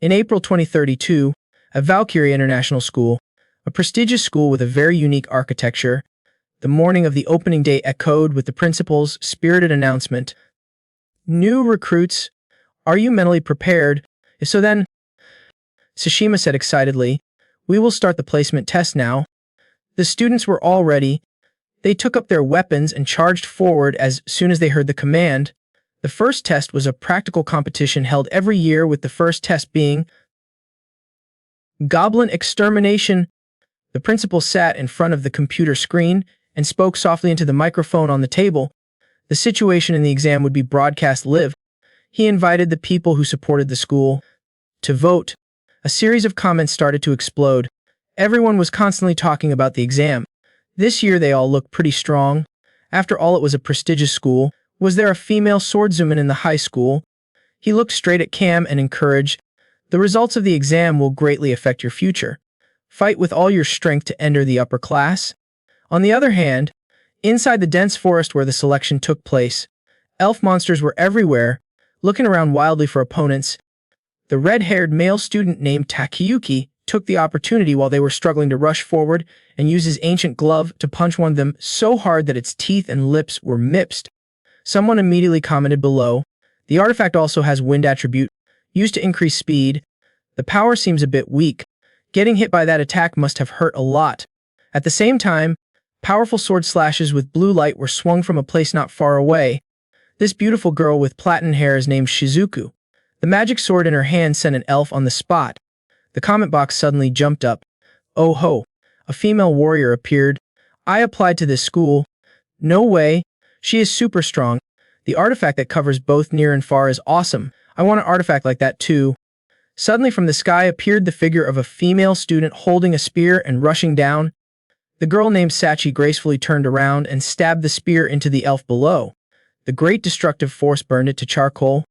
In April 2032, at Valkyrie International School, a prestigious school with a very unique architecture, the morning of the opening day echoed with the principal's spirited announcement. New recruits, are you mentally prepared? If so then, Tsushima said excitedly, we will start the placement test now. The students were all ready. They took up their weapons and charged forward as soon as they heard the command. The first test was a practical competition held every year, with the first test being Goblin Extermination. The principal sat in front of the computer screen and spoke softly into the microphone on the table. The situation in the exam would be broadcast live. He invited the people who supported the school to vote. A series of comments started to explode. Everyone was constantly talking about the exam. This year they all looked pretty strong. After all, it was a prestigious school. Was there a female swordswoman in the high school? He looked straight at Cam and encouraged, the results of the exam will greatly affect your future. Fight with all your strength to enter the upper class. On the other hand, inside the dense forest where the selection took place, elf monsters were everywhere, looking around wildly for opponents. The red-haired male student named Takyuki took the opportunity while they were struggling to rush forward and use his ancient glove to punch one of them so hard that its teeth and lips were mipsed. Someone immediately commented below, the artifact also has wind attribute, used to increase speed. The power seems a bit weak. Getting hit by that attack must have hurt a lot. At the same time, powerful sword slashes with blue light were swung from a place not far away. This beautiful girl with platinum hair is named Shizuku. The magic sword in her hand sent an elf on the spot. The comment box suddenly jumped up. Oh ho! A female warrior appeared. I applied to this school. No way. She is super strong. The artifact that covers both near and far is awesome. I want an artifact like that too. Suddenly from the sky appeared the figure of a female student holding a spear and rushing down. The girl named Sachi gracefully turned around and stabbed the spear into the elf below. The great destructive force burned it to charcoal.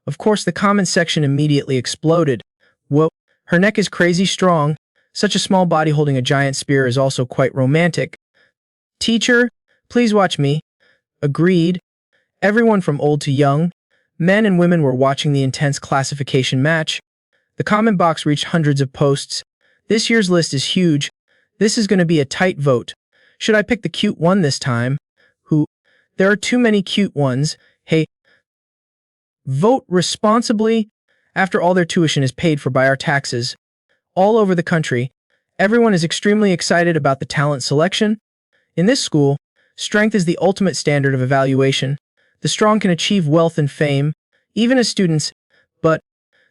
Of course, the comment section immediately exploded. Whoa, her neck is crazy strong. Such a small body holding a giant spear is also quite romantic. Teacher, please watch me. Agreed. Everyone from old to young, men and women were watching the intense classification match. The comment box reached hundreds of posts. This year's list is huge. This is going to be a tight vote. Should I pick the cute one this time? Who? There are too many cute ones. Hey. Vote responsibly. After all, their tuition is paid for by our taxes. All over the country, everyone is extremely excited about the talent selection. In this school, strength is the ultimate standard of evaluation. The strong can achieve wealth and fame, even as students. But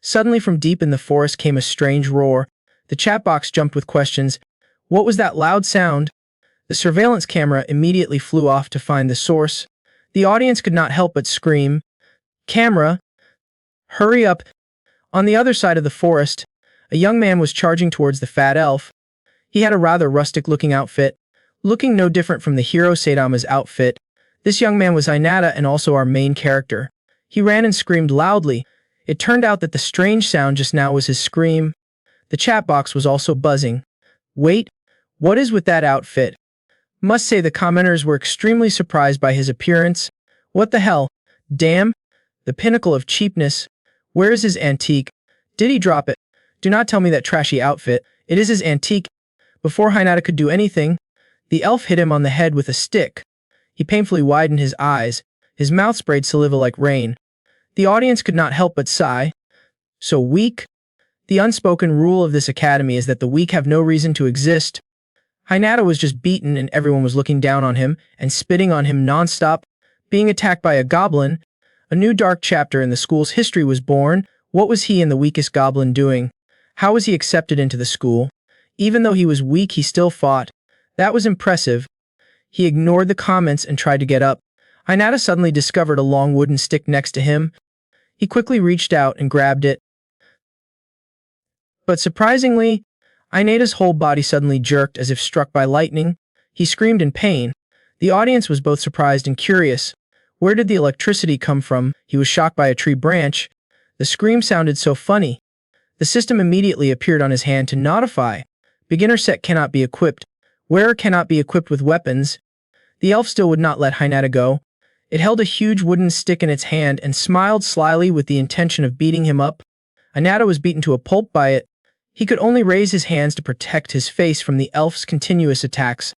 suddenly from deep in the forest came a strange roar. The chat box jumped with questions. What was that loud sound? The surveillance camera immediately flew off to find the source. The audience could not help but scream, "Camera! Hurry up!" On the other side of the forest, a young man was charging towards the fat elf. He had a rather rustic-looking outfit, looking no different from the hero Sadama's outfit. This young man was Inata and also our main character. He ran and screamed loudly. It turned out that the strange sound just now was his scream. The chat box was also buzzing. Wait, what is with that outfit? Must say the commenters were extremely surprised by his appearance. What the hell? Damn! The pinnacle of cheapness. Where is his antique? Did he drop it? Do not tell me that trashy outfit. It is his antique. Before Hinata could do anything, the elf hit him on the head with a stick. He painfully widened his eyes. His mouth sprayed saliva like rain. The audience could not help but sigh. So weak? The unspoken rule of this academy is that the weak have no reason to exist. Hinata was just beaten and everyone was looking down on him and spitting on him non-stop. Being attacked by a goblin, a new dark chapter in the school's history was born. What was he and the weakest goblin doing? How was he accepted into the school? Even though he was weak, he still fought. That was impressive. He ignored the comments and tried to get up. Hinata suddenly discovered a long wooden stick next to him. He quickly reached out and grabbed it. But surprisingly, Hinata's whole body suddenly jerked as if struck by lightning. He screamed in pain. The audience was both surprised and curious. Where did the electricity come from? He was shocked by a tree branch. The scream sounded so funny. The system immediately appeared on his hand to notify. Beginner set cannot be equipped. Wearer cannot be equipped with weapons. The elf still would not let Hinata go. It held a huge wooden stick in its hand and smiled slyly with the intention of beating him up. Inata was beaten to a pulp by it. He could only raise his hands to protect his face from the elf's continuous attacks.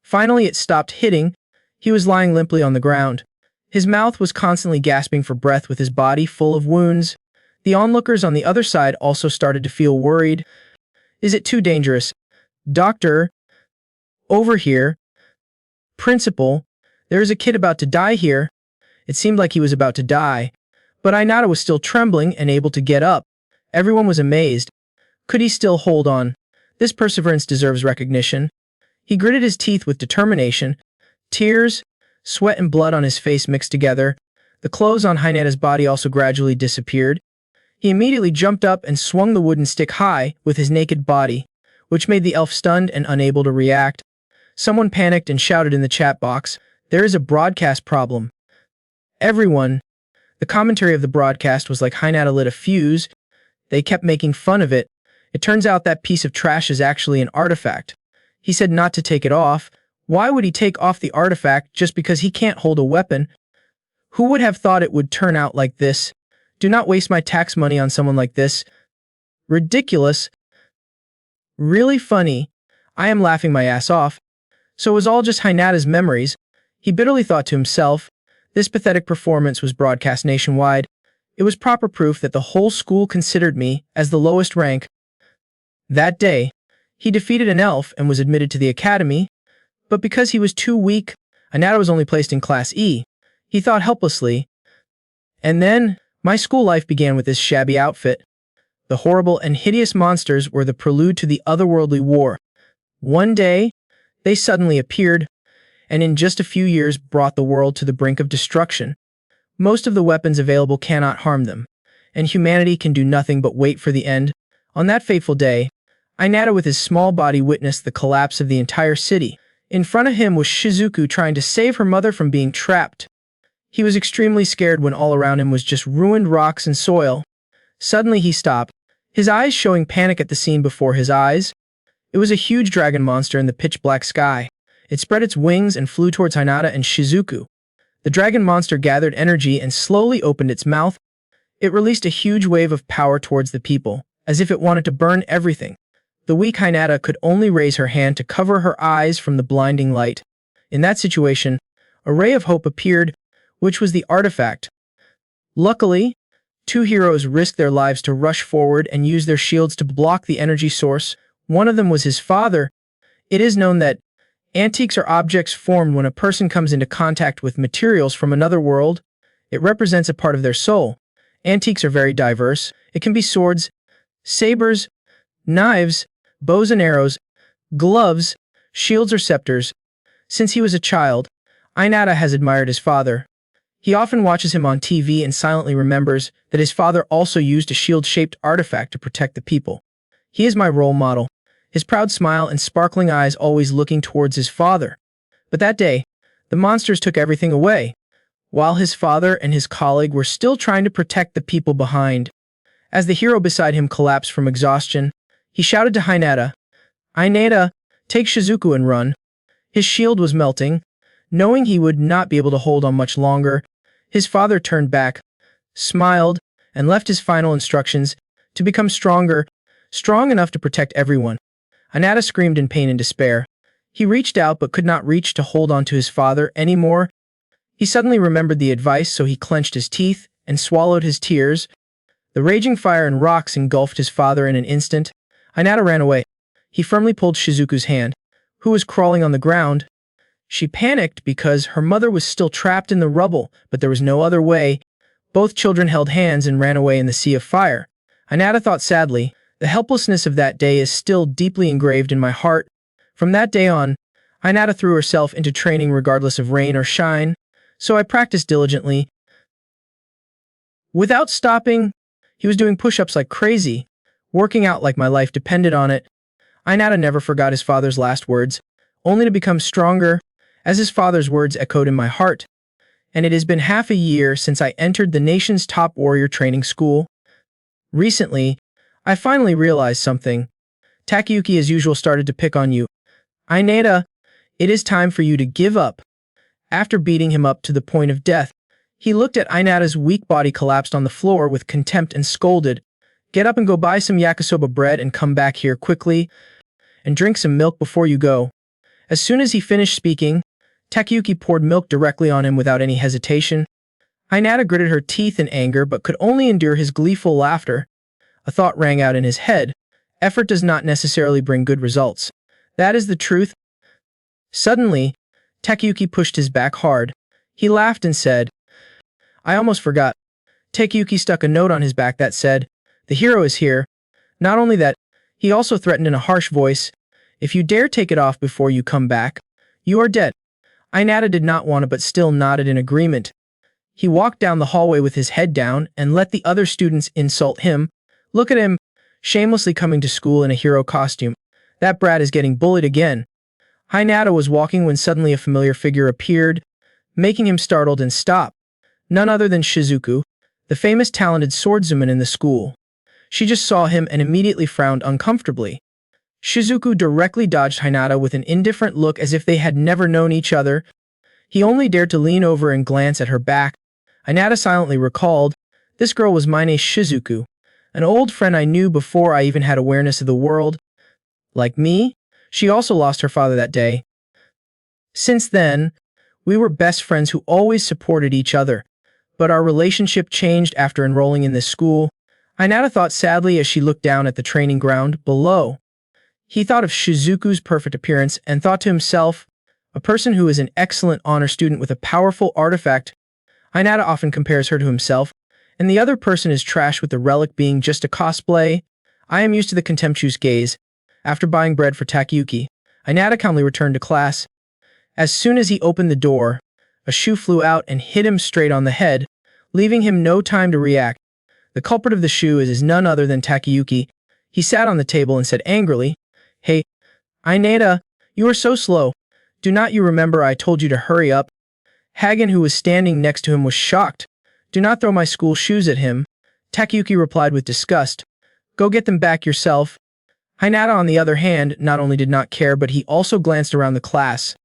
Finally, it stopped hitting. He was lying limply on the ground. His mouth was constantly gasping for breath with his body full of wounds. The onlookers on the other side also started to feel worried. Is it too dangerous? Doctor? Over here. Principal, there is a kid about to die here. It seemed like he was about to die. But Inata was still trembling and able to get up. Everyone was amazed. Could he still hold on? This perseverance deserves recognition. He gritted his teeth with determination. Tears, sweat and blood on his face mixed together. The clothes on Hinata's body also gradually disappeared. He immediately jumped up and swung the wooden stick high with his naked body, which made the elf stunned and unable to react. Someone panicked and shouted in the chat box, "There is a broadcast problem." Everyone. The commentary of the broadcast was like Hinata lit a fuse. They kept making fun of it. It turns out that piece of trash is actually an artifact. He said not to take it off. Why would he take off the artifact just because he can't hold a weapon? Who would have thought it would turn out like this? Do not waste my tax money on someone like this. Ridiculous. Really funny. I am laughing my ass off. So it was all just Hinata's memories. He bitterly thought to himself. This pathetic performance was broadcast nationwide. It was proper proof that the whole school considered me as the lowest rank. That day, he defeated an elf and was admitted to the academy, but because he was too weak, Inata was only placed in Class E. He thought helplessly. And then, my school life began with this shabby outfit. The horrible and hideous monsters were the prelude to the otherworldly war. One day, they suddenly appeared, and in just a few years brought the world to the brink of destruction. Most of the weapons available cannot harm them, and humanity can do nothing but wait for the end. On that fateful day, Inata with his small body witnessed the collapse of the entire city. In front of him was Shizuku trying to save her mother from being trapped. He was extremely scared when all around him was just ruined rocks and soil. Suddenly he stopped, his eyes showing panic at the scene before his eyes. It was a huge dragon monster in the pitch-black sky. It spread its wings and flew towards Hinata and Shizuku. The dragon monster gathered energy and slowly opened its mouth. It released a huge wave of power towards the people, as if it wanted to burn everything. The weak Hinata could only raise her hand to cover her eyes from the blinding light. In that situation, a ray of hope appeared, which was the artifact. Luckily, two heroes risked their lives to rush forward and use their shields to block the energy source. One of them was his father. It is known that antiques are objects formed when a person comes into contact with materials from another world. It represents a part of their soul. Antiques are very diverse. It can be swords, sabers, knives, bows and arrows, gloves, shields or scepters. Since he was a child, Inata has admired his father. He often watches him on TV and silently remembers that his father also used a shield-shaped artifact to protect the people. He is my role model, his proud smile and sparkling eyes always looking towards his father. But that day, the monsters took everything away, while his father and his colleague were still trying to protect the people behind. As the hero beside him collapsed from exhaustion, he shouted to Hinata, "Inata, take Shizuku and run." His shield was melting. Knowing he would not be able to hold on much longer, his father turned back, smiled, and left his final instructions to become stronger, strong enough to protect everyone. Inata screamed in pain and despair. He reached out but could not reach to hold on to his father anymore. He suddenly remembered the advice, so he clenched his teeth and swallowed his tears. The raging fire and rocks engulfed his father in an instant. Inata ran away. He firmly pulled Shizuku's hand, who was crawling on the ground. She panicked because her mother was still trapped in the rubble, but there was no other way. Both children held hands and ran away in the sea of fire. Inata thought sadly, the helplessness of that day is still deeply engraved in my heart. From that day on, Inata threw herself into training regardless of rain or shine, so I practiced diligently. Without stopping, he was doing push-ups like crazy, working out like my life depended on it. Inata never forgot his father's last words, only to become stronger, as his father's words echoed in my heart. And it has been half a year since I entered the nation's top warrior training school. Recently, I finally realized something. Takyuki as usual started to pick on you. Inata, it is time for you to give up. After beating him up to the point of death, he looked at Inata's weak body collapsed on the floor with contempt and scolded, Get up and go buy some yakisoba bread and come back here quickly and drink some milk before you go. As soon as he finished speaking, Takyuki poured milk directly on him without any hesitation. Inata gritted her teeth in anger but could only endure his gleeful laughter. A thought rang out in his head. Effort does not necessarily bring good results. That is the truth. Suddenly, Takyuki pushed his back hard. He laughed and said, I almost forgot. Takyuki stuck a note on his back that said, The hero is here. Not only that, he also threatened in a harsh voice, If you dare take it off before you come back, you are dead. Inata did not want to but still nodded in agreement. He walked down the hallway with his head down and let the other students insult him. Look at him, shamelessly coming to school in a hero costume. That brat is getting bullied again. Inata was walking when suddenly a familiar figure appeared, making him startled and stop. None other than Shizuku, the famous talented swordswoman in the school. She just saw him and immediately frowned uncomfortably. Shizuku directly dodged Hinata with an indifferent look as if they had never known each other. He only dared to lean over and glance at her back. Hinata silently recalled, This girl was Mine Shizuku, an old friend I knew before I even had awareness of the world. Like me, she also lost her father that day. Since then, we were best friends who always supported each other, but our relationship changed after enrolling in this school. Hinata thought sadly as she looked down at the training ground below. He thought of Shizuku's perfect appearance and thought to himself, a person who is an excellent honor student with a powerful artifact. Hinata often compares her to himself, and the other person is trash with the relic being just a cosplay. I am used to the contemptuous gaze. After buying bread for Takyuki, Hinata calmly returned to class. As soon as he opened the door, a shoe flew out and hit him straight on the head, leaving him no time to react. The culprit of the shoe is none other than Takyuki. He sat on the table and said angrily, Hey, Inata, you are so slow. Do not you remember I told you to hurry up? Hagen, who was standing next to him, was shocked. Do not throw my school shoes at him. Takyuki replied with disgust. Go get them back yourself. Hinata, on the other hand, not only did not care, but he also glanced around the class.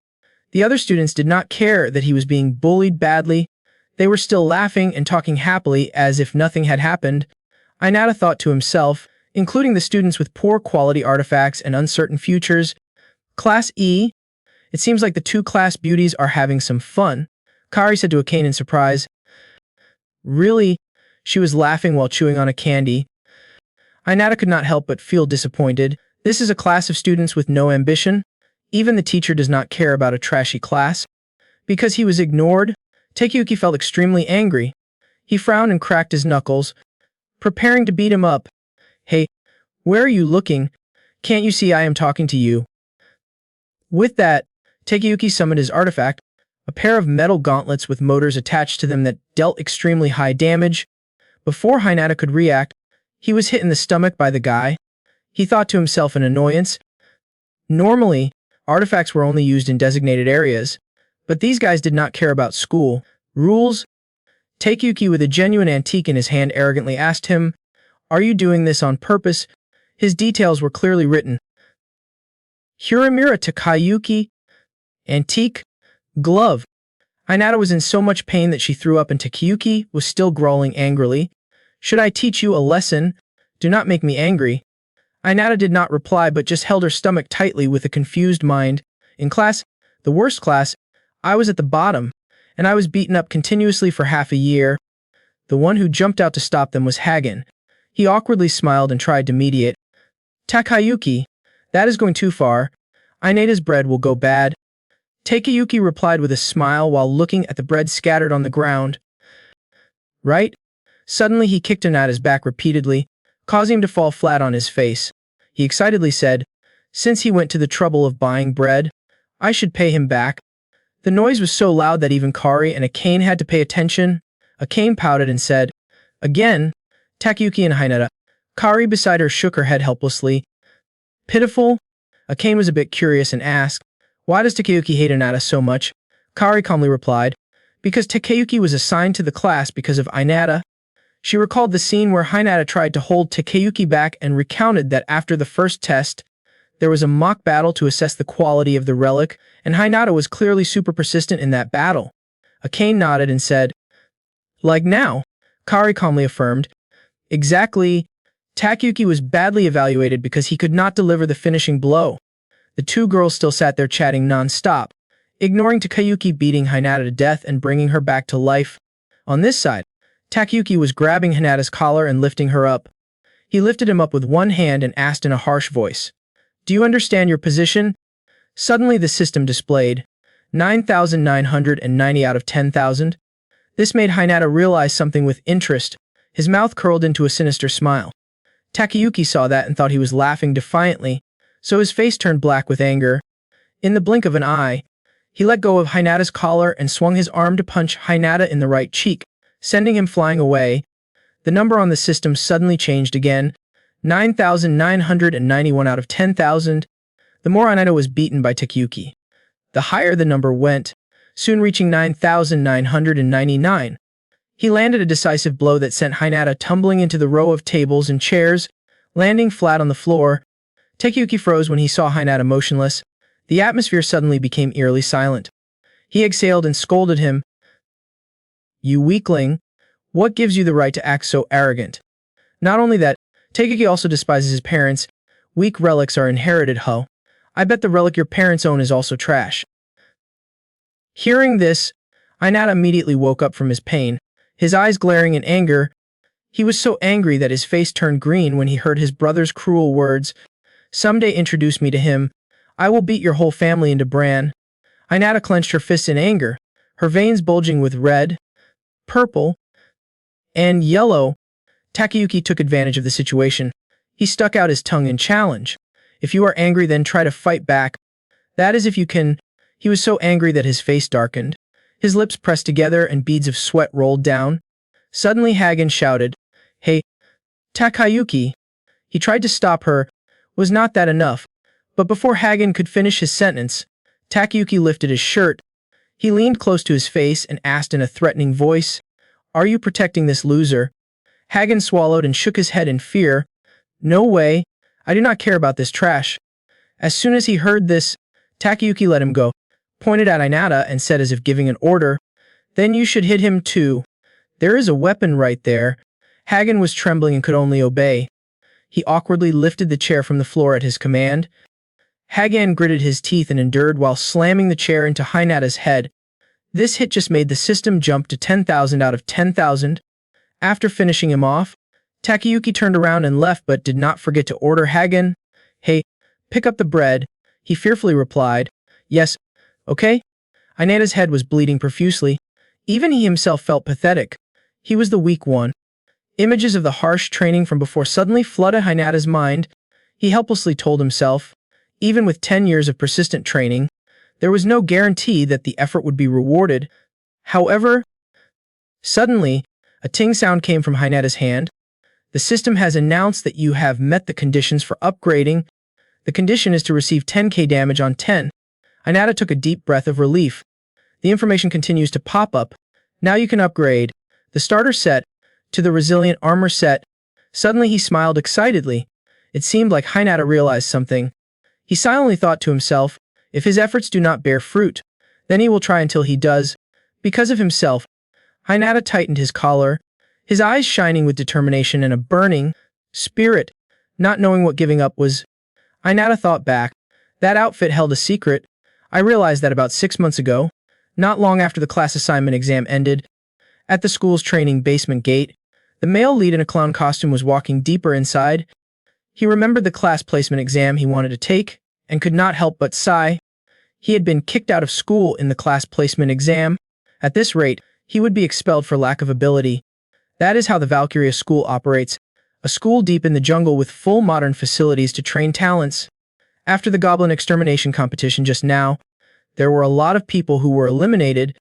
The other students did not care that he was being bullied badly. They were still laughing and talking happily as if nothing had happened. Hinata thought to himself, including the students with poor quality artifacts and uncertain futures. Class E? It seems like the two class beauties are having some fun, Kari said to Aane in surprise. Really? She was laughing while chewing on a candy. Inata could not help but feel disappointed. This is a class of students with no ambition. Even the teacher does not care about a trashy class. Because he was ignored, Takyuki felt extremely angry. He frowned and cracked his knuckles, preparing to beat him up. Hey, where are you looking? Can't you see I am talking to you? With that, Takyuki summoned his artifact, a pair of metal gauntlets with motors attached to them that dealt extremely high damage. Before Hinata could react, he was hit in the stomach by the guy. He thought to himself in annoyance. Normally, artifacts were only used in designated areas, but these guys did not care about school rules. Takyuki, with a genuine antique in his hand, arrogantly asked him, Are you doing this on purpose? His details were clearly written. Hiramura Takayuki, antique, glove. Inata was in so much pain that she threw up and Takyuki was still growling angrily. Should I teach you a lesson? Do not make me angry. Inata did not reply but just held her stomach tightly with a confused mind. In class, the worst class, I was at the bottom, and I was beaten up continuously for half a year. The one who jumped out to stop them was Hagen. He awkwardly smiled and tried to mediate. Takayuki, that is going too far. Inata's bread will go bad. Takayuki replied with a smile while looking at the bread scattered on the ground. Right? Suddenly he kicked Inata's back repeatedly, causing him to fall flat on his face. He excitedly said, Since he went to the trouble of buying bread, I should pay him back. The noise was so loud that even Kari and Aane had to pay attention. Aane pouted and said, Again, Takyuki and Hinata. Kari beside her shook her head helplessly. Pitiful? Aane was a bit curious and asked, Why does Takayuki hate Inata so much? Kari calmly replied, Because Takayuki was assigned to the class because of Inata. She recalled the scene where Hinata tried to hold Takayuki back and recounted that after the first test, there was a mock battle to assess the quality of the relic, and Hinata was clearly super persistent in that battle. Aane nodded and said, Like now, Kari calmly affirmed. Exactly. Takyuki was badly evaluated because he could not deliver the finishing blow. The two girls still sat there chatting non-stop, ignoring Takyuki beating Hinata to death and bringing her back to life. On this side, Takyuki was grabbing Hinata's collar and lifting her up. He lifted him up with one hand and asked in a harsh voice, "Do you understand your position?" Suddenly the system displayed 9,990 out of 10,000. This made Hinata realize something with interest. His mouth curled into a sinister smile. Takyuki saw that and thought he was laughing defiantly, so his face turned black with anger. In the blink of an eye, he let go of Hinata's collar and swung his arm to punch Hinata in the right cheek, sending him flying away. The number on the system suddenly changed again, 9,991 out of 10,000. The more Hinata was beaten by Takyuki, the higher the number went, soon reaching 9,999. He landed a decisive blow that sent Hinata tumbling into the row of tables and chairs, landing flat on the floor. Takyuki froze when he saw Hinata motionless. The atmosphere suddenly became eerily silent. He exhaled and scolded him. "You weakling, what gives you the right to act so arrogant?" Not only that, Takyuki also despises his parents. "Weak relics are inherited, ho. I bet the relic your parents own is also trash." Hearing this, Inata immediately woke up from his pain, his eyes glaring in anger. He was so angry that his face turned green when he heard his brother's cruel words. "Someday introduce me to him. I will beat your whole family into bran." Inata clenched her fists in anger, her veins bulging with red, purple, and yellow. Takyuki took advantage of the situation. He stuck out his tongue in challenge. "If you are angry, then try to fight back. That is if you can." He was so angry that his face darkened. His lips pressed together and beads of sweat rolled down. Suddenly Hagen shouted, "Hey, Takyuki!" He tried to stop her. Was not that enough? But before Hagen could finish his sentence, Takyuki lifted his shirt. He leaned close to his face and asked in a threatening voice, "Are you protecting this loser?" Hagen swallowed and shook his head in fear. "No way. I do not care about this trash." As soon as he heard this, Takyuki let him go, pointed at Inata and said as if giving an order, "Then you should hit him too. There is a weapon right there." Hagen was trembling and could only obey. He awkwardly lifted the chair from the floor at his command. Hagen gritted his teeth and endured while slamming the chair into Hinata's head. This hit just made the system jump to 10,000 out of 10,000. After finishing him off, Takyuki turned around and left but did not forget to order Hagen, "Hey, pick up the bread." He fearfully replied, "Yes, okay." Inata's head was bleeding profusely. Even he himself felt pathetic. He was the weak one. Images of the harsh training from before suddenly flooded Hinata's mind. He helplessly told himself, even with 10 years of persistent training, there was no guarantee that the effort would be rewarded. However, suddenly, a ting sound came from Hinata's hand. "The system has announced that you have met the conditions for upgrading. The condition is to receive 10k damage on 10. Inata took a deep breath of relief. The information continues to pop up. Now you can upgrade the starter set to the resilient armor set. Suddenly he smiled excitedly. It seemed like Hinata realized something. He silently thought to himself, if his efforts do not bear fruit, then he will try until he does. Because of himself, Hinata tightened his collar, his eyes shining with determination and a burning spirit, not knowing what giving up was. Inata thought back. That outfit held a secret. I realized that about 6 months ago, not long after the class assignment exam ended. At the school's training basement gate, the male lead in a clown costume was walking deeper inside. He remembered the class placement exam he wanted to take, and could not help but sigh. He had been kicked out of school in the class placement exam. At this rate, he would be expelled for lack of ability. That is how the Valkyria school operates. A school deep in the jungle with full modern facilities to train talents. After the goblin extermination competition just now, there were a lot of people who were eliminated.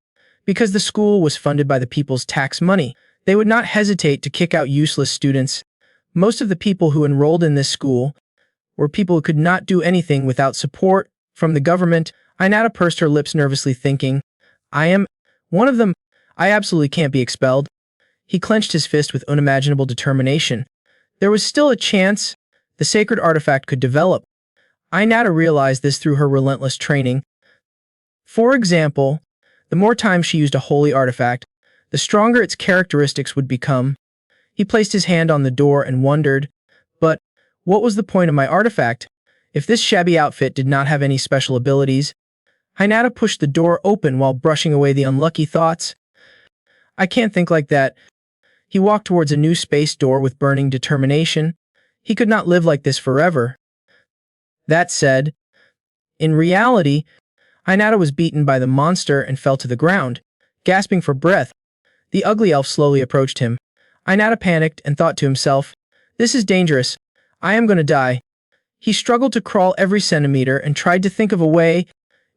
Because the school was funded by the people's tax money, they would not hesitate to kick out useless students. Most of the people who enrolled in this school were people who could not do anything without support from the government. Inata pursed her lips nervously thinking, I am one of them. I absolutely can't be expelled. He clenched his fist with unimaginable determination. There was still a chance the sacred artifact could develop. Inata realized this through her relentless training. For example, the more time she used a holy artifact, the stronger its characteristics would become. He placed his hand on the door and wondered, What was the point of my artifact if this shabby outfit did not have any special abilities? Hinata pushed the door open while brushing away the unlucky thoughts. I can't think like that. He walked towards a new space door with burning determination. He could not live like this forever. That said, in reality, Hinata was beaten by the monster and fell to the ground, gasping for breath. The ugly elf slowly approached him. Hinata panicked and thought to himself, "This is dangerous. I am going to die." He struggled to crawl every centimeter and tried to think of a way.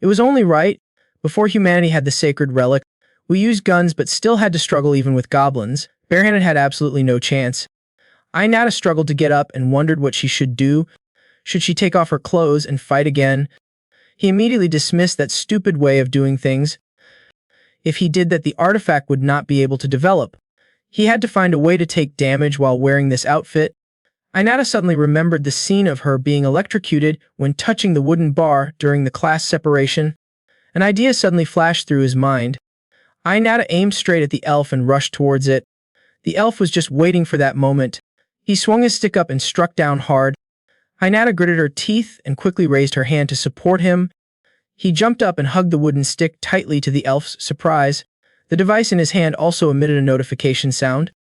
It was only right. Before humanity had the sacred relic, we used guns but still had to struggle even with goblins. Barehanded had absolutely no chance. Inata struggled to get up and wondered what she should do. Should she take off her clothes and fight again? He immediately dismissed that stupid way of doing things. If he did that, the artifact would not be able to develop. He had to find a way to take damage while wearing this outfit. Inata suddenly remembered the scene of her being electrocuted when touching the wooden bar during the class separation. An idea suddenly flashed through his mind. Inata aimed straight at the elf and rushed towards it. The elf was just waiting for that moment. He swung his stick up and struck down hard. Inata gritted her teeth and quickly raised her hand to support him. He jumped up and hugged the wooden stick tightly to the elf's surprise. The device in his hand also emitted a notification sound.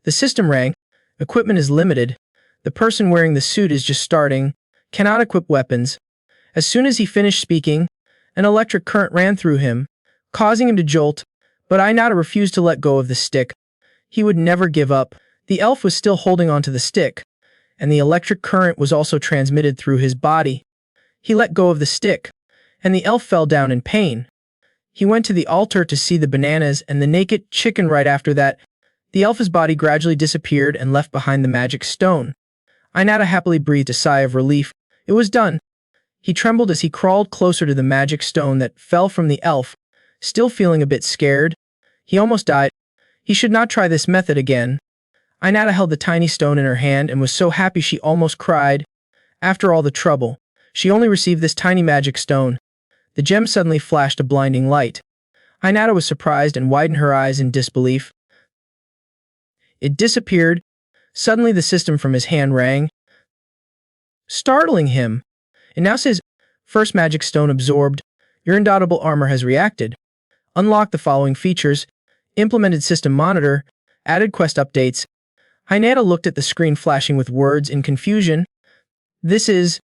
The system rang. Equipment is limited. The person wearing the suit is just starting. Cannot equip weapons. As soon as he finished speaking, an electric current ran through him, causing him to jolt, but Inata refused to let go of the stick. He would never give up. The elf was still holding onto the stick, and the electric current was also transmitted through his body. He let go of the stick, and the elf fell down in pain. He went to the altar to see the bananas and the naked chicken right after that. The elf's body gradually disappeared and left behind the magic stone. Inata happily breathed a sigh of relief. It was done. He trembled as he crawled closer to the magic stone that fell from the elf, still feeling a bit scared. He almost died. He should not try this method again. Inata held the tiny stone in her hand and was so happy she almost cried. After all the trouble, she only received this tiny magic stone. The gem suddenly flashed a blinding light. Inata was surprised and widened her eyes in disbelief. It disappeared. Suddenly the system from his hand rang, startling him. It now says, "First magic stone absorbed. Your indomitable armor has reacted. Unlock the following features. Implemented system monitor. Added quest updates." Inata looked at the screen flashing with words in confusion. His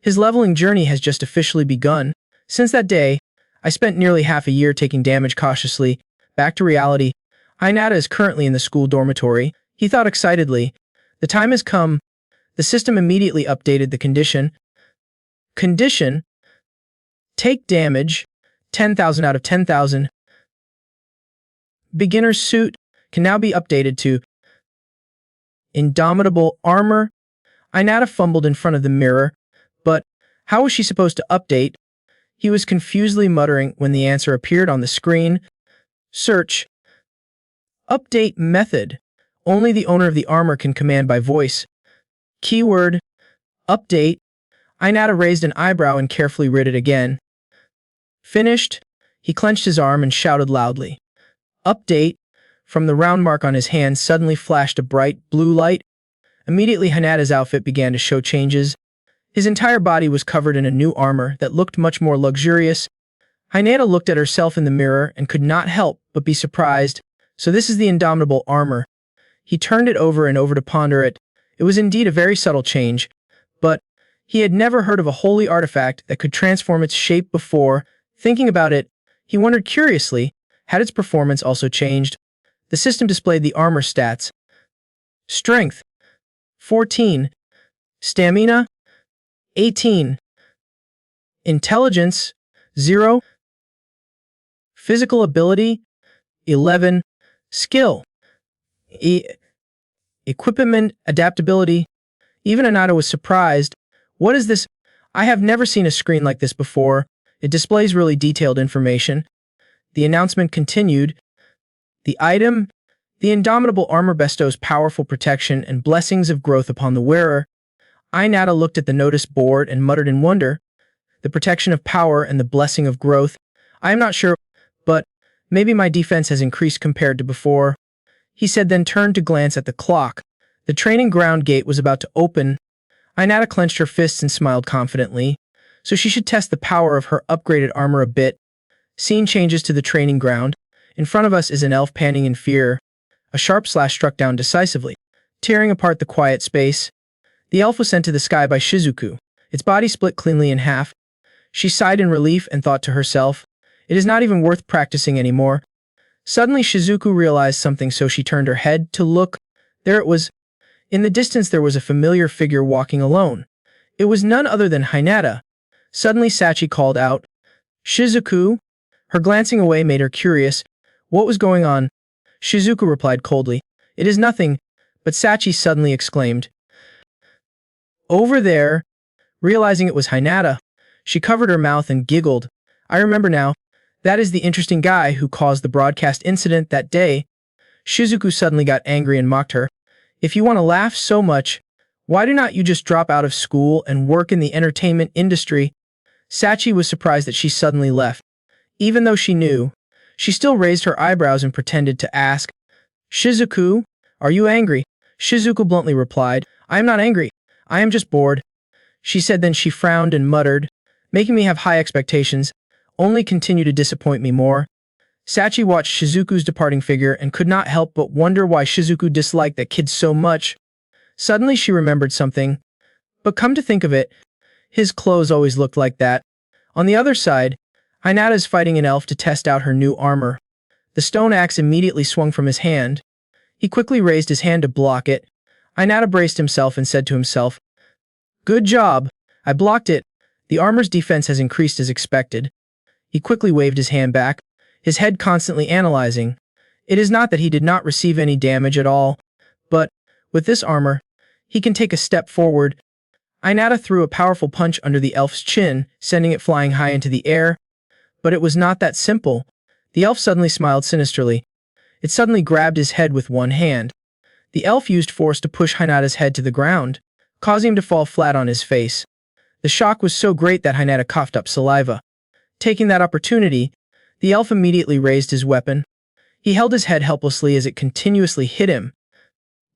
leveling journey has just officially begun. Since that day, I spent nearly half a year taking damage cautiously. Back to reality. Inata is currently in the school dormitory. He thought excitedly. The time has come. The system immediately updated the condition. Condition: take damage, 10,000 out of 10,000. Beginner's suit can now be updated to indomitable armor. Inata fumbled in front of the mirror, but how was she supposed to update? He was confusedly muttering when the answer appeared on the screen. Search. Update method. Only the owner of the armor can command by voice. Keyword: update. Inata raised an eyebrow and carefully read it again. Finished. He clenched his arm and shouted loudly. Update. From the round mark on his hand suddenly flashed a bright blue light. Immediately Hinata's outfit began to show changes. His entire body was covered in a new armor that looked much more luxurious. Hinata looked at herself in the mirror and could not help but be surprised. So this is the indomitable armor. He turned it over and over to ponder it. It was indeed a very subtle change, but he had never heard of a holy artifact that could transform its shape before. Thinking about it, he wondered curiously, had its performance also changed? The system displayed the armor stats. Strength: 14. Stamina: 18. Intelligence: 0. Physical ability: 11. Skill: equipment adaptability. Even Inata was surprised. What is this? I have never seen a screen like this before. It displays really detailed information. The announcement continued. The item: the indomitable armor bestows powerful protection and blessings of growth upon the wearer. Inata looked at the notice board and muttered in wonder. The protection of power and the blessing of growth. I am not sure, but maybe my defense has increased compared to before. He said, then turned to glance at the clock. The training ground gate was about to open. Inata clenched her fists and smiled confidently, so she should test the power of her upgraded armor a bit. Scene changes to the training ground. In front of us is an elf panting in fear. A sharp slash struck down decisively, tearing apart the quiet space. The elf was sent to the sky by Shizuku. Its body split cleanly in half. She sighed in relief and thought to herself, it is not even worth practicing anymore. Suddenly Shizuku realized something, so she turned her head to look. There it was. In the distance there was a familiar figure walking alone. It was none other than Hinata. Suddenly Sachi called out, "Shizuku?" Her glancing away made her curious. What was going on? Shizuku replied coldly, "It is nothing," but Sachi suddenly exclaimed, "Over there!" Realizing it was Hinata, she covered her mouth and giggled. "I remember now. That is the interesting guy who caused the broadcast incident that day." Shizuku suddenly got angry and mocked her. "If you want to laugh so much, why do not you just drop out of school and work in the entertainment industry?" Sachi was surprised that she suddenly left. Even though she knew, she still raised her eyebrows and pretended to ask, "Shizuku, are you angry?" Shizuku bluntly replied, "I am not angry. I am just bored." She said, then she frowned and muttered, "Making me have high expectations, only continue to disappoint me more." Sachi watched Shizuku's departing figure and could not help but wonder why Shizuku disliked that kid so much. Suddenly she remembered something. But come to think of it, his clothes always looked like that. On the other side, Hinata is fighting an elf to test out her new armor. The stone axe immediately swung from his hand. He quickly raised his hand to block it. Hinata braced himself and said to himself, "Good job. I blocked it. The armor's defense has increased as expected." He quickly waved his hand back, his head constantly analyzing. It is not that he did not receive any damage at all, but, with this armor, he can take a step forward. Inata threw a powerful punch under the elf's chin, sending it flying high into the air. But it was not that simple. The elf suddenly smiled sinisterly. It suddenly grabbed his head with one hand. The elf used force to push Hinata's head to the ground, causing him to fall flat on his face. The shock was so great that Hinata coughed up saliva. Taking that opportunity, the elf immediately raised his weapon. He held his head helplessly as it continuously hit him.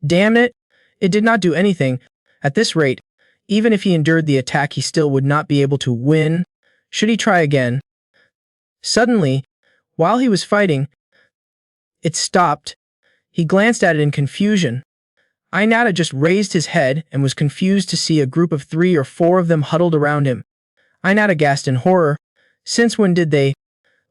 Damn it! It did not do anything. At this rate, even if he endured the attack, he still would not be able to win. Should he try again? Suddenly, while he was fighting, it stopped. He glanced at it in confusion. Inata just raised his head and was confused to see a group of 3 or 4 of them huddled around him. Inata gasped in horror. Since when did they?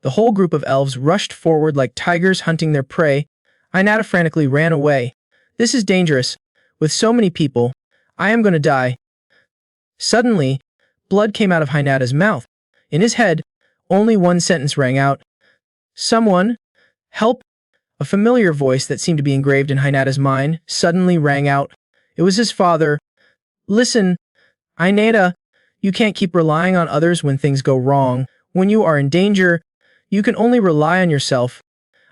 The whole group of elves rushed forward like tigers hunting their prey. Inata frantically ran away. "This is dangerous. With so many people, I am going to die." Suddenly, blood came out of Hinata's mouth. In his head, only one sentence rang out. "Someone, help!" A familiar voice that seemed to be engraved in Hinata's mind suddenly rang out. It was his father. "Listen, Inata, you can't keep relying on others when things go wrong. When you are in danger, you can only rely on yourself."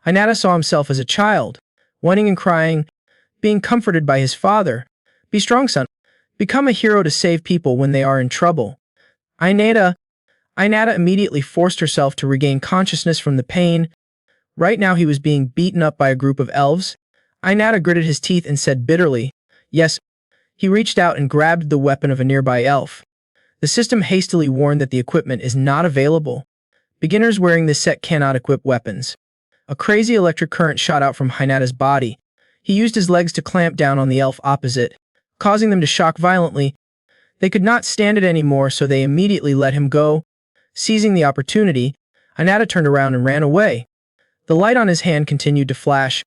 Inata saw himself as a child, whining and crying, being comforted by his father. "Be strong, son. Become a hero to save people when they are in trouble." Inata immediately forced herself to regain consciousness from the pain. Right now he was being beaten up by a group of elves. Inata gritted his teeth and said bitterly, "Yes." He reached out and grabbed the weapon of a nearby elf. The system hastily warned that the equipment is not available. Beginners wearing this set cannot equip weapons. A crazy electric current shot out from Hinata's body. He used his legs to clamp down on the elf opposite, causing them to shock violently. They could not stand it anymore, so they immediately let him go. Seizing the opportunity, Inata turned around and ran away. The light on his hand continued to flash.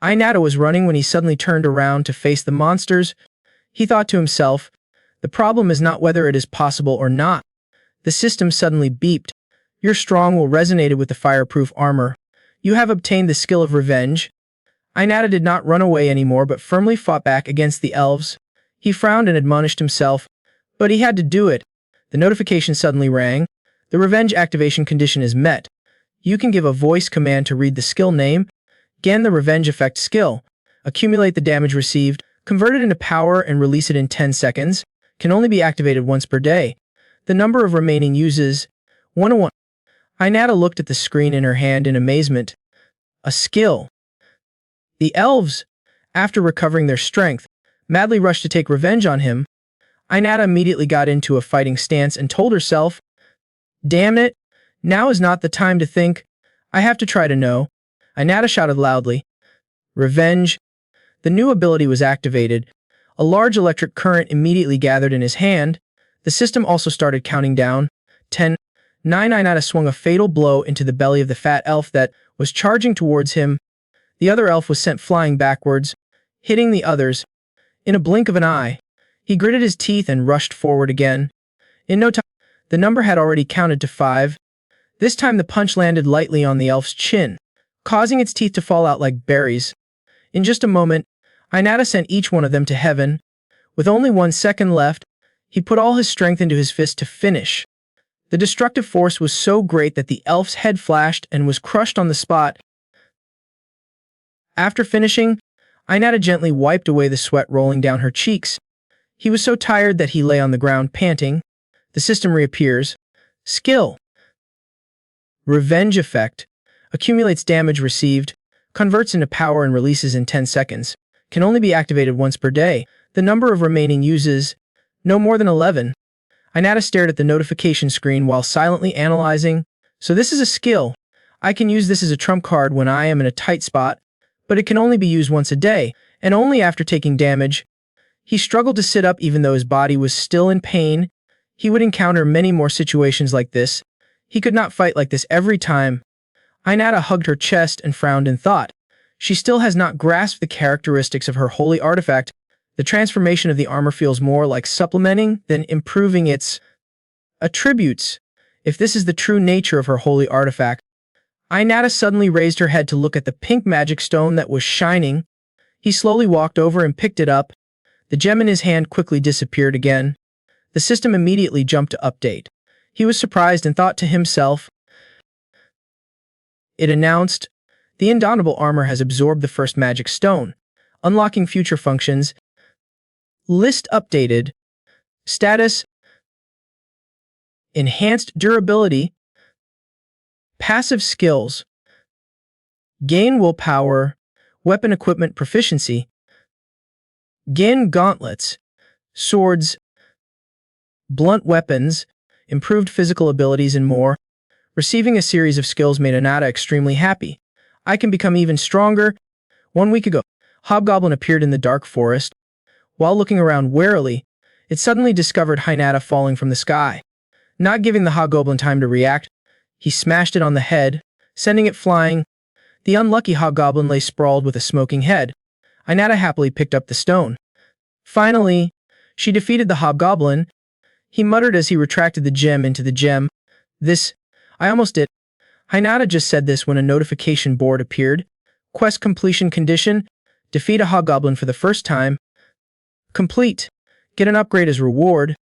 Inata was running when he suddenly turned around to face the monsters. He thought to himself, the problem is not whether it is possible or not. The system suddenly beeped. Your strong will resonated with the fireproof armor. You have obtained the skill of revenge. Inata did not run away anymore but firmly fought back against the elves. He frowned and admonished himself, but he had to do it. The notification suddenly rang. The revenge activation condition is met. You can give a voice command to read the skill name. Gain the revenge effect skill. Accumulate the damage received. Convert it into power and release it in 10 seconds. Can only be activated once per day. The number of remaining uses 101. Inata looked at the screen in her hand in amazement. A skill. The elves, after recovering their strength, madly rushed to take revenge on him. Inata immediately got into a fighting stance and told herself, "Damn it, now is not the time to think. I have to try to know." Inata shouted loudly, "Revenge!" The new ability was activated. A large electric current immediately gathered in his hand. The system also started counting down. 10, 9. Inata swung a fatal blow into the belly of the fat elf that was charging towards him. The other elf was sent flying backwards, hitting the others. In a blink of an eye, he gritted his teeth and rushed forward again. In no time, the number had already counted to 5. This time the punch landed lightly on the elf's chin, causing its teeth to fall out like berries. In just a moment, Inata sent each one of them to heaven. With only 1 second left, he put all his strength into his fist to finish. The destructive force was so great that the elf's head flashed and was crushed on the spot. After finishing, Inata gently wiped away the sweat rolling down her cheeks. He was so tired that he lay on the ground panting. The system reappears. Skill. Revenge effect. Accumulates damage received. Converts into power and releases in 10 seconds. Can only be activated once per day. The number of remaining uses, no more than 11. Inata stared at the notification screen while silently analyzing. So this is a skill. I can use this as a trump card when I am in a tight spot, but it can only be used once a day, and only after taking damage. He struggled to sit up even though his body was still in pain. He would encounter many more situations like this. He could not fight like this every time. Inata hugged her chest and frowned in thought. She still has not grasped the characteristics of her holy artifact. The transformation of the armor feels more like supplementing than improving its attributes. If this is the true nature of her holy artifact. Inata suddenly raised her head to look at the pink magic stone that was shining. He slowly walked over and picked it up. The gem in his hand quickly disappeared again. The system immediately jumped to update. He was surprised and thought to himself. It announced, "The indomitable armor has absorbed the first magic stone, unlocking future functions." List updated. Status. Enhanced durability. Passive skills. Gain willpower. Weapon equipment proficiency. Gain gauntlets. Swords. Blunt weapons. Improved physical abilities and more. Receiving a series of skills made Inata extremely happy. I can become even stronger. 1 week ago, Hobgoblin appeared in the dark forest. While looking around warily, it suddenly discovered Inata falling from the sky. Not giving the Hobgoblin time to react, he smashed it on the head, sending it flying. The unlucky Hobgoblin lay sprawled with a smoking head. Inata happily picked up the stone. Finally, she defeated the Hobgoblin. He muttered as he retracted the gem into the gem. I almost did. Inata just said this when a notification board appeared. Quest completion condition. Defeat a Hobgoblin for the first time. Complete. Get an upgrade as reward.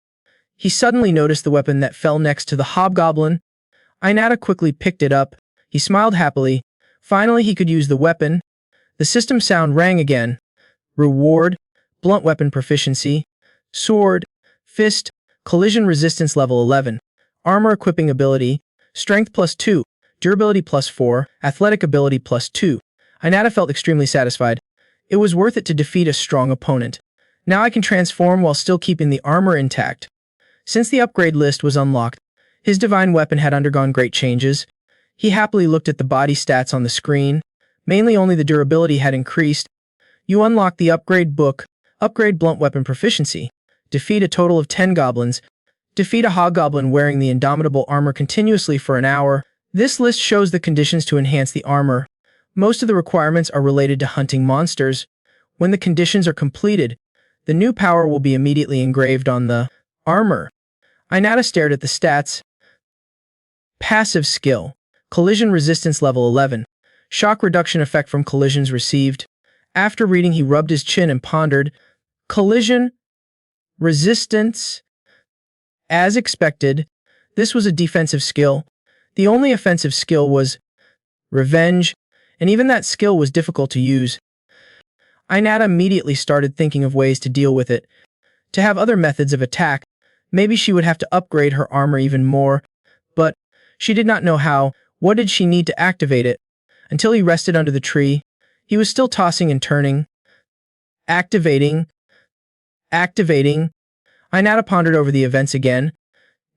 He suddenly noticed the weapon that fell next to the Hobgoblin. Inata quickly picked it up. He smiled happily. Finally, he could use the weapon. The system sound rang again. Reward. Blunt weapon proficiency. Sword. Fist. Collision resistance level 11. Armor equipping ability. Strength +2. Durability +4. Athletic ability +2. Inata felt extremely satisfied. It was worth it to defeat a strong opponent. Now I can transform while still keeping the armor intact. Since the upgrade list was unlocked, his divine weapon had undergone great changes. He happily looked at the body stats on the screen. Mainly only the durability had increased. You unlock the upgrade book. Upgrade blunt weapon proficiency. Defeat a total of 10 goblins. Defeat a hobgoblin wearing the indomitable armor continuously for an hour. This list shows the conditions to enhance the armor. Most of the requirements are related to hunting monsters. When the conditions are completed, the new power will be immediately engraved on the armor. Inata stared at the stats. Passive skill. Collision resistance level 11. Shock reduction effect from collisions received. After reading, he rubbed his chin and pondered. Collision resistance. As expected, this was a defensive skill. The only offensive skill was revenge, and even that skill was difficult to use. Inata immediately started thinking of ways to deal with it. To have other methods of attack, maybe she would have to upgrade her armor even more, but she did not know how. What did she need to activate it? Until he rested under the tree, he was still tossing and turning. Activating. Inata pondered over the events again.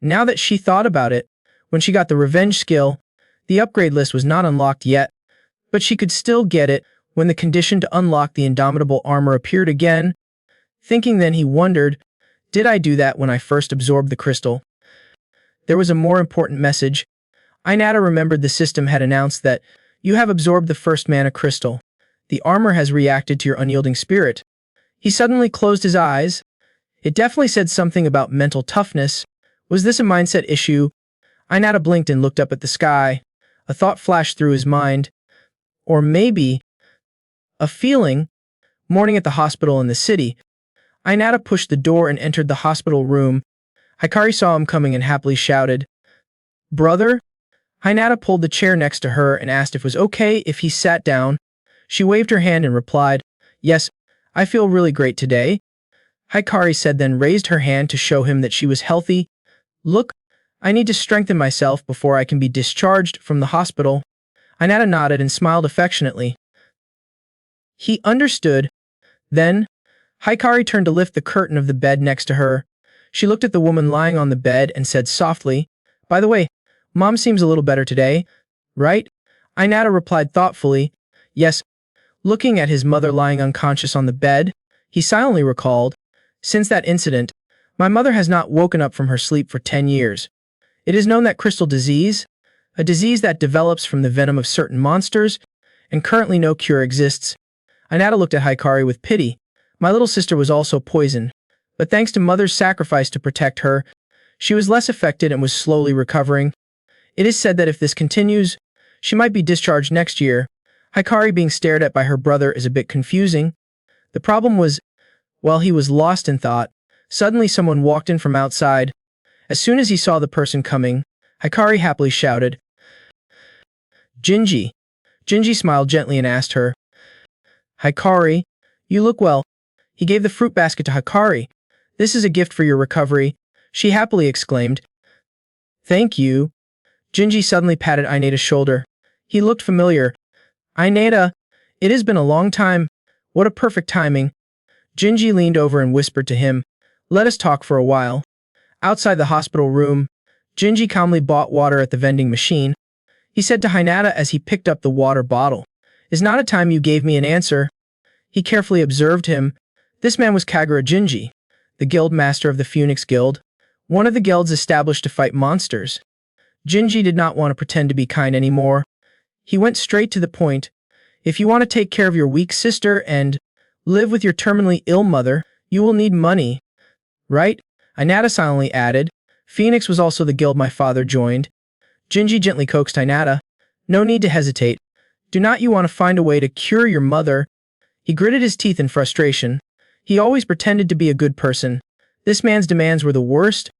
Now that she thought about it, when she got the revenge skill, the upgrade list was not unlocked yet, but she could still get it when the condition to unlock the indomitable armor appeared again. Thinking then, he wondered, did I do that when I first absorbed the crystal? There was a more important message. Inata remembered the system had announced that you have absorbed the first mana crystal. The armor has reacted to your unyielding spirit. He suddenly closed his eyes. It definitely said something about mental toughness. Was this a mindset issue? Inata blinked and looked up at the sky. A thought flashed through his mind. Or maybe a feeling. Morning at the hospital in the city. Inata pushed the door and entered the hospital room. Hikari saw him coming and happily shouted, "Brother?" Inata pulled the chair next to her and asked if it was okay if he sat down. She waved her hand and replied, "Yes, I feel really great today." Hikari said, then raised her hand to show him that she was healthy. "Look, I need to strengthen myself before I can be discharged from the hospital." Inata nodded and smiled affectionately. He understood. Then, Hikari turned to lift the curtain of the bed next to her. She looked at the woman lying on the bed and said softly, "By the way, Mom seems a little better today, right?" Inata replied thoughtfully, "Yes." Looking at his mother lying unconscious on the bed, he silently recalled, "Since that incident, my mother has not woken up from her sleep for 10 years. It is known that crystal disease, a disease that develops from the venom of certain monsters, and currently no cure exists." Inata looked at Hikari with pity. "My little sister was also poisoned, but thanks to Mother's sacrifice to protect her, she was less affected and was slowly recovering. It is said that if this continues, she might be discharged next year." Hikari being stared at by her brother is a bit confusing. The problem was, while he was lost in thought, suddenly someone walked in from outside. As soon as he saw the person coming, Hikari happily shouted, "Jinji." Jinji smiled gently and asked her, "Hikari, you look well." He gave the fruit basket to Hikari. "This is a gift for your recovery," she happily exclaimed. "Thank you." Jinji suddenly patted Inata's shoulder. He looked familiar. "Inata, it has been a long time. What a perfect timing." Jinji leaned over and whispered to him, "Let us talk for a while." Outside the hospital room, Jinji calmly bought water at the vending machine. He said to Hinata as he picked up the water bottle, "Is not a time you gave me an answer." He carefully observed him. This man was Kagura Jinji, the guild master of the Phoenix Guild, one of the guilds established to fight monsters. Jinji did not want to pretend to be kind anymore. He went straight to the point. "If you want to take care of your weak sister and live with your terminally ill mother, you will need money, right?" Inata silently added, "Phoenix was also the guild my father joined." Jinji gently coaxed Inata, "No need to hesitate. Do not you want to find a way to cure your mother?" He gritted his teeth in frustration. He always pretended to be a good person. This man's demands were the worst.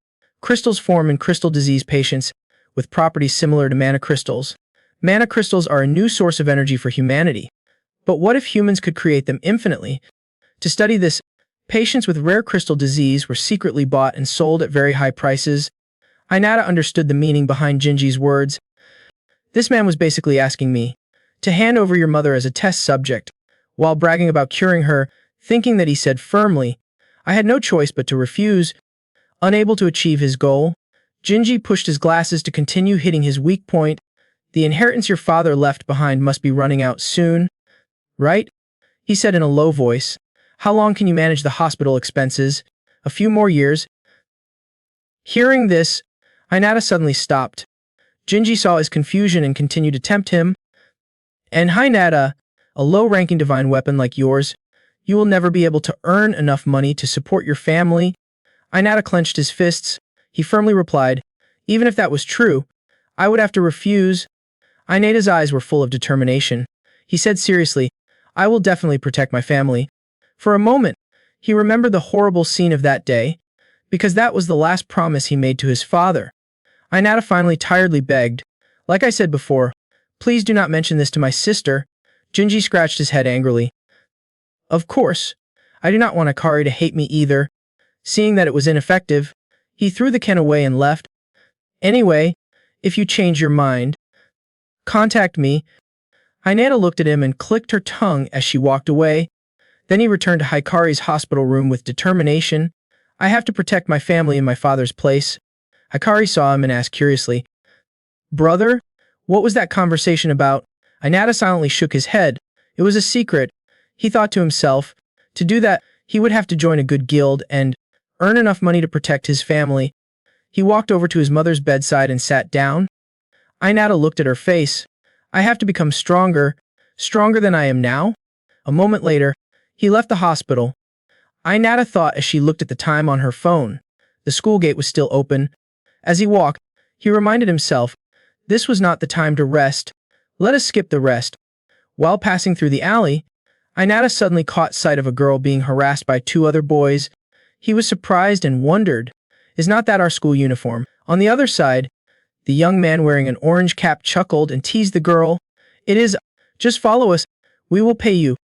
Crystals form in crystal disease patients with properties similar to mana crystals. Mana crystals are a new source of energy for humanity. But what if humans could create them infinitely? To study this, patients with rare crystal disease were secretly bought and sold at very high prices. Inata understood the meaning behind Jinji's words. This man was basically asking me to hand over your mother as a test subject, while bragging about curing her, thinking that he said firmly. I had no choice but to refuse. Unable to achieve his goal, Jinji pushed his glasses to continue hitting his weak point. "The inheritance your father left behind must be running out soon, right?" he said in a low voice. "How long can you manage the hospital expenses? A few more years?" Hearing this, Inata suddenly stopped. Jinji saw his confusion and continued to tempt him. "And Hinata, a low-ranking divine weapon like yours, you will never be able to earn enough money to support your family." Inata clenched his fists. He firmly replied, "Even if that was true, I would have to refuse." Inata's eyes were full of determination. He said seriously, "I will definitely protect my family." For a moment, he remembered the horrible scene of that day, because that was the last promise he made to his father. Inata finally tiredly begged, "Like I said before, please do not mention this to my sister." Jinji scratched his head angrily. "Of course, I do not want Hikari to hate me either." Seeing that it was ineffective, he threw the can away and left. "Anyway, if you change your mind, contact me." Inata looked at him and clicked her tongue as she walked away. Then he returned to Hikari's hospital room with determination. I have to protect my family in my father's place. Hikari saw him and asked curiously, Brother? What was that conversation about? Inata silently shook his head. It was a secret. He thought to himself, to do that, he would have to join a good guild and earn enough money to protect his family. He walked over to his mother's bedside and sat down. Inata looked at her face. I have to become stronger than I am now? A moment later, he left the hospital. Inata thought as she looked at the time on her phone. The school gate was still open. As he walked, he reminded himself, this was not the time to rest. Let us skip the rest. While passing through the alley, Inata suddenly caught sight of a girl being harassed by two other boys. He was surprised and wondered, is not that our school uniform? On the other side, the young man wearing an orange cap chuckled and teased the girl. It is, just follow us, we will pay you.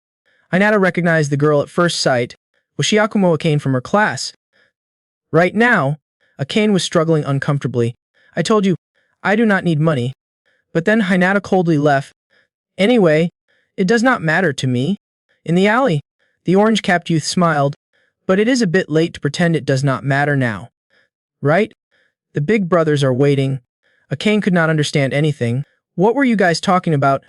Inata recognized the girl at first sight. Was she Akumo Aane from her class? Right now, Aane was struggling uncomfortably. I told you, I do not need money. But then Hinata coldly left. Anyway, it does not matter to me. In the alley, the orange-capped youth smiled, but it is a bit late to pretend it does not matter now. Right? The big brothers are waiting. Aane could not understand anything. What were you guys talking about?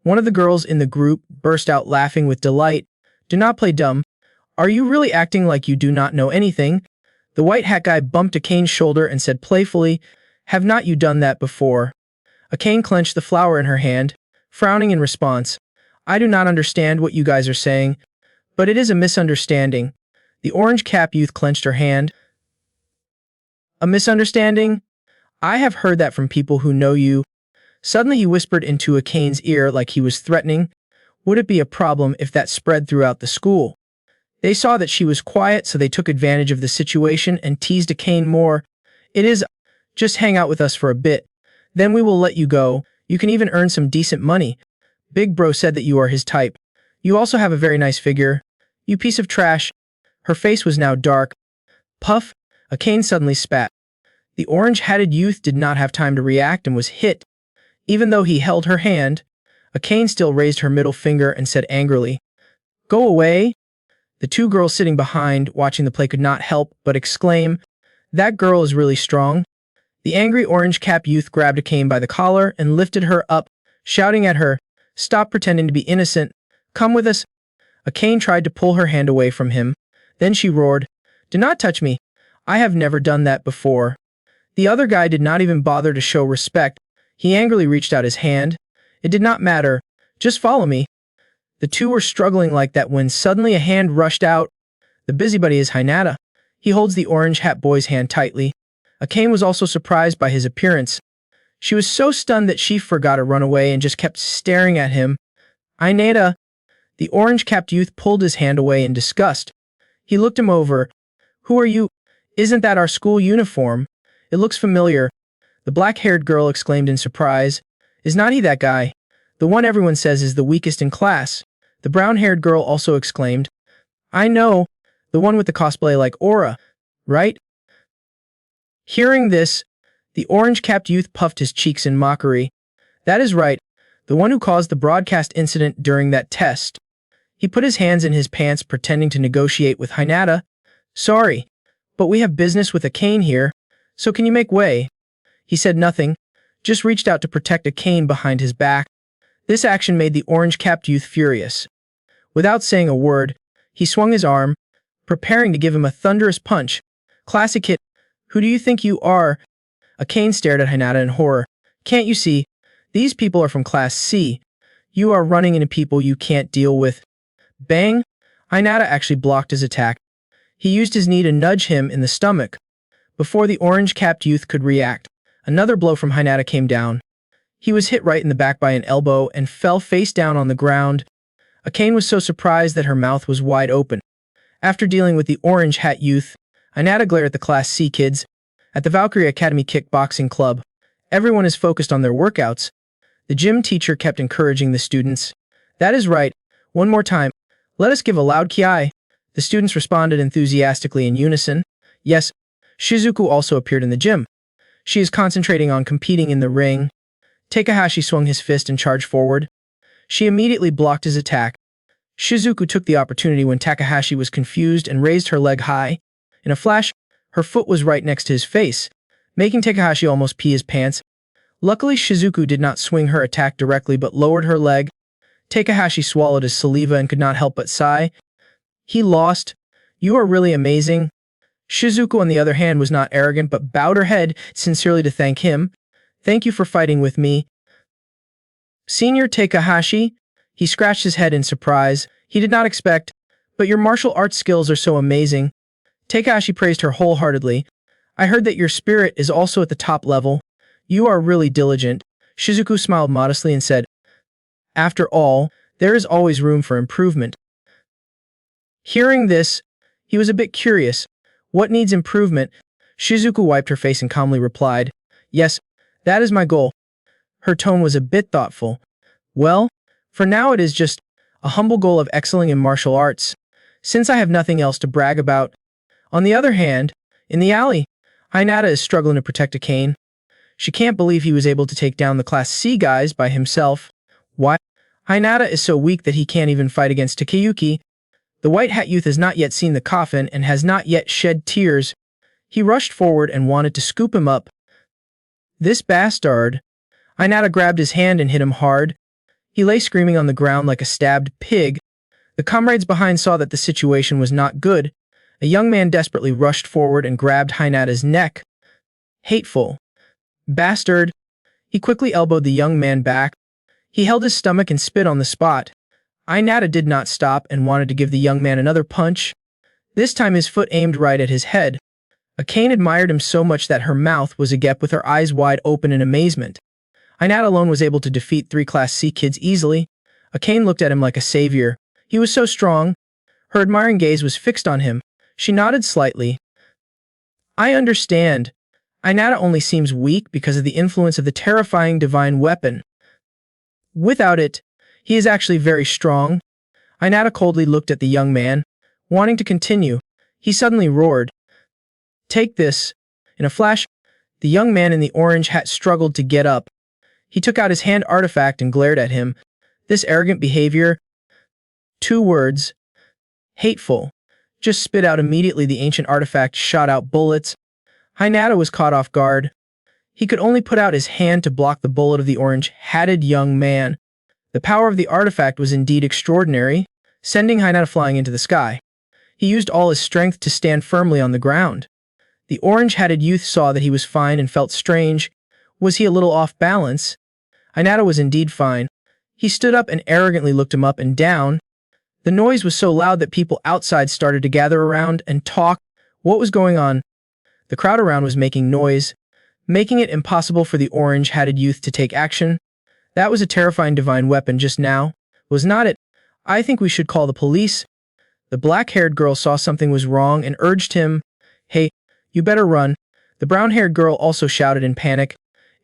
One of the girls in the group burst out laughing with delight. Do not play dumb. Are you really acting like you do not know anything? The white hat guy bumped Akane's shoulder and said playfully, have not you done that before? Aane clenched the flower in her hand, frowning in response. I do not understand what you guys are saying, but it is a misunderstanding. The orange cap youth clenched her hand. A misunderstanding? I have heard that from people who know you. Suddenly he whispered into Akane's ear like he was threatening. Would it be a problem if that spread throughout the school? They saw that she was quiet, so they took advantage of the situation and teased Aane more. It is, just hang out with us for a bit. Then we will let you go. You can even earn some decent money. Big Bro said that you are his type. You also have a very nice figure. You piece of trash. Her face was now dark. Puff, Aane suddenly spat. The orange-hatted youth did not have time to react and was hit. Even though he held her hand, Aane still raised her middle finger and said angrily, Go away. The two girls sitting behind, watching the play, could not help but exclaim, That girl is really strong. The angry orange-cap youth grabbed Aane by the collar and lifted her up, shouting at her, Stop pretending to be innocent. Come with us. Aane tried to pull her hand away from him. Then she roared, Do not touch me. I have never done that before. The other guy did not even bother to show respect. He angrily reached out his hand. It did not matter. Just follow me. The two were struggling like that when suddenly a hand rushed out. The busybody is Hinata. He holds the orange hat boy's hand tightly. Aane was also surprised by his appearance. She was so stunned that she forgot to run away and just kept staring at him. Inata. The orange-capped youth pulled his hand away in disgust. He looked him over. Who are you? Isn't that our school uniform? It looks familiar. The black-haired girl exclaimed in surprise. Is not he that guy? The one everyone says is the weakest in class. The brown-haired girl also exclaimed. I know. The one with the cosplay-like aura. Right? Hearing this, the orange-capped youth puffed his cheeks in mockery. That is right. The one who caused the broadcast incident during that test. He put his hands in his pants pretending to negotiate with Hinata. Sorry, but we have business with Aane here, so can you make way? He said nothing, just reached out to protect Aane behind his back. This action made the orange-capped youth furious. Without saying a word, he swung his arm, preparing to give him a thunderous punch. Classic hit. Who do you think you are? Aane stared at Hinata in horror. Can't you see? These people are from Class C. You are running into people you can't deal with. Bang! Hinata actually blocked his attack. He used his knee to nudge him in the stomach. Before the orange-capped youth could react, another blow from Hinata came down. He was hit right in the back by an elbow and fell face down on the ground. Aane was so surprised that her mouth was wide open. After dealing with the orange hat youth, Hinata glared at the Class C kids. At the Valkyrie Academy Kickboxing Club, everyone is focused on their workouts. The gym teacher kept encouraging the students. That is right. One more time. Let us give a loud kiai. The students responded enthusiastically in unison. Yes, Shizuku also appeared in the gym. She is concentrating on competing in the ring. Takahashi swung his fist and charged forward. She immediately blocked his attack. Shizuku took the opportunity when Takahashi was confused and raised her leg high. In a flash, her foot was right next to his face, making Takahashi almost pee his pants. Luckily, Shizuku did not swing her attack directly but lowered her leg. Takahashi swallowed his saliva and could not help but sigh. He lost. You are really amazing. Shizuku, on the other hand, was not arrogant but bowed her head sincerely to thank him. Thank you for fighting with me. Senior Takahashi? He scratched his head in surprise. He did not expect, but your martial arts skills are so amazing. Takahashi praised her wholeheartedly. I heard that your spirit is also at the top level. You are really diligent. Shizuku smiled modestly and said, After all, there is always room for improvement. Hearing this, he was a bit curious. What needs improvement? Shizuku wiped her face and calmly replied, Yes, that is my goal. Her tone was a bit thoughtful. Well, for now it is just a humble goal of excelling in martial arts, since I have nothing else to brag about. On the other hand, in the alley, Inata is struggling to protect Aane. She can't believe he was able to take down the Class C guys by himself. Why? Inata is so weak that he can't even fight against Takyuki. The white hat youth has not yet seen the coffin and has not yet shed tears. He rushed forward and wanted to scoop him up. This bastard. Inata grabbed his hand and hit him hard. He lay screaming on the ground like a stabbed pig. The comrades behind saw that the situation was not good. A young man desperately rushed forward and grabbed Inata's neck. Hateful. Bastard. He quickly elbowed the young man back. He held his stomach and spit on the spot. Inata did not stop and wanted to give the young man another punch. This time his foot aimed right at his head. Aane admired him so much that her mouth was agape with her eyes wide open in amazement. Inata alone was able to defeat 3 Class C kids easily. Aane looked at him like a savior. He was so strong. Her admiring gaze was fixed on him. She nodded slightly. I understand. Inata only seems weak because of the influence of the terrifying divine weapon. Without it, he is actually very strong. Inata coldly looked at the young man, wanting to continue. He suddenly roared. Take this. In a flash, the young man in the orange hat struggled to get up. He took out his hand artifact and glared at him. This arrogant behavior. 2 words. Hateful. Just spit out immediately. The ancient artifact shot out bullets. Inata was caught off guard. He could only put out his hand to block the bullet of the orange-hatted young man. The power of the artifact was indeed extraordinary, sending Inata flying into the sky. He used all his strength to stand firmly on the ground. The orange-hatted youth saw that he was fine and felt strange. Was he a little off balance? Inata was indeed fine. He stood up and arrogantly looked him up and down. The noise was so loud that people outside started to gather around and talk. What was going on? The crowd around was making noise, making it impossible for the orange-hatted youth to take action. That was a terrifying divine weapon just now, was not it? I think we should call the police. The black-haired girl saw something was wrong and urged him. Hey, you better run. The brown-haired girl also shouted in panic.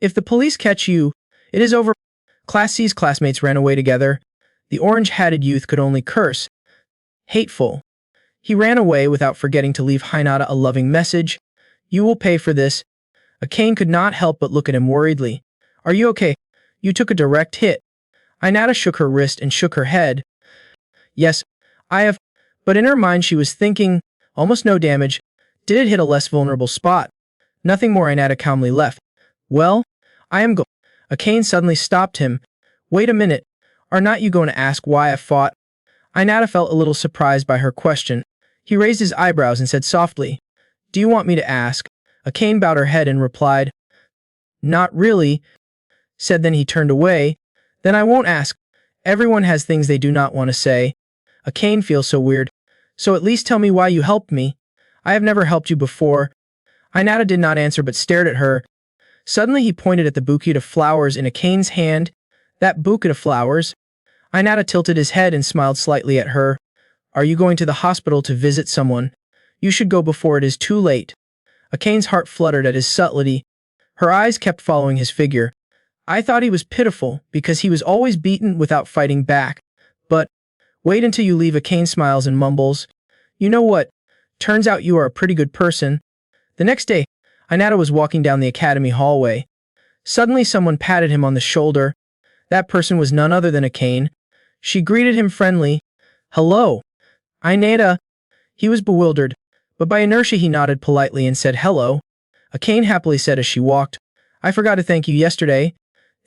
If the police catch you, it is over. Class C's classmates ran away together. The orange-hatted youth could only curse. Hateful. He ran away without forgetting to leave Inata a loving message. You will pay for this. Aane could not help but look at him worriedly. Are you okay? You took a direct hit. Inata shook her wrist and shook her head. Yes, I have. But in her mind she was thinking, almost no damage. Did it hit a less vulnerable spot? Nothing more. Inata calmly left. Well, I am Aane suddenly stopped him. Wait a minute. Are not you going to ask why I fought? Inata felt a little surprised by her question. He raised his eyebrows and said softly, Do you want me to ask? Aane bowed her head and replied, Not really. Said then he turned away. Then I won't ask. Everyone has things they do not want to say. Aane feels so weird. So at least tell me why you helped me. I have never helped you before. Inata did not answer but stared at her. Suddenly he pointed at the bouquet of flowers in Akane's hand. That bouquet of flowers? Inata tilted his head and smiled slightly at her. Are you going to the hospital to visit someone? You should go before it is too late. Akane's heart fluttered at his subtlety. Her eyes kept following his figure. I thought he was pitiful because he was always beaten without fighting back. But wait until you leave. Akane smiles and mumbles. You know what? Turns out you are a pretty good person. The next day, Inata was walking down the academy hallway. Suddenly someone patted him on the shoulder. That person was none other than Aane. She greeted him friendly. Hello. Inata. He was bewildered, but by inertia he nodded politely and said hello. Aane happily said as she walked, I forgot to thank you yesterday.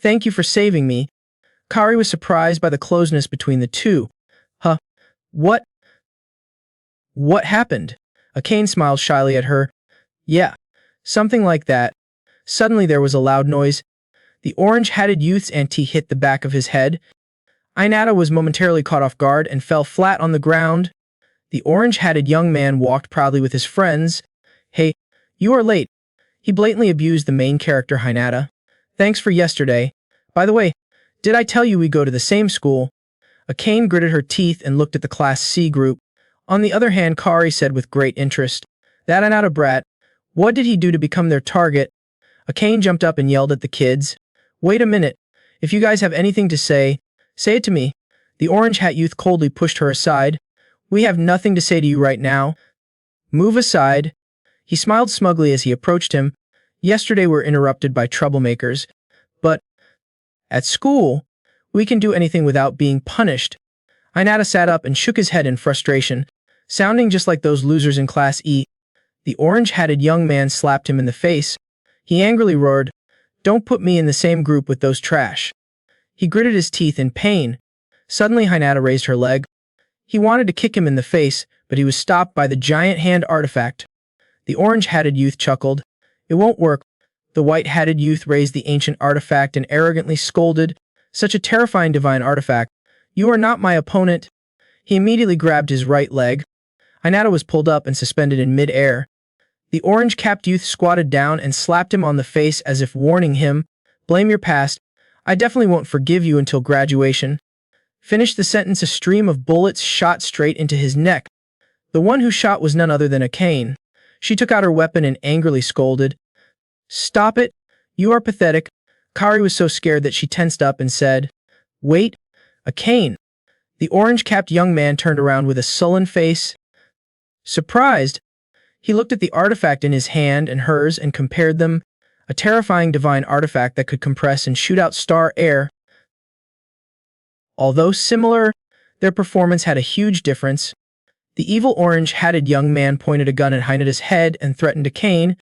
Thank you for saving me. Kari was surprised by the closeness between the two. Huh? What? What happened? Aane smiled shyly at her. Yeah, something like that. Suddenly there was a loud noise. The orange-hatted youth's anti hit the back of his head. Inata was momentarily caught off guard and fell flat on the ground. The orange-hatted young man walked proudly with his friends. Hey, you are late. He blatantly abused the main character Hinata. Thanks for yesterday. By the way, did I tell you we go to the same school? Aane gritted her teeth and looked at the Class C group. On the other hand, Kari said with great interest, that Inata brat. What did he do to become their target? Aane jumped up and yelled at the kids. Wait a minute. If you guys have anything to say it to me. The orange hat youth coldly pushed her aside. We have nothing to say to you right now. Move aside. He smiled smugly as he approached him. Yesterday we're interrupted by troublemakers. But at school, we can do anything without being punished. Inata sat up and shook his head in frustration, sounding just like those losers in Class E. The orange-hatted young man slapped him in the face. He angrily roared, Don't put me in the same group with those trash. He gritted his teeth in pain. Suddenly Hinata raised her leg. He wanted to kick him in the face, but he was stopped by the giant hand artifact. The orange-hatted youth chuckled. It won't work. The white-hatted youth raised the ancient artifact and arrogantly scolded, Such a terrifying divine artifact. You are not my opponent. He immediately grabbed his right leg. Inata was pulled up and suspended in mid-air. The orange-capped youth squatted down and slapped him on the face as if warning him, Blame your past. I definitely won't forgive you until graduation. Finished the sentence, a stream of bullets shot straight into his neck. The one who shot was none other than Aane. She took out her weapon and angrily scolded, Stop it. You are pathetic. Kari was so scared that she tensed up and said, Wait, Aane. The orange-capped young man turned around with a sullen face. Surprised, he looked at the artifact in his hand and hers and compared them, a terrifying divine artifact that could compress and shoot out star air. Although similar, their performance had a huge difference. The evil orange-hatted young man pointed a gun at Hinata's head and threatened Aane.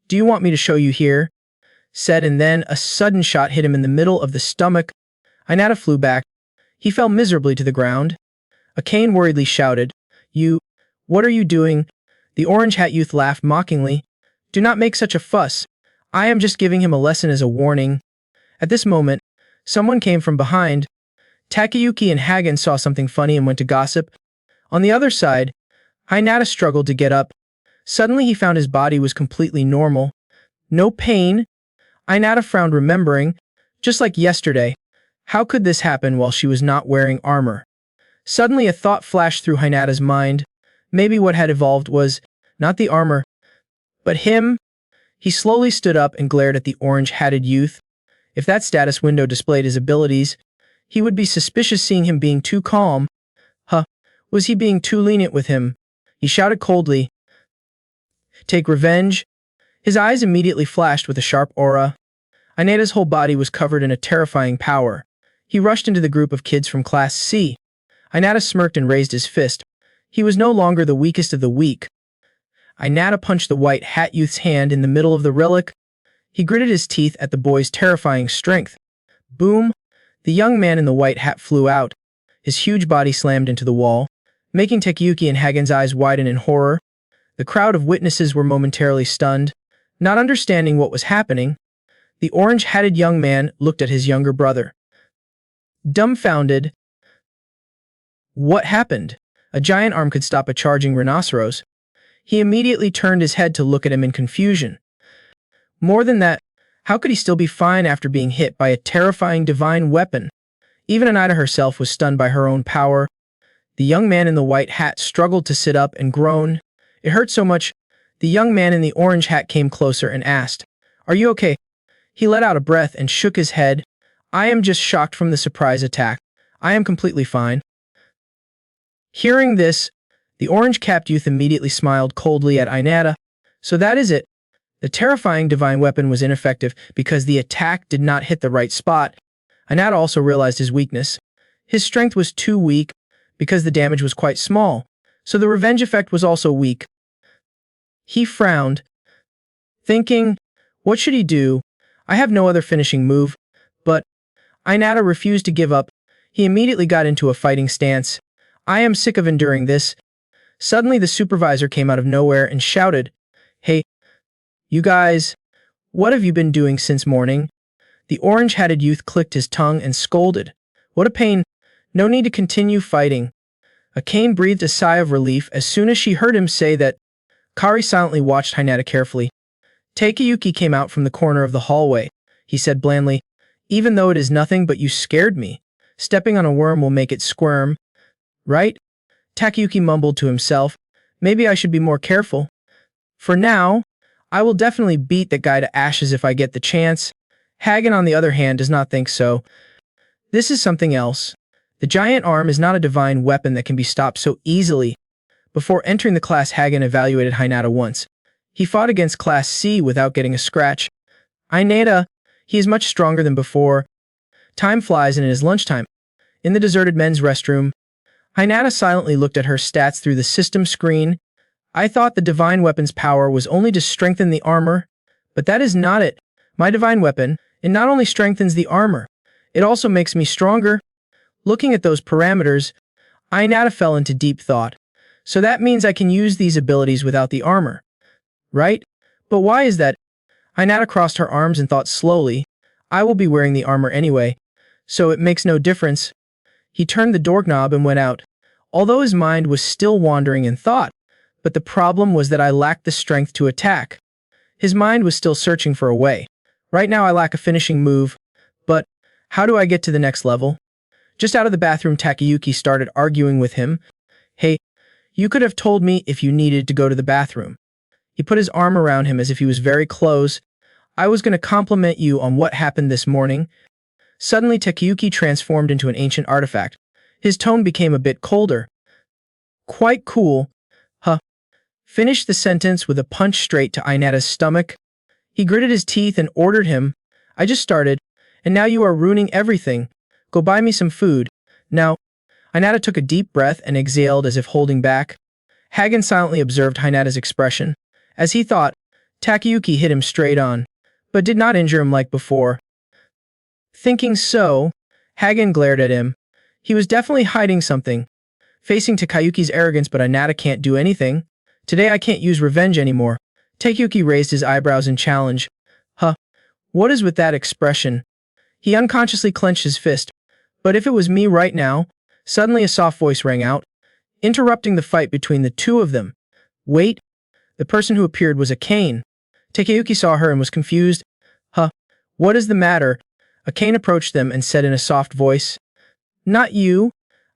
Do you want me to show you here? Said, and then a sudden shot hit him in the middle of the stomach. Inata flew back. He fell miserably to the ground. Aane worriedly shouted, What are you doing? The orange hat youth laughed mockingly. Do not make such a fuss. I am just giving him a lesson as a warning. At this moment, someone came from behind. Takyuki and Hagen saw something funny and went to gossip. On the other side, Inata struggled to get up. Suddenly he found his body was completely normal. No pain. Inata frowned, remembering, just like yesterday. How could this happen while she was not wearing armor? Suddenly a thought flashed through Hinata's mind. Maybe what had evolved was not the armor, but him. He slowly stood up and glared at the orange-hatted youth. If that status window displayed his abilities, he would be suspicious, seeing him being too calm. Was he being too lenient with him? He shouted coldly, Take revenge. His eyes immediately flashed with a sharp aura. Inata's whole body was covered in a terrifying power. He rushed into the group of kids from Class C. Inata smirked and raised his fist. He was no longer the weakest of the weak. Inata punched the white hat youth's hand in the middle of the relic. He gritted his teeth at the boy's terrifying strength. Boom! The young man in the white hat flew out. His huge body slammed into the wall, making Takyuki and Hagen's eyes widen in horror. The crowd of witnesses were momentarily stunned, not understanding what was happening. The orange-hatted young man looked at his younger brother, dumbfounded. What happened? A giant arm could stop a charging rhinoceros. He immediately turned his head to look at him in confusion. More than that, how could he still be fine after being hit by a terrifying divine weapon? Even Inata herself was stunned by her own power. The young man in the white hat struggled to sit up and groan. It hurt so much. The young man in the orange hat came closer and asked, Are you okay? He let out a breath and shook his head. I am just shocked from the surprise attack. I am completely fine. Hearing this, the orange-capped youth immediately smiled coldly at Inata. So that is it. The terrifying divine weapon was ineffective because the attack did not hit the right spot. Inata also realized his weakness. His strength was too weak because the damage was quite small, so the revenge effect was also weak. He frowned, thinking, what should he do? I have no other finishing move, but Inata refused to give up. He immediately got into a fighting stance. I am sick of enduring this. Suddenly the supervisor came out of nowhere and shouted, hey, you guys, what have you been doing since morning? The orange-hatted youth clicked his tongue and scolded. What a pain. No need to continue fighting. Aane breathed a sigh of relief as soon as she heard him say that. Kari silently watched Hinata carefully. Takyuki came out from the corner of the hallway. He said blandly, even though it is nothing but you scared me. Stepping on a worm will make it squirm. Right? Takyuki mumbled to himself. Maybe I should be more careful. For now, I will definitely beat that guy to ashes if I get the chance. Hagen, on the other hand, does not think so. This is something else. The giant arm is not a divine weapon that can be stopped so easily. Before entering the class, Hagen evaluated Hinata once. He fought against Class C without getting a scratch. Inata, he is much stronger than before. Time flies and it is lunchtime. In the deserted men's restroom, Hinata silently looked at her stats through the system screen. I thought the divine weapon's power was only to strengthen the armor, but that is not it. My divine weapon, it not only strengthens the armor, it also makes me stronger. Looking at those parameters, Inata fell into deep thought. So that means I can use these abilities without the armor. Right? But why is that? Inata crossed her arms and thought slowly. I will be wearing the armor anyway, so it makes no difference. He turned the doorknob and went out, although his mind was still wandering in thought. But the problem was that I lacked the strength to attack. His mind was still searching for a way. Right now I lack a finishing move, but how do I get to the next level? Just out of the bathroom, Takyuki started arguing with him. Hey, you could have told me if you needed to go to the bathroom. He put his arm around him as if he was very close. I was going to compliment you on what happened this morning. Suddenly, Takyuki transformed into an ancient artifact. His tone became a bit colder. Quite cool. Huh. Finished the sentence with a punch straight to Inata's stomach. He gritted his teeth and ordered him. I just started, and now you are ruining everything. Go buy me some food. Now, Inata took a deep breath and exhaled as if holding back. Hagen silently observed Hinata's expression. As he thought, Takyuki hit him straight on, but did not injure him like before. Thinking so, Hagen glared at him. He was definitely hiding something. Facing Takyuki's arrogance, but Inata can't do anything. Today I can't use revenge anymore. Takyuki raised his eyebrows in challenge. Huh. What is with that expression? He unconsciously clenched his fist. But if it was me right now. Suddenly a soft voice rang out, interrupting the fight between the two of them. Wait. The person who appeared was Aane. Takyuki saw her and was confused. Huh. What is the matter? Aane approached them and said in a soft voice. Not you.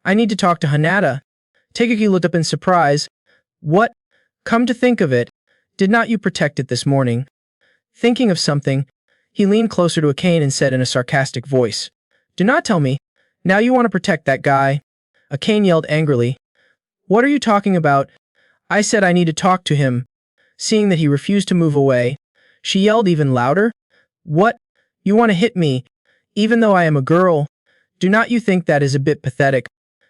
I need to talk to Hinata. Takyuki looked up in surprise. What? Come to think of it, did not you protect it this morning? Thinking of something, he leaned closer to Aane and said in a sarcastic voice. Do not tell me. Now you want to protect that guy. Aane yelled angrily. What are you talking about? I said I need to talk to him. Seeing that he refused to move away, she yelled even louder. What? You want to hit me? Even though I am a girl? Do not you think that is a bit pathetic?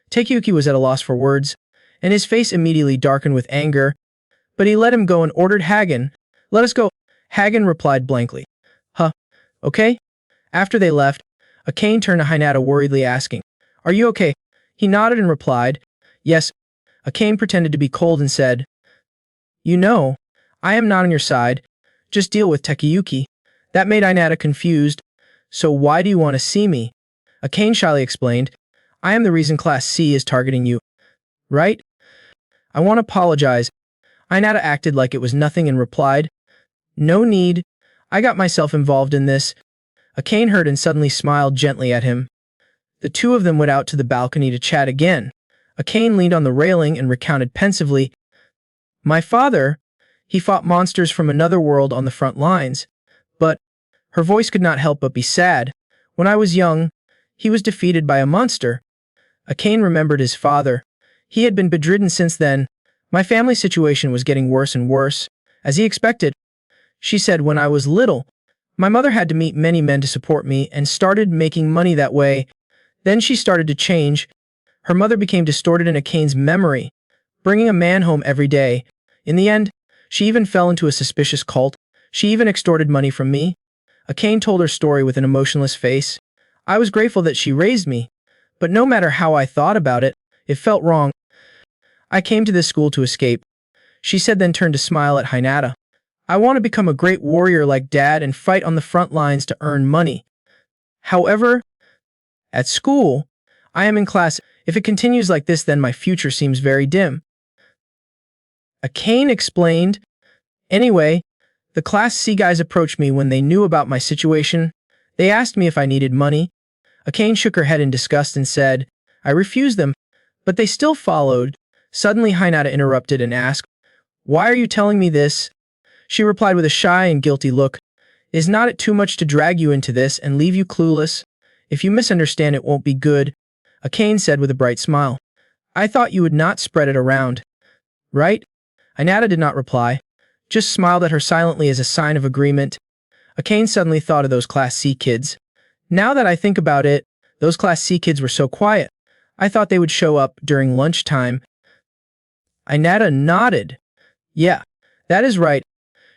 Takyuki was at a loss for words, and his face immediately darkened with anger. But he let him go and ordered Hagen. Let us go. Hagen replied blankly. Huh. Okay? After they left, Aane turned to Hinata worriedly asking, Are you okay? He nodded and replied, Yes. Aane pretended to be cold and said, You know, I am not on your side. Just deal with Takyuki. That made Inata confused. So why do you want to see me? Aane shyly explained, I am the reason Class C is targeting you. Right? I want to apologize. Inata acted like it was nothing and replied, No need. I got myself involved in this. Aane heard and suddenly smiled gently at him. The two of them went out to the balcony to chat again. Aane leaned on the railing and recounted pensively, My father, he fought monsters from another world on the front lines. But her voice could not help but be sad. When I was young, he was defeated by a monster. Aane remembered his father. He had been bedridden since then. My family situation was getting worse and worse, as he expected. She said when I was little, my mother had to meet many men to support me and started making money that way. Then she started to change. Her mother became distorted in Akane's memory, bringing a man home every day. In the end, She even fell into a suspicious cult. She even extorted money from me. Aane told her story with an emotionless face. I was grateful that she raised me, but no matter how I thought about it, it felt wrong. I came to this school to escape, she said, then turned to smile at Hinata. I want to become a great warrior like Dad and fight on the front lines to earn money. However, at school, I am in class. If it continues like this, then my future seems very dim. Aane explained. Anyway, the Class C guys approached me when they knew about my situation. They asked me if I needed money. Aane shook her head in disgust and said, I refused them, but they still followed. Suddenly Hinata interrupted and asked, Why are you telling me this? She replied with a shy and guilty look, Is not it too much to drag you into this and leave you clueless? If you misunderstand, it won't be good, Aane said with a bright smile. I thought you would not spread it around. Right? Inata did not reply, just smiled at her silently as a sign of agreement. Aane suddenly thought of those Class C kids. Now that I think about it, those Class C kids were so quiet. I thought they would show up during lunchtime. Inata nodded. Yeah, that is right.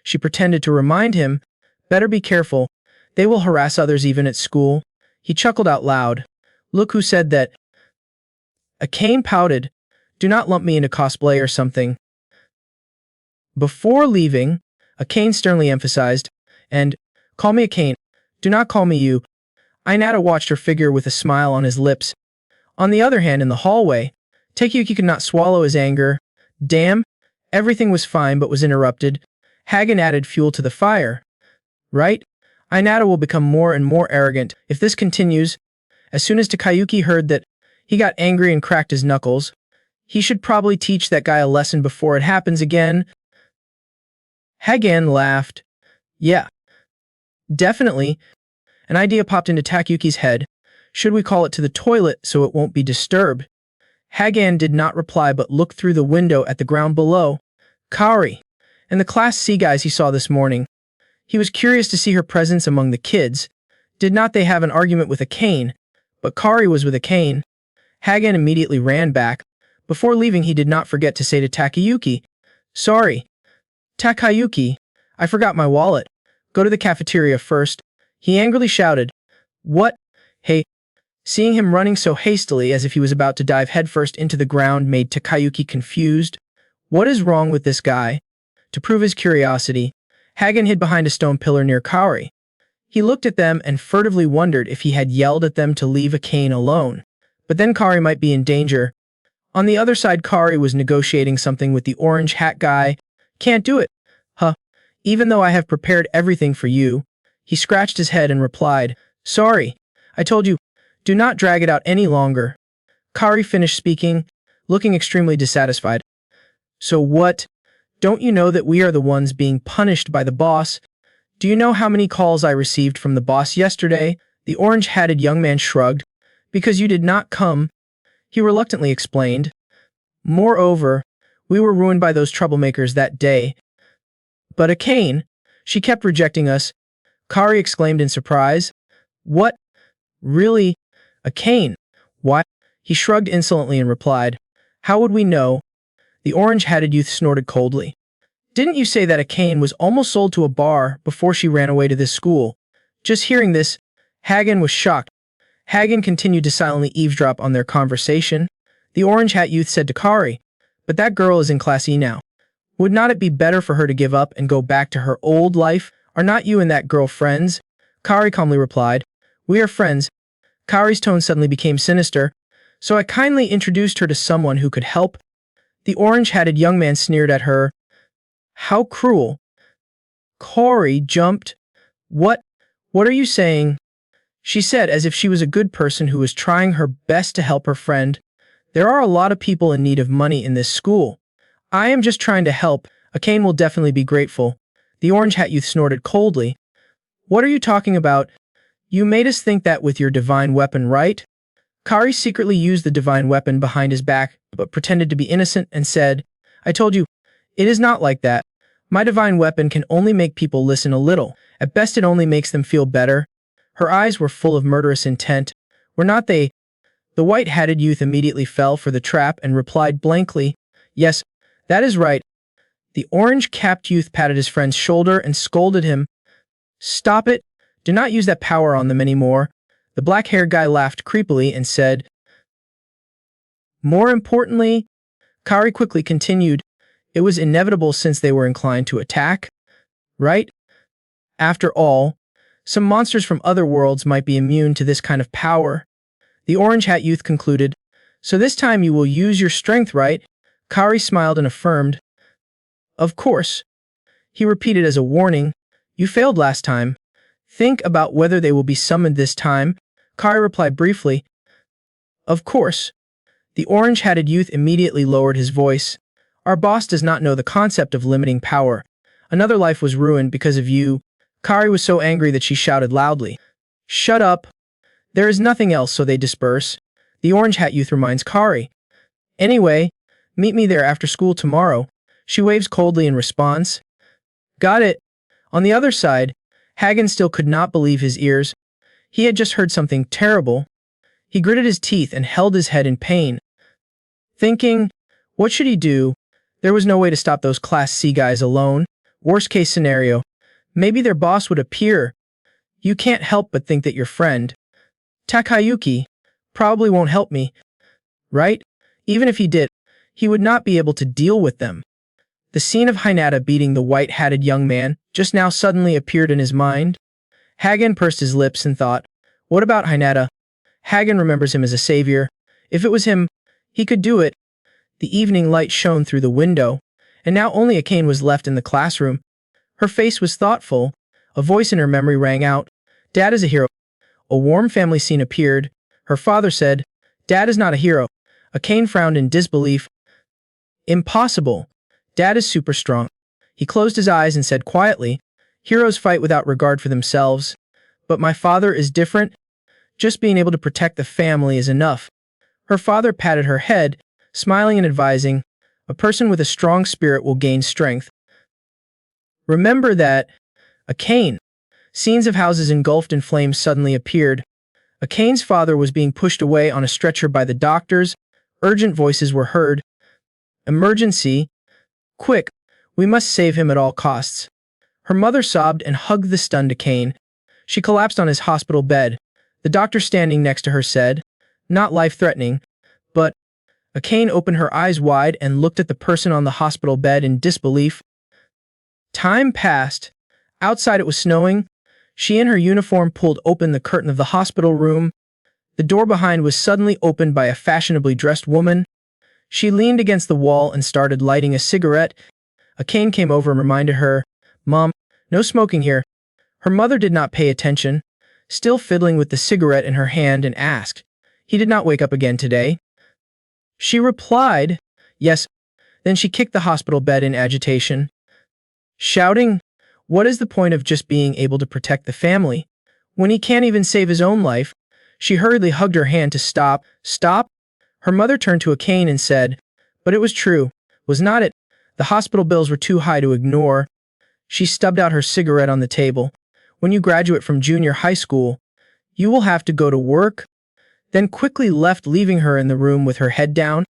She pretended to remind him. Better be careful. They will harass others even at school. He chuckled out loud. Look who said that. Aane pouted. Do not lump me into cosplay or something. Before leaving, Aane sternly emphasized, and, call me Aane. Do not call me you. Inata watched her figure with a smile on his lips. On the other hand, in the hallway, Takyuki could not swallow his anger. Damn, everything was fine but was interrupted. Hagen added fuel to the fire. Right? Inata will become more and more arrogant if this continues. As soon as Takyuki heard that, he got angry and cracked his knuckles. He should probably teach that guy a lesson before it happens again. Hagen laughed. Yeah, definitely. An idea popped into Takyuki's head. Should we call it to the toilet so it won't be disturbed? Hagen did not reply but looked through the window at the ground below. Kaori, and the Class C guys he saw this morning. He was curious to see her presence among the kids. Did not they have an argument with Aane? But Kaori was with Aane. Hagen immediately ran back. Before leaving, he did not forget to say to Takyuki, Sorry, Takyuki, I forgot my wallet. Go to the cafeteria first. He angrily shouted. What? Hey. Seeing him running so hastily as if he was about to dive headfirst into the ground made Takyuki confused. What is wrong with this guy? To prove his curiosity, Hagen hid behind a stone pillar near Kaori. He looked at them and furtively wondered if he had yelled at them to leave Aane alone. But then Kaori might be in danger. On the other side, Kaori was negotiating something with the orange hat guy. Can't do it. Huh. Even though I have prepared everything for you. He scratched his head and replied, Sorry. I told you, do not drag it out any longer. Kaori finished speaking, looking extremely dissatisfied. So what? Don't you know that we are the ones being punished by the boss? Do you know how many calls I received from the boss yesterday? The orange-hatted young man shrugged. Because you did not come, he reluctantly explained. Moreover, we were ruined by those troublemakers that day. But Aane, she kept rejecting us. Kaori exclaimed in surprise. What? Really? Aane? Why? He shrugged insolently and replied. How would we know? The orange-hatted youth snorted coldly. Didn't you say that Aane was almost sold to a bar before she ran away to this school? Just hearing this, Hagen was shocked. Hagen continued to silently eavesdrop on their conversation. The orange-hat youth said to Kaori, But that girl is in Class E now. Would not it be better for her to give up and go back to her old life? Are not you and that girl friends? Kaori calmly replied, We are friends. Kaori's tone suddenly became sinister, so I kindly introduced her to someone who could help. The orange-hatted young man sneered at her. How cruel. Kaori jumped. What are you saying? She said as if she was a good person who was trying her best to help her friend. There are a lot of people in need of money in this school. I am just trying to help. Aane will definitely be grateful. The orange hat youth snorted coldly. What are you talking about? You made us think that with your divine weapon, right? Kaori secretly used the divine weapon behind his back, but pretended to be innocent and said, I told you, it is not like that. My divine weapon can only make people listen a little. At best it only makes them feel better. Her eyes were full of murderous intent. Were not they? The white-hatted youth immediately fell for the trap and replied blankly, Yes, that is right. The orange-capped youth patted his friend's shoulder and scolded him. "Stop it. Do not use that power on them anymore." The black-haired guy laughed creepily and said, "More importantly," Kari quickly continued, "it was inevitable since they were inclined to attack, right? After all, some monsters from other worlds might be immune to this kind of power." The orange hat youth concluded, "So this time you will use your strength, right?" Kari smiled and affirmed, "Of course." He repeated as a warning, "You failed last time. Think about whether they will be summoned this time." Kari replied briefly, "Of course." The orange-hatted youth immediately lowered his voice. "Our boss does not know the concept of limiting power. Another life was ruined because of you." Kari was so angry that she shouted loudly, "Shut up. There is nothing else," so they disperse. The orange hat youth reminds Kari, "Anyway, meet me there after school tomorrow." She waves coldly in response. "Got it." On the other side, Hagen still could not believe his ears. He had just heard something terrible. He gritted his teeth and held his head in pain, thinking, what should he do? There was no way to stop those Class C guys alone. Worst case scenario, maybe their boss would appear. You can't help but think that your friend, Takyuki, probably won't help me, right? Even if he did, he would not be able to deal with them. The scene of Inata beating the white-hatted young man just now suddenly appeared in his mind. Hagen pursed his lips and thought, what about Inata? Hagen remembers him as a savior. If it was him, he could do it. The evening light shone through the window, and now only Aane was left in the classroom. Her face was thoughtful. A voice in her memory rang out, "Dad is a hero." A warm family scene appeared. Her father said, "Dad is not a hero." Aane frowned in disbelief. "Impossible. Dad is super strong." He closed his eyes and said quietly, "Heroes fight without regard for themselves. But my father is different. Just being able to protect the family is enough." Her father patted her head, smiling and advising, "A person with a strong spirit will gain strength. Remember that." Aane. Scenes of houses engulfed in flames suddenly appeared. Akane's father was being pushed away on a stretcher by the doctors. Urgent voices were heard. "Emergency. Quick, we must save him at all costs." Her mother sobbed and hugged the stunned Aane. She collapsed on his hospital bed. The doctor standing next to her said, "Not life-threatening, but..." Aane opened her eyes wide and looked at the person on the hospital bed in disbelief. Time passed. Outside it was snowing. She in her uniform pulled open the curtain of the hospital room. The door behind was suddenly opened by a fashionably dressed woman. She leaned against the wall and started lighting a cigarette. Aane came over and reminded her, "Mom, no smoking here." Her mother did not pay attention, still fiddling with the cigarette in her hand, and asked, "He did not wake up again today?" She replied, "Yes." Then she kicked the hospital bed in agitation, shouting, "What is the point of just being able to protect the family when he can't even save his own life?" She hurriedly hugged her hand to stop. "Stop?" Her mother turned to Aane and said, "But it was true, was not it? The hospital bills were too high to ignore." She stubbed out her cigarette on the table. "When you graduate from junior high school, you will have to go to work." Then quickly left, leaving her in the room with her head down.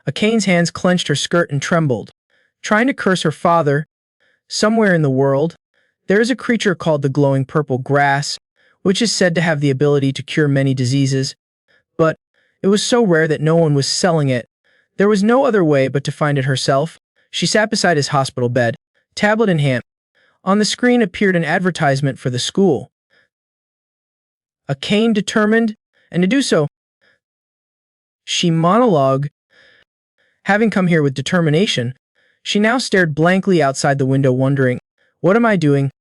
Akane's hands clenched her skirt and trembled, trying to curse her father. Somewhere in the world, there is a creature called the glowing purple grass, which is said to have the ability to cure many diseases. But it was so rare that no one was selling it. There was no other way but to find it herself. She sat beside his hospital bed, tablet in hand. On the screen appeared an advertisement for the school. Aane determined, and to do so, she monologued. Having come here with determination, she now stared blankly outside the window, wondering, what am I doing?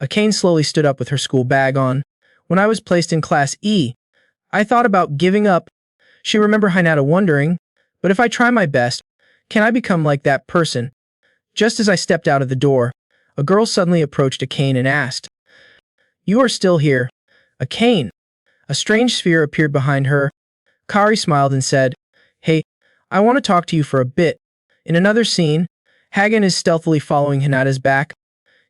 Aane slowly stood up with her school bag on. When I was placed in Class E, I thought about giving up. She remembered Inata wondering, but if I try my best, can I become like that person? Just as I stepped out of the door, a girl suddenly approached Aane and asked, "You are still here?" Aane. A strange sphere appeared behind her. Kari smiled and said, "Hey, I want to talk to you for a bit." In another scene, Hagen is stealthily following Hinata's back.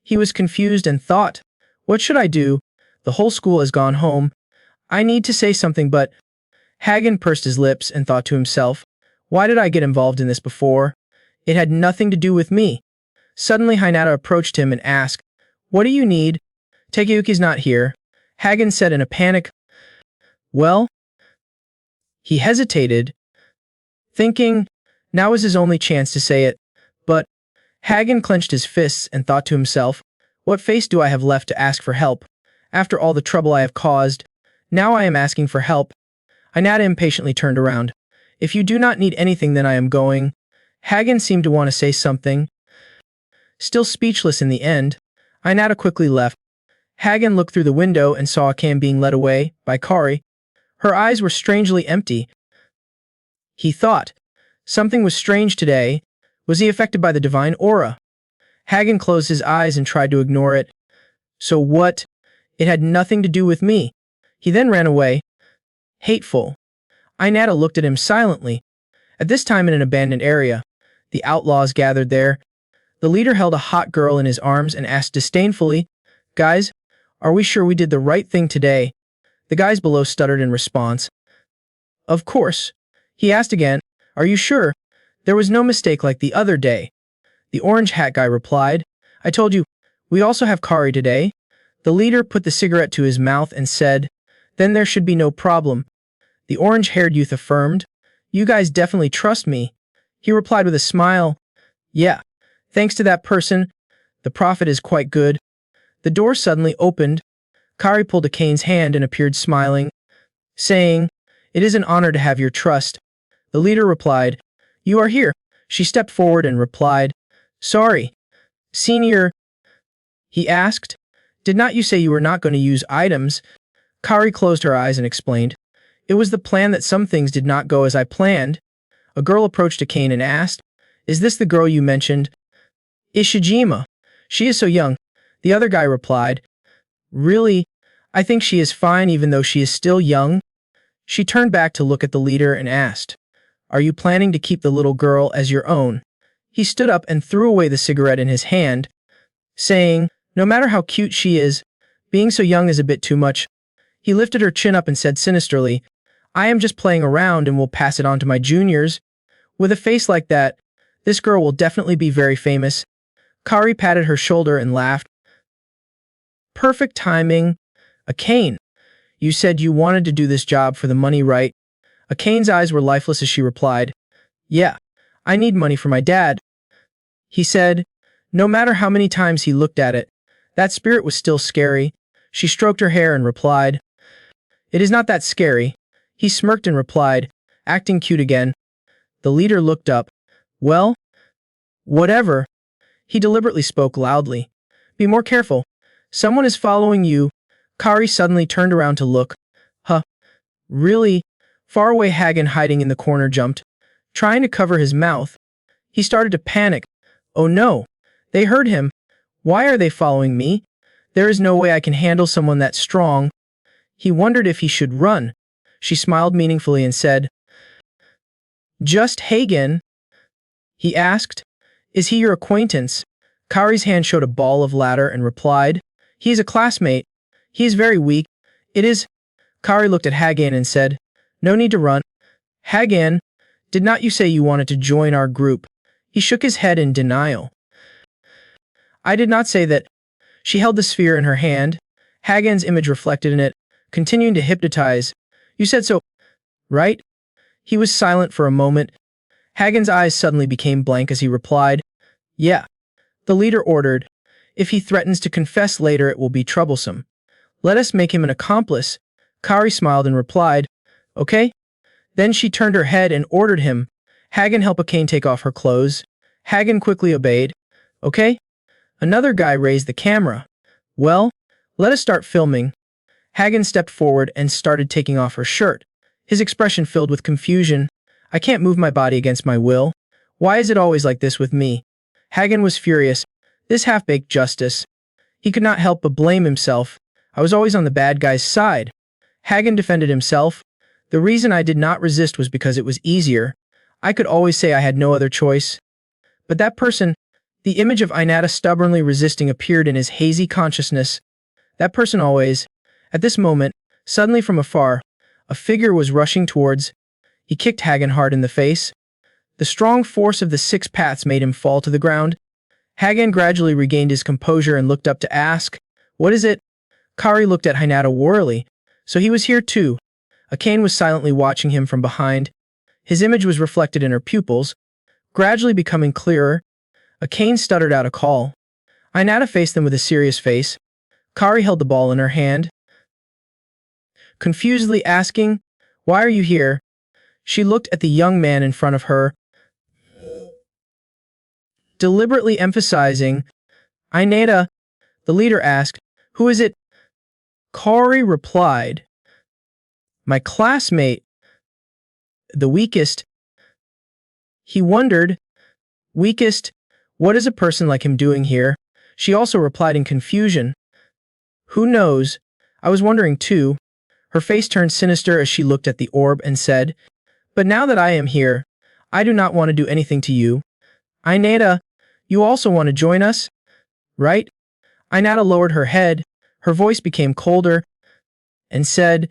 He was confused and thought, what should I do? The whole school has gone home. I need to say something, but... Hagen pursed his lips and thought to himself, why did I get involved in this before? It had nothing to do with me. Suddenly, Hinata approached him and asked, "What do you need?" "Takyuki's not here," Hagen said in a panic. "Well?" He hesitated, thinking now was his only chance to say it, but Hagen clenched his fists and thought to himself, "What face do I have left to ask for help? After all the trouble I have caused, now I am asking for help." Inata impatiently turned around. "If you do not need anything, then I am going." Hagen seemed to want to say something. Still speechless in the end, Inata quickly left. Hagen looked through the window and saw Aane being led away by Kari. Her eyes were strangely empty. He thought, something was strange today. Was he affected by the divine aura? Hagen closed his eyes and tried to ignore it. So what? It had nothing to do with me. He then ran away. Hateful. Inata looked at him silently. At this time in an abandoned area, the outlaws gathered there. The leader held a hot girl in his arms and asked disdainfully, "Guys, are we sure we did the right thing today?" The guys below stuttered in response. "Of course." He asked again, "Are you sure? There was no mistake like the other day." The orange hat guy replied, "I told you, we also have Kari today." The leader put the cigarette to his mouth and said, "Then there should be no problem." The orange-haired youth affirmed, "You guys definitely trust me." He replied with a smile, "Yeah, thanks to that person, the profit is quite good." The door suddenly opened. Kari pulled Akane's hand and appeared smiling, saying, "It is an honor to have your trust." The leader replied, "You are here." She stepped forward and replied, "Sorry, senior." He asked, "Did not you say you were not going to use items?" Kari closed her eyes and explained, "It was the plan that some things did not go as I planned." A girl approached Akane and asked, "Is this the girl you mentioned?" "Ishijima. She is so young." The other guy replied, "Really? I think she is fine even though she is still young." She turned back to look at the leader and asked, "Are you planning to keep the little girl as your own?" He stood up and threw away the cigarette in his hand, saying, "No matter how cute she is, being so young is a bit too much." He lifted her chin up and said sinisterly, "I am just playing around and will pass it on to my juniors." With a face like that, this girl will definitely be very famous. Kari patted her shoulder and laughed. "Perfect timing." "Akane, you said you wanted to do this job for the money, right?" Akane's eyes were lifeless as she replied, "Yeah, I need money for my dad." He said, no matter how many times he looked at it, that spirit was still scary. She stroked her hair and replied, "It is not that scary." He smirked and replied, acting cute again. The leader looked up. "Well, whatever." He deliberately spoke loudly. "Be more careful. Someone is following you." Kari suddenly turned around to look. "Huh? Really?" Far away Hagen hiding in the corner jumped, trying to cover his mouth. He started to panic. Oh no! They heard him. Why are they following me? There is no way I can handle someone that strong. He wondered if he should run. She smiled meaningfully and said, "Just Hagen?" He asked, "Is he your acquaintance?" Kari's hand showed a ball of ladder and replied, "He is a classmate. He is very weak." "It is." Kari looked at Hagen and said, "No need to run." "Hagen, did not you say you wanted to join our group?" He shook his head in denial. "I did not say that." She held the sphere in her hand, Hagen's image reflected in it, continuing to hypnotize. "You said so, right?" He was silent for a moment. Hagen's eyes suddenly became blank as he replied, "Yeah." The leader ordered, "If he threatens to confess later, it will be troublesome. Let us make him an accomplice." Kari smiled and replied, "Okay." Then she turned her head and ordered him, "Hagen, help Akane take off her clothes." Hagen quickly obeyed. "Okay." Another guy raised the camera. "Well, let us start filming." Hagen stepped forward and started taking off her shirt, his expression filled with confusion. "I can't move my body against my will. Why is it always like this with me?" Hagen was furious. This half-baked justice. He could not help but blame himself. "I was always on the bad guy's side." Hagen defended himself. "The reason I did not resist was because it was easier. I could always say I had no other choice." But that person, the image of Inata stubbornly resisting appeared in his hazy consciousness. That person always. At this moment, suddenly from afar, a figure was rushing towards. He kicked Hagen hard in the face. The strong force of the six paths made him fall to the ground. Hagen gradually regained his composure and looked up to ask, "What is it?" Kari looked at Hinata warily. So he was here too. Aane was silently watching him from behind. His image was reflected in her pupils, gradually becoming clearer. Aane stuttered out a call. Hinata faced them with a serious face. Kari held the ball in her hand, confusedly asking, "Why are you here?" She looked at the young man in front of her, deliberately emphasizing, "Inata." The leader asked, "Who is it?" Kari replied, "My classmate, the weakest." He wondered, "Weakest? What is a person like him doing here?" She also replied in confusion, "Who knows? I was wondering too." Her face turned sinister as she looked at the orb and said, "But now that I am here, I do not want to do anything to you. Inata, you also want to join us, right?" Inata lowered her head, her voice became colder, and said,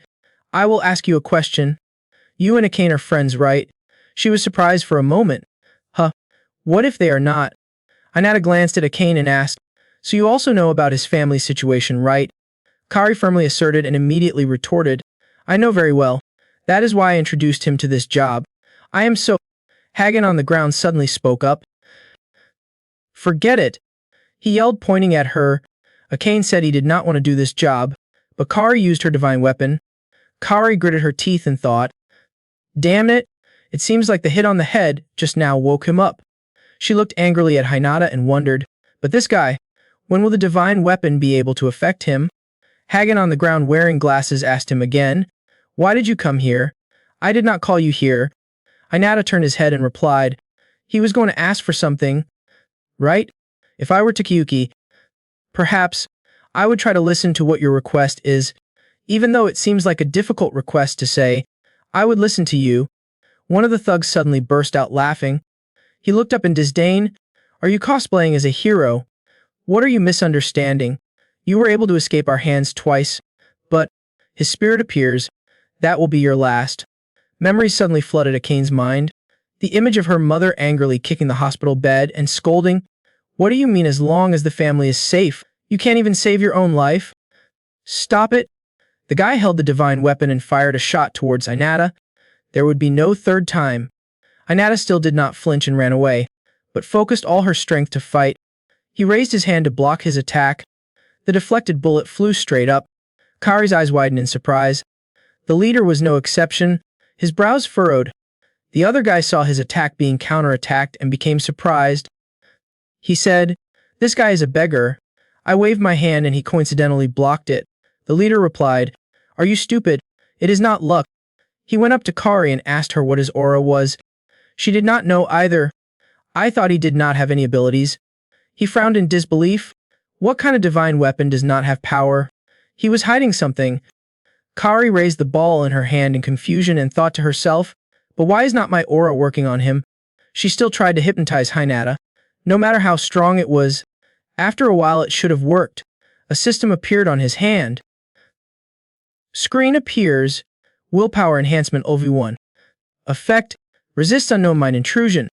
"I will ask you a question. You and Aane are friends, right?" She was surprised for a moment. Huh, what if they are not? Inata glanced at Aane and asked, "So you also know about his family situation, right?" Kari firmly asserted and immediately retorted, "I know very well. That is why I introduced him to this job. I am so—" Hagen on the ground suddenly spoke up. "Forget it," he yelled, pointing at her. Aane said he did not want to do this job, but Kari used her divine weapon. Kari gritted her teeth and thought, "Damn it, it seems like the hit on the head just now woke him up." She looked angrily at Hinata and wondered, "But this guy, when will the divine weapon be able to affect him?" Hagen on the ground wearing glasses asked him again, "Why did you come here? I did not call you here." Hinata turned his head and replied, "He was going to ask for something, right? If I were Takyuki, perhaps I would try to listen to what your request is, even though it seems like a difficult request to say. I would listen to you." One of the thugs suddenly burst out laughing. He looked up in disdain. "Are you cosplaying as a hero? What are you misunderstanding? You were able to escape our hands twice, but his spirit appears. That will be your last." Memories suddenly flooded Akane's mind. The image of her mother angrily kicking the hospital bed and scolding, "What do you mean as long as the family is safe? You can't even save your own life? Stop it." The guy held the divine weapon and fired a shot towards Inata. There would be no third time. Inata still did not flinch and ran away, but focused all her strength to fight. He raised his hand to block his attack. The deflected bullet flew straight up. Kari's eyes widened in surprise. The leader was no exception. His brows furrowed. The other guy saw his attack being counterattacked and became surprised. He said, "This guy is a beggar." I waved my hand and he coincidentally blocked it. The leader replied, "Are you stupid? It is not luck." He went up to Kari and asked her what his aura was. She did not know either. I thought he did not have any abilities. He frowned in disbelief. What kind of divine weapon does not have power? He was hiding something. Kari raised the ball in her hand in confusion and thought to herself, "But why is not my aura working on him?" She still tried to hypnotize Hinata. No matter how strong it was, after a while it should have worked. A system appeared on his hand. Screen appears. Willpower enhancement OV1. Effect: resist unknown mind intrusion.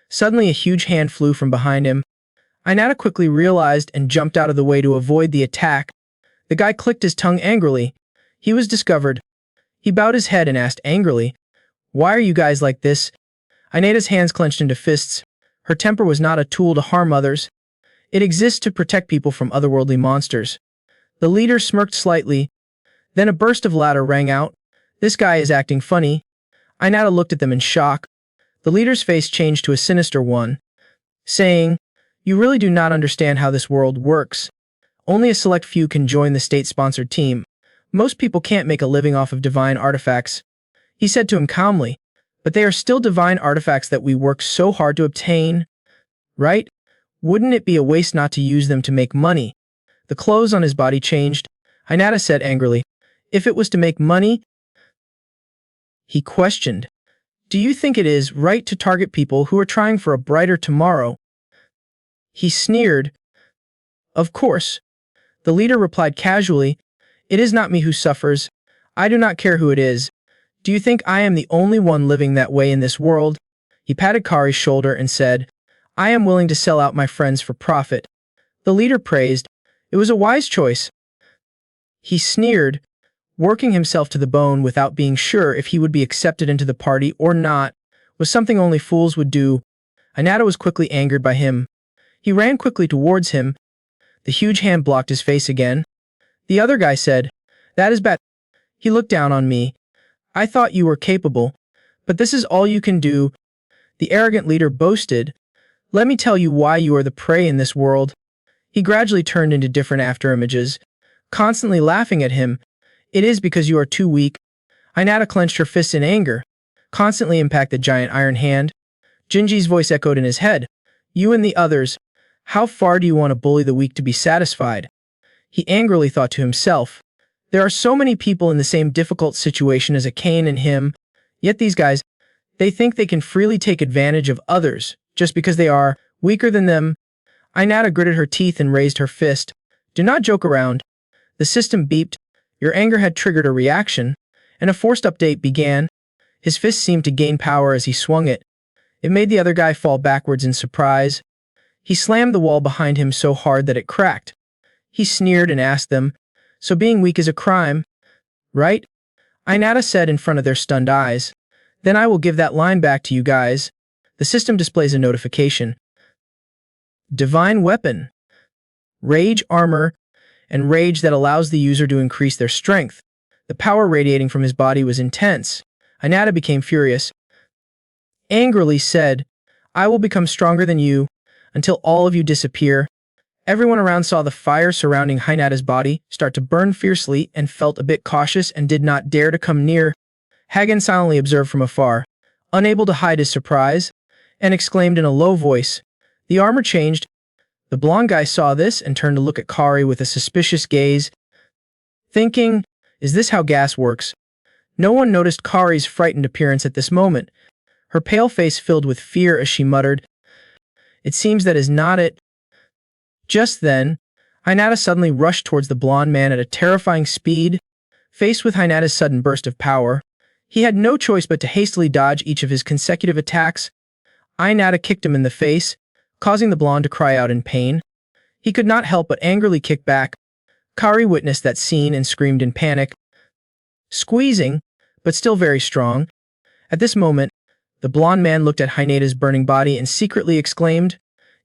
Suddenly a huge hand flew from behind him. Inata quickly realized and jumped out of the way to avoid the attack. The guy clicked his tongue angrily. He was discovered. He bowed his head and asked angrily, "Why are you guys like this?" Inata's hands clenched into fists. Her temper was not a tool to harm others. It exists to protect people from otherworldly monsters. The leader smirked slightly. Then a burst of laughter rang out. "This guy is acting funny." Inata looked at them in shock. The leader's face changed to a sinister one, saying, "You really do not understand how this world works. Only a select few can join the state-sponsored team. Most people can't make a living off of divine artifacts." He said to him calmly, "But they are still divine artifacts that we work so hard to obtain, right? Wouldn't it be a waste not to use them to make money?" The clothes on his body changed. Inata said angrily, "If it was to make money?" He questioned, "Do you think it is right to target people who are trying for a brighter tomorrow?" He sneered. "Of course." The leader replied casually, "It is not me who suffers. I do not care who it is. Do you think I am the only one living that way in this world?" He patted Kari's shoulder and said, I am willing to sell out my friends for profit. The leader praised. It was a wise choice. He sneered, working himself to the bone without being sure if he would be accepted into the party or not, was something only fools would do. Inata was quickly angered by him. He ran quickly towards him. The huge hand blocked his face again. The other guy said, "That is bad." He looked down on me. "I thought you were capable, but this is all you can do." The arrogant leader boasted, "Let me tell you why you are the prey in this world." He gradually turned into different afterimages, constantly laughing at him. "It is because you are too weak." Inata clenched her fists in anger, constantly impacted the giant iron hand. Jinji's voice echoed in his head. "You and the others, how far do you want to bully the weak to be satisfied?" He angrily thought to himself, "There are so many people in the same difficult situation as Akane and him, yet these guys, they think they can freely take advantage of others just because they are weaker than them." Inata gritted her teeth and raised her fist. "Do not joke around." The system beeped. Your anger had triggered a reaction, and a forced update began. His fist seemed to gain power as he swung it. It made the other guy fall backwards in surprise. He slammed the wall behind him so hard that it cracked. He sneered and asked them, "So being weak is a crime, right?" Inata said in front of their stunned eyes. "Then I will give that line back to you guys." The system displays a notification. Divine weapon. Rage armor, and rage that allows the user to increase their strength. The power radiating from his body was intense. Inata became furious. Angrily said, "I will become stronger than you, until all of you disappear." Everyone around saw the fire surrounding Hinata's body start to burn fiercely and felt a bit cautious and did not dare to come near. Hagen silently observed from afar, unable to hide his surprise, and exclaimed in a low voice, "The armor changed." The blonde guy saw this and turned to look at Kari with a suspicious gaze, thinking, "Is this how gas works?" No one noticed Kari's frightened appearance at this moment. Her pale face filled with fear as she muttered, "It seems that is not it." Just then, Hinata suddenly rushed towards the blonde man at a terrifying speed. Faced with Hinata's sudden burst of power, he had no choice but to hastily dodge each of his consecutive attacks. Hinata kicked him in the face, causing the blonde to cry out in pain. He could not help but angrily kick back. Kari witnessed that scene and screamed in panic, squeezing, but still very strong. At this moment, the blonde man looked at Hinata's burning body and secretly exclaimed,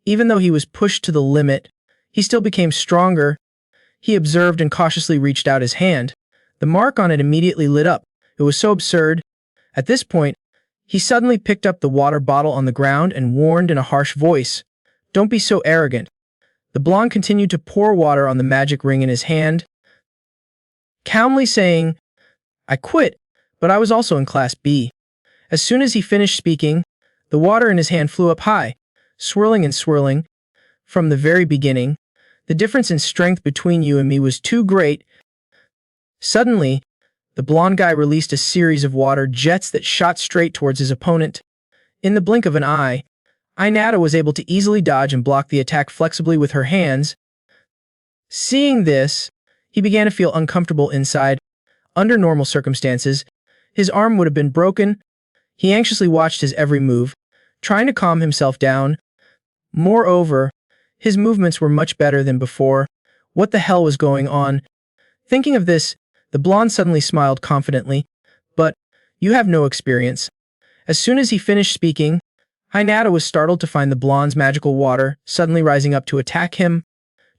even though he was pushed to the limit, he still became stronger. He observed and cautiously reached out his hand. The mark on it immediately lit up. It was so absurd. At this point, he suddenly picked up the water bottle on the ground and warned in a harsh voice, "Don't be so arrogant." The blonde continued to pour water on the magic ring in his hand, calmly saying, "I quit, but I was also in Class B." As soon as he finished speaking, the water in his hand flew up high, swirling and swirling. From the very beginning, the difference in strength between you and me was too great. Suddenly, the blonde guy released a series of water jets that shot straight towards his opponent. In the blink of an eye, Inata was able to easily dodge and block the attack flexibly with her hands. Seeing this, he began to feel uncomfortable inside. Under normal circumstances, his arm would have been broken. He anxiously watched his every move, trying to calm himself down. Moreover, his movements were much better than before. What the hell was going on? Thinking of this, the blonde suddenly smiled confidently. "But, you have no experience." As soon as he finished speaking, Hinata was startled to find the blonde's magical water suddenly rising up to attack him.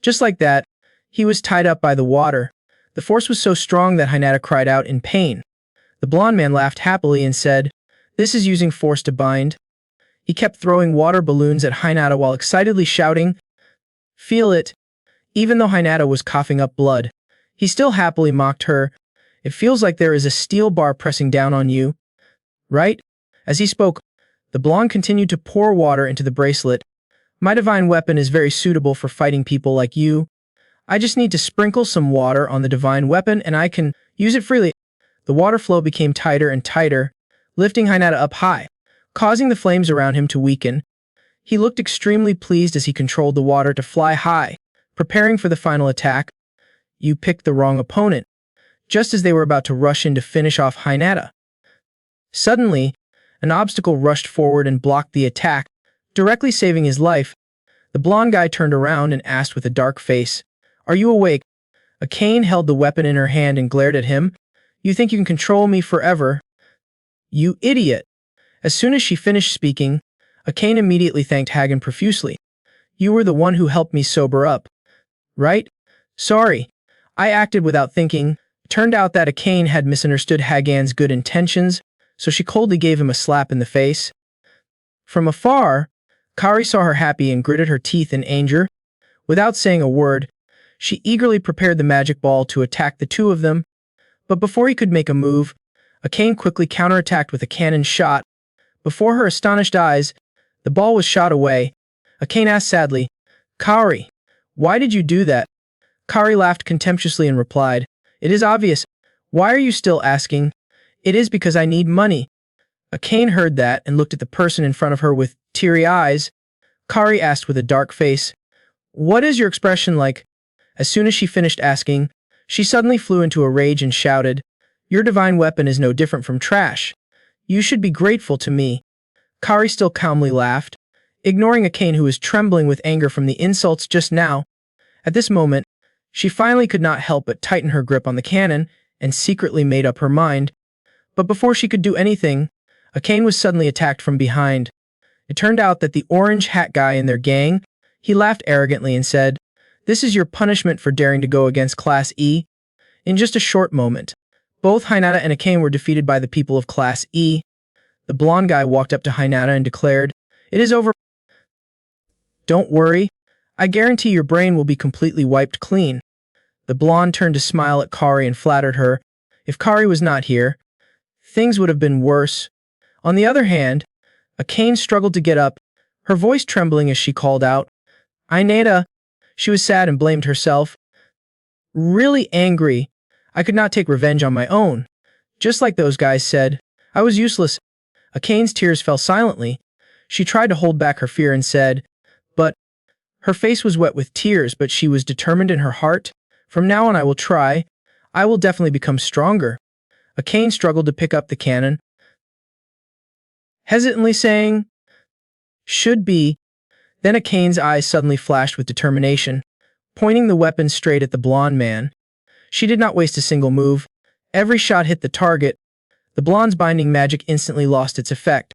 Just like that, he was tied up by the water. The force was so strong that Hinata cried out in pain. The blonde man laughed happily and said, "This is using force to bind." He kept throwing water balloons at Hinata while excitedly shouting, "Feel it." Even though Hinata was coughing up blood, he still happily mocked her. "It feels like there is a steel bar pressing down on you, right?" As he spoke, the blonde continued to pour water into the bracelet. "My divine weapon is very suitable for fighting people like you. I just need to sprinkle some water on the divine weapon and I can use it freely." The water flow became tighter and tighter, lifting Hinata up high, causing the flames around him to weaken. He looked extremely pleased as he controlled the water to fly high, preparing for the final attack. You picked the wrong opponent. Just as they were about to rush in to finish off Hinata, suddenly, an obstacle rushed forward and blocked the attack, directly saving his life. The blonde guy turned around and asked with a dark face, "Are you awake?" Aane held the weapon in her hand and glared at him. "You think you can control me forever? You idiot!" As soon as she finished speaking, Aane immediately thanked Hagen profusely. "You were the one who helped me sober up, right?" "Sorry. I acted without thinking." Turned out that Aane had misunderstood Hagen's good intentions, so she coldly gave him a slap in the face. From afar, Kari saw her happy and gritted her teeth in anger. Without saying a word, she eagerly prepared the magic ball to attack the two of them, but before he could make a move, Aane quickly counterattacked with a cannon shot. Before her astonished eyes, the ball was shot away. Aane asked sadly, "Kari, why did you do that?" Kari laughed contemptuously and replied, "It is obvious. Why are you still asking?" "It is because I need money." Aane heard that and looked at the person in front of her with teary eyes. Kari asked with a dark face, "What is your expression like?" As soon as she finished asking, she suddenly flew into a rage and shouted, "Your divine weapon is no different from trash. You should be grateful to me." Kari still calmly laughed, ignoring Aane who was trembling with anger from the insults just now. At this moment, she finally could not help but tighten her grip on the cannon and secretly made up her mind. But before she could do anything, Aane was suddenly attacked from behind. It turned out that the orange hat guy in their gang, he laughed arrogantly and said, "This is your punishment for daring to go against Class E." In just a short moment, both Hinata and Aane were defeated by the people of Class E. The blonde guy walked up to Hinata and declared, "It is over. Don't worry. I guarantee your brain will be completely wiped clean." The blonde turned to smile at Kari and flattered her. If Kari was not here, things would have been worse. On the other hand, Aane struggled to get up, her voice trembling as she called out, "Inata." She was sad and blamed herself. Really angry. I could not take revenge on my own. Just like those guys said, I was useless. Akane's tears fell silently. She tried to hold back her fear and said, "But..." Her face was wet with tears, but she was determined in her heart. "From now on I will try. I will definitely become stronger." Aane struggled to pick up the cannon, hesitantly saying, "Should be." Then Akane's eyes suddenly flashed with determination, pointing the weapon straight at the blonde man. She did not waste a single move. Every shot hit the target. The blonde's binding magic instantly lost its effect,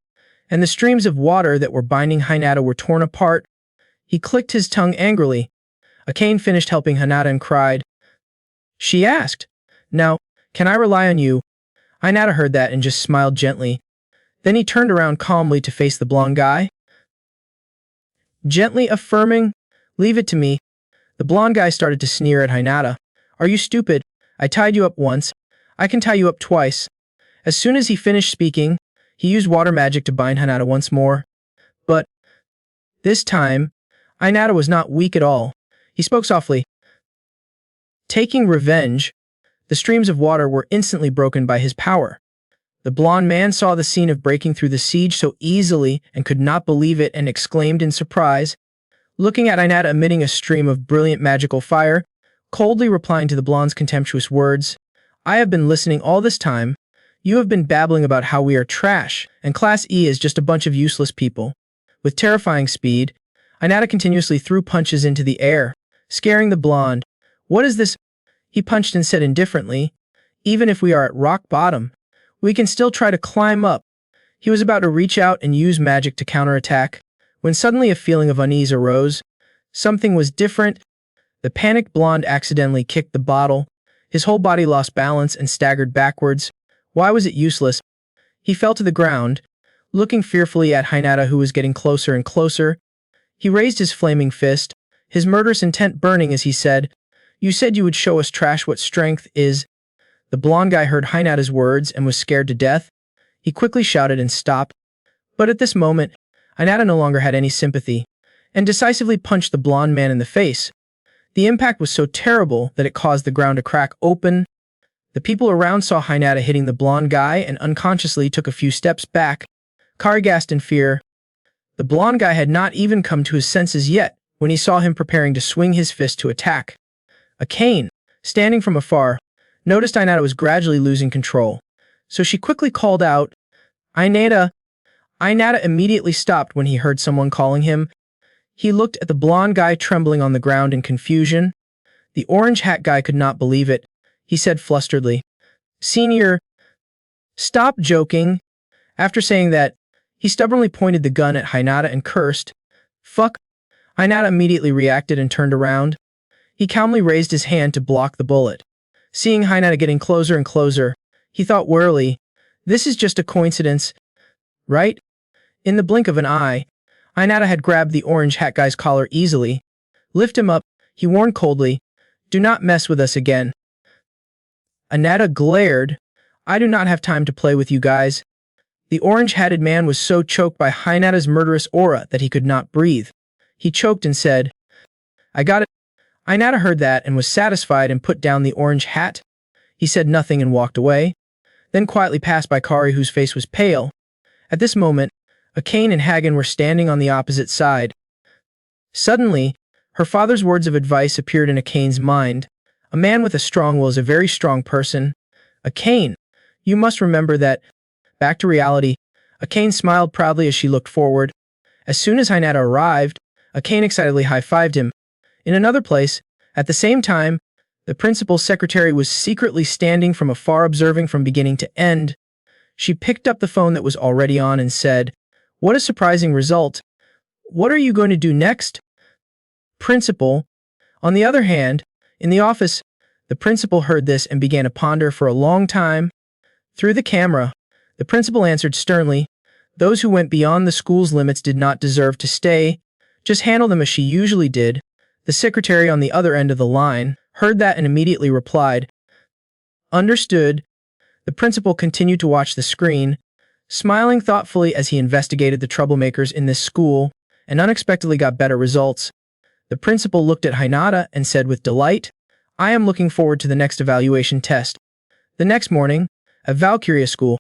and the streams of water that were binding Hinata were torn apart. He clicked his tongue angrily. Aane finished helping Hinata and cried. She asked, "Now, can I rely on you?" Hinata heard that and just smiled gently. Then he turned around calmly to face the blonde guy, gently affirming, "Leave it to me." The blonde guy started to sneer at Hinata. "Are you stupid? I tied you up once. I can tie you up twice." As soon as he finished speaking, he used water magic to bind Hinata once more. But this time, Hinata was not weak at all. He spoke softly. Taking revenge, the streams of water were instantly broken by his power. The blonde man saw the scene of breaking through the siege so easily and could not believe it and exclaimed in surprise, looking at Inata emitting a stream of brilliant magical fire, coldly replying to the blonde's contemptuous words, "I have been listening all this time. You have been babbling about how we are trash, and Class E is just a bunch of useless people." With terrifying speed, Inata continuously threw punches into the air, scaring the blonde. "What is this?" He punched and said indifferently, "Even if we are at rock bottom, we can still try to climb up." He was about to reach out and use magic to counterattack, when suddenly a feeling of unease arose. Something was different. The panicked blonde accidentally kicked the bottle. His whole body lost balance and staggered backwards. Why was it useless? He fell to the ground, looking fearfully at Hinata who was getting closer and closer. He raised his flaming fist, his murderous intent burning as he said, "You said you would show us trash what strength is." The blonde guy heard Hinata's words and was scared to death. He quickly shouted and stopped. But at this moment, Hinata no longer had any sympathy, and decisively punched the blonde man in the face. The impact was so terrible that it caused the ground to crack open. The people around saw Hinata hitting the blonde guy and unconsciously took a few steps back. Kari gasped in fear. The blonde guy had not even come to his senses yet when he saw him preparing to swing his fist to attack. Aane, standing from afar, noticed Inata was gradually losing control, so she quickly called out, "Inata, Inata immediately stopped when he heard someone calling him. He looked at the blonde guy trembling on the ground in confusion. The orange hat guy could not believe it. He said flusteredly, "Senior, stop joking." After saying that, he stubbornly pointed the gun at Hinata and cursed. "Fuck." Hinata immediately reacted and turned around. He calmly raised his hand to block the bullet. Seeing Hinata getting closer and closer, he thought warily, "This is just a coincidence, right?" In the blink of an eye, Hinata had grabbed the orange hat guy's collar easily. "Lift him up," he warned coldly. "Do not mess with us again." Inata glared. "I do not have time to play with you guys." The orange-hatted man was so choked by Hinata's murderous aura that he could not breathe. He choked and said, "I got it." Inata heard that and was satisfied and put down the orange hat. He said nothing and walked away, then quietly passed by Kari, whose face was pale. At this moment, Aane and Hagen were standing on the opposite side. Suddenly, her father's words of advice appeared in Akane's mind. "A man with a strong will is a very strong person. Aane, you must remember that." Back to reality, Aane smiled proudly as she looked forward. As soon as Hinata arrived, Aane excitedly high-fived him. In another place, at the same time, the principal's secretary was secretly standing from afar observing from beginning to end. She picked up the phone that was already on and said, "What a surprising result. What are you going to do next?" Principal. On the other hand, in the office, the principal heard this and began to ponder for a long time. Through the camera, the principal answered sternly, "Those who went beyond the school's limits did not deserve to stay. Just handle them as she usually did." The secretary on the other end of the line heard that and immediately replied, "Understood." The principal continued to watch the screen, smiling thoughtfully as he investigated the troublemakers in this school, and unexpectedly got better results. The principal looked at Hinata and said with delight, "I am looking forward to the next evaluation test." The next morning, at Valkyria School,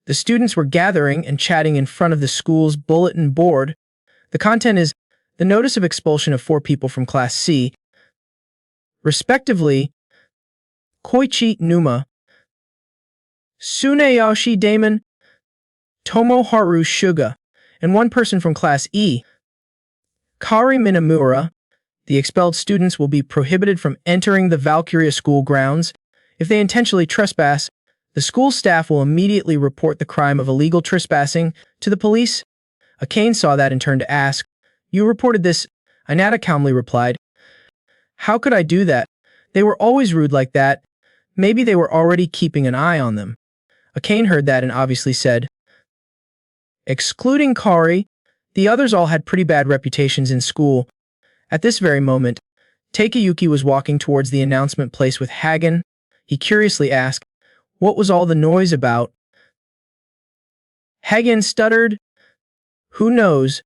the students were gathering and chatting in front of the school's bulletin board. The content is the notice of expulsion of 4 people from Class C, respectively, Koichi Numa, Tsuneyoshi Damon, Tomoharu Suga, and 1 person from Class E, Kari Minamura. The expelled students will be prohibited from entering the Valkyria school grounds. If they intentionally trespass, the school staff will immediately report the crime of illegal trespassing to the police. Aane saw that and turned to ask, "You reported this?" Inata calmly replied, "How could I do that? They were always rude like that. Maybe they were already keeping an eye on them." Aane heard that and obviously said, "Excluding Kari, the others all had pretty bad reputations in school." At this very moment, Takyuki was walking towards the announcement place with Hagen. He curiously asked, "What was all the noise about?" Hagen stuttered, "Who knows?"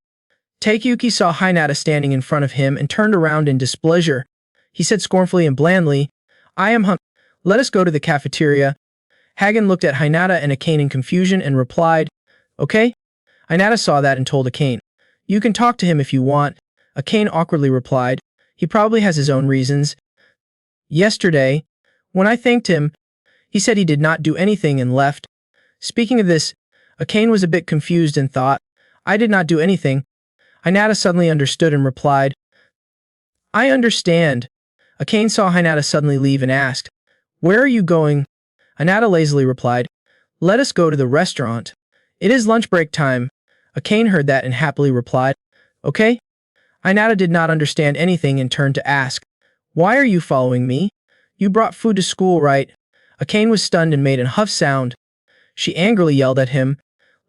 Takyuki saw Hinata standing in front of him and turned around in displeasure. He said scornfully and blandly, "I am hungry. Let us go to the cafeteria." Hagen looked at Hinata and Aane in confusion and replied, "Okay." Hinata saw that and told Aane, "You can talk to him if you want." Aane awkwardly replied, "He probably has his own reasons. Yesterday, when I thanked him, he said he did not do anything and left." Speaking of this, Aane was a bit confused and thought, "I did not do anything." Hinata suddenly understood and replied, "I understand." Aane saw Hinata suddenly leave and asked, "Where are you going?" Hinata lazily replied, "Let us go to the restaurant. It is lunch break time." Aane heard that and happily replied, "Okay." Hinata did not understand anything and turned to ask, "Why are you following me? You brought food to school, right?" Aane was stunned and made a huff sound. She angrily yelled at him,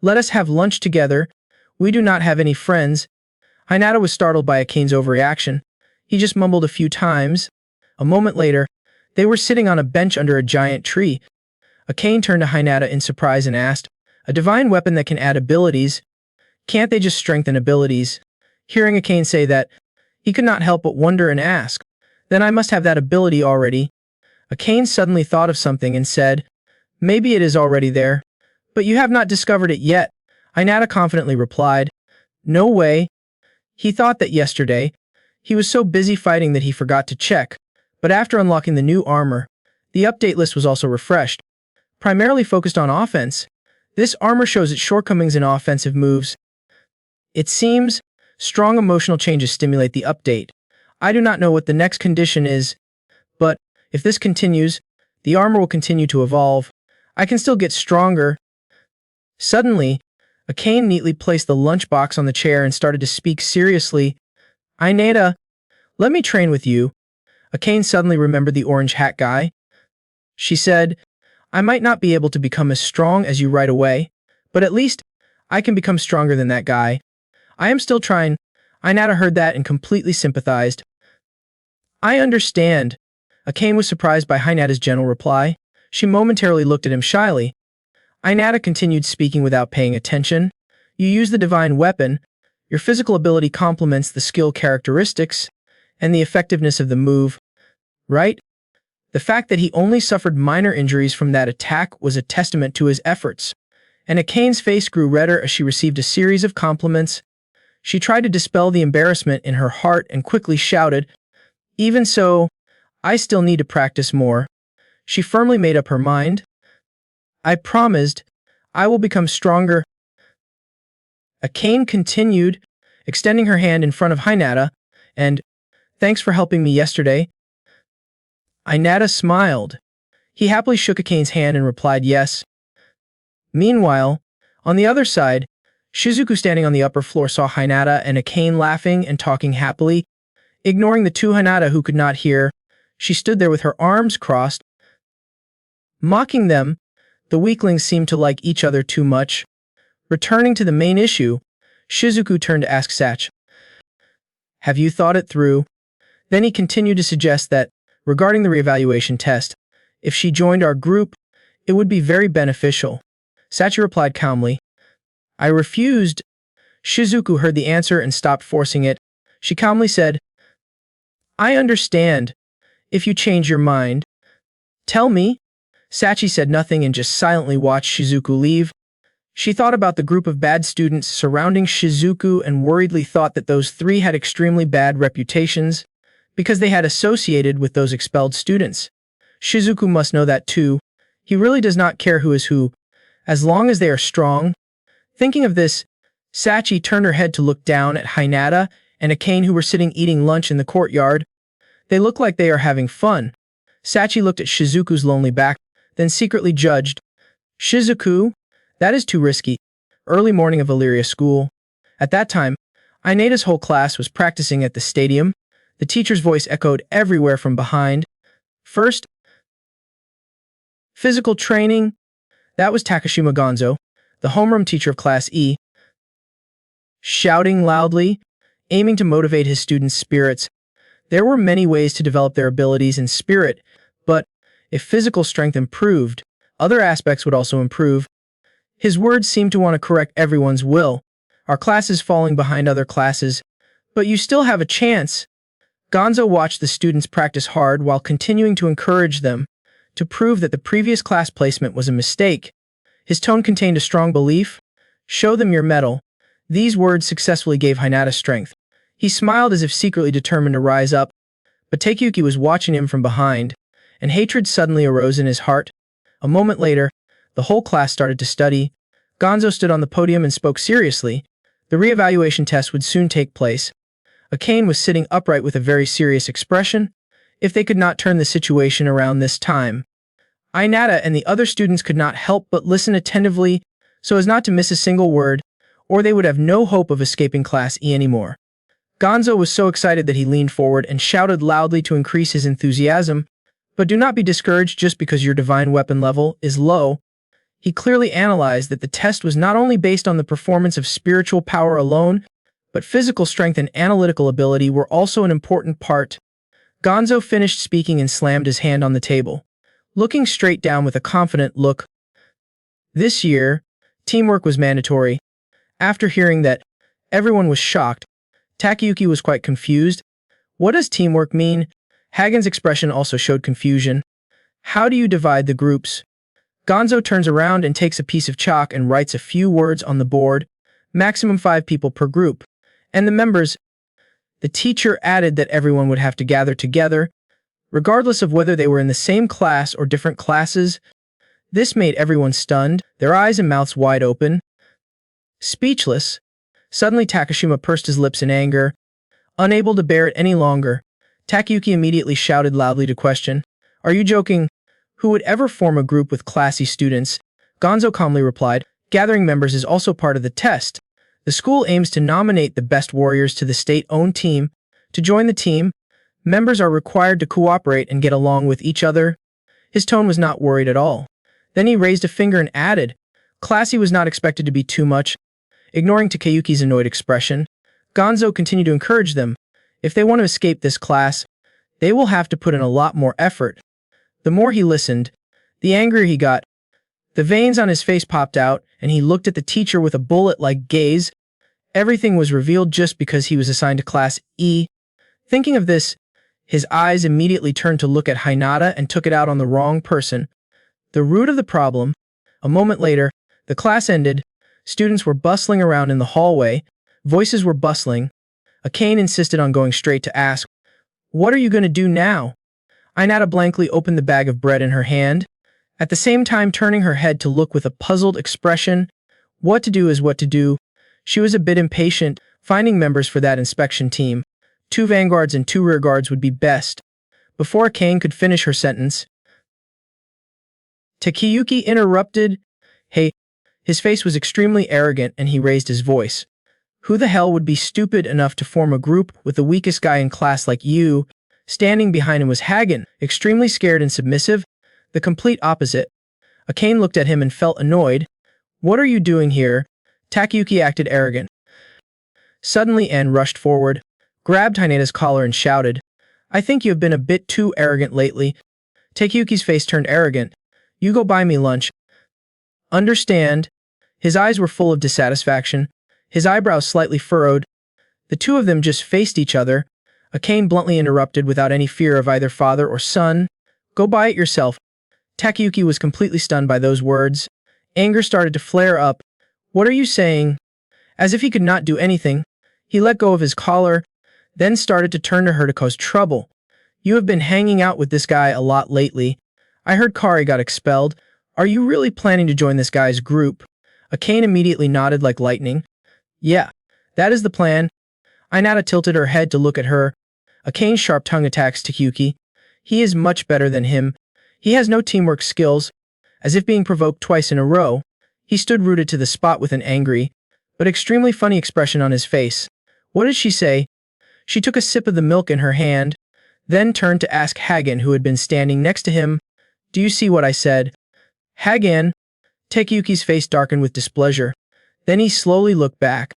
"Let us have lunch together. We do not have any friends." Hinata was startled by Akane's overreaction. He just mumbled a few times. A moment later, they were sitting on a bench under a giant tree. Aane turned to Hinata in surprise and asked, "A divine weapon that can add abilities? Can't they just strengthen abilities?" Hearing Aane say that, he could not help but wonder and ask, "Then I must have that ability already." Aane suddenly thought of something and said, "Maybe it is already there, but you have not discovered it yet." Hinata confidently replied, "No way." He thought that yesterday, he was so busy fighting that he forgot to check, but after unlocking the new armor, the update list was also refreshed, primarily focused on offense. This armor shows its shortcomings in offensive moves. It seems strong emotional changes stimulate the update. I do not know what the next condition is, but if this continues, the armor will continue to evolve. I can still get stronger. Suddenly, Aane neatly placed the lunchbox on the chair and started to speak seriously. Inata, let me train with you. Aane suddenly remembered the orange hat guy. She said, I might not be able to become as strong as you right away, but at least I can become stronger than that guy. I am still trying. Inata heard that and completely sympathized. I understand. Aane was surprised by Hinata's gentle reply. She momentarily looked at him shyly. Inata continued speaking without paying attention. You use the divine weapon. Your physical ability complements the skill characteristics and the effectiveness of the move, right? The fact that he only suffered minor injuries from that attack was a testament to his efforts, and Akane's face grew redder as she received a series of compliments. She tried to dispel the embarrassment in her heart and quickly shouted, Even so, I still need to practice more. She firmly made up her mind. I promised, I will become stronger. Aane continued, extending her hand in front of Hinata, and, thanks for helping me yesterday. Inata smiled. He happily shook Akane's hand and replied yes. Meanwhile, on the other side, Shizuku standing on the upper floor saw Hinata and Aane laughing and talking happily. Ignoring the two Hinata who could not hear, she stood there with her arms crossed. Mocking them, the weaklings seemed to like each other too much. Returning to the main issue, Shizuku turned to ask Sach, Have you thought it through? Then he continued to suggest that, regarding the reevaluation test, if she joined our group, it would be very beneficial. Sachi replied calmly. I refused. Shizuku heard the answer and stopped forcing it. She calmly said, I understand. If you change your mind, tell me. Sachi said nothing and just silently watched Shizuku leave. She thought about the group of bad students surrounding Shizuku and worriedly thought that those three had extremely bad reputations because they had associated with those expelled students. Shizuku must know that too. He really does not care who is who, as long as they are strong. Thinking of this, Sachi turned her head to look down at Hinata and Aane who were sitting eating lunch in the courtyard. They look like they are having fun. Sachi looked at Shizuku's lonely back, then secretly judged. Shizuku? That is too risky. Early morning of Illyria school. At that time, Inata's whole class was practicing at the stadium. The teacher's voice echoed everywhere from behind. First, physical training. That was Takashima Gonzo, the homeroom teacher of Class E, shouting loudly, aiming to motivate his students' spirits. There were many ways to develop their abilities and spirit, but if physical strength improved, other aspects would also improve. His words seemed to want to correct everyone's will. Our class is falling behind other classes, but you still have a chance. Gonzo watched the students practice hard while continuing to encourage them to prove that the previous class placement was a mistake. His tone contained a strong belief. Show them your mettle. These words successfully gave Hinata strength. He smiled as if secretly determined to rise up, but Takyuki was watching him from behind, and hatred suddenly arose in his heart. A moment later, the whole class started to study. Gonzo stood on the podium and spoke seriously. The reevaluation test would soon take place. Aane was sitting upright with a very serious expression. If they could not turn the situation around this time, Inata and the other students could not help but listen attentively so as not to miss a single word, or they would have no hope of escaping Class E anymore. Gonzo was so excited that he leaned forward and shouted loudly to increase his enthusiasm, but do not be discouraged just because your divine weapon level is low. He clearly analyzed that the test was not only based on the performance of spiritual power alone, but physical strength and analytical ability were also an important part. Gonzo finished speaking and slammed his hand on the table, looking straight down with a confident look. This year, teamwork was mandatory. After hearing that, everyone was shocked. Takyuki was quite confused. What does teamwork mean? Hagen's expression also showed confusion. How do you divide the groups? Gonzo turns around and takes a piece of chalk and writes a few words on the board. Maximum 5 people per group. And the members. The teacher added that everyone would have to gather together, regardless of whether they were in the same class or different classes. This made everyone stunned, their eyes and mouths wide open. Speechless, suddenly Takashima pursed his lips in anger. Unable to bear it any longer, Takyuki immediately shouted loudly to question, "Are you joking? Who would ever form a group with classy students?" Gonzo calmly replied, "Gathering members is also part of the test. The school aims to nominate the best warriors to the state-owned team. To join the team, members are required to cooperate and get along with each other." His tone was not worried at all. Then he raised a finger and added, "Classy was not expected to be too much." Ignoring Takayuki's annoyed expression, Gonzo continued to encourage them. If they want to escape this class, they will have to put in a lot more effort. The more he listened, the angrier he got. The veins on his face popped out, and he looked at the teacher with a bullet-like gaze. Everything was revealed just because he was assigned to Class E. Thinking of this, his eyes immediately turned to look at Hinata and took it out on the wrong person. The root of the problem. A moment later, the class ended. Students were bustling around in the hallway. Voices were bustling. Aane insisted on going straight to ask, "What are you going to do now?" Inata blankly opened the bag of bread in her hand, at the same time turning her head to look with a puzzled expression. What to do is what to do. She was a bit impatient, finding members for that inspection team. 2 vanguards and 2 rearguards would be best. Before Aane could finish her sentence, Takyuki interrupted. "Hey." His face was extremely arrogant and he raised his voice. "Who the hell would be stupid enough to form a group with the weakest guy in class like you?" Standing behind him was Hagen, extremely scared and submissive, the complete opposite. Aane looked at him and felt annoyed. "What are you doing here?" Takyuki acted arrogant. Suddenly Aane rushed forward, grabbed Hinata's collar and shouted, "I think you have been a bit too arrogant lately." Takyuki's face turned arrogant. "You go buy me lunch." "Understand?" His eyes were full of dissatisfaction, his eyebrows slightly furrowed. The two of them just faced each other. Aane bluntly interrupted without any fear of either father or son, "Go buy it yourself." Takyuki was completely stunned by those words. Anger started to flare up. "What are you saying?" As if he could not do anything, he let go of his collar, then started to turn to her to cause trouble. "You have been hanging out with this guy a lot lately. I heard Kari got expelled. Are you really planning to join this guy's group?" Aane immediately nodded like lightning. "Yeah, that is the plan." Inata tilted her head to look at her. Akane's sharp tongue attacks Takyuki. "He is much better than him. He has no teamwork skills." As if being provoked twice in a row, he stood rooted to the spot with an angry, but extremely funny expression on his face. "What did she say?" She took a sip of the milk in her hand, then turned to ask Hagen, who had been standing next to him, "Do you see what I said?" "Hagen?" Takyuki's face darkened with displeasure. Then he slowly looked back.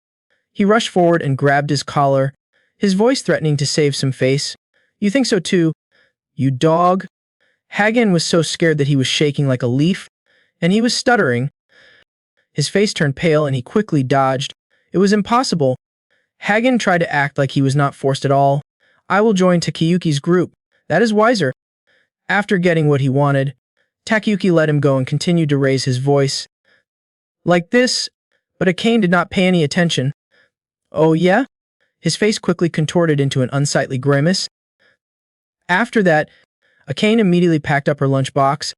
He rushed forward and grabbed his collar, his voice threatening to save some face. "You think so too? You dog?" Hagen was so scared that he was shaking like a leaf, and he was stuttering. His face turned pale and he quickly dodged. It was impossible. Hagen tried to act like he was not forced at all. "I will join Takyuki's group. That is wiser." After getting what he wanted, Takyuki let him go and continued to raise his voice. "Like this?" But Aane did not pay any attention. "Oh yeah?" His face quickly contorted into an unsightly grimace. After that, Aane immediately packed up her lunchbox.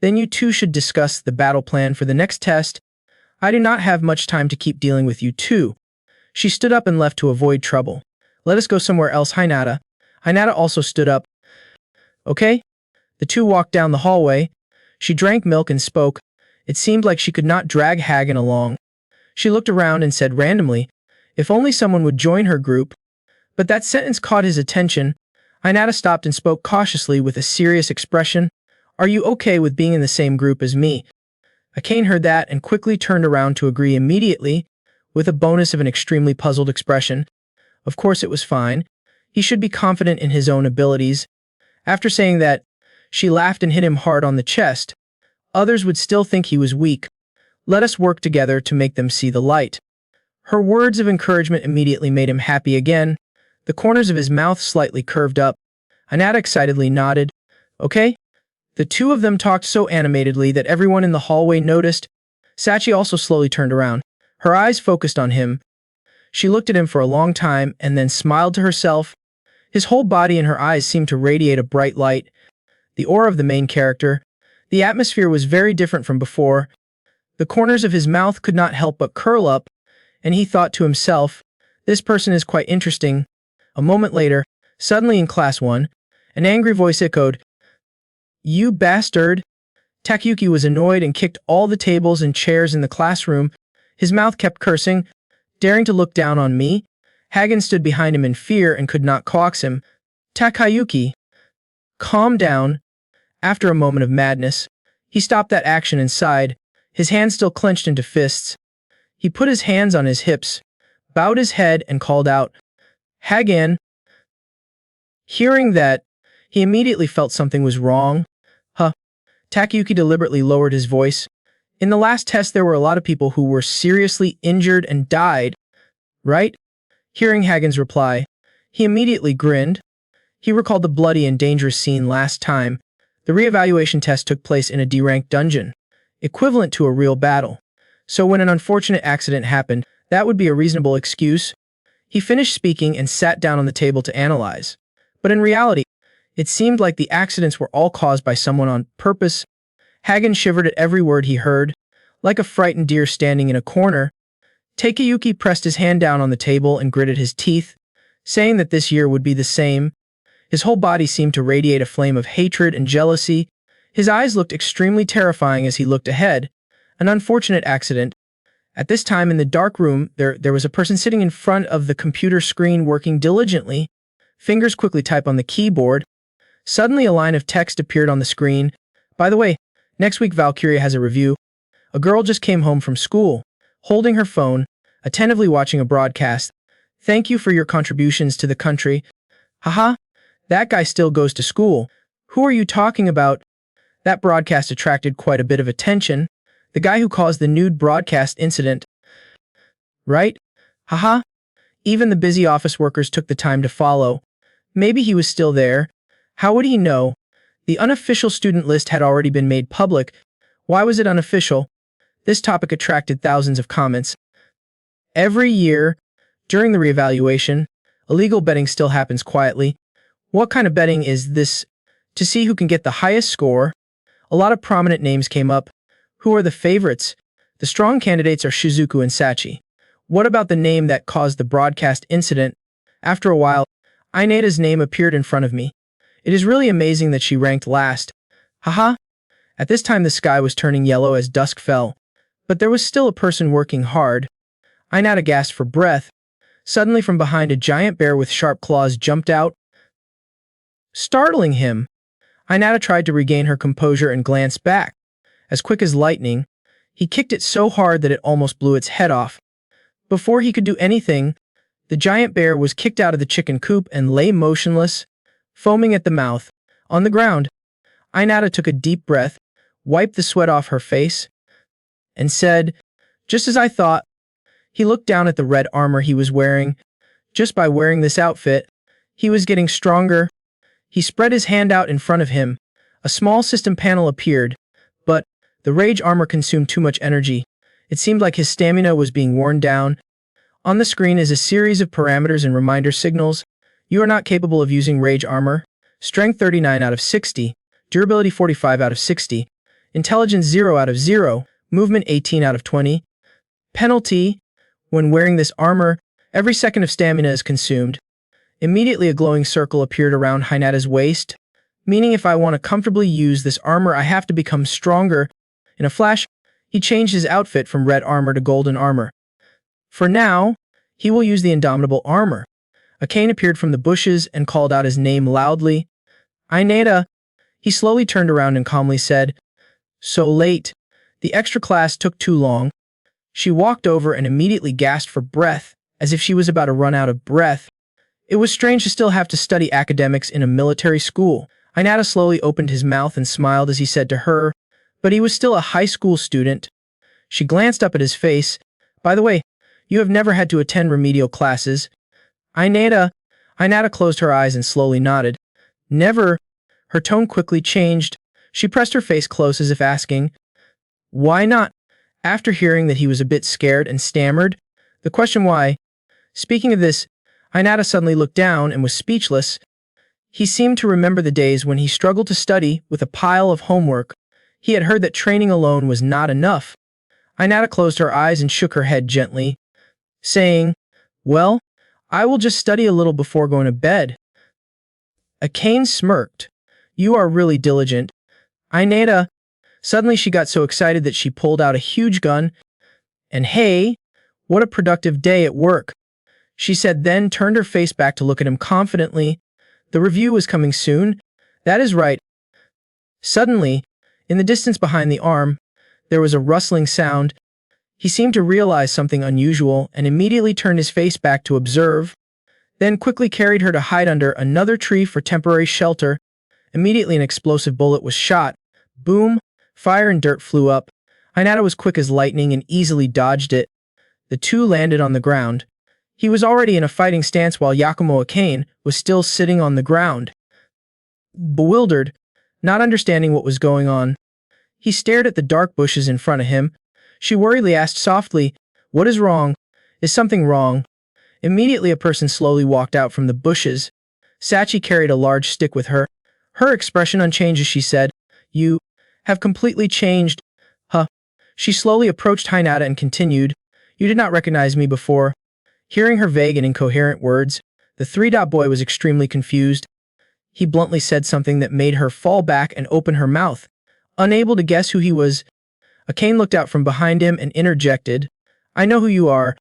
"Then you two should discuss the battle plan for the next test. I do not have much time to keep dealing with you two." She stood up and left to avoid trouble. "Let us go somewhere else, Hinata." Hinata also stood up. "Okay?" The two walked down the hallway. She drank milk and spoke. It seemed like she could not drag Hagen along. She looked around and said randomly, "If only someone would join her group." But that sentence caught his attention. Inata stopped and spoke cautiously with a serious expression. "Are you okay with being in the same group as me?" Aane heard that and quickly turned around to agree immediately, with a bonus of an extremely puzzled expression. Of course it was fine. He should be confident in his own abilities. After saying that, she laughed and hit him hard on the chest. Others would still think he was weak. "Let us work together to make them see the light." Her words of encouragement immediately made him happy again. The corners of his mouth slightly curved up. Inata excitedly nodded. "Okay?" The two of them talked so animatedly that everyone in the hallway noticed. Sachi also slowly turned around. Her eyes focused on him. She looked at him for a long time and then smiled to herself. His whole body and her eyes seemed to radiate a bright light. The aura of the main character. The atmosphere was very different from before. The corners of his mouth could not help but curl up, and he thought to himself, this person is quite interesting. A moment later, suddenly in class 1, an angry voice echoed, "You bastard!" Takyuki was annoyed and kicked all the tables and chairs in the classroom. His mouth kept cursing, daring to look down on me. Hagen stood behind him in fear and could not coax him. "Takyuki, calm down." After a moment of madness, he stopped that action and sighed, his hands still clenched into fists. He put his hands on his hips, bowed his head, and called out, "Hagen." Hearing that, he immediately felt something was wrong. Huh. Takyuki deliberately lowered his voice. In the last test, there were a lot of people who were seriously injured and died, right? Hearing Hagen's reply, he immediately grinned. He recalled the bloody and dangerous scene last time. The reevaluation test took place in a D-ranked dungeon, equivalent to a real battle. So when an unfortunate accident happened, that would be a reasonable excuse. He finished speaking and sat down on the table to analyze. But in reality, it seemed like the accidents were all caused by someone on purpose. Hagen shivered at every word he heard, like a frightened deer standing in a corner. Takyuki pressed his hand down on the table and gritted his teeth, saying that this year would be the same. His whole body seemed to radiate a flame of hatred and jealousy. His eyes looked extremely terrifying as he looked ahead. An unfortunate accident. At this time in the dark room, there was a person sitting in front of the computer screen working diligently. Fingers quickly type on the keyboard. Suddenly a line of text appeared on the screen. "By the way, next week Valkyria has a review." A girl just came home from school, holding her phone, attentively watching a broadcast. "Thank you for your contributions to the country." "Haha, that guy still goes to school. Who are you talking about?" That broadcast attracted quite a bit of attention. The guy who caused the nude broadcast incident. Right? Haha. Even the busy office workers took the time to follow. Maybe he was still there. How would he know? The unofficial student list had already been made public. Why was it unofficial? This topic attracted thousands of comments. Every year, during the reevaluation, illegal betting still happens quietly. What kind of betting is this? To see who can get the highest score. A lot of prominent names came up. Who are the favorites? The strong candidates are Shizuku and Sachi. What about the name that caused the broadcast incident? After a while, Inata's name appeared in front of me. It is really amazing that she ranked last. Haha. At this time the sky was turning yellow as dusk fell. But there was still a person working hard. Inata gasped for breath. Suddenly from behind a giant bear with sharp claws jumped out, startling him. Inata tried to regain her composure and glanced back. As quick as lightning, he kicked it so hard that it almost blew its head off. Before he could do anything, the giant bear was kicked out of the chicken coop and lay motionless, foaming at the mouth, on the ground. Inata took a deep breath, wiped the sweat off her face, and said, "Just as I thought." He looked down at the red armor he was wearing. Just by wearing this outfit, he was getting stronger. He spread his hand out in front of him. A small system panel appeared, but the rage armor consumed too much energy. It seemed like his stamina was being worn down. On the screen is a series of parameters and reminder signals. You are not capable of using rage armor. Strength 39 out of 60. Durability 45 out of 60. Intelligence 0 out of 0. Movement 18 out of 20. Penalty. When wearing this armor, every second of stamina is consumed. Immediately a glowing circle appeared around Hinata's waist, meaning if I want to comfortably use this armor I have to become stronger. In a flash, he changed his outfit from red armor to golden armor. For now, he will use the indomitable armor. A cane appeared from the bushes and called out his name loudly. "Inata." He slowly turned around and calmly said, "So late. The extra class took too long." She walked over and immediately gasped for breath, as if she was about to run out of breath. It was strange to still have to study academics in a military school. Inata slowly opened his mouth and smiled as he said to her, but he was still a high school student. She glanced up at his face. "By the way, you have never had to attend remedial classes." Inata closed her eyes and slowly nodded. "Never." Her tone quickly changed. She pressed her face close as if asking, "Why not?" After hearing that he was a bit scared and stammered, the question why. Speaking of this, Inata suddenly looked down and was speechless. He seemed to remember the days when he struggled to study with a pile of homework. He had heard that training alone was not enough. Inata closed her eyes and shook her head gently, saying, "Well, I will just study a little before going to bed." Aane smirked. "You are really diligent." Inata. Suddenly she got so excited that she pulled out a huge gun. "And hey, what a productive day at work," she said, then turned her face back to look at him confidently. "The review is coming soon." "That is right." Suddenly, in the distance behind the arm, there was a rustling sound. He seemed to realize something unusual and immediately turned his face back to observe, then quickly carried her to hide under another tree for temporary shelter. Immediately an explosive bullet was shot. Boom! Fire and dirt flew up. Inata was quick as lightning and easily dodged it. The two landed on the ground. He was already in a fighting stance while Yakumo Aane was still sitting on the ground. Bewildered, not understanding what was going on, he stared at the dark bushes in front of him. She worriedly asked softly, "What is wrong? Is something wrong?" Immediately a person slowly walked out from the bushes. Sachi carried a large stick with her. Her expression unchanged as she said, "You have completely changed." "Huh." She slowly approached Hinata and continued, "You did not recognize me before." Hearing her vague and incoherent words, the three-dot boy was extremely confused. He bluntly said something that made her fall back and open her mouth, unable to guess who he was. Aane looked out from behind him and interjected, "I know who you are."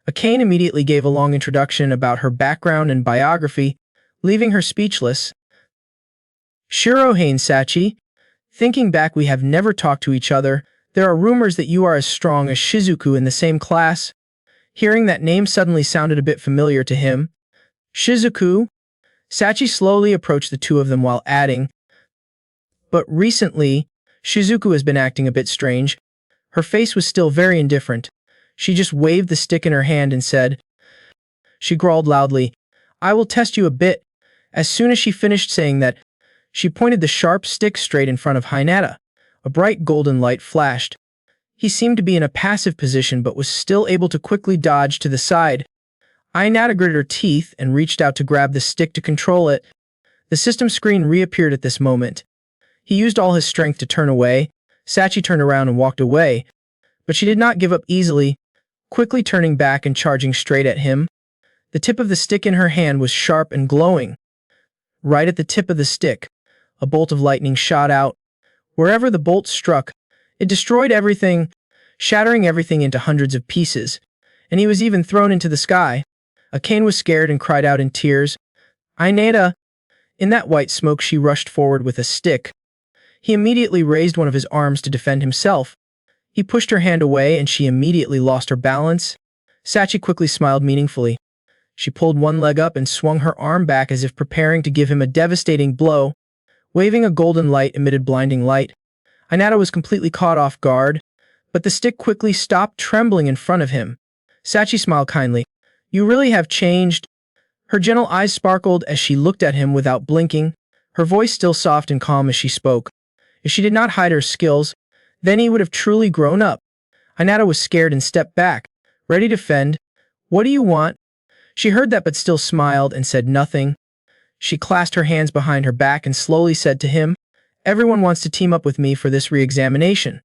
Aane immediately gave a long introduction about her background and biography, leaving her speechless. "Shirohane Sachi. Thinking back, we have never talked to each other. There are rumors that you are as strong as Shizuku in the same class." Hearing that name suddenly sounded a bit familiar to him. "Shizuku?" Sachi slowly approached the two of them while adding, "But recently, Shizuku has been acting a bit strange." Her face was still very indifferent. She just waved the stick in her hand and said, she growled loudly, "I will test you a bit." As soon as she finished saying that, she pointed the sharp stick straight in front of Hinata. A bright golden light flashed. He seemed to be in a passive position but was still able to quickly dodge to the side. Inata gritted her teeth and reached out to grab the stick to control it. The system screen reappeared at this moment. He used all his strength to turn away. Sachi turned around and walked away, but she did not give up easily, quickly turning back and charging straight at him. The tip of the stick in her hand was sharp and glowing. Right at the tip of the stick, a bolt of lightning shot out. Wherever the bolt struck, it destroyed everything, shattering everything into hundreds of pieces, and he was even thrown into the sky. Aane was scared and cried out in tears, "Inata!" In that white smoke she rushed forward with a stick. He immediately raised one of his arms to defend himself. He pushed her hand away and she immediately lost her balance. Sachi quickly smiled meaningfully. She pulled one leg up and swung her arm back as if preparing to give him a devastating blow. Waving a golden light emitted blinding light. Inata was completely caught off guard, but the stick quickly stopped trembling in front of him. Sachi smiled kindly. "You really have changed." Her gentle eyes sparkled as she looked at him without blinking, her voice still soft and calm as she spoke. If she did not hide her skills, then he would have truly grown up. Inata was scared and stepped back, ready to fend. "What do you want?" She heard that but still smiled and said nothing. She clasped her hands behind her back and slowly said to him, "Everyone wants to team up with me for this re-examination.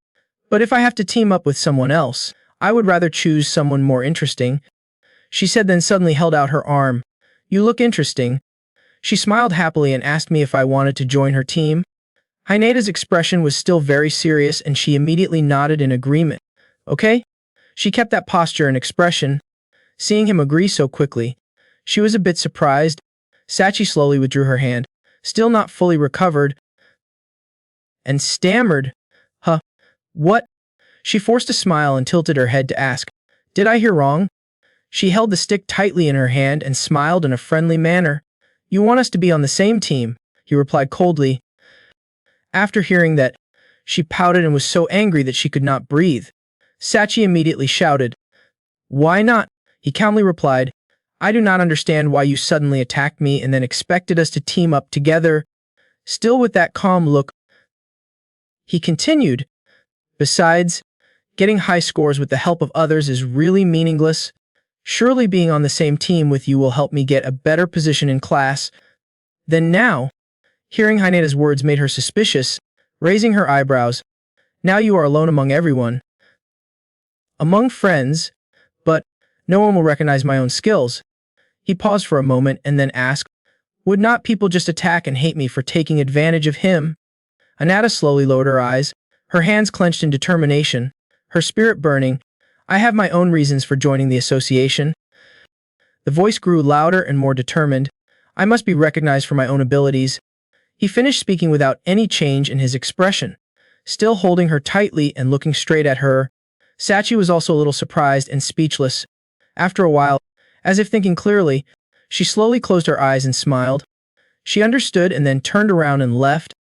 But if I have to team up with someone else, I would rather choose someone more interesting." She said, then suddenly held out her arm. "You look interesting." She smiled happily and asked me if I wanted to join her team. Hinata's expression was still very serious and she immediately nodded in agreement. "Okay?" She kept that posture and expression. Seeing him agree so quickly, she was a bit surprised. Sachi slowly withdrew her hand, still not fully recovered, and stammered, "Huh? What?" She forced a smile and tilted her head to ask, "Did I hear wrong?" She held the stick tightly in her hand and smiled in a friendly manner. "You want us to be on the same team," he replied coldly. After hearing that, she pouted and was so angry that she could not breathe. Sachi immediately shouted, "Why not?" He calmly replied, "I do not understand why you suddenly attacked me and then expected us to team up together." Still with that calm look, he continued, "Besides, getting high scores with the help of others is really meaningless. Surely being on the same team with you will help me get a better position in class." Then now, hearing Hinata's words made her suspicious, raising her eyebrows. Now you are alone among everyone. Among friends, but no one will recognize my own skills. He paused for a moment and then asked, would not people just attack and hate me for taking advantage of him? Inata slowly lowered her eyes, her hands clenched in determination, her spirit burning. I have my own reasons for joining the association. The voice grew louder and more determined. I must be recognized for my own abilities. He finished speaking without any change in his expression, still holding her tightly and looking straight at her. Sachi was also a little surprised and speechless. After a while, as if thinking clearly, she slowly closed her eyes and smiled. She understood and then turned around and left.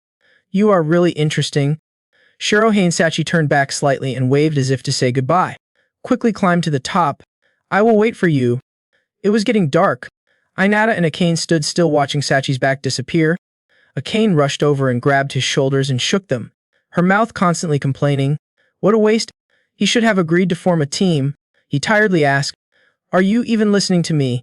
You are really interesting. Shirohei and Sachi turned back slightly and waved as if to say goodbye. Quickly climbed to the top. I will wait for you. It was getting dark. Inata and Aane stood still watching Sachi's back disappear. Aane rushed over and grabbed his shoulders and shook them, her mouth constantly complaining. What a waste. He should have agreed to form a team. He tiredly asked, are you even listening to me?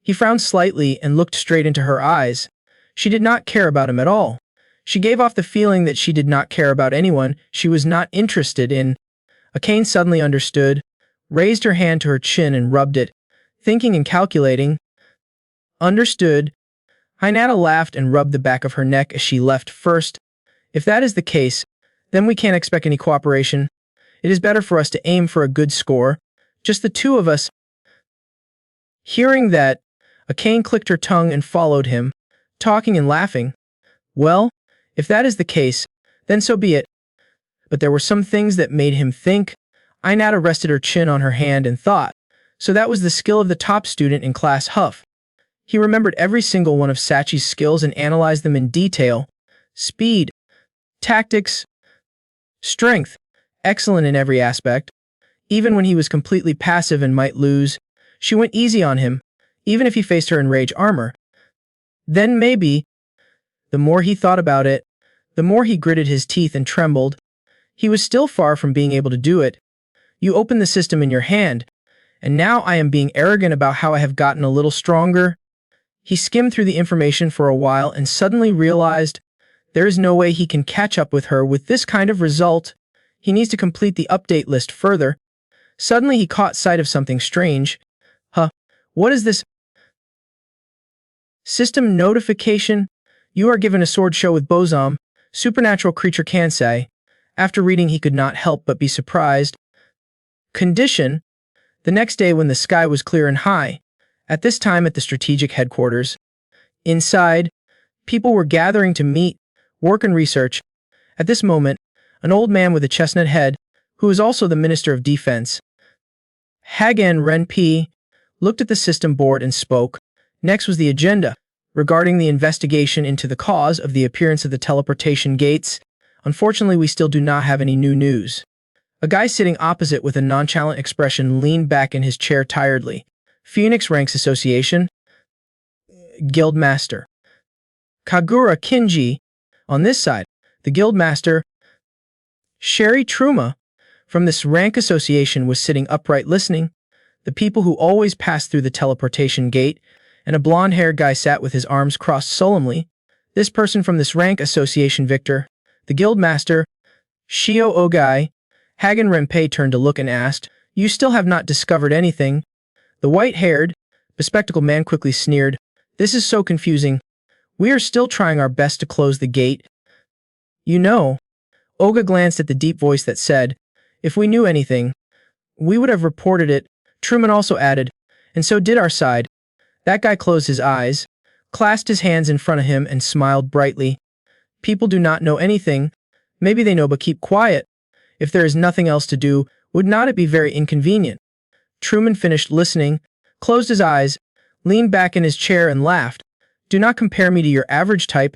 He frowned slightly and looked straight into her eyes. She did not care about him at all. She gave off the feeling that she did not care about anyone she was not interested in. Aane suddenly understood, raised her hand to her chin and rubbed it, thinking and calculating. Understood. Inata laughed and rubbed the back of her neck as she left first. If that is the case, then we can't expect any cooperation. It is better for us to aim for a good score. Just the two of us. Hearing that, Aane clicked her tongue and followed him, talking and laughing. Well, if that is the case, then so be it. But there were some things that made him think. Inata rested her chin on her hand and thought. So that was the skill of the top student in class Huff. He remembered every single one of Sachi's skills and analyzed them in detail. Speed, tactics, strength, excellent in every aspect. Even when he was completely passive and might lose, she went easy on him, even if he faced her in rage armor. Then maybe, the more he thought about it, the more he gritted his teeth and trembled. He was still far from being able to do it. You opened the system in your hand, and now I am being arrogant about how I have gotten a little stronger. He skimmed through the information for a while and suddenly realized there is no way he can catch up with her with this kind of result. He needs to complete the update list further. Suddenly he caught sight of something strange. What is this? System notification. You are given a sword show with Bozom, supernatural creature Kansei. After reading he could not help but be surprised. Condition. The next day when the sky was clear and high, at this time at the strategic headquarters. Inside, people were gathering to meet, work and research. At this moment, an old man with a chestnut head, who was also the Minister of Defense, Hagen Renpi, looked at the system board and spoke. Next was the agenda, regarding the investigation into the cause of the appearance of the teleportation gates. Unfortunately, we still do not have any new news. A guy sitting opposite with a nonchalant expression leaned back in his chair tiredly. Phoenix Ranks Association. Guildmaster. Kagura Kinji. On this side, the Guildmaster, Sherry Truma, from this rank association was sitting upright listening. The people who always pass through the teleportation gate, and a blonde-haired guy sat with his arms crossed solemnly. This person from this rank association, Victor, the Guildmaster, Shio Ogai. Hagen Renpei turned to look and asked, you still have not discovered anything? The white-haired, bespectacled man quickly sneered, this is so confusing. We are still trying our best to close the gate. You know, Oga glanced at the deep voice that said, if we knew anything, we would have reported it. Truman also added, and so did our side. That guy closed his eyes, clasped his hands in front of him and smiled brightly. People do not know anything. Maybe they know but keep quiet. If there is nothing else to do, would not it be very inconvenient? Truman finished listening, closed his eyes, leaned back in his chair and laughed. Do not compare me to your average type.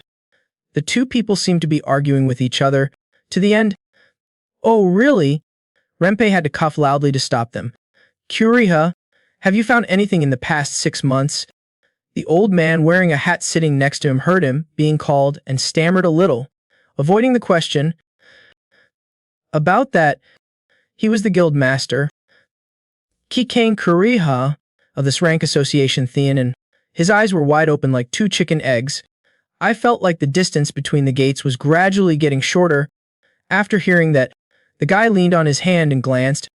The two people seemed to be arguing with each other. To the end. Oh, really? Renpei had to cough loudly to stop them. Kuriha, have you found anything in the past 6 months? The old man wearing a hat sitting next to him heard him being called and stammered a little, avoiding the question. About that, he was the guild master, Kikane Kuriha, of this rank association Thean, and his eyes were wide open like 2 chicken eggs. I felt like the distance between the gates was gradually getting shorter. After hearing that, The guy leaned on his hand and glanced.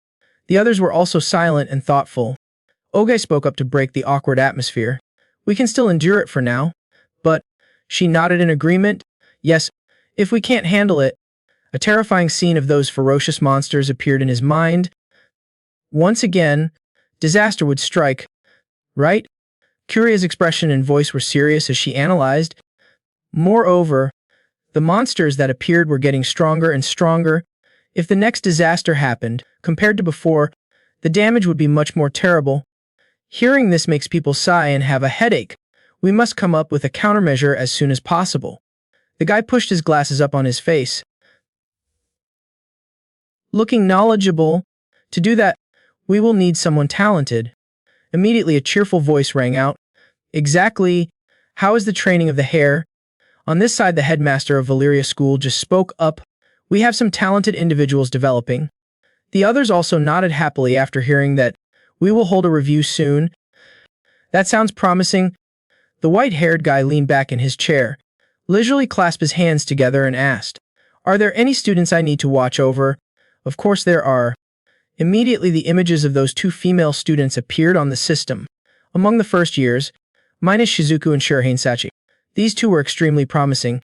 The others were also silent and thoughtful. Oge spoke up to break the awkward atmosphere. We can still endure it for now. But, she nodded in agreement. Yes, if we can't handle it. A terrifying scene of those ferocious monsters appeared in his mind. Once again, disaster would strike. Right? Curia's expression and voice were serious as she analyzed. Moreover, the monsters that appeared were getting stronger and stronger. If the next disaster happened, compared to before, the damage would be much more terrible. Hearing this makes people sigh and have a headache. We must come up with a countermeasure as soon as possible. The guy pushed his glasses up on his face, looking knowledgeable. To do that, we will need someone talented. Immediately a cheerful voice rang out. Exactly. How is the training of the hair? On this side, the headmaster of Valeria School just spoke up. We have some talented individuals developing. The others also nodded happily after hearing that. We will hold a review soon. That sounds promising. The white-haired guy leaned back in his chair, leisurely clasped his hands together and asked, Are there any students I need to watch over? Of course there are. Immediately the images of those two female students appeared on the system. Among the first years, minus Shizuku and Shirahane Sachi. These two were extremely promising.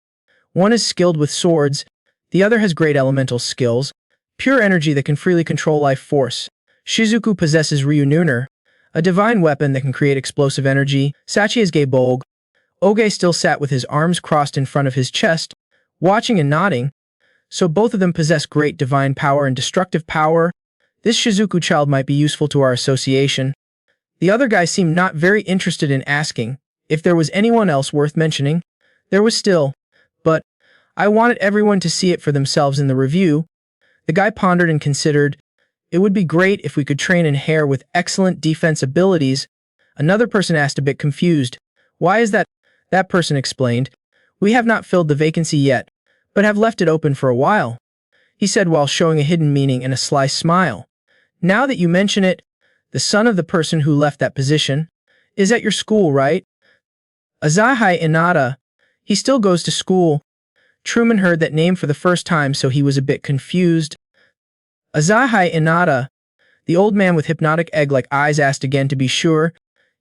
One is skilled with swords, the other has great elemental skills, pure energy that can freely control life force. Shizuku possesses Ryununer, a divine weapon that can create explosive energy. Sachi is Gaebolg. Oge still sat with his arms crossed in front of his chest, watching and nodding. So both of them possess great divine power and destructive power. This Shizuku child might be useful to our association. The other guy seemed not very interested in asking if there was anyone else worth mentioning. There was still, but I wanted everyone to see it for themselves in the review. The guy pondered and considered. It would be great if we could train in hair with excellent defense abilities. Another person asked, a bit confused. Why is that? That person explained. We have not filled the vacancy yet, but have left it open for a while. He said while showing a hidden meaning and a sly smile. Now that you mention it, the son of the person who left that position is at your school, right? Azahai Inata. He still goes to school. Truman heard that name for the first time, so he was a bit confused. Azahai Inata, the old man with hypnotic egg-like eyes, asked again to be sure.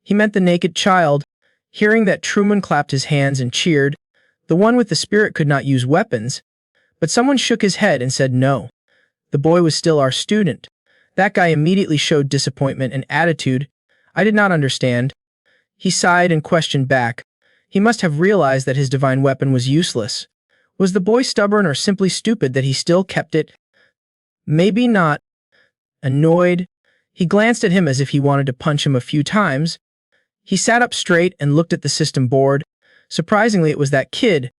He meant the naked child. Hearing that, Truman clapped his hands and cheered. The one with the spirit could not use weapons. But someone shook his head and said no. The boy was still our student. That guy immediately showed disappointment and attitude. I did not understand. He sighed and questioned back. He must have realized that his divine weapon was useless. Was the boy stubborn or simply stupid that he still kept it? Maybe not. Annoyed, he glanced at him as if he wanted to punch him a few times. He sat up straight and looked at the system board. Surprisingly, it was that kid.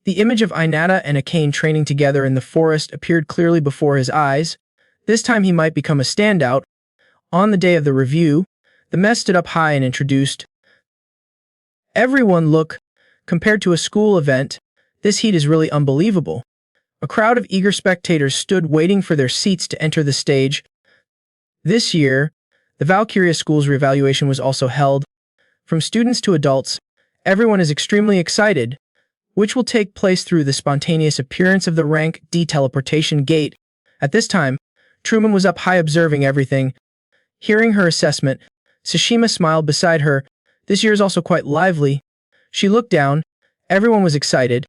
The image of Inata and Hagen training together in the forest appeared clearly before his eyes. This time he might become a standout. On the day of the review, the mess stood up high and introduced. Everyone look. Compared to a school event, this heat is really unbelievable. A crowd of eager spectators stood waiting for their seats to enter the stage. This year, the Valkyria School's reevaluation was also held. From students to adults, everyone is extremely excited, which will take place through the spontaneous appearance of the rank D teleportation gate. At this time, Truman was up high observing everything. Hearing her assessment, Tsushima smiled beside her. This year is also quite lively. She looked down. Everyone was excited.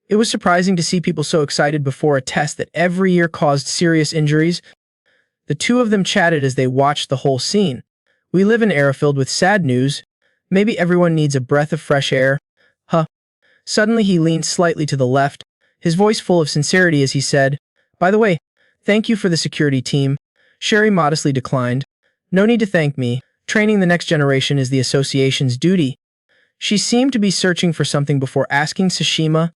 It was surprising to see people so excited before a test that every year caused serious injuries. The two of them chatted as they watched the whole scene. We live in an era filled with sad news. Maybe everyone needs a breath of fresh air. Huh. Suddenly he leaned slightly to the left, his voice full of sincerity as he said, By the way, thank you for the security team. Sherry modestly declined. No need to thank me. Training the next generation is the association's duty. She seemed to be searching for something before asking Tsushima.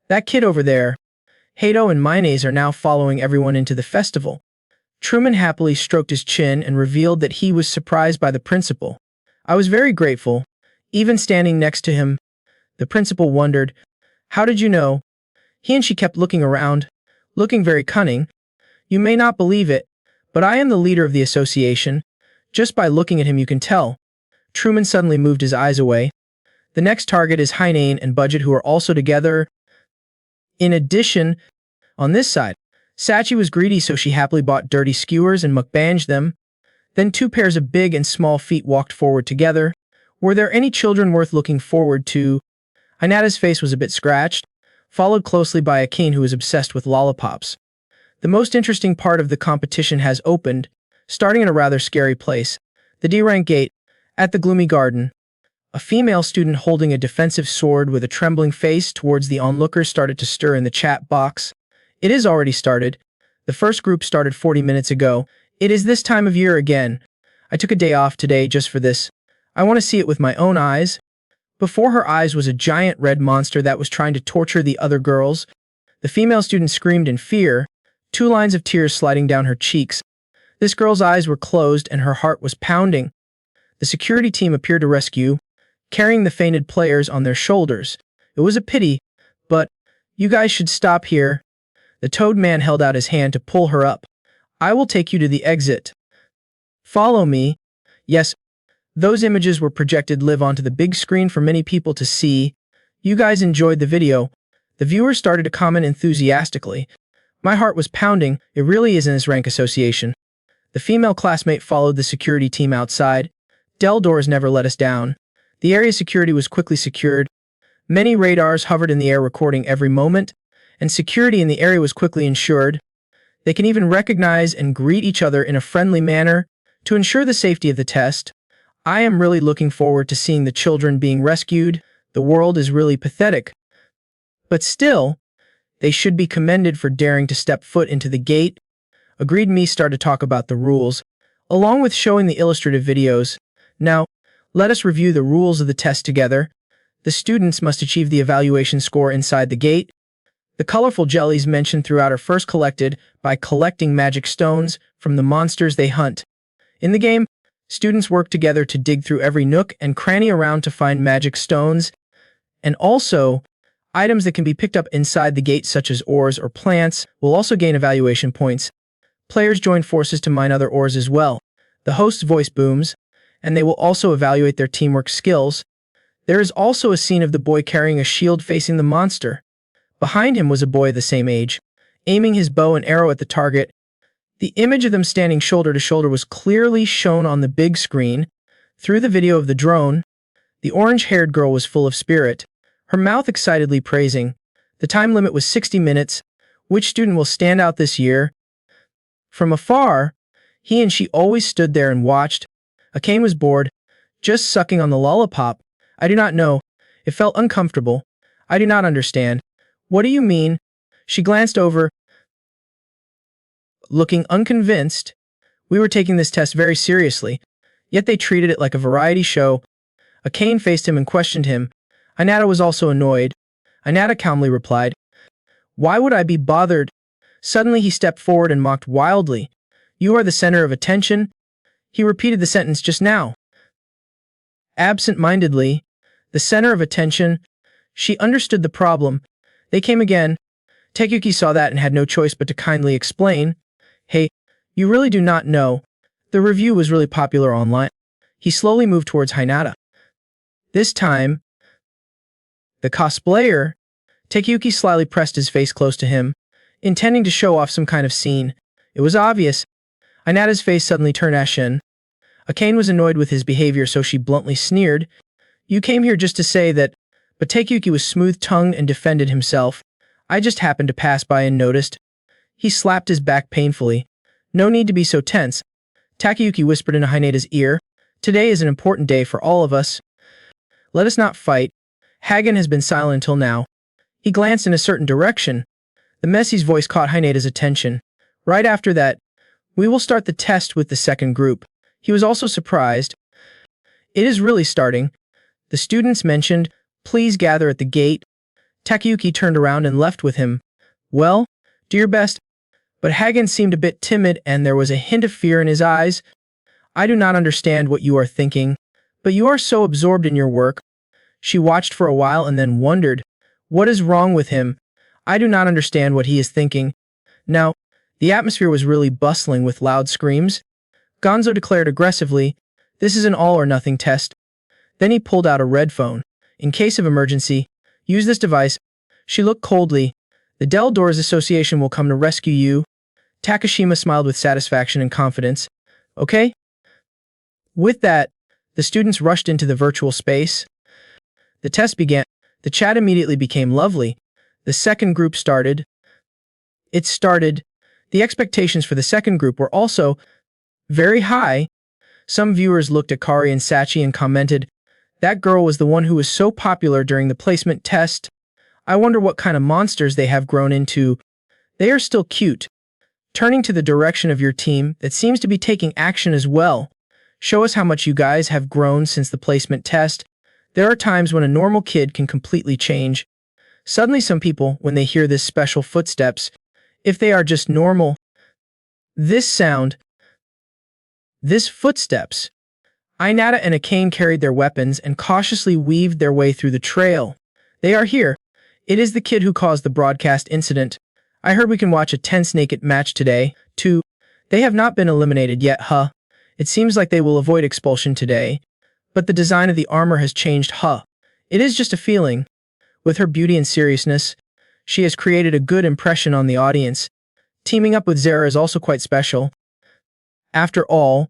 That kid over there. Hato and mayonnaise are now following everyone into the festival. Truman happily stroked his chin and revealed that he was surprised by the principal. I was very grateful, even standing next to him. The principal wondered, How did you know? He and she kept looking around, looking very cunning. You may not believe it, but I am the leader of the association. Just by looking at him you can tell. Truman suddenly moved his eyes away. The next target is Hagen and Budget, who are also together. In addition, on this side, Sachi was greedy, so she happily bought dirty skewers and mukbanged them. Then two pairs of big and small feet walked forward together. Were there any children worth looking forward to? Inata's face was a bit scratched, followed closely by Aane, who was obsessed with lollipops. The most interesting part of the competition has opened, starting in a rather scary place, the D-rank gate, at the gloomy garden. A female student holding a defensive sword with a trembling face towards the onlookers started to stir in the chat box. It is already started. The first group started 40 minutes ago. It is this time of year again. I took a day off today just for this. I want to see it with my own eyes. Before her eyes was a giant red monster that was trying to torture the other girls. The female student screamed in fear, 2 lines of tears sliding down her cheeks. This girl's eyes were closed and her heart was pounding. The security team appeared to rescue, carrying the fainted players on their shoulders. It was a pity, but you guys should stop here. The toad man held out his hand to pull her up. I will take you to the exit. Follow me. Yes, those images were projected live onto the big screen for many people to see. You guys enjoyed the video. The viewers started to comment enthusiastically. My heart was pounding. It really is an S-rank association. The female classmate followed the security team outside. Dell doors never let us down. The area security was quickly secured. Many radars hovered in the air recording every moment, and security in the area was quickly ensured. They can even recognize and greet each other in a friendly manner to ensure the safety of the test. I am really looking forward to seeing the children being rescued. The world is really pathetic. But still, they should be commended for daring to step foot into the gate. Agreed. Me started to talk about the rules, along with showing the illustrative videos. Now, let us review the rules of the test together. The students must achieve the evaluation score inside the gate. The colorful jellies mentioned throughout are first collected by collecting magic stones from the monsters they hunt. In the game, students work together to dig through every nook and cranny around to find magic stones, and also, items that can be picked up inside the gate such as ores or plants will also gain evaluation points. Players join forces to mine other ores as well. The host's voice booms, and they will also evaluate their teamwork skills. There is also a scene of the boy carrying a shield facing the monster. Behind him was a boy of the same age, aiming his bow and arrow at the target. The image of them standing shoulder to shoulder was clearly shown on the big screen. Through the video of the drone, the orange-haired girl was full of spirit, her mouth excitedly praising. The time limit was 60 minutes. Which student will stand out this year? From afar, he and she always stood there and watched. Aane was bored, just sucking on the lollipop. I do not know. It felt uncomfortable. I do not understand. What do you mean? She glanced over, looking unconvinced. We were taking this test very seriously, yet they treated it like a variety show. Aane faced him and questioned him. Inata was also annoyed. Inata calmly replied, "Why would I be bothered?" Suddenly he stepped forward and mocked wildly. "You are the center of attention?" He repeated the sentence just now. Absent-mindedly, the center of attention. She understood the problem. They came again. Takyuki saw that and had no choice but to kindly explain. Hey, you really do not know. The review was really popular online. He slowly moved towards Hinata. This time, the cosplayer, Takyuki slyly pressed his face close to him, intending to show off some kind of scene. It was obvious. Hinata's face suddenly turned ashen. Aane was annoyed with his behavior, so she bluntly sneered. You came here just to say that, but Takyuki was smooth-tongued and defended himself. I just happened to pass by and noticed. He slapped his back painfully. No need to be so tense. Takyuki whispered into Hinata's ear. Today is an important day for all of us. Let us not fight. Hagen has been silent until now. He glanced in a certain direction. The Messi's voice caught Hinata's attention. Right after that, we will start the test with the second group. He was also surprised. It is really starting. The students mentioned, please gather at the gate. Takyuki turned around and left with him. Well, do your best. But Hagen seemed a bit timid and there was a hint of fear in his eyes. I do not understand what you are thinking, but you are so absorbed in your work. She watched for a while and then wondered, what is wrong with him? I do not understand what he is thinking. Now, the atmosphere was really bustling with loud screams. Gonzo declared aggressively, this is an all-or-nothing test. Then he pulled out a red phone. In case of emergency, use this device. She looked coldly. The Del Doors Association will come to rescue you. Takashima smiled with satisfaction and confidence. Okay? With that, the students rushed into the virtual space. The test began. The chat immediately became lovely. The second group started. It started. The expectations for the second group were also very high. Some viewers looked at Kari and Sachi and commented, "That girl was the one who was so popular during the placement test. I wonder what kind of monsters they have grown into. They are still cute." Turning to the direction of your team that seems to be taking action as well. Show us how much you guys have grown since the placement test. There are times when a normal kid can completely change. Suddenly some people, when they hear this special footsteps, if they are just normal, this sound, this footsteps. Inata and Hagen carried their weapons and cautiously weaved their way through the trail. They are here. It is the kid who caused the broadcast incident. I heard we can watch a tense naked match today, too. They have not been eliminated yet, huh? It seems like they will avoid expulsion today. But the design of the armor has changed, huh? It is just a feeling. With her beauty and seriousness, she has created a good impression on the audience. Teaming up with Zara is also quite special. After all,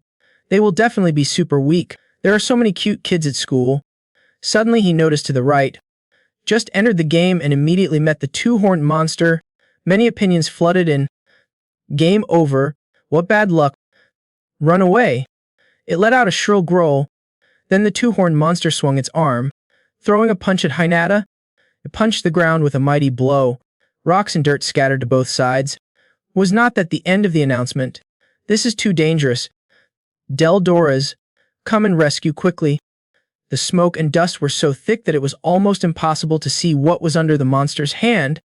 they will definitely be super weak. There are so many cute kids at school. Suddenly he noticed to the right. Just entered the game and immediately met the two-horned monster. Many opinions flooded in. Game over. What bad luck. Run away. It let out a shrill growl. Then the two-horned monster swung its arm, throwing a punch at Hinata. It punched the ground with a mighty blow. Rocks and dirt scattered to both sides. Was not that the end of the announcement? This is too dangerous. Del Doras, come and rescue quickly. The smoke and dust were so thick that it was almost impossible to see what was under the monster's hand.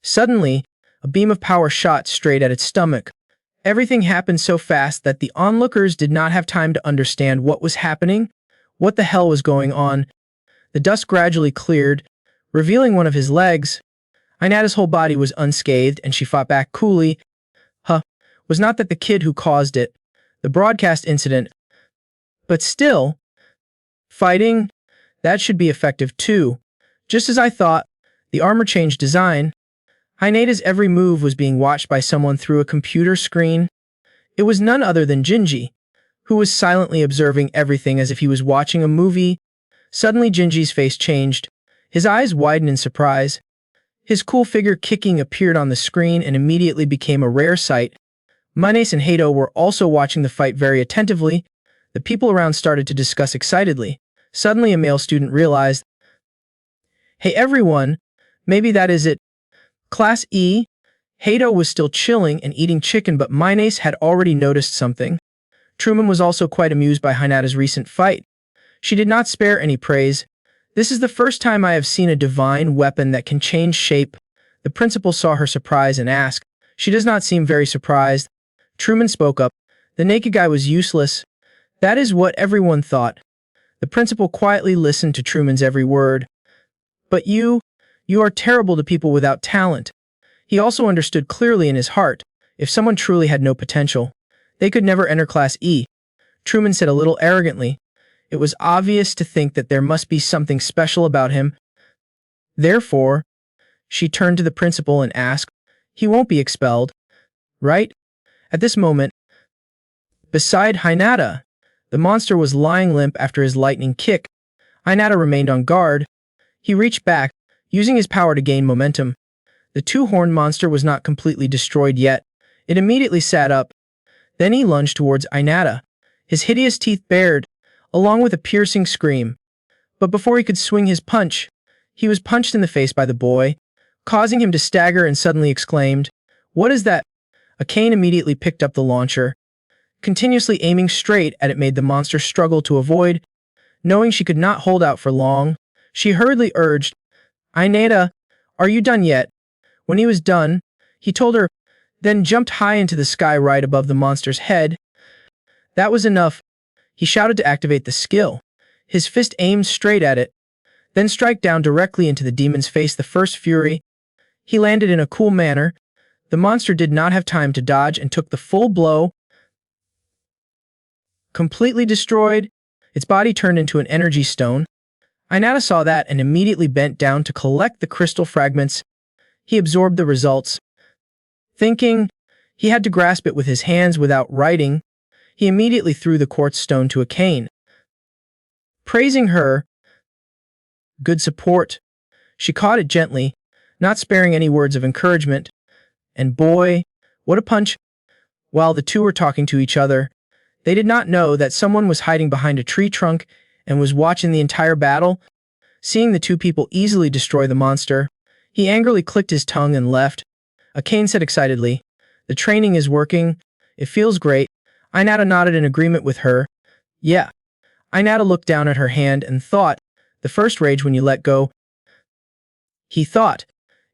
Suddenly, a beam of power shot straight at its stomach. Everything happened so fast that the onlookers did not have time to understand what was happening. What the hell was going on? The dust gradually cleared, revealing one of his legs. Inata's whole body was unscathed and she fought back coolly. Was not that the kid who caused it, the broadcast incident. But still, fighting, that should be effective too. Just as I thought, the armor changed design. Inata's every move was being watched by someone through a computer screen. It was none other than Jinji, who was silently observing everything as if he was watching a movie. Suddenly Jinji's face changed. His eyes widened in surprise. His cool figure kicking appeared on the screen and immediately became a rare sight. Mayonnaise and Hato were also watching the fight very attentively. The people around started to discuss excitedly. Suddenly a male student realized, "Hey everyone, maybe that is it." Class E. Hato was still chilling and eating chicken, but Mayonnaise had already noticed something. Truman was also quite amused by Hinata's recent fight. She did not spare any praise. "This is the first time I have seen a divine weapon that can change shape." The principal saw her surprise and asked. She does not seem very surprised. Truman spoke up. The naked guy was useless. That is what everyone thought. The principal quietly listened to Truman's every word. "But you are terrible to people without talent." He also understood clearly in his heart, if someone truly had no potential, they could never enter Class E. Truman said a little arrogantly. It was obvious to think that there must be something special about him. Therefore, she turned to the principal and asked, "He won't be expelled, right?" At this moment, beside Hinata, the monster was lying limp after his lightning kick. Inata remained on guard. He reached back, using his power to gain momentum. The two-horned monster was not completely destroyed yet. It immediately sat up. Then he lunged towards Inata, his hideous teeth bared, along with a piercing scream. But before he could swing his punch, he was punched in the face by the boy, causing him to stagger and suddenly exclaimed, "What is that?" Aane immediately picked up the launcher. Continuously aiming straight at it made the monster struggle to avoid. Knowing she could not hold out for long, she hurriedly urged, "Inata, are you done yet?" When he was done, he told her, then jumped high into the sky right above the monster's head. That was enough. He shouted to activate the skill. His fist aimed straight at it, then strike down directly into the demon's face. The first fury. He landed in a cool manner. The monster did not have time to dodge and took the full blow. Completely destroyed, its body turned into an energy stone. Inata saw that and immediately bent down to collect the crystal fragments. He absorbed the results. Thinking he had to grasp it with his hands without writing, he immediately threw the quartz stone to Aane. Praising her good support, she caught it gently, not sparing any words of encouragement. And boy, what a punch! While the two were talking to each other, they did not know that someone was hiding behind a tree trunk and was watching the entire battle. Seeing the two people easily destroy the monster, he angrily clicked his tongue and left. Aane said excitedly, "The training is working. It feels great." Inata nodded in agreement with her. "Yeah." Inata looked down at her hand and thought, "The first rage when you let go." He thought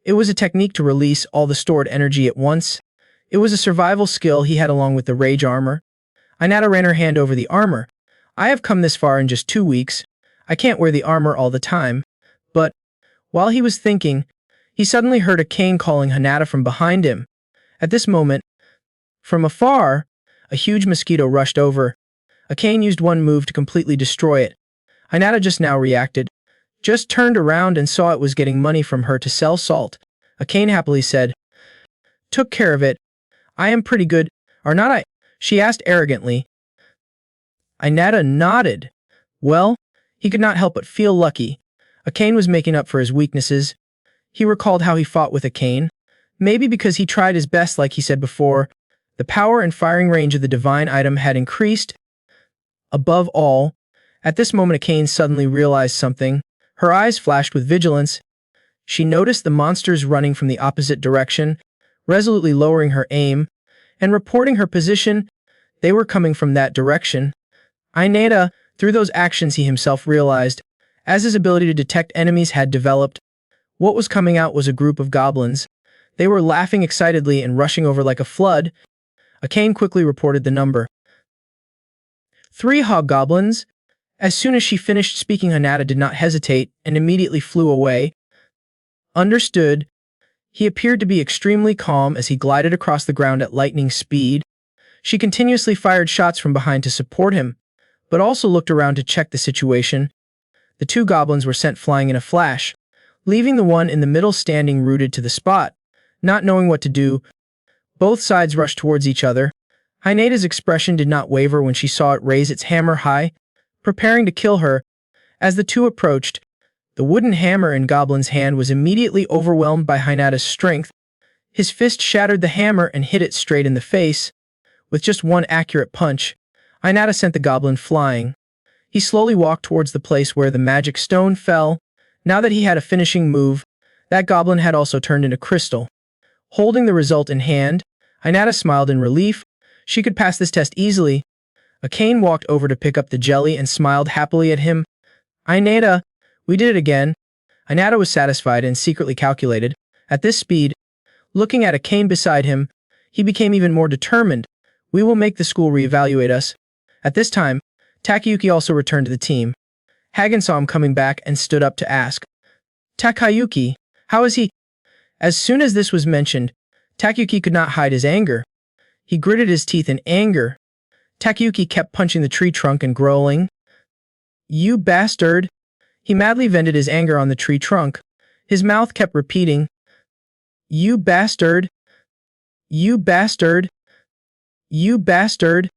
it was a technique to release all the stored energy at once. It was a survival skill he had along with the rage armor. Inata ran her hand over the armor. "I have come this far in just 2 weeks. I can't wear the armor all the time." But while he was thinking, he suddenly heard Aane calling Hinata from behind him. At this moment, from afar, a huge mosquito rushed over. Aane used one move to completely destroy it. Hinata just now reacted, just turned around and saw it was getting money from her to sell salt. Aane happily said, "Took care of it. I am pretty good, are not I?" she asked arrogantly. Inata nodded. Well, he could not help but feel lucky. Aane was making up for his weaknesses. He recalled how he fought with Aane. Maybe because he tried his best like he said before, the power and firing range of the divine item had increased. Above all, at this moment Aane suddenly realized something. Her eyes flashed with vigilance. She noticed the monsters running from the opposite direction, resolutely lowering her aim, and reporting her position. They were coming from that direction. Inata, through those actions he himself realized, as his ability to detect enemies had developed, what was coming out was a group of goblins. They were laughing excitedly and rushing over like a flood. Aane quickly reported the number. 3 hobgoblins. As soon as she finished speaking, Hinata did not hesitate and immediately flew away. Understood. He appeared to be extremely calm as he glided across the ground at lightning speed. She continuously fired shots from behind to support him, but also looked around to check the situation. The 2 goblins were sent flying in a flash, leaving the one in the middle standing rooted to the spot, not knowing what to do. Both sides rushed towards each other. Hinata's expression did not waver when she saw it raise its hammer high, preparing to kill her. As the two approached, the wooden hammer in Goblin's hand was immediately overwhelmed by Hinata's strength. His fist shattered the hammer and hit it straight in the face. With just one accurate punch, Hinata sent the goblin flying. He slowly walked towards the place where the magic stone fell. Now that he had a finishing move, that goblin had also turned into crystal. Holding the result in hand, Hinata smiled in relief. She could pass this test easily. Aane walked over to pick up the jelly and smiled happily at him. "Inata, we did it again." Inata was satisfied and secretly calculated. At this speed, looking at Aane beside him, he became even more determined. "We will make the school reevaluate us." At this time, Takyuki also returned to the team. Hagen saw him coming back and stood up to ask, "Takyuki, how is he?" As soon as this was mentioned, Takyuki could not hide his anger. He gritted his teeth in anger. Takyuki kept punching the tree trunk and growling. "You bastard!" He madly vented his anger on the tree trunk. His mouth kept repeating, "You bastard! You bastard! You bastard!"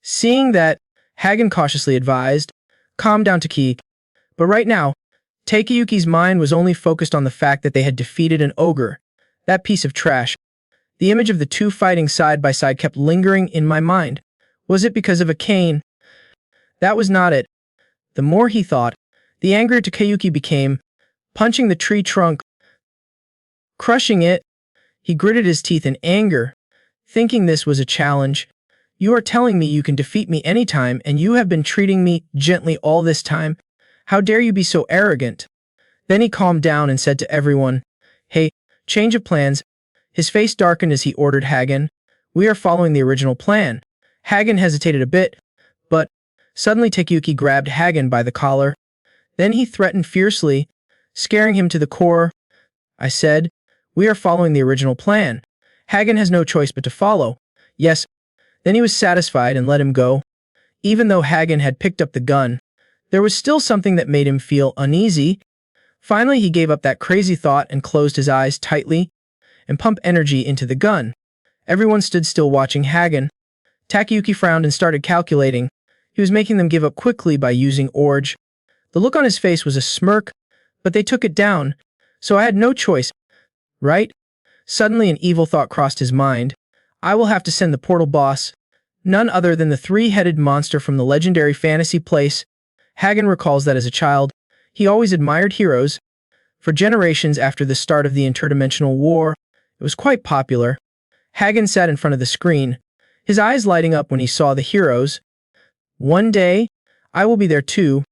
Seeing that, Hagen cautiously advised, "Calm down, Takyuki." But right now, Takyuki's mind was only focused on the fact that they had defeated an ogre. That piece of trash. The image of the two fighting side by side kept lingering in my mind. Was it because of Aane? That was not it. The more he thought, the angrier Takyuki became, punching the tree trunk, crushing it. He gritted his teeth in anger, thinking this was a challenge. "You are telling me you can defeat me anytime, and you have been treating me gently all this time? How dare you be so arrogant?" Then he calmed down and said to everyone, "Hey, change of plans." His face darkened as he ordered Hagen, "We are following the original plan." Hagen hesitated a bit, but suddenly Takyuki grabbed Hagen by the collar. Then he threatened fiercely, scaring him to the core. "I said, we are following the original plan. Hagen has no choice but to follow." "Yes." Then he was satisfied and let him go. Even though Hagen had picked up the gun, there was still something that made him feel uneasy. Finally, he gave up that crazy thought and closed his eyes tightly and pumped energy into the gun. Everyone stood still watching Hagen. Takyuki frowned and started calculating. He was making them give up quickly by using Orge. The look on his face was a smirk, but they took it down, so I had no choice, right? Suddenly an evil thought crossed his mind. I will have to send the portal boss, none other than the three-headed monster from the legendary fantasy place. Hagen recalls that as a child, he always admired heroes. For generations after the start of the interdimensional war, it was quite popular. Hagen sat in front of the screen, his eyes lighting up when he saw the heroes. One day, I will be there too,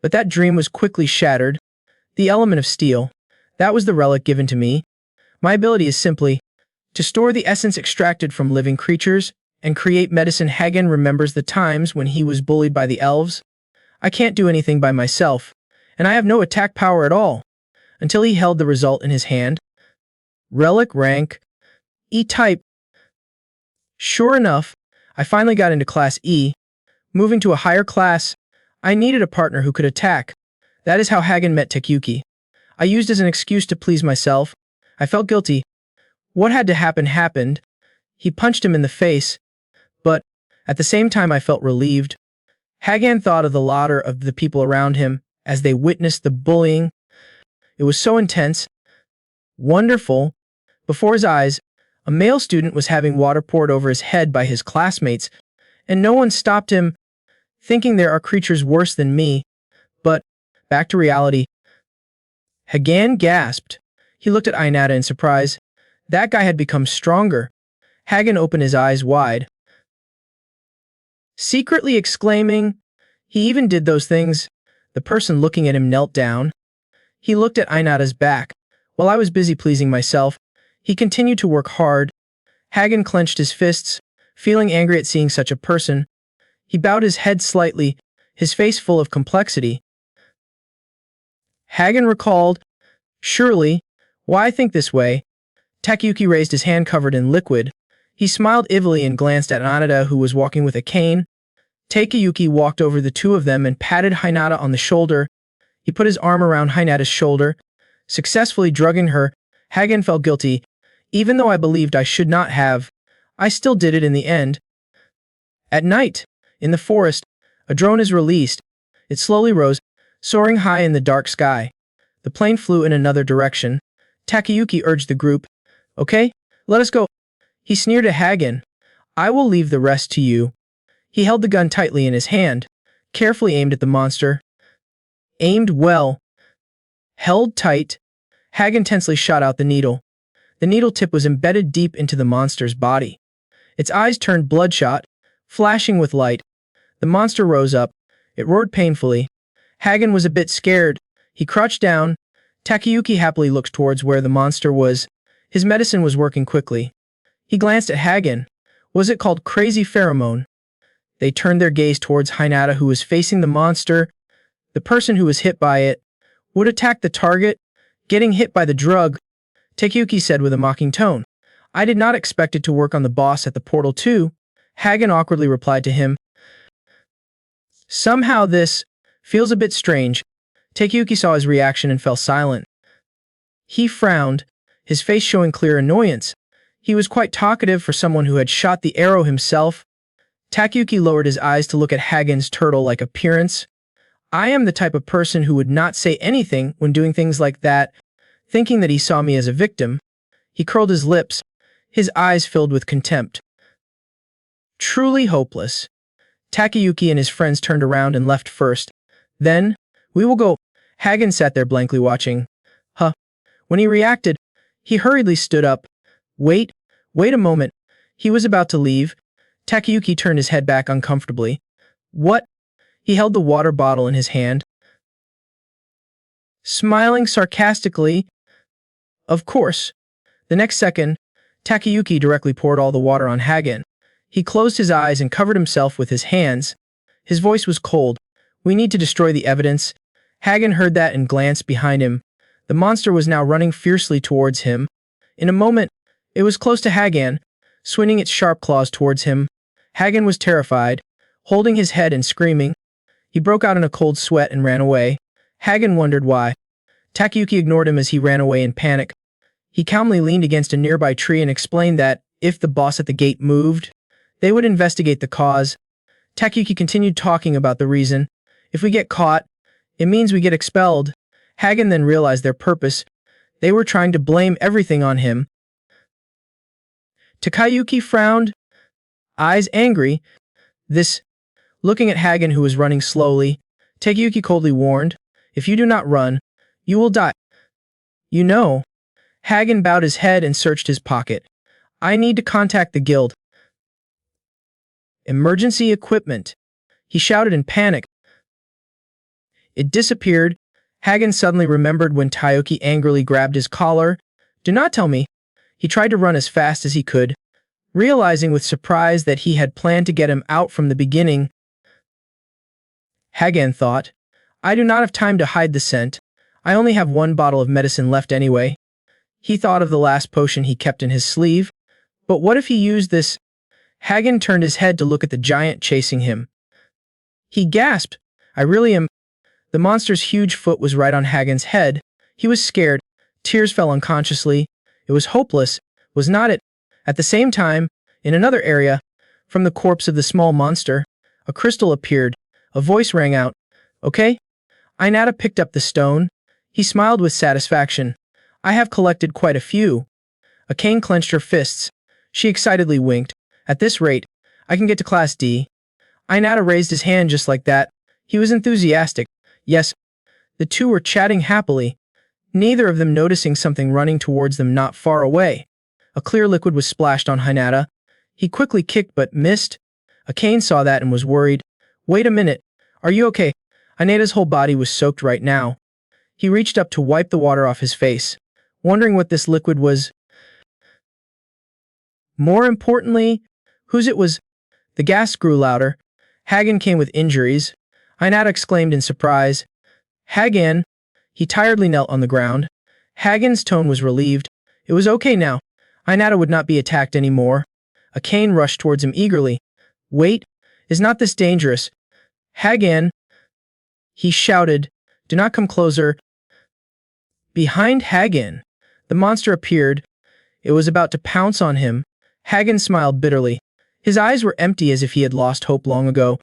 but that dream was quickly shattered. The element of steel, that was the relic given to me. My ability is simply to store the essence extracted from living creatures and create medicine. Hagen remembers the times when he was bullied by the elves. I can't do anything by myself, and I have no attack power at all. Until he held the result in his hand. Relic rank E-type. Sure enough, I finally got into class E. Moving to a higher class, I needed a partner who could attack. That is how Hagen met Takyuki. I used as an excuse to please myself. I felt guilty. What had to happen happened. He punched him in the face, but at the same time I felt relieved. Hagen thought of the laughter of the people around him as they witnessed the bullying. It was so intense. Wonderful. Before his eyes, a male student was having water poured over his head by his classmates, and no one stopped him, thinking there are creatures worse than me. But, back to reality. Hagen gasped. He looked at Inata in surprise. That guy had become stronger. Hagen opened his eyes wide, secretly exclaiming, he even did those things. The person looking at him knelt down. He looked at Inata's back. While I was busy pleasing myself, he continued to work hard. Hagen clenched his fists, feeling angry at seeing such a person. He bowed his head slightly, his face full of complexity. Hagen recalled, surely, why I think this way. Takyuki raised his hand covered in liquid. He smiled evilly and glanced at Inata, who was walking with a cane. Takyuki walked over the two of them and patted Hinata on the shoulder. He put his arm around Hinata's shoulder, successfully drugging her. Hagen felt guilty. Even though I believed I should not have, I still did it in the end. At night, in the forest, a drone is released. It slowly rose, soaring high in the dark sky. The plane flew in another direction. Takyuki urged the group, okay, let us go. He sneered at Hagen. I will leave the rest to you. He held the gun tightly in his hand, carefully aimed at the monster. Aimed well. Held tight. Hagen tensely shot out the needle. The needle tip was embedded deep into the monster's body. Its eyes turned bloodshot, flashing with light. The monster rose up. It roared painfully. Hagen was a bit scared. He crouched down. Takyuki happily looked towards where the monster was. His medicine was working quickly. He glanced at Hagen. Was it called crazy pheromone? They turned their gaze towards Hinata, who was facing the monster. The person who was hit by it would attack the target, getting hit by the drug. Takyuki said with a mocking tone. I did not expect it to work on the boss at the portal too. Hagen awkwardly replied to him. Somehow this feels a bit strange. Takyuki saw his reaction and fell silent. He frowned, his face showing clear annoyance. He was quite talkative for someone who had shot the arrow himself. Takyuki lowered his eyes to look at Hagen's turtle-like appearance. I am the type of person who would not say anything when doing things like that, thinking that he saw me as a victim. He curled his lips, his eyes filled with contempt. Truly hopeless. Takyuki and his friends turned around and left first. Then, we will go. Hagen sat there blankly watching. Huh. When he reacted, he hurriedly stood up. Wait a moment. He was about to leave. Takyuki turned his head back uncomfortably. What? He held the water bottle in his hand, smiling sarcastically. Of course. The next second, Takyuki directly poured all the water on Hagen. He closed his eyes and covered himself with his hands. His voice was cold. We need to destroy the evidence. Hagen heard that and glanced behind him. The monster was now running fiercely towards him. In a moment, it was close to Hagen, swinging its sharp claws towards him. Hagen was terrified, holding his head and screaming. He broke out in a cold sweat and ran away. Hagen wondered why. Takyuki ignored him as he ran away in panic. He calmly leaned against a nearby tree and explained that, if the boss at the gate moved, they would investigate the cause. Takyuki continued talking about the reason. If we get caught, it means we get expelled. Hagen then realized their purpose. They were trying to blame everything on him. Takyuki frowned, eyes angry. Looking at Hagen, who was running slowly, Takyuki coldly warned, "If you do not run, you will die." "You know." Hagen bowed his head and searched his pocket. "I need to contact the guild." "Emergency equipment," he shouted in panic. It disappeared. Hagen suddenly remembered when Takyuki angrily grabbed his collar. "Do not tell me." He tried to run as fast as he could, realizing with surprise that he had planned to get him out from the beginning. Hagen thought, "I do not have time to hide the scent. I only have one bottle of medicine left anyway." He thought of the last potion he kept in his sleeve. But what if he used this? Hagen turned his head to look at the giant chasing him. He gasped, "I really am." The monster's huge foot was right on Hagen's head. He was scared. Tears fell unconsciously. It was hopeless, was not it? At the same time, in another area, from the corpse of the small monster, a crystal appeared. A voice rang out. "Okay?" Inata picked up the stone. He smiled with satisfaction. "I have collected quite a few." Aane clenched her fists. She excitedly winked. "At this rate, I can get to Class D." Inata raised his hand just like that. He was enthusiastic. Yes. The two were chatting happily, neither of them noticing something running towards them not far away. A clear liquid was splashed on Inata. He quickly kicked but missed. Aane saw that and was worried. "Wait a minute. Are you okay?" Inata's whole body was soaked right now. He reached up to wipe the water off his face, wondering what this liquid was. More importantly, whose it was. The gas grew louder. Hagen came with injuries. Inata exclaimed in surprise. "Hagen!" He tiredly knelt on the ground. Hagen's tone was relieved. It was okay now. Inata would not be attacked anymore. Aane rushed towards him eagerly. "Wait, is not this dangerous?" "Hagen!" He shouted. "Do not come closer." Behind Hagen, the monster appeared. It was about to pounce on him. Hagen smiled bitterly. His eyes were empty as if he had lost hope long ago.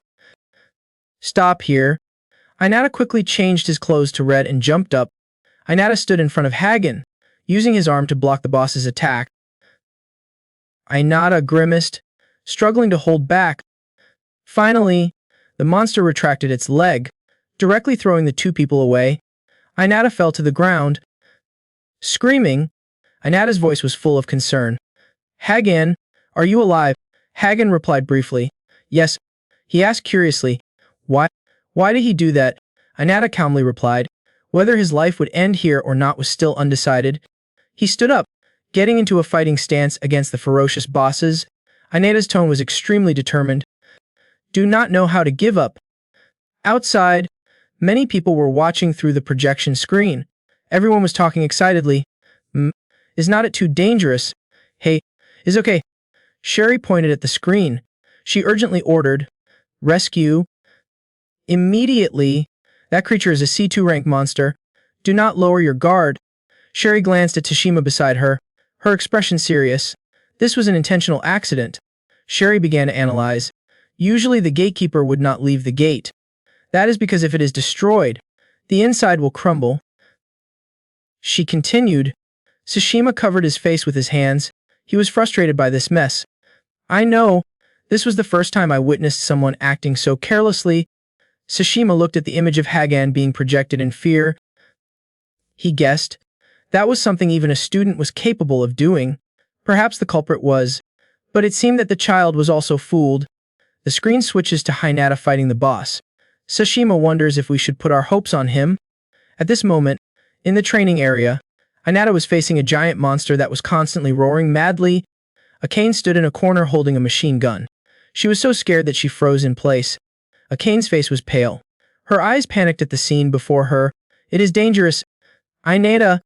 "Stop here." Inata quickly changed his clothes to red and jumped up. Inata stood in front of Hagen, using his arm to block the boss's attack. Inata grimaced, struggling to hold back. Finally, the monster retracted its leg, directly throwing the two people away. Inata fell to the ground, screaming. Inata's voice was full of concern. "Hagen, are you alive?" Hagen replied briefly. "Yes." He asked curiously, "Why? Why did he do that?" Inata calmly replied. Whether his life would end here or not was still undecided. He stood up, getting into a fighting stance against the ferocious bosses. Inata's tone was extremely determined. "Do not know how to give up." Outside, many people were watching through the projection screen. Everyone was talking excitedly. Is not it too dangerous?" "Hey, is okay." Sherry pointed at the screen. She urgently ordered, "Rescue." Immediately. "That creature is a C2 rank monster. Do not lower your guard." Sherry glanced at Tashima beside her, her expression serious. This was an intentional accident. Sherry began to analyze. Usually the gatekeeper would not leave the gate. That is because if it is destroyed, the inside will crumble. She continued. Tashima covered his face with his hands. He was frustrated by this mess. "I know. This was the first time I witnessed someone acting so carelessly." Tashima looked at the image of Hagen being projected in fear. He guessed. That was something even a student was capable of doing. Perhaps the culprit was. But it seemed that the child was also fooled. The screen switches to Inata fighting the boss. Tashima wonders if we should put our hopes on him. At this moment, in the training area, Inata was facing a giant monster that was constantly roaring madly. Aane stood in a corner holding a machine gun. She was so scared that she froze in place. Akane's face was pale. Her eyes panicked at the scene before her. "It is dangerous." "Inata!"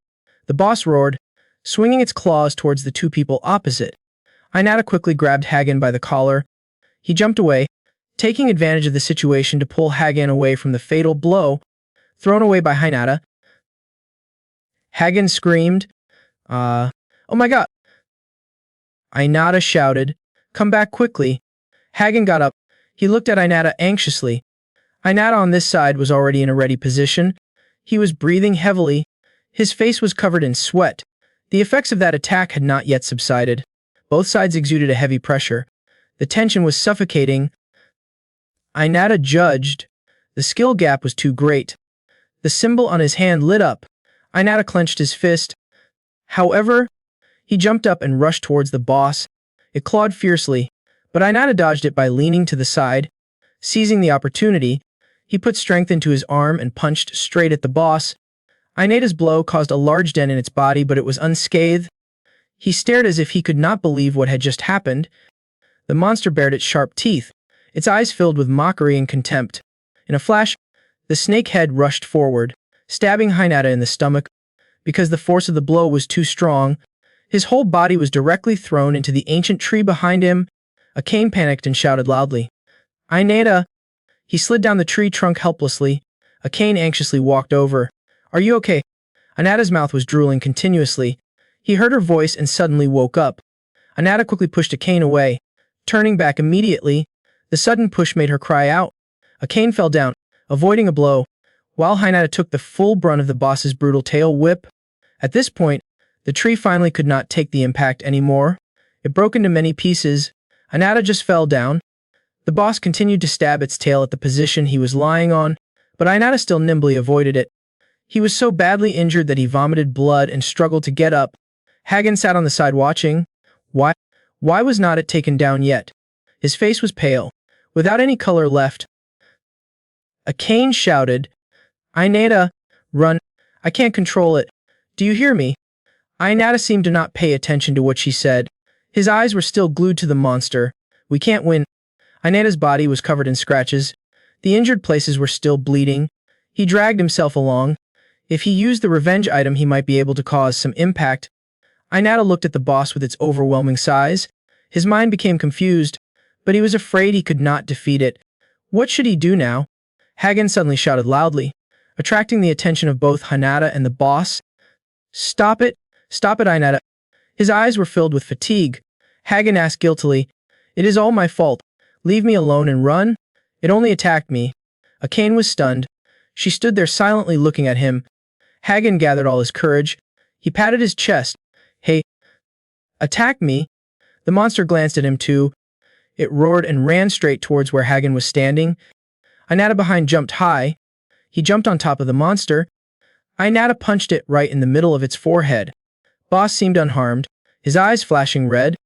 The boss roared, swinging its claws towards the two people opposite. Inata quickly grabbed Hagen by the collar. He jumped away, taking advantage of the situation to pull Hagen away from the fatal blow. Thrown away by Inata, Hagen screamed. Oh my god. Inata shouted. Come back quickly. Hagen got up. He looked at Inata anxiously. Inata on this side was already in a ready position. He was breathing heavily. His face was covered in sweat. The effects of that attack had not yet subsided. Both sides exuded a heavy pressure. The tension was suffocating. Inata judged. The skill gap was too great. The symbol on his hand lit up. Inata clenched his fist. However, he jumped up and rushed towards the boss. It clawed fiercely, but Inata dodged it by leaning to the side. Seizing the opportunity, he put strength into his arm and punched straight at the boss. Inata's blow caused a large dent in its body, but it was unscathed. He stared as if he could not believe what had just happened. The monster bared its sharp teeth, its eyes filled with mockery and contempt. In a flash, the snake head rushed forward, stabbing Inata in the stomach. Because the force of the blow was too strong, his whole body was directly thrown into the ancient tree behind him. Aane panicked and shouted loudly. Inata! He slid down the tree trunk helplessly. Aane anxiously walked over. Are you okay? Inata's mouth was drooling continuously. He heard her voice and suddenly woke up. Inata quickly pushed Aane away, turning back immediately. The sudden push made her cry out. Aane fell down, avoiding a blow, while Inata took the full brunt of the boss's brutal tail whip. At this point, the tree finally could not take the impact anymore. It broke into many pieces. Inata just fell down. The boss continued to stab its tail at the position he was lying on, but Inata still nimbly avoided it. He was so badly injured that he vomited blood and struggled to get up. Hagen sat on the side watching. Why was not it taken down yet? His face was pale, without any color left. Aane shouted, Inata, run. I can't control it. Do you hear me? Inata seemed to not pay attention to what she said. His eyes were still glued to the monster. We can't win. Inata's body was covered in scratches. The injured places were still bleeding. He dragged himself along. If he used the revenge item, he might be able to cause some impact. Inata looked at the boss with its overwhelming size. His mind became confused, but he was afraid he could not defeat it. What should he do now? Hagen suddenly shouted loudly, attracting the attention of both Inata and the boss. Stop it! Stop it, Inata! His eyes were filled with fatigue. Hagen asked guiltily, It is all my fault. Leave me alone and run? It only attacked me. Aane was stunned. She stood there silently looking at him. Hagen gathered all his courage. He patted his chest. Hey, attack me? The monster glanced at him too. It roared and ran straight towards where Hagen was standing. Inata behind jumped high. He jumped on top of the monster. Inata punched it right in the middle of its forehead. Boss seemed unharmed, his eyes flashing red.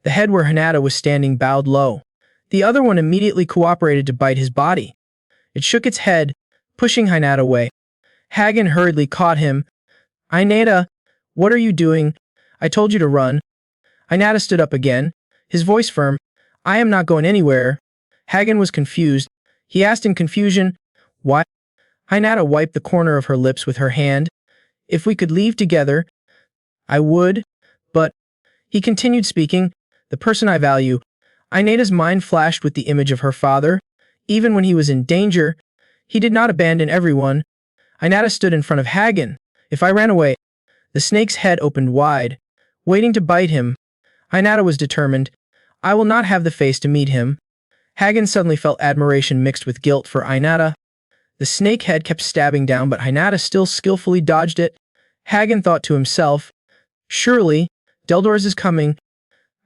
The head where Inata was standing bowed low. The other one immediately cooperated to bite his body. It shook its head, pushing Inata away. Hagen hurriedly caught him. Inata, what are you doing? I told you to run. Inata stood up again, his voice firm. I am not going anywhere. Hagen was confused. He asked in confusion, Why? Inata wiped the corner of her lips with her hand. If we could leave together, I would, but... He continued speaking, the person I value. Inata's mind flashed with the image of her father. Even when he was in danger, he did not abandon everyone. Inata stood in front of Hagen. If I ran away, the snake's head opened wide, waiting to bite him. Inata was determined. I will not have the face to meet him. Hagen suddenly felt admiration mixed with guilt for Inata. The snake head kept stabbing down, but Inata still skillfully dodged it. Hagen thought to himself, Surely, Deldor's is coming.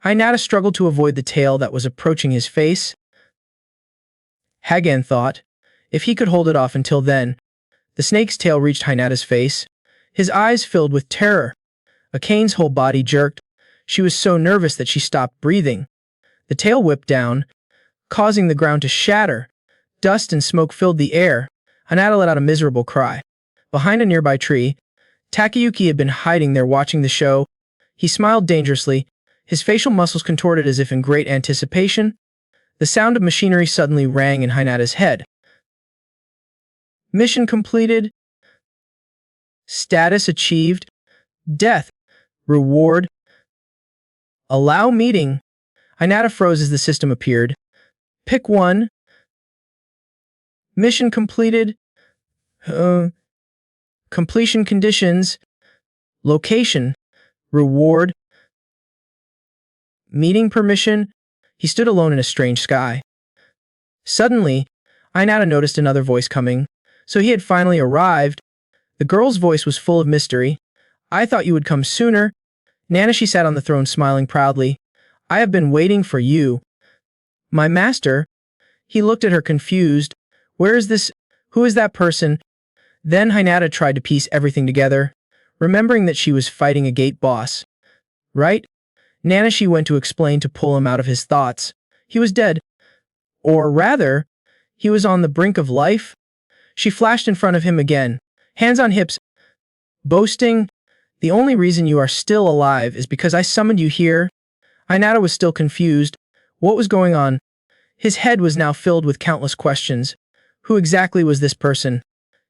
Inata struggled to avoid the tail that was approaching his face. Hagen thought, if he could hold it off until then. The snake's tail reached Inata's face. His eyes filled with terror. Akane's whole body jerked. She was so nervous that she stopped breathing. The tail whipped down, causing the ground to shatter. Dust and smoke filled the air. Inata let out a miserable cry. Behind a nearby tree, Takyuki had been hiding there watching the show. He smiled dangerously, his facial muscles contorted as if in great anticipation. The sound of machinery suddenly rang in Inata's head. Mission completed. Status achieved. Death. Reward. Allow meeting. Inata froze as the system appeared. Pick one. Mission completed. Completion conditions. Location, reward, meeting permission. He stood alone in a strange sky. Suddenly, Inata noticed another voice coming, so he had finally arrived. The girl's voice was full of mystery. I thought you would come sooner. Nanashi sat on the throne smiling proudly. I have been waiting for you. My master? He looked at her confused. Where is this? Who is that person? Then Hinata tried to piece everything together, remembering that she was fighting a gate boss. Right? Nanashi went to explain to pull him out of his thoughts. He was dead. Or rather, he was on the brink of life. She flashed in front of him again, hands on hips. Boasting? The only reason you are still alive is because I summoned you here. Inata was still confused. What was going on? His head was now filled with countless questions. Who exactly was this person?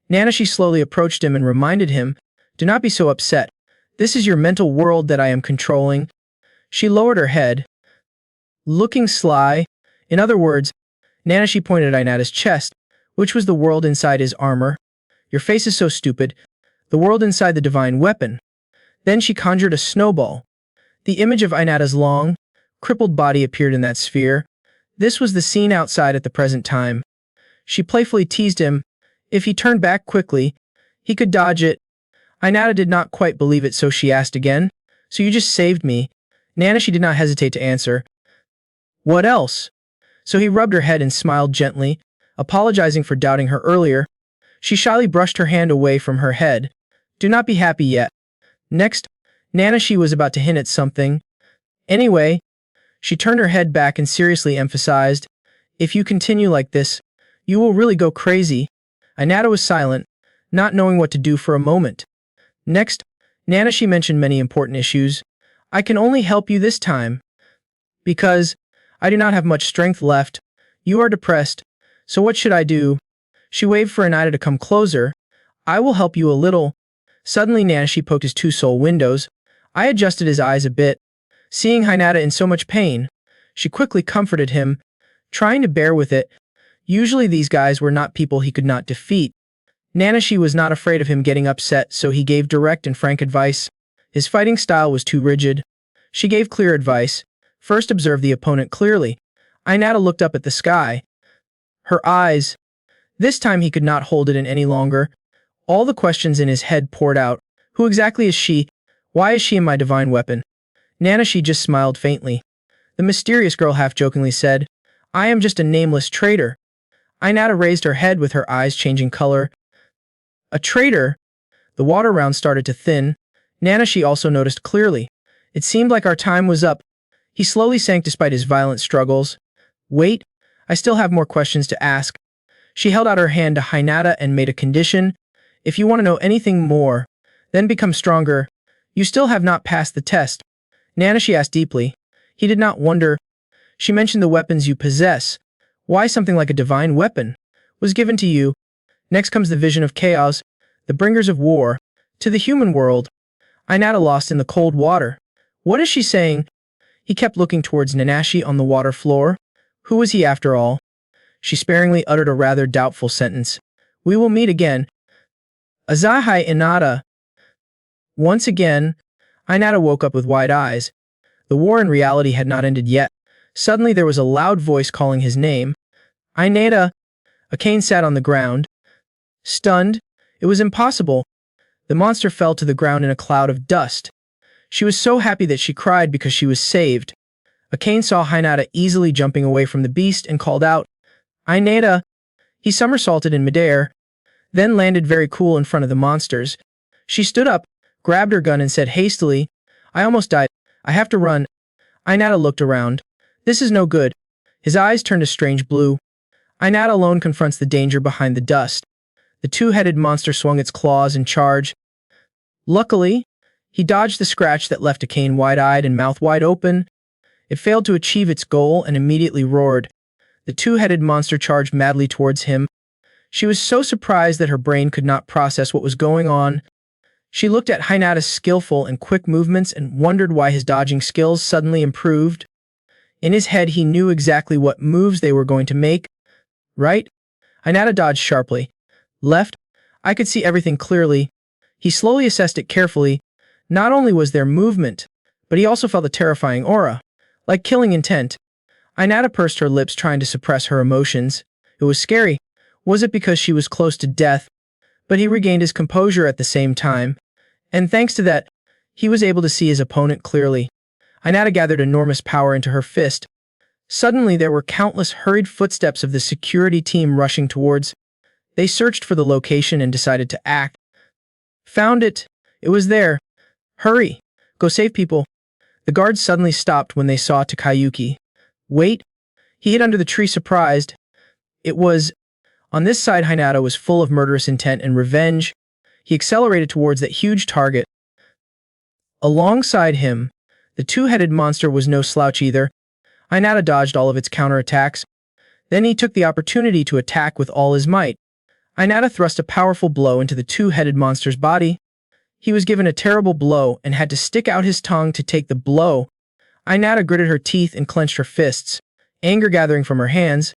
Nanashi slowly approached him and reminded him, do not be so upset. This is your mental world that I am controlling. She lowered her head, looking sly. In other words, Nanashi pointed at Inata's chest, which was the world inside his armor. Your face is so stupid. The world inside the divine weapon. Then she conjured a snowball. The image of Inata's long, crippled body appeared in that sphere. This was the scene outside at the present time. She playfully teased him. If he turned back quickly, he could dodge it. Inata did not quite believe it, so she asked again, so you just saved me? Nanashi did not hesitate to answer. What else? So he rubbed her head and smiled gently, apologizing for doubting her earlier. She shyly brushed her hand away from her head. Do not be happy yet. Next, Nanashi was about to hint at something. Anyway, she turned her head back and seriously emphasized, if you continue like this, you will really go crazy. Inata was silent, not knowing what to do for a moment. Next, Nanashi mentioned many important issues. I can only help you this time. Because I do not have much strength left. You are depressed. So what should I do? She waved for Inata to come closer. I will help you a little. Suddenly Nanashi poked his two soul windows. I adjusted his eyes a bit. Seeing Hinata in so much pain, she quickly comforted him, trying to bear with it. Usually these guys were not people he could not defeat. Nanashi was not afraid of him getting upset, so he gave direct and frank advice. His fighting style was too rigid. She gave clear advice. First, observe the opponent clearly. Inata looked up at the sky. Her eyes. This time he could not hold it in any longer. All the questions in his head poured out. Who exactly is she? Why is she in my divine weapon? Nanashi just smiled faintly. The mysterious girl half-jokingly said, I am just a nameless traitor. Inata raised her head with her eyes changing color. A traitor? The water round started to thin. Nanashi also noticed clearly. It seemed like our time was up. He slowly sank despite his violent struggles. Wait, I still have more questions to ask. She held out her hand to Hinata and made a condition. If you want to know anything more, then become stronger. You still have not passed the test. Nanashi asked deeply. He did not wonder. She mentioned the weapons you possess. Why something like a divine weapon was given to you. Next comes the vision of chaos, the bringers of war, to the human world. Inata lost in the cold water. What is she saying? He kept looking towards Nanashi on the water floor. Who was he after all? She sparingly uttered a rather doubtful sentence. We will meet again. Azahai Inata. Once again, Inata woke up with wide eyes. The war in reality had not ended yet. Suddenly there was a loud voice calling his name. Inata. Aane sat on the ground. Stunned. It was impossible. The monster fell to the ground in a cloud of dust. She was so happy that she cried because she was saved. Aane saw Hinata easily jumping away from the beast and called out, Inata. He somersaulted in midair, then landed very cool in front of the monsters. She stood up, grabbed her gun and said hastily, I almost died. I have to run. Inata looked around. This is no good. His eyes turned a strange blue. Inata alone confronts the danger behind the dust. The two-headed monster swung its claws in charge. Luckily, he dodged the scratch that left Aane wide-eyed and mouth wide open. It failed to achieve its goal and immediately roared. The two-headed monster charged madly towards him. She was so surprised that her brain could not process what was going on. She looked at Hinata's skillful and quick movements and wondered why his dodging skills suddenly improved. In his head, he knew exactly what moves they were going to make. Right? Hinata dodged sharply. Left? I could see everything clearly. He slowly assessed it carefully. Not only was there movement, but he also felt a terrifying aura, like killing intent. Inata pursed her lips trying to suppress her emotions. It was scary. Was it because she was close to death? But he regained his composure at the same time, and thanks to that, he was able to see his opponent clearly. Inata gathered enormous power into her fist. Suddenly there were countless hurried footsteps of the security team rushing towards. They searched for the location and decided to act. Found it. It was there. Hurry. Go save people. The guards suddenly stopped when they saw Takyuki. Wait. He hid under the tree surprised. It was... On this side, Hinata was full of murderous intent and revenge. He accelerated towards that huge target. Alongside him, the two-headed monster was no slouch either. Hinata dodged all of its counterattacks. Then he took the opportunity to attack with all his might. Hinata thrust a powerful blow into the two-headed monster's body. He was given a terrible blow and had to stick out his tongue to take the blow. Hinata gritted her teeth and clenched her fists, anger gathering from her hands.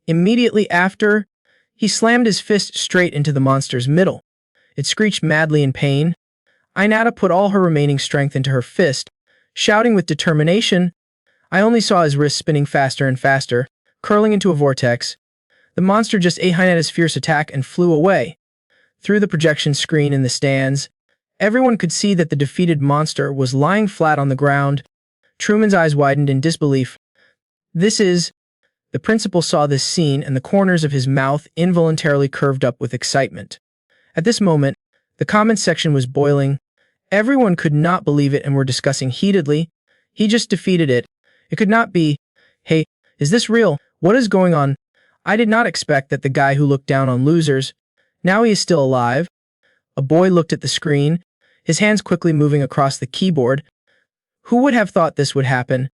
Immediately after, he slammed his fist straight into the monster's middle. It screeched madly in pain. Inata put all her remaining strength into her fist, shouting with determination. I only saw his wrist spinning faster and faster, curling into a vortex. The monster just ate Hinata's fierce attack and flew away. Through the projection screen in the stands, everyone could see that the defeated monster was lying flat on the ground. Truman's eyes widened in disbelief. The principal saw this scene and the corners of his mouth involuntarily curved up with excitement. At this moment, the comments section was boiling. Everyone could not believe it and were discussing heatedly. He just defeated it. It could not be. Hey, is this real? What is going on? I did not expect that the guy who looked down on losers. Now he is still alive. A boy looked at the screen, his hands quickly moving across the keyboard. Who would have thought this would happen?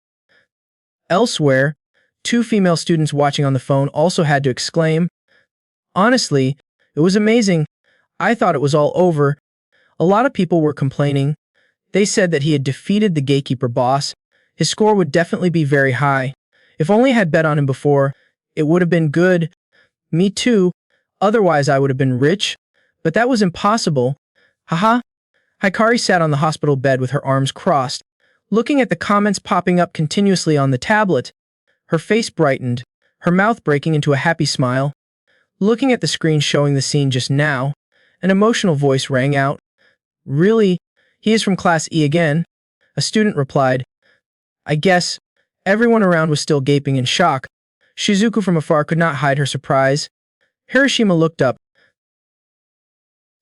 Elsewhere, two female students watching on the phone also had to exclaim. Honestly, it was amazing. I thought it was all over. A lot of people were complaining. They said that he had defeated the gatekeeper boss. His score would definitely be very high. If only I had bet on him before, it would have been good. Me too. Otherwise I would have been rich. But that was impossible. Haha. Hikari sat on the hospital bed with her arms crossed, looking at the comments popping up continuously on the tablet. Her face brightened, her mouth breaking into a happy smile. Looking at the screen showing the scene just now, an emotional voice rang out. Really? He is from Class E again? A student replied. I guess. Everyone around was still gaping in shock. Shizuku from afar could not hide her surprise. Hiroshima looked up,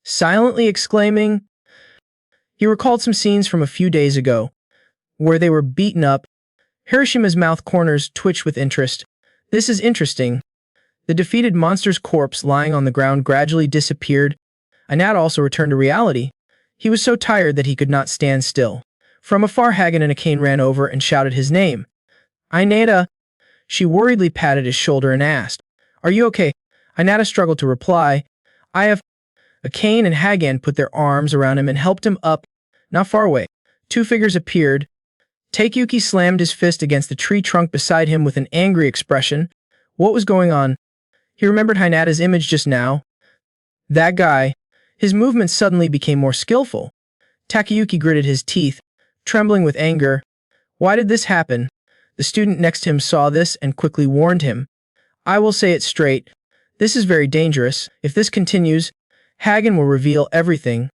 silently exclaiming. He recalled some scenes from a few days ago, where they were beaten up. Hiroshima's mouth corners twitched with interest. This is interesting. The defeated monster's corpse lying on the ground gradually disappeared. Inata also returned to reality. He was so tired that he could not stand still. From afar, Hagen and Aane ran over and shouted his name. Inata. She worriedly patted his shoulder and asked, Are you okay? Inata struggled to reply. I have... Aane and Hagen put their arms around him and helped him up. Not far away, two figures appeared. Takyuki slammed his fist against the tree trunk beside him with an angry expression. What was going on? He remembered Hinata's image just now. That guy. His movements suddenly became more skillful. Takyuki gritted his teeth, trembling with anger. Why did this happen? The student next to him saw this and quickly warned him. I will say it straight. This is very dangerous. If this continues, Hagen will reveal everything.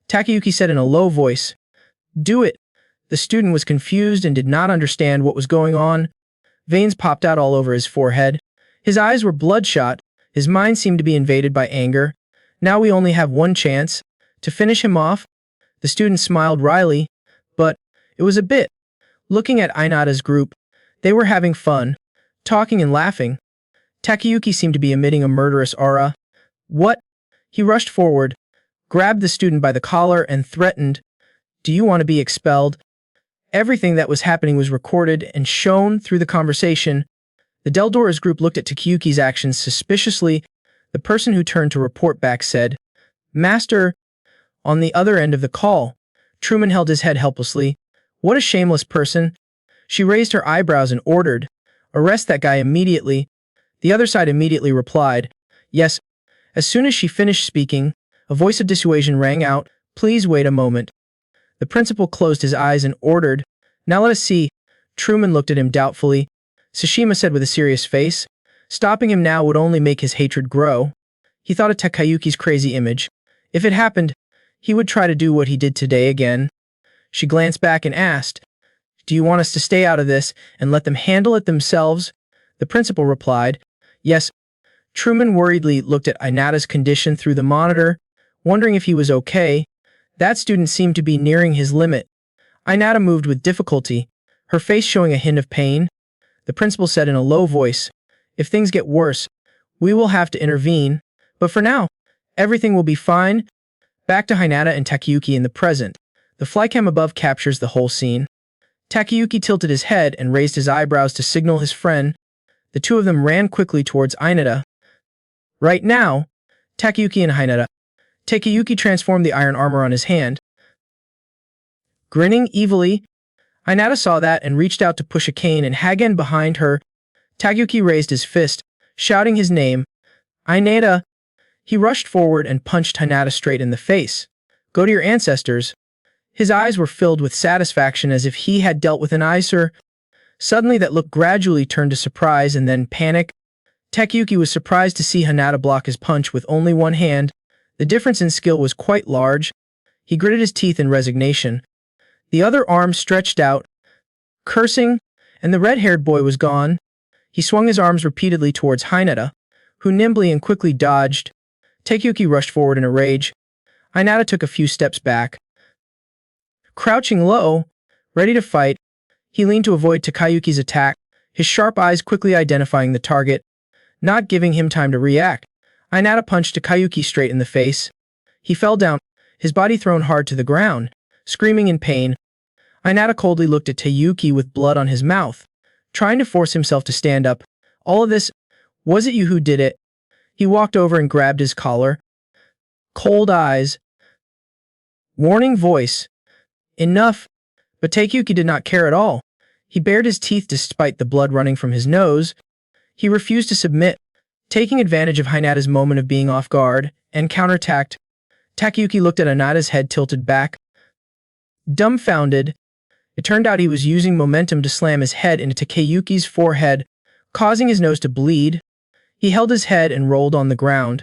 Takyuki said in a low voice. Do it. The student was confused and did not understand what was going on. Veins popped out all over his forehead. His eyes were bloodshot. His mind seemed to be invaded by anger. Now we only have one chance. To finish him off? The student smiled wryly. But it was a bit. Looking at Inata's group, they were having fun, talking and laughing. Takyuki seemed to be emitting a murderous aura. What? He rushed forward, grabbed the student by the collar and threatened, Do you want to be expelled? Everything that was happening was recorded and shown through the conversation. The Deldora's group looked at Takyuki's actions suspiciously. The person who turned to report back said, Master. On the other end of the call, Truman held his head helplessly. What a shameless person. She raised her eyebrows and ordered, Arrest that guy immediately. The other side immediately replied, Yes. As soon as she finished speaking, a voice of dissuasion rang out, Please wait a moment. The principal closed his eyes and ordered, Now let us see. Truman looked at him doubtfully. Tsushima said with a serious face. Stopping him now would only make his hatred grow. He thought of Takyuki's crazy image. If it happened, he would try to do what he did today again. She glanced back and asked, Do you want us to stay out of this and let them handle it themselves? The principal replied, Yes. Truman worriedly looked at Inata's condition through the monitor, wondering if he was okay. That student seemed to be nearing his limit. Inata moved with difficulty, her face showing a hint of pain. The principal said in a low voice, If things get worse, we will have to intervene, but for now, everything will be fine. Back to Hinata and Takyuki in the present. The flycam above captures the whole scene. Takyuki tilted his head and raised his eyebrows to signal his friend. The two of them ran quickly towards Inata. Right now, Takyuki and Hinata. Takyuki transformed the iron armor on his hand. Grinning evilly, Inata saw that and reached out to push a cane and Hagen behind her. Takyuki raised his fist, shouting his name. Inata! He rushed forward and punched Hinata straight in the face. Go to your ancestors. His eyes were filled with satisfaction as if he had dealt with an eyesore. Suddenly that look gradually turned to surprise and then panic. Takyuki was surprised to see Hinata block his punch with only one hand. The difference in skill was quite large. He gritted his teeth in resignation. The other arm stretched out, cursing, and the red-haired boy was gone. He swung his arms repeatedly towards Hinata, who nimbly and quickly dodged. Takyuki rushed forward in a rage. Inata took a few steps back. Crouching low, ready to fight, he leaned to avoid Takyuki's attack, his sharp eyes quickly identifying the target. Not giving him time to react, Inata punched Takyuki straight in the face. He fell down, his body thrown hard to the ground, screaming in pain. Inata coldly looked at Takyuki with blood on his mouth, trying to force himself to stand up. All of this, was it you who did it? He walked over and grabbed his collar. Cold eyes. Warning voice. Enough. But Takyuki did not care at all. He bared his teeth despite the blood running from his nose. He refused to submit, taking advantage of Hinata's moment of being off guard, and counterattacked. Takyuki looked at Inata's head tilted back. Dumbfounded. It turned out he was using momentum to slam his head into Takyuki's forehead, causing his nose to bleed. He held his head and rolled on the ground.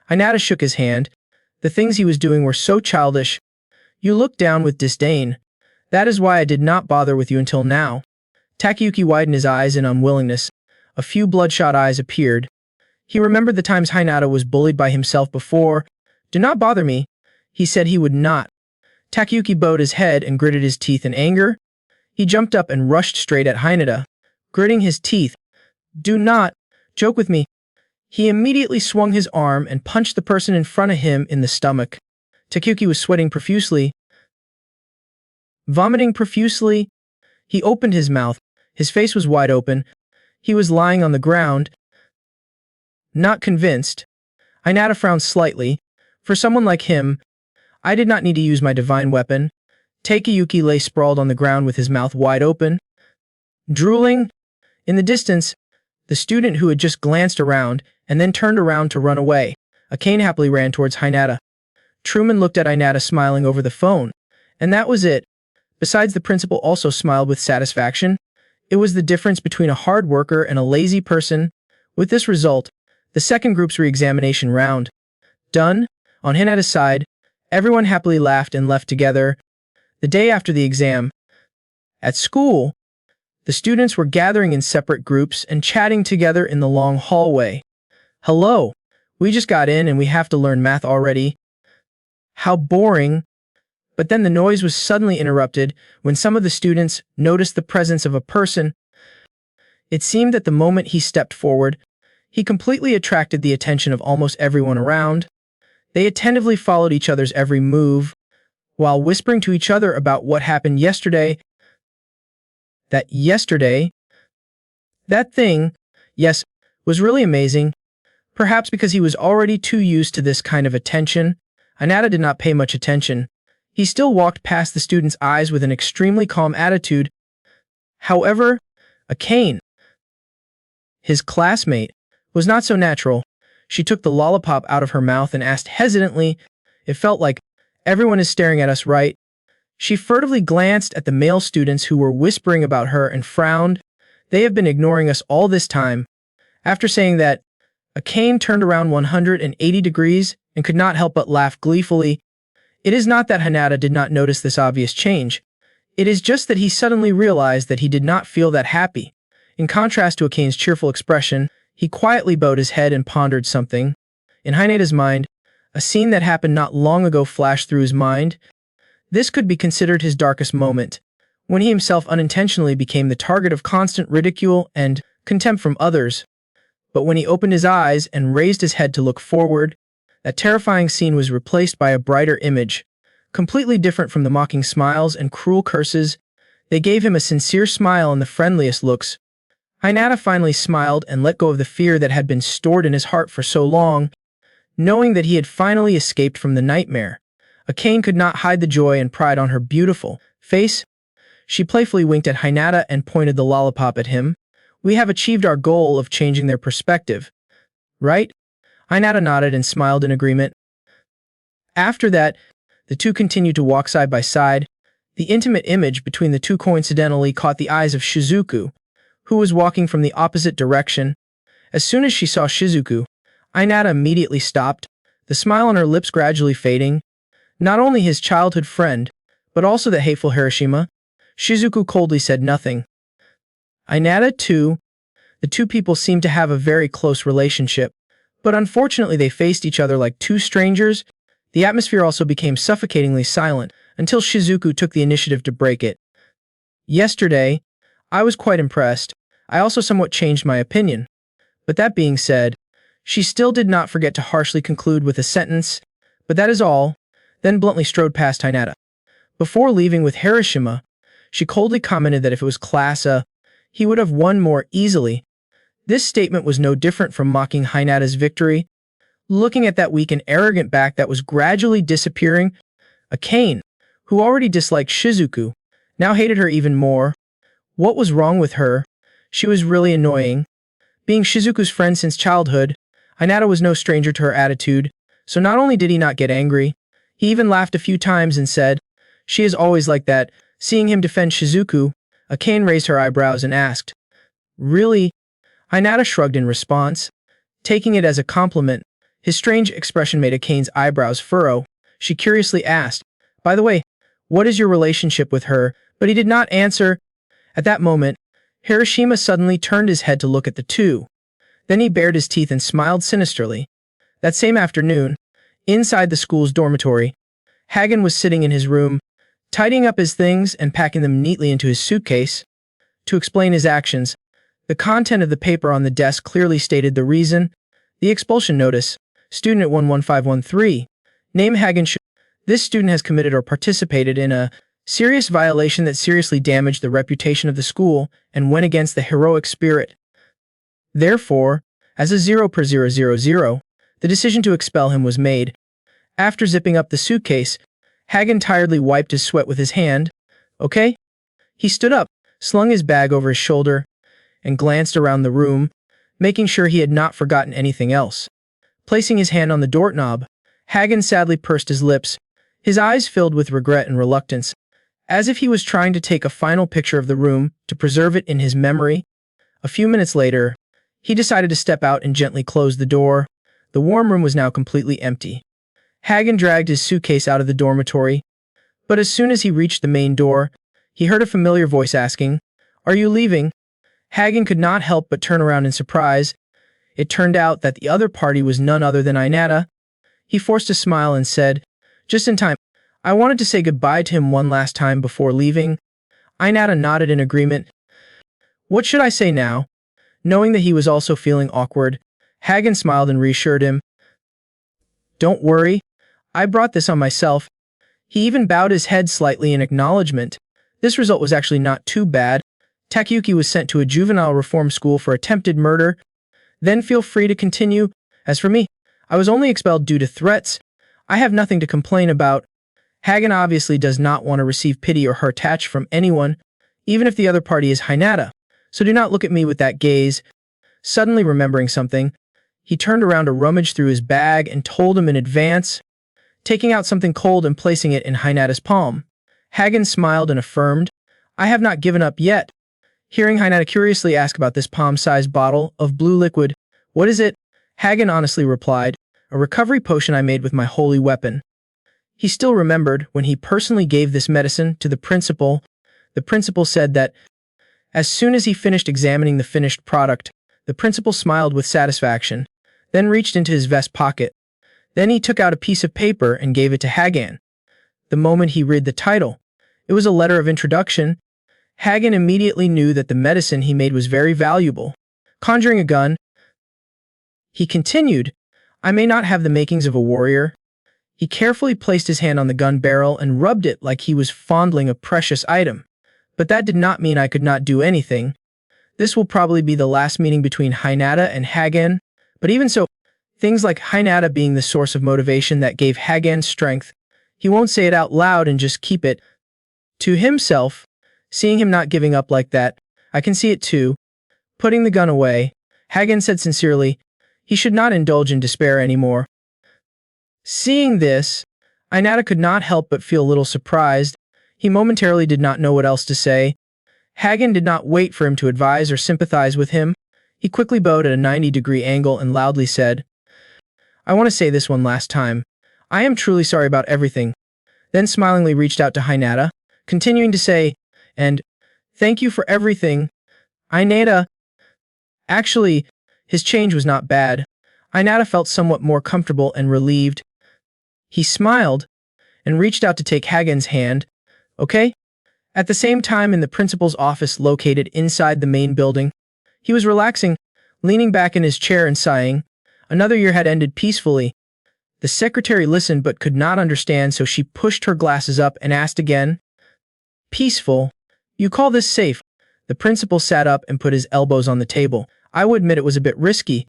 Inata shook his hand. The things he was doing were so childish. You looked down with disdain. That is why I did not bother with you until now. Takyuki widened his eyes in unwillingness. A few bloodshot eyes appeared. He remembered the times Hinata was bullied by himself before. Do not bother me. He said he would not. Takyuki bowed his head and gritted his teeth in anger. He jumped up and rushed straight at Hinata, gritting his teeth. Do not joke with me. He immediately swung his arm and punched the person in front of him in the stomach. Takyuki was sweating profusely. Vomiting profusely. He opened his mouth. His face was wide open. He was lying on the ground. Not convinced. Inata frowned slightly. For someone like him, I did not need to use my divine weapon. Takyuki lay sprawled on the ground with his mouth wide open, drooling. In the distance, the student who had just glanced around and then turned around to run away. A cane happily ran towards Hinata. Truman looked at Inata smiling over the phone, and that was it. Besides, the principal also smiled with satisfaction. It was the difference between a hard worker and a lazy person. With this result, the second group's re-examination round done. On Hinata's side, everyone happily laughed and left together. The day after the exam, at school, the students were gathering in separate groups and chatting together in the long hallway. Hello, we just got in and we have to learn math already. How boring. But then the noise was suddenly interrupted when some of the students noticed the presence of a person. It seemed that the moment he stepped forward, he completely attracted the attention of almost everyone around. They attentively followed each other's every move, while whispering to each other about what happened yesterday. That thing, yes, was really amazing. Perhaps because he was already too used to this kind of attention, Inata did not pay much attention. He still walked past the student's eyes with an extremely calm attitude. However, a cane, his classmate, was not so natural. She took the lollipop out of her mouth and asked hesitantly. It felt like Everyone is staring at us, right? She furtively glanced at the male students who were whispering about her and frowned. They have been ignoring us all this time. After saying that, Aane turned around 180 degrees and could not help but laugh gleefully. It is not that Hinata did not notice this obvious change. It is just that he suddenly realized that he did not feel that happy. In contrast to Akane's cheerful expression, he quietly bowed his head and pondered something. In Hinata's mind, a scene that happened not long ago flashed through his mind. This could be considered his darkest moment, when he himself unintentionally became the target of constant ridicule and contempt from others. But when he opened his eyes and raised his head to look forward, that terrifying scene was replaced by a brighter image, completely different from the mocking smiles and cruel curses. They gave him a sincere smile and the friendliest looks. Hinata finally smiled and let go of the fear that had been stored in his heart for so long. Knowing that he had finally escaped from the nightmare, Aane could not hide the joy and pride on her beautiful face. She playfully winked at Hinata and pointed the lollipop at him. We have achieved our goal of changing their perspective, right? Hinata nodded and smiled in agreement. After that, the two continued to walk side by side. The intimate image between the two coincidentally caught the eyes of Shizuku, who was walking from the opposite direction. As soon as she saw Shizuku, Hinata immediately stopped, the smile on her lips gradually fading. Not only his childhood friend, but also the hateful Hiroshima. Shizuku coldly said nothing. Hinata too. The two people seemed to have a very close relationship, but unfortunately they faced each other like two strangers. The atmosphere also became suffocatingly silent, until Shizuku took the initiative to break it. Yesterday, I was quite impressed. I also somewhat changed my opinion. But that being said, she still did not forget to harshly conclude with a sentence, but that is all, then bluntly strode past Hinata. Before leaving with Hiroshima, she coldly commented that if it was Class A, he would have won more easily. This statement was no different from mocking Hinata's victory. Looking at that weak and arrogant back that was gradually disappearing, Aane, who already disliked Shizuku, now hated her even more. What was wrong with her? She was really annoying. Being Shizuku's friend since childhood, Hinata was no stranger to her attitude, so not only did he not get angry, he even laughed a few times and said, "She is always like that." Seeing him defend Shizuku, Aane raised her eyebrows and asked, "Really?" Hinata shrugged in response, taking it as a compliment. His strange expression made Akane's eyebrows furrow. She curiously asked, "By the way, what is your relationship with her?" But he did not answer. At that moment, Hiroshima suddenly turned his head to look at the two. Then he bared his teeth and smiled sinisterly. That same afternoon, inside the school's dormitory, Hagen was sitting in his room, tidying up his things and packing them neatly into his suitcase. To explain his actions, the content of the paper on the desk clearly stated the reason: the expulsion notice. Student at 11513. Name Hagen. This student has committed or participated in a serious violation that seriously damaged the reputation of the school and went against the heroic spirit. Therefore, as a 0/000, the decision to expel him was made. After zipping up the suitcase, Hagen tiredly wiped his sweat with his hand. Okay? He stood up, slung his bag over his shoulder, and glanced around the room, making sure he had not forgotten anything else. Placing his hand on the doorknob, Hagen sadly pursed his lips, his eyes filled with regret and reluctance, as if he was trying to take a final picture of the room to preserve it in his memory. A few minutes later, he decided to step out and gently close the door. The warm room was now completely empty. Hagen dragged his suitcase out of the dormitory, but as soon as he reached the main door, he heard a familiar voice asking, "Are you leaving?" Hagen could not help but turn around in surprise. It turned out that the other party was none other than Inata. He forced a smile and said, "Just in time. I wanted to say goodbye to him one last time before leaving." Inata nodded in agreement. What should I say now? Knowing that he was also feeling awkward, Hagen smiled and reassured him. "Don't worry. I brought this on myself." He even bowed his head slightly in acknowledgement. This result was actually not too bad. Takyuki was sent to a juvenile reform school for attempted murder. Then feel free to continue. As for me, I was only expelled due to threats. I have nothing to complain about. Hagen obviously does not want to receive pity or hurt touch from anyone, even if the other party is Hinata, so do not look at me with that gaze. Suddenly remembering something, he turned around to rummage through his bag and told him in advance, taking out something cold and placing it in Hinata's palm. Hagen smiled and affirmed, "I have not given up yet." Hearing Hinata curiously ask about this palm-sized bottle of blue liquid, "What is it?" Hagen honestly replied, "A recovery potion I made with my holy weapon." He still remembered when he personally gave this medicine to the principal. The principal said that as soon as he finished examining the finished product, the principal smiled with satisfaction, then reached into his vest pocket. Then he took out a piece of paper and gave it to Hagen. The moment he read the title, it was a letter of introduction. Hagen immediately knew that the medicine he made was very valuable. Conjuring a gun, he continued, "I may not have the makings of a warrior." He carefully placed his hand on the gun barrel and rubbed it like he was fondling a precious item. But that did not mean I could not do anything. This will probably be the last meeting between Hinata and Hagen, but even so, things like Hinata being the source of motivation that gave Hagen strength, he won't say it out loud and just keep it to himself. Seeing him not giving up like that, I can see it too. Putting the gun away, Hagen said sincerely, he should not indulge in despair anymore. Seeing this, Inata could not help but feel a little surprised. He momentarily did not know what else to say. Hagen did not wait for him to advise or sympathize with him. He quickly bowed at a 90-degree angle and loudly said, "I want to say this one last time. I am truly sorry about everything." Then smilingly reached out to Hinata, continuing to say, "And thank you for everything, Inata." Actually, his change was not bad. Inata felt somewhat more comfortable and relieved. He smiled and reached out to take Hagen's hand. "Okay?" At the same time, in the principal's office located inside the main building, he was relaxing, leaning back in his chair and sighing. Another year had ended peacefully. The secretary listened but could not understand, so she pushed her glasses up and asked again, "Peaceful? You call this safe?" The principal sat up and put his elbows on the table. "I will admit it was a bit risky."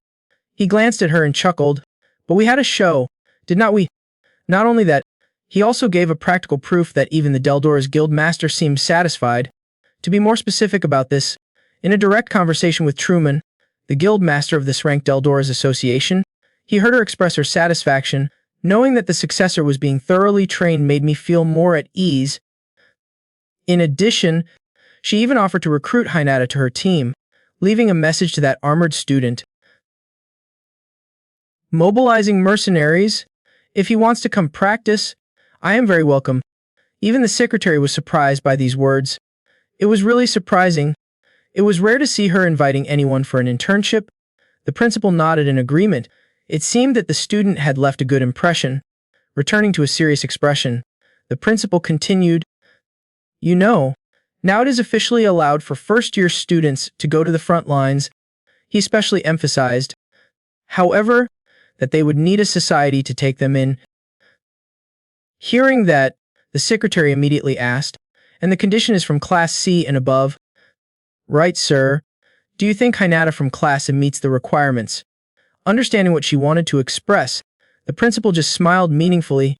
He glanced at her and chuckled. "But we had a show, did not we?" Not only that, he also gave a practical proof that even the Deldora's guild master seemed satisfied. To be more specific about this, in a direct conversation with Truman, the guild master of this ranked Deldora's association, he heard her express her satisfaction. Knowing that the successor was being thoroughly trained made me feel more at ease. In addition, she even offered to recruit Hinata to her team, leaving a message to that armored student. "Mobilizing mercenaries? If he wants to come practice, I am very welcome." Even the secretary was surprised by these words. It was really surprising. It was rare to see her inviting anyone for an internship. The principal nodded in agreement. It seemed that the student had left a good impression. Returning to a serious expression, the principal continued, "You know, now it is officially allowed for first-year students to go to the front lines." He especially emphasized, however, that they would need a society to take them in. Hearing that, the secretary immediately asked, "And the condition is from Class C and above?" "Right, sir. Do you think Hinata from Class A meets the requirements?" Understanding what she wanted to express, the principal just smiled meaningfully.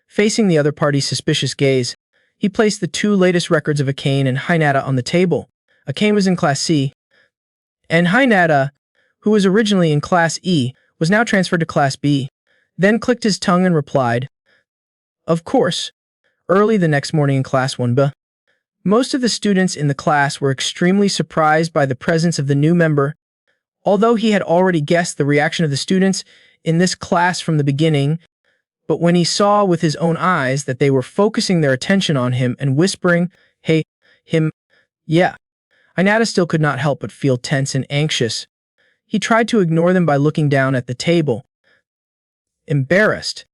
Facing the other party's suspicious gaze, he placed the two latest records of Aane and Hinata on the table. Aane was in Class C, and Hinata, who was originally in Class E, was now transferred to Class B, then clicked his tongue and replied, "Of course." Early the next morning in Class 1B, most of the students in the class were extremely surprised by the presence of the new member. Although he had already guessed the reaction of the students in this class from the beginning, but when he saw with his own eyes that they were focusing their attention on him and whispering, "Hey, him, yeah," Inata still could not help but feel tense and anxious. He tried to ignore them by looking down at the table, embarrassed.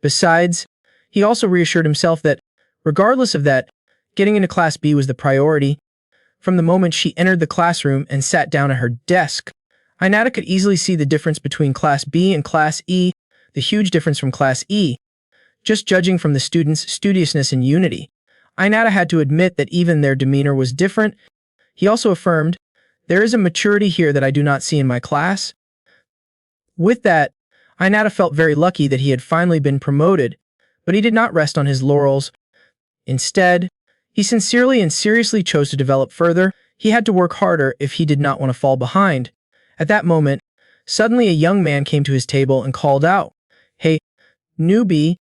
Besides, he also reassured himself that, regardless of that, getting into Class B was the priority. From the moment she entered the classroom and sat down at her desk, Inata could easily see the difference between Class B and Class E, the huge difference from Class E. Just judging from the students' studiousness and unity, Inata had to admit that even their demeanor was different. He also affirmed, "There is a maturity here that I do not see in my class." With that, Inata felt very lucky that he had finally been promoted, but he did not rest on his laurels. Instead, he sincerely and seriously chose to develop further. He had to work harder if he did not want to fall behind. At that moment, suddenly a young man came to his table and called out, "Hey, newbie,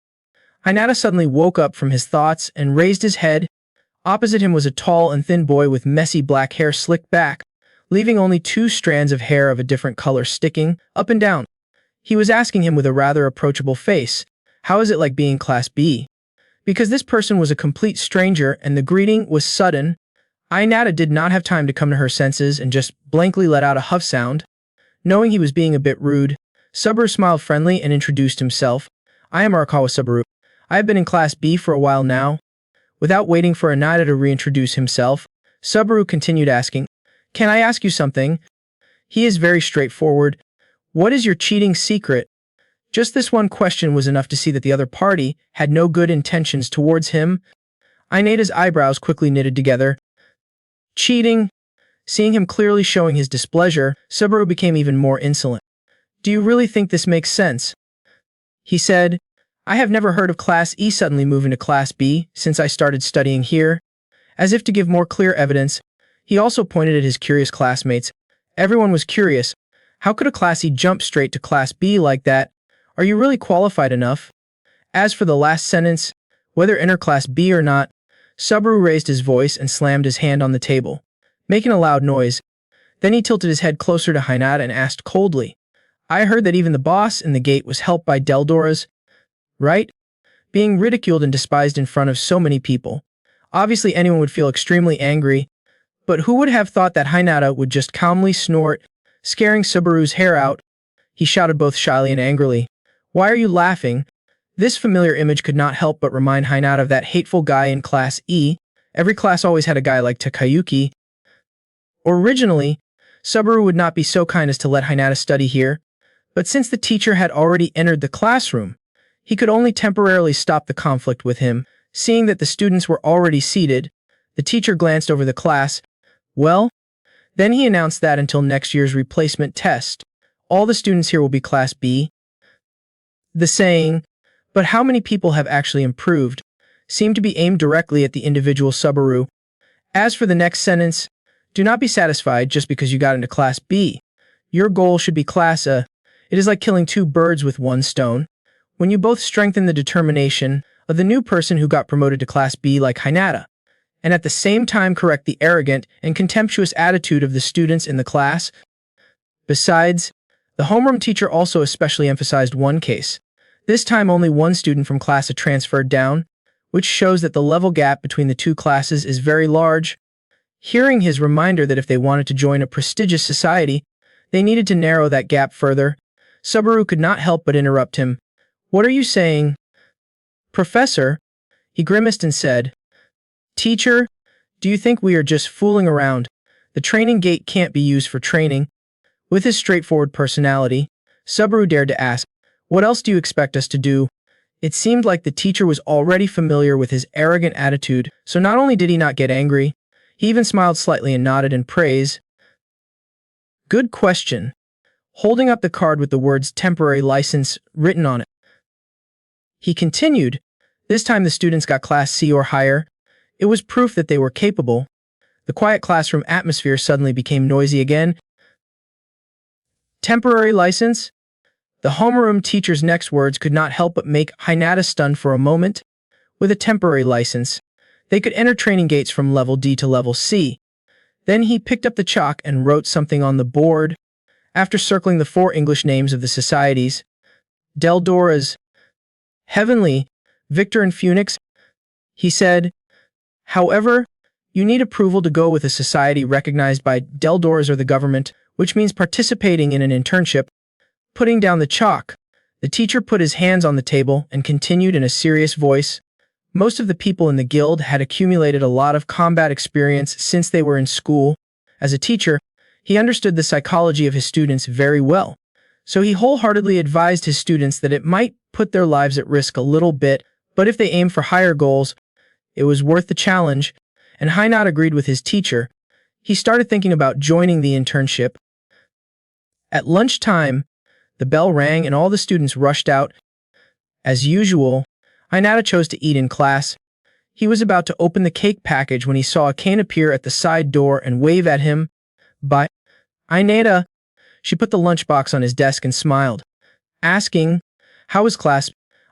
Inata suddenly woke up from his thoughts and raised his head. Opposite him was a tall and thin boy with messy black hair slicked back, leaving only two strands of hair of a different color sticking up and down. He was asking him with a rather approachable face, "How is it like being Class B?" Because this person was a complete stranger and the greeting was sudden, Inata did not have time to come to her senses and just blankly let out a huff sound. Knowing he was being a bit rude, Subaru smiled friendly and introduced himself. "I am Arakawa Subaru. I have been in Class B for a while now." Without waiting for Inata to reintroduce himself, Subaru continued asking, "Can I ask you something?" He is very straightforward. "What is your cheating secret?" Just this one question was enough to see that the other party had no good intentions towards him. Inata's eyebrows quickly knitted together. "Cheating?" Seeing him clearly showing his displeasure, Subaru became even more insolent. "Do you really think this makes sense?" He said, "I have never heard of Class E suddenly moving to Class B since I started studying here." As if to give more clear evidence, he also pointed at his curious classmates. Everyone was curious. How could a Class E jump straight to Class B like that? Are you really qualified enough? As for the last sentence, whether enter Class B or not, Subaru raised his voice and slammed his hand on the table, making a loud noise. Then he tilted his head closer to Hinata and asked coldly, "I heard that even the boss in the gate was helped by Deldoras, right?" Being ridiculed and despised in front of so many people. Obviously anyone would feel extremely angry, but who would have thought that Hinata would just calmly snort, scaring Subaru's hair out? He shouted both shyly and angrily, "Why are you laughing?" This familiar image could not help but remind Hinata of that hateful guy in Class E. Every class always had a guy like Takyuki. Originally, Subaru would not be so kind as to let Hinata study here, but since the teacher had already entered the classroom, he could only temporarily stop the conflict with him. Seeing that the students were already seated, the teacher glanced over the class. "Well?" Then he announced that until next year's replacement test, all the students here will be Class B. The saying, "But how many people have actually improved?" seemed to be aimed directly at the individual Subaru. As for the next sentence, "Do not be satisfied just because you got into Class B. Your goal should be Class A. It is like killing two birds with one stone. When you both strengthen the determination of the new person who got promoted to Class B like Hinata, and at the same time correct the arrogant and contemptuous attitude of the students in the class." Besides, the homeroom teacher also especially emphasized one case. This time only one student from Class A transferred down, which shows that the level gap between the two classes is very large. Hearing his reminder that if they wanted to join a prestigious society, they needed to narrow that gap further, Subaru could not help but interrupt him. "What are you saying?" "Professor," he grimaced and said, "Teacher, do you think we are just fooling around? The training gate can't be used for training." With his straightforward personality, Subaru dared to ask, "What else do you expect us to do?" It seemed like the teacher was already familiar with his arrogant attitude, so not only did he not get angry, he even smiled slightly and nodded in praise. "Good question," holding up the card with the words "temporary license" written on it. He continued, "This time the students got Class C or higher. It was proof that they were capable." The quiet classroom atmosphere suddenly became noisy again. "Temporary license?" The homeroom teacher's next words could not help but make Hinata stunned for a moment. With a temporary license, they could enter training gates from level D to level C. Then he picked up the chalk and wrote something on the board. After circling the 4 English names of the societies, Deldoras, Heavenly, Victor and Phoenix, he said, "However, you need approval to go with a society recognized by Deldoras or the government, which means participating in an internship." Putting down the chalk, the teacher put his hands on the table and continued in a serious voice. Most of the people in the guild had accumulated a lot of combat experience since they were in school. As a teacher, he understood the psychology of his students very well, so he wholeheartedly advised his students that it might put their lives at risk a little bit, but if they aimed for higher goals, it was worth the challenge, and Hinata agreed with his teacher. He started thinking about joining the internship. At lunchtime, the bell rang and all the students rushed out. As usual, Hinata chose to eat in class. He was about to open the cake package when he saw Aane appear at the side door and wave at him. "Bye, Inata." She put the lunchbox on his desk and smiled, asking, "How was class?"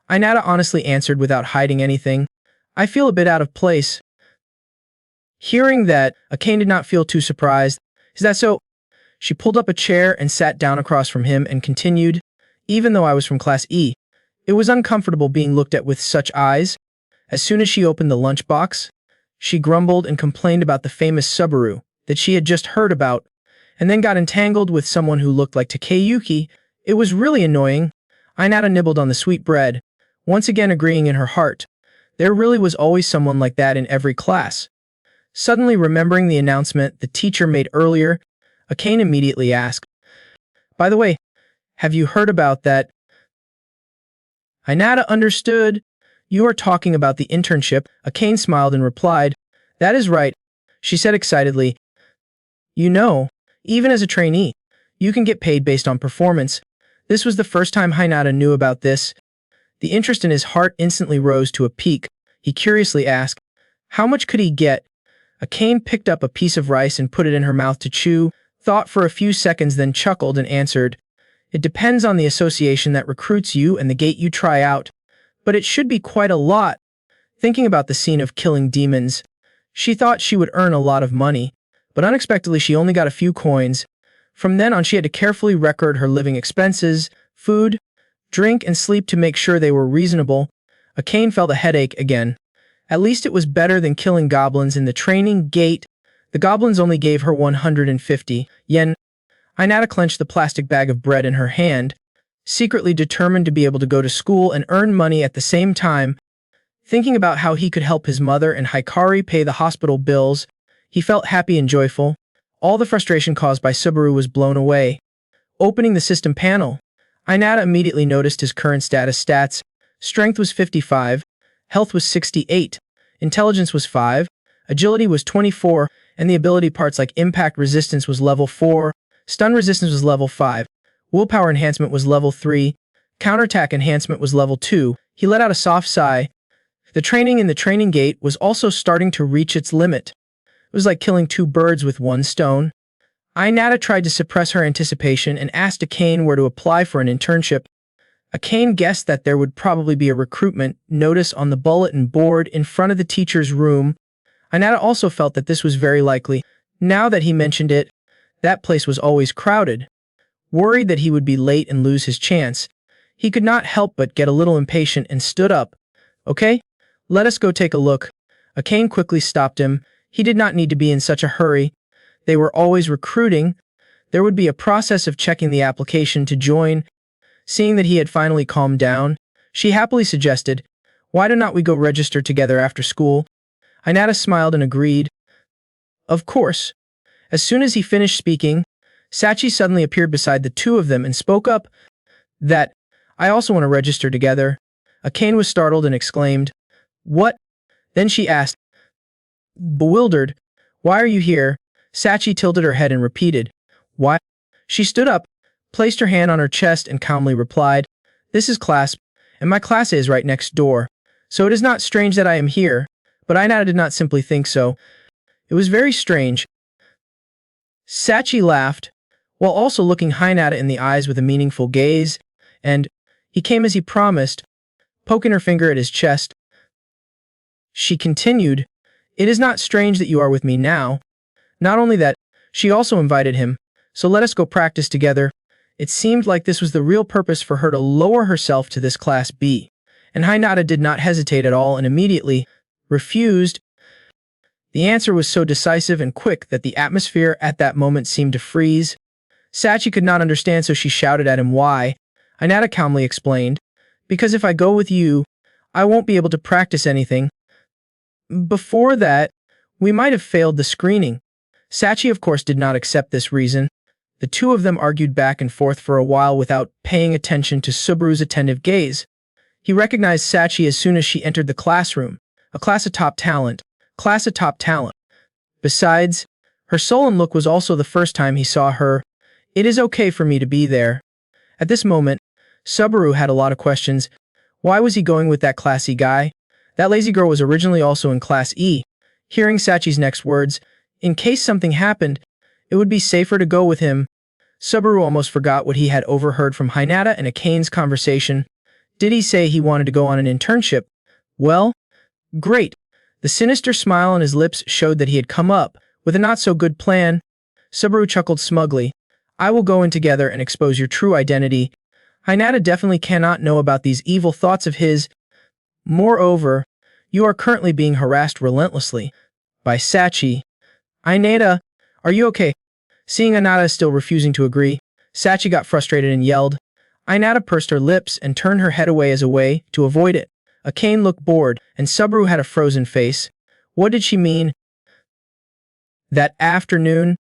Inata honestly answered without hiding anything. I feel a bit out of place. Hearing that, Aane did not feel too surprised. Is that so? She pulled up a chair and sat down across from him and continued. Even though I was from Class E, it was uncomfortable being looked at with such eyes. As soon as she opened the lunchbox, she grumbled and complained about the famous Subaru that she had just heard about, and then got entangled with someone who looked like Takyuki. It was really annoying. Inata nibbled on the sweet bread, once again agreeing in her heart. There really was always someone like that in every class. Suddenly remembering the announcement the teacher made earlier, Aane immediately asked, "By the way, have you heard about that?" Inata understood. "You are talking about the internship." Aane smiled and replied, "That is right," she said excitedly. "You know, even as a trainee, you can get paid based on performance." This was the first time Hinata knew about this. The interest in his heart instantly rose to a peak. He curiously asked, how much could he get? Aane picked up a piece of rice and put it in her mouth to chew, thought for a few seconds, then chuckled and answered, "It depends on the association that recruits you and the gate you try out, but it should be quite a lot." Thinking about the scene of killing demons, she thought she would earn a lot of money, but unexpectedly she only got a few coins. From then on, she had to carefully record her living expenses, food, drink, and sleep to make sure they were reasonable. Aane felt a headache again. At least it was better than killing goblins in the training gate. The goblins only gave her 150 yen. Inata clenched the plastic bag of bread in her hand, secretly determined to be able to go to school and earn money at the same time. Thinking about how he could help his mother and Hikari pay the hospital bills, he felt happy and joyful. All the frustration caused by Subaru was blown away. Opening the system panel, Inata immediately noticed his current stats. Strength was 55, health was 68, intelligence was 5, agility was 24, and the ability parts like impact resistance was level 4, stun resistance was level 5, willpower enhancement was level 3, counterattack enhancement was level 2. He let out a soft sigh. The training in the training gate was also starting to reach its limit. It was like killing two birds with one stone. Inata tried to suppress her anticipation and asked Aane where to apply for an internship. Aane guessed that there would probably be a recruitment notice on the bulletin board in front of the teacher's room. Inata also felt that this was very likely. Now that he mentioned it, that place was always crowded. Worried that he would be late and lose his chance, he could not help but get a little impatient and stood up. "Okay, let us go take a look." Aane quickly stopped him. He did not need to be in such a hurry. They were always recruiting. There would be a process of checking the application to join. Seeing that he had finally calmed down, she happily suggested, "Why do not we go register together after school?" Inata smiled and agreed. Of course. As soon as he finished speaking, Sachi suddenly appeared beside the two of them and spoke up. "That, I also want to register together." Aane was startled and exclaimed, "What?" Then she asked, bewildered, "Why are you here?" Sachi tilted her head and repeated, "Why?" She stood up, placed her hand on her chest and calmly replied, "This is class, and my class is right next door. So it is not strange that I am here." But Inata did not simply think so. It was very strange. Sachi laughed, while also looking Hinata in the eyes with a meaningful gaze, and he came as he promised, poking her finger at his chest. She continued, "It is not strange that you are with me now." Not only that, she also invited him, "So let us go practice together." It seemed like this was the real purpose for her to lower herself to this Class B, and Hinata did not hesitate at all and immediately refused. The answer was so decisive and quick that the atmosphere at that moment seemed to freeze. Sachi could not understand, so she shouted at him why. Inata calmly explained, "Because if I go with you, I won't be able to practice anything. Before that, we might have failed the screening." Sachi of course did not accept this reason. The two of them argued back and forth for a while without paying attention to Subaru's attentive gaze. He recognized Sachi as soon as she entered the classroom. A class of top talent. Class of top talent. Besides, her sullen look was also the first time he saw her. "It is okay for me to be there." At this moment, Subaru had a lot of questions. Why was he going with that classy guy? That lazy girl was originally also in Class E. Hearing Sachi's next words, in case something happened, it would be safer to go with him. Subaru almost forgot what he had overheard from Hinata and Akane's conversation. Did he say he wanted to go on an internship? Well, great. The sinister smile on his lips showed that he had come up with a not-so-good plan. Subaru chuckled smugly. I will go in together and expose your true identity. Hinata definitely cannot know about these evil thoughts of his. Moreover, you are currently being harassed relentlessly by Sachi. Inata, are you okay? Seeing Inata still refusing to agree, Sachi got frustrated and yelled. Inata pursed her lips and turned her head away as a way to avoid it. Aane looked bored, and Subaru had a frozen face. What did she mean? That afternoon,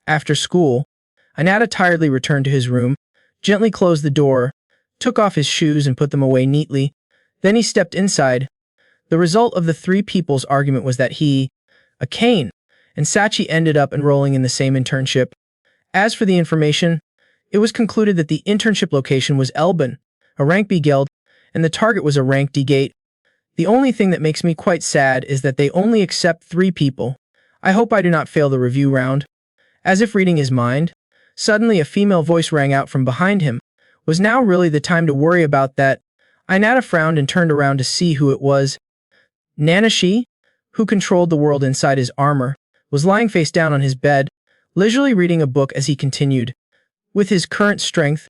after school, Inata tiredly returned to his room, gently closed the door, took off his shoes and put them away neatly. Then he stepped inside. The result of the three people's argument was that he, Aane, and Sachi ended up enrolling in the same internship. As for the information, it was concluded that the internship location was Elban, a rank B guild, and the target was a rank D gate. The only thing that makes me quite sad is that they only accept 3 people. I hope I do not fail the review round. As if reading his mind, suddenly a female voice rang out from behind him. Was now really the time to worry about that? Inata frowned and turned around to see who it was. Nanashi, who controlled the world inside his armor, was lying face down on his bed, leisurely reading a book as he continued. With his current strength,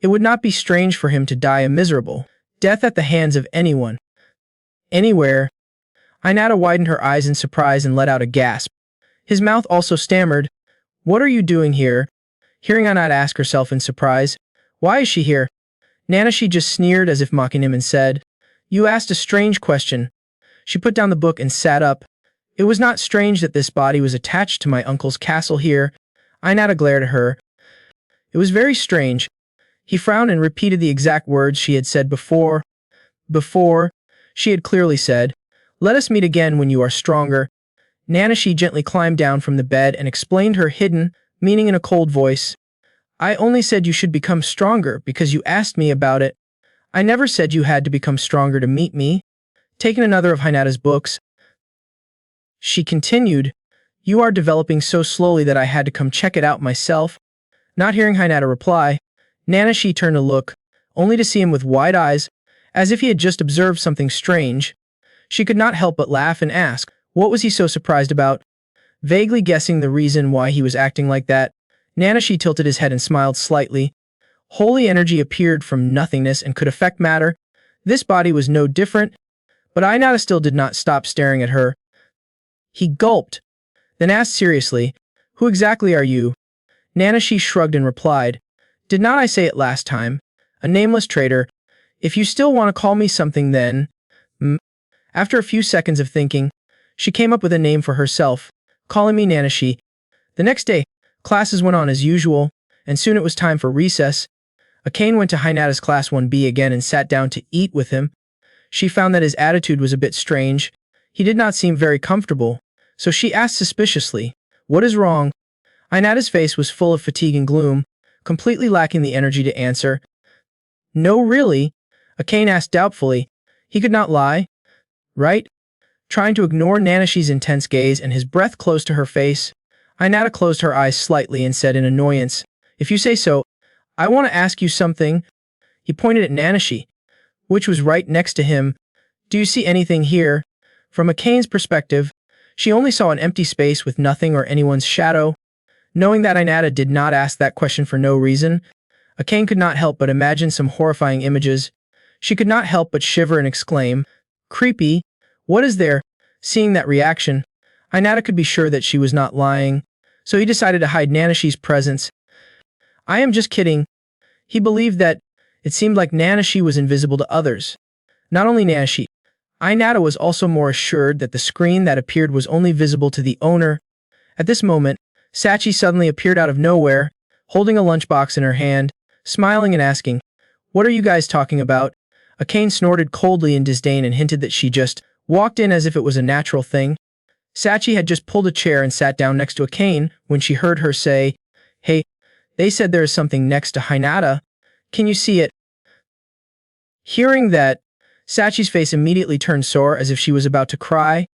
it would not be strange for him to die a miserable death at the hands of anyone. Anywhere. Inata widened her eyes in surprise and let out a gasp. His mouth also stammered. What are you doing here? Hearing Inata ask herself in surprise. Why is she here? Nanashi just sneered as if mocking him and said, You asked a strange question. She put down the book and sat up. It was not strange that this body was attached to my uncle's castle here. Inata glared at her. It was very strange. He frowned and repeated the exact words she had said before. Before, she had clearly said, Let us meet again when you are stronger. Nanashi gently climbed down from the bed and explained her hidden meaning in a cold voice. I only said you should become stronger because you asked me about it. I never said you had to become stronger to meet me. Taking another of Hinata's books, she continued, You are developing so slowly that I had to come check it out myself. Not hearing Hinata reply, Nanashi turned to look, only to see him with wide eyes, as if he had just observed something strange. She could not help but laugh and ask, what was he so surprised about? Vaguely guessing the reason why he was acting like that, Nanashi tilted his head and smiled slightly. Holy energy appeared from nothingness and could affect matter. This body was no different, but Inata still did not stop staring at her. He gulped, then asked seriously, Who exactly are you? Nanashi shrugged and replied, Did not I say it last time? A nameless traitor. If you still want to call me something then... After a few seconds of thinking, she came up with a name for herself, calling me Nanashi. The next day, classes went on as usual, and soon it was time for recess. Aane went to Hinata's class 1B again and sat down to eat with him. She found that his attitude was a bit strange. He did not seem very comfortable, so she asked suspiciously, What is wrong? Hinata's face was full of fatigue and gloom, completely lacking the energy to answer. No, really? Aane asked doubtfully. He could not lie, right? Trying to ignore Nanashi's intense gaze and his breath close to her face, Inata closed her eyes slightly and said in annoyance, If you say so, I want to ask you something. He pointed at Nanashi, which was right next to him. Do you see anything here? From Akane's perspective, she only saw an empty space with nothing or anyone's shadow. Knowing that Inata did not ask that question for no reason, Aane could not help but imagine some horrifying images. She could not help but shiver and exclaim, Creepy. What is there? Seeing that reaction, Inata could be sure that she was not lying, so he decided to hide Nanashi's presence. I am just kidding. He believed that it seemed like Nanashi was invisible to others. Not only Nanashi, Inata was also more assured that the screen that appeared was only visible to the owner. At this moment, Sachi suddenly appeared out of nowhere, holding a lunchbox in her hand, smiling and asking, What are you guys talking about? Aane snorted coldly in disdain and hinted that she just walked in as if it was a natural thing. Sachi had just pulled a chair and sat down next to Aane when she heard her say, Hey, they said there is something next to Hinata. Can you see it? Hearing that, Sachi's face immediately turned sore as if she was about to cry.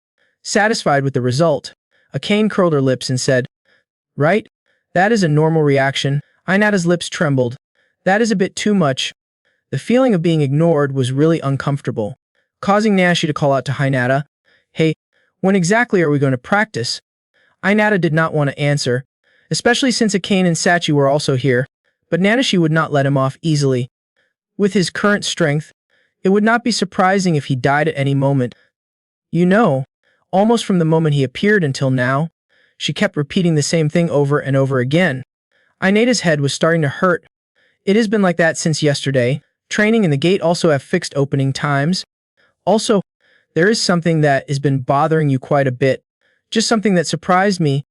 Satisfied with the result, Aane curled her lips and said, Right? That is a normal reaction. Inata's lips trembled. That is a bit too much. The feeling of being ignored was really uncomfortable, causing Nashi to call out to Hinata, "Hey, when exactly are we going to practice?" Inata did not want to answer, especially since Akane and Sachi were also here, but Nanashi would not let him off easily. With his current strength, it would not be surprising if he died at any moment. You know, almost from the moment he appeared until now, she kept repeating the same thing over and over again. Inata's head was starting to hurt. It has been like that since yesterday. Training and the gate also have fixed opening times. Also, there is something that has been bothering you quite a bit. Just something that surprised me.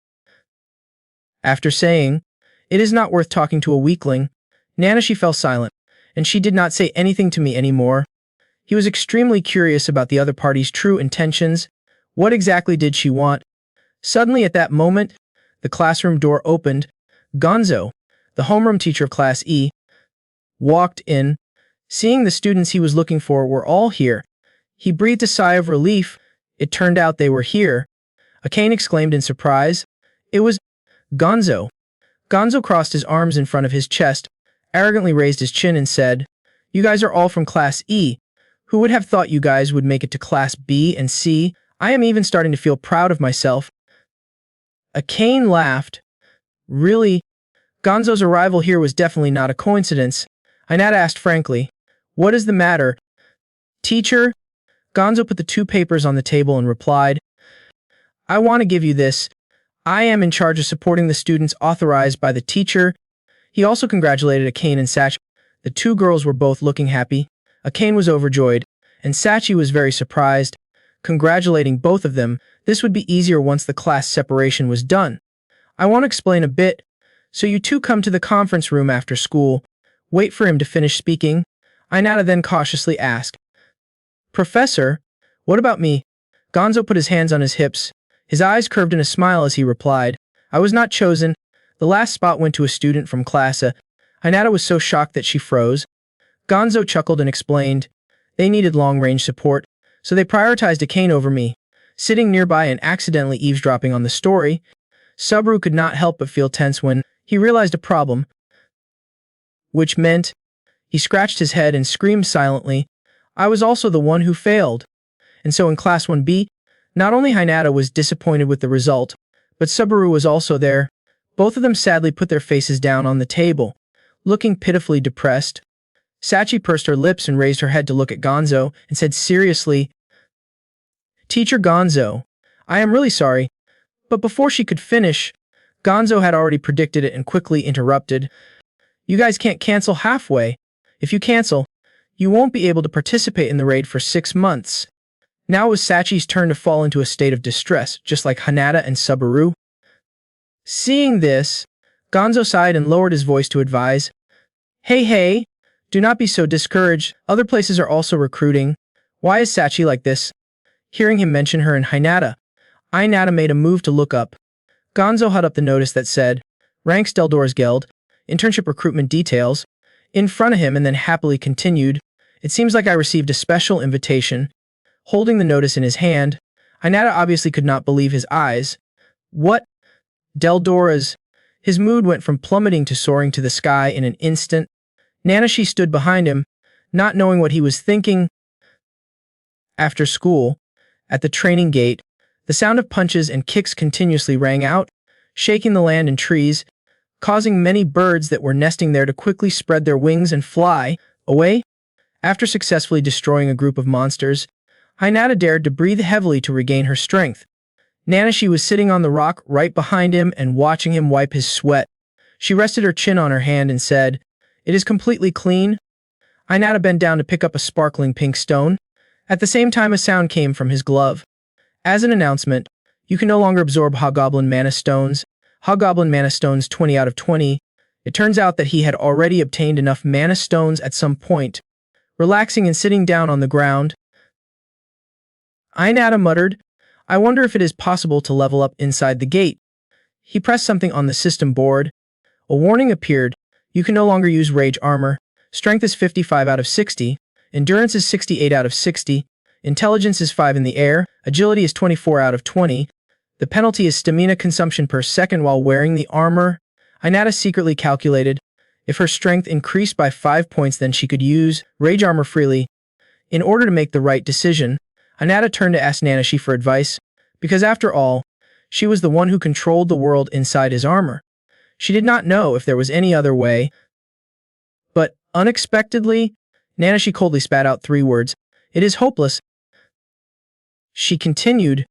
After saying, "It is not worth talking to a weakling," Nanashi fell silent, and she did not say anything to me anymore. He was extremely curious about the other party's true intentions. What exactly did she want? Suddenly at that moment, the classroom door opened. Gonzo, the homeroom teacher of Class E, walked in. Seeing the students he was looking for were all here, he breathed a sigh of relief. It turned out they were here. Akane exclaimed in surprise. It was Gonzo. Gonzo crossed his arms in front of his chest, arrogantly raised his chin and said, "You guys are all from Class E. Who would have thought you guys would make it to Class B and C? I am even starting to feel proud of myself." Akane laughed. Really? Gonzo's arrival here was definitely not a coincidence. Inata asked frankly, "What is the matter?" "Teacher?" Gonzo put the two papers on the table and replied, "I want to give you this. I am in charge of supporting the students authorized by the teacher." He also congratulated Akane and Sachi. The two girls were both looking happy. Akane was overjoyed, and Sachi was very surprised. Congratulating both of them, this would be easier once the class separation was done. "I want to explain a bit. So you two come to the conference room after school. Wait for him to finish speaking." Inata then cautiously asked, "Professor, what about me?" Gonzo put his hands on his hips. His eyes curved in a smile as he replied, "I was not chosen. The last spot went to a student from Class A." Inata was so shocked that she froze. Gonzo chuckled and explained, "They needed long-range support, so they prioritized Akane over me." Sitting nearby and accidentally eavesdropping on the story, Sabotage could not help but feel tense when he realized a problem, which meant he scratched his head and screamed silently, "I was also the one who failed." And so in Class 1B, not only Hinata was disappointed with the result, but Sabotage was also there. Both of them sadly put their faces down on the table, looking pitifully depressed. Sachi pursed her lips and raised her head to look at Gonzo and said seriously, "Teacher Gonzo, I am really sorry." But before she could finish, Gonzo had already predicted it and quickly interrupted, "You guys can't cancel halfway. If you cancel, you won't be able to participate in the raid for 6 months." Now it was Sachi's turn to fall into a state of distress, just like Hinata and Sabotage. Seeing this, Gonzo sighed and lowered his voice to advise, Hey, do not be so discouraged. Other places are also recruiting. Why is Sachi like this?" Hearing him mention her and Hinata, Inata made a move to look up. Gonzo held up the notice that said, "Ranks Deldor's Guild, Internship Recruitment Details," in front of him and then happily continued, "It seems like I received a special invitation." Holding the notice in his hand, Inata obviously could not believe his eyes. "What? Deldora's?" His mood went from plummeting to soaring to the sky in an instant. Nanashi stood behind him, not knowing what he was thinking. After school, at the training gate, the sound of punches and kicks continuously rang out, shaking the land and trees, causing many birds that were nesting there to quickly spread their wings and fly away. After successfully destroying a group of monsters, Hinata dared to breathe heavily to regain her strength. Nanashi was sitting on the rock right behind him and watching him wipe his sweat. She rested her chin on her hand and said, "It is completely clean." Hinata bent down to pick up a sparkling pink stone. At the same time, a sound came from his glove. As an announcement, you can no longer absorb Hobgoblin Mana Stones. Hobgoblin Mana Stones 20 out of 20. It turns out that he had already obtained enough Mana Stones at some point. Relaxing and sitting down on the ground, Inata muttered, "I wonder if it is possible to level up inside the gate." He pressed something on the system board. A warning appeared. You can no longer use Rage Armor. Strength is 55 out of 60. Endurance is 68 out of 60. Intelligence is 5 in the air. Agility is 24 out of 20. The penalty is stamina consumption per second while wearing the armor. Inata secretly calculated. If her strength increased by 5 points, then she could use rage armor freely. In order to make the right decision, Inata turned to ask Nanashi for advice, because after all, she was the one who controlled the world inside his armor. She did not know if there was any other way. But, unexpectedly, Nanashi coldly spat out 3 words. It is hopeless. She continued.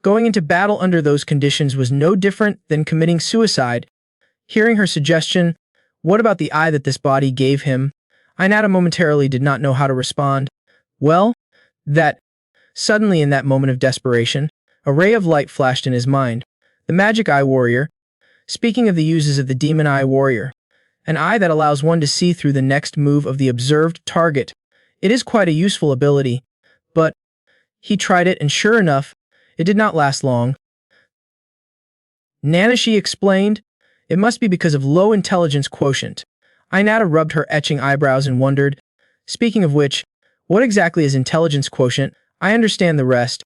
Going into battle under those conditions was no different than committing suicide. Hearing her suggestion, what about the eye that this body gave him? Inata momentarily did not know how to respond. Well, that. Suddenly in that moment of desperation, a ray of light flashed in his mind. The magic eye warrior. Speaking of the uses of the demon eye warrior, an eye that allows one to see through the next move of the observed target. It is quite a useful ability, but he tried it and sure enough, it did not last long. Nanashi explained, it must be because of low intelligence quotient. Inata rubbed her etching eyebrows and wondered, speaking of which, what exactly is intelligence quotient? I understand the rest.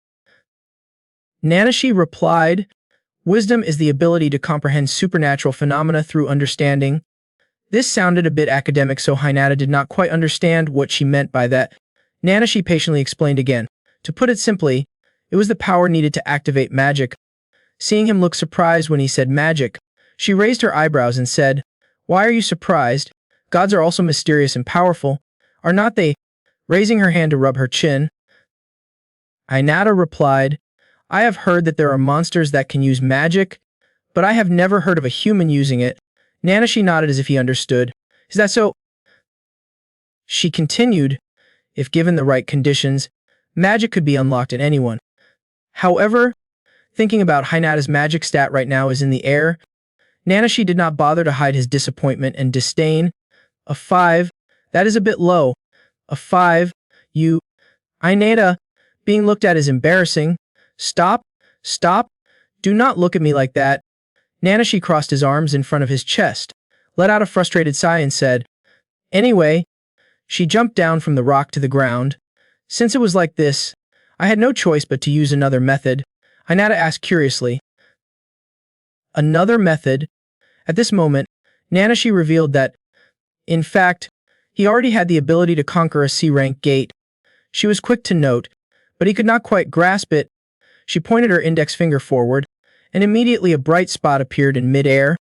Nanashi replied, wisdom is the ability to comprehend supernatural phenomena through understanding. This sounded a bit academic, so Hinata did not quite understand what she meant by that. Nanashi patiently explained again. To put it simply, it was the power needed to activate magic. Seeing him look surprised when he said magic, she raised her eyebrows and said, why are you surprised? Gods are also mysterious and powerful, are not they? Raising her hand to rub her chin, Inata replied, I have heard that there are monsters that can use magic, but I have never heard of a human using it. Nanashi nodded as if he understood. Is that so? She continued, if given the right conditions, magic could be unlocked in anyone. However, thinking about Hinata's magic stat right now is in the air. Nanashi did not bother to hide his disappointment and disdain. A 5, that is a bit low. A 5, Inata, being looked at is embarrassing. Stop, do not look at me like that. Nanashi crossed his arms in front of his chest, let out a frustrated sigh and said, anyway, she jumped down from the rock to the ground. Since it was like this, I had no choice but to use another method. Inata asked curiously. Another method? At this moment, Nanashi revealed that, in fact, he already had the ability to conquer a C-rank gate. She was quick to note, but he could not quite grasp it. She pointed her index finger forward, and immediately a bright spot appeared in mid-air.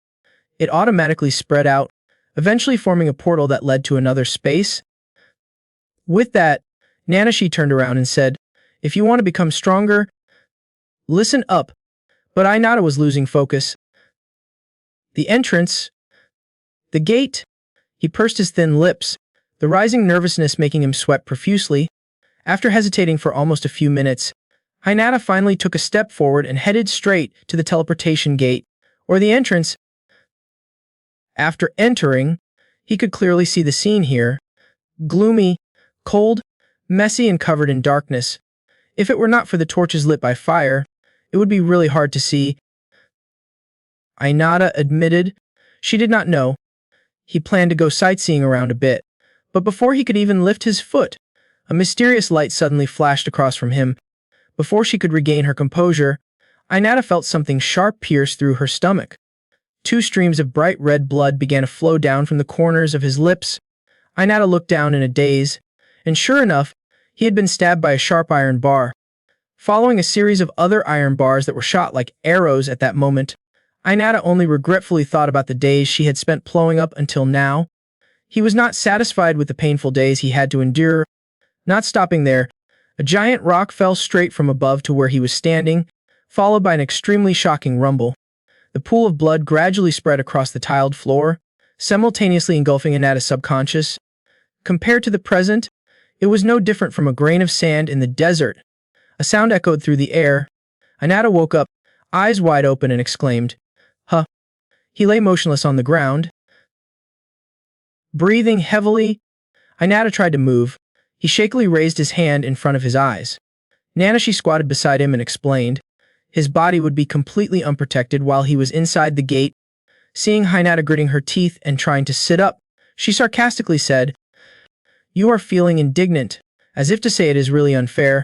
It automatically spread out, eventually forming a portal that led to another space. With that, Nanashi turned around and said, if you want to become stronger, listen up. But Inata was losing focus. The entrance. The gate. He pursed his thin lips, the rising nervousness making him sweat profusely. After hesitating for almost a few minutes, Hinata finally took a step forward and headed straight to the teleportation gate, or the entrance. After entering, he could clearly see the scene here. Gloomy, cold, messy and covered in darkness. If it were not for the torches lit by fire, it would be really hard to see. Inata admitted she did not know. He planned to go sightseeing around a bit, but before he could even lift his foot, a mysterious light suddenly flashed across from him. Before she could regain her composure, Inata felt something sharp pierce through her stomach. 2 streams of bright red blood began to flow down from the corners of his lips. Inata looked down in a daze, and sure enough, he had been stabbed by a sharp iron bar. Following a series of other iron bars that were shot like arrows at that moment, Inata only regretfully thought about the days she had spent plowing up until now. He was not satisfied with the painful days he had to endure. Not stopping there, a giant rock fell straight from above to where he was standing, followed by an extremely shocking rumble. The pool of blood gradually spread across the tiled floor, simultaneously engulfing Inata's subconscious. Compared to the present, it was no different from a grain of sand in the desert. A sound echoed through the air. Inata woke up, eyes wide open, and exclaimed, "Huh." He lay motionless on the ground. Breathing heavily, Inata tried to move. He shakily raised his hand in front of his eyes. Nanashi squatted beside him and explained. His body would be completely unprotected while he was inside the gate. Seeing Hinata gritting her teeth and trying to sit up, she sarcastically said, "You are feeling indignant, as if to say it is really unfair."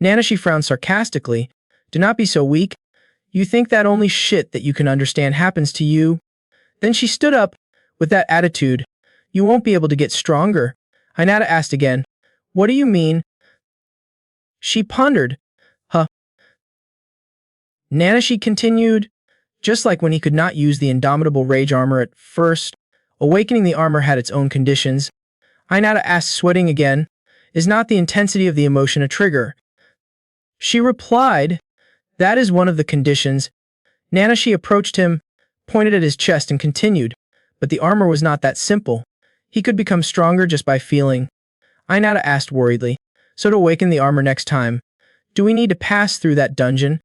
Nanashi frowned sarcastically. "Do not be so weak. You think that only shit that you can understand happens to you?" Then she stood up, With that attitude, you won't be able to get stronger. Inata asked again. What do you mean? She pondered. Huh. Nanashi continued. Just like when he could not use the indomitable rage armor at first, awakening the armor had its own conditions. Inata asked, sweating again. Is not the intensity of the emotion a trigger? She replied, that is one of the conditions. Nanashi approached him, pointed at his chest and continued, but the armor was not that simple. He could become stronger just by feeling. Inata asked worriedly, so to awaken the armor next time, do we need to pass through that dungeon?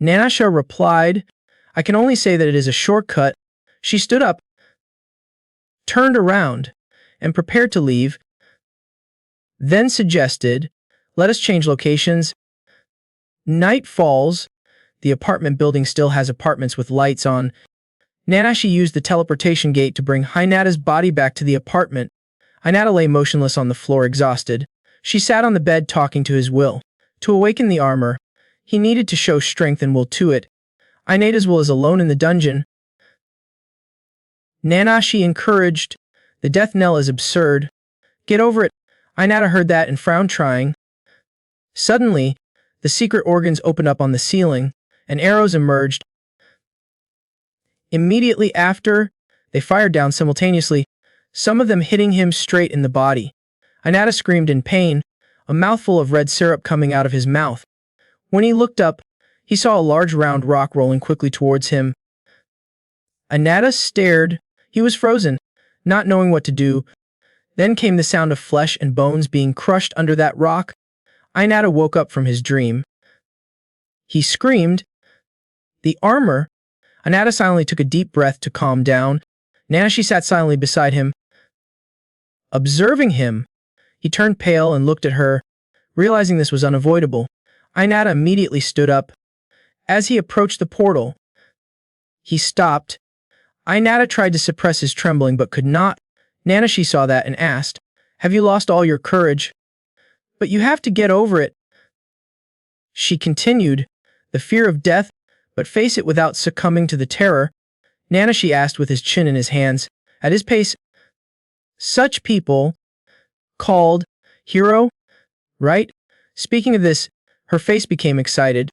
Nanasha replied, I can only say that it is a shortcut. She stood up, turned around, and prepared to leave, then suggested, let us change locations. Night falls. The apartment building still has apartments with lights on. Nanashi used the teleportation gate to bring Hinata's body back to the apartment. Hinata lay motionless on the floor, exhausted. She sat on the bed talking to his will. To awaken the armor, he needed to show strength and will to it. Hinata's will is alone in the dungeon. Nanashi encouraged, the death knell is absurd. Get over it. Inata heard that and frowned, trying. Suddenly, the secret organs opened up on the ceiling, and arrows emerged. Immediately after, they fired down simultaneously, some of them hitting him straight in the body. Inata screamed in pain, a mouthful of red syrup coming out of his mouth. When he looked up, he saw a large round rock rolling quickly towards him. Inata stared. He was frozen, not knowing what to do. Then came the sound of flesh and bones being crushed under that rock. Inata woke up from his dream. He screamed. The armor. Inata silently took a deep breath to calm down. Nanashi sat silently beside him. Observing him, he turned pale and looked at her. Realizing this was unavoidable, Inata immediately stood up. As he approached the portal, he stopped. Inata tried to suppress his trembling but could not. Nanashi saw that and asked, have you lost all your courage? But you have to get over it. She continued, the fear of death, but face it without succumbing to the terror. Nanashi asked with his chin in his hands, at his pace, such people, called, hero, right? Speaking of this, her face became excited.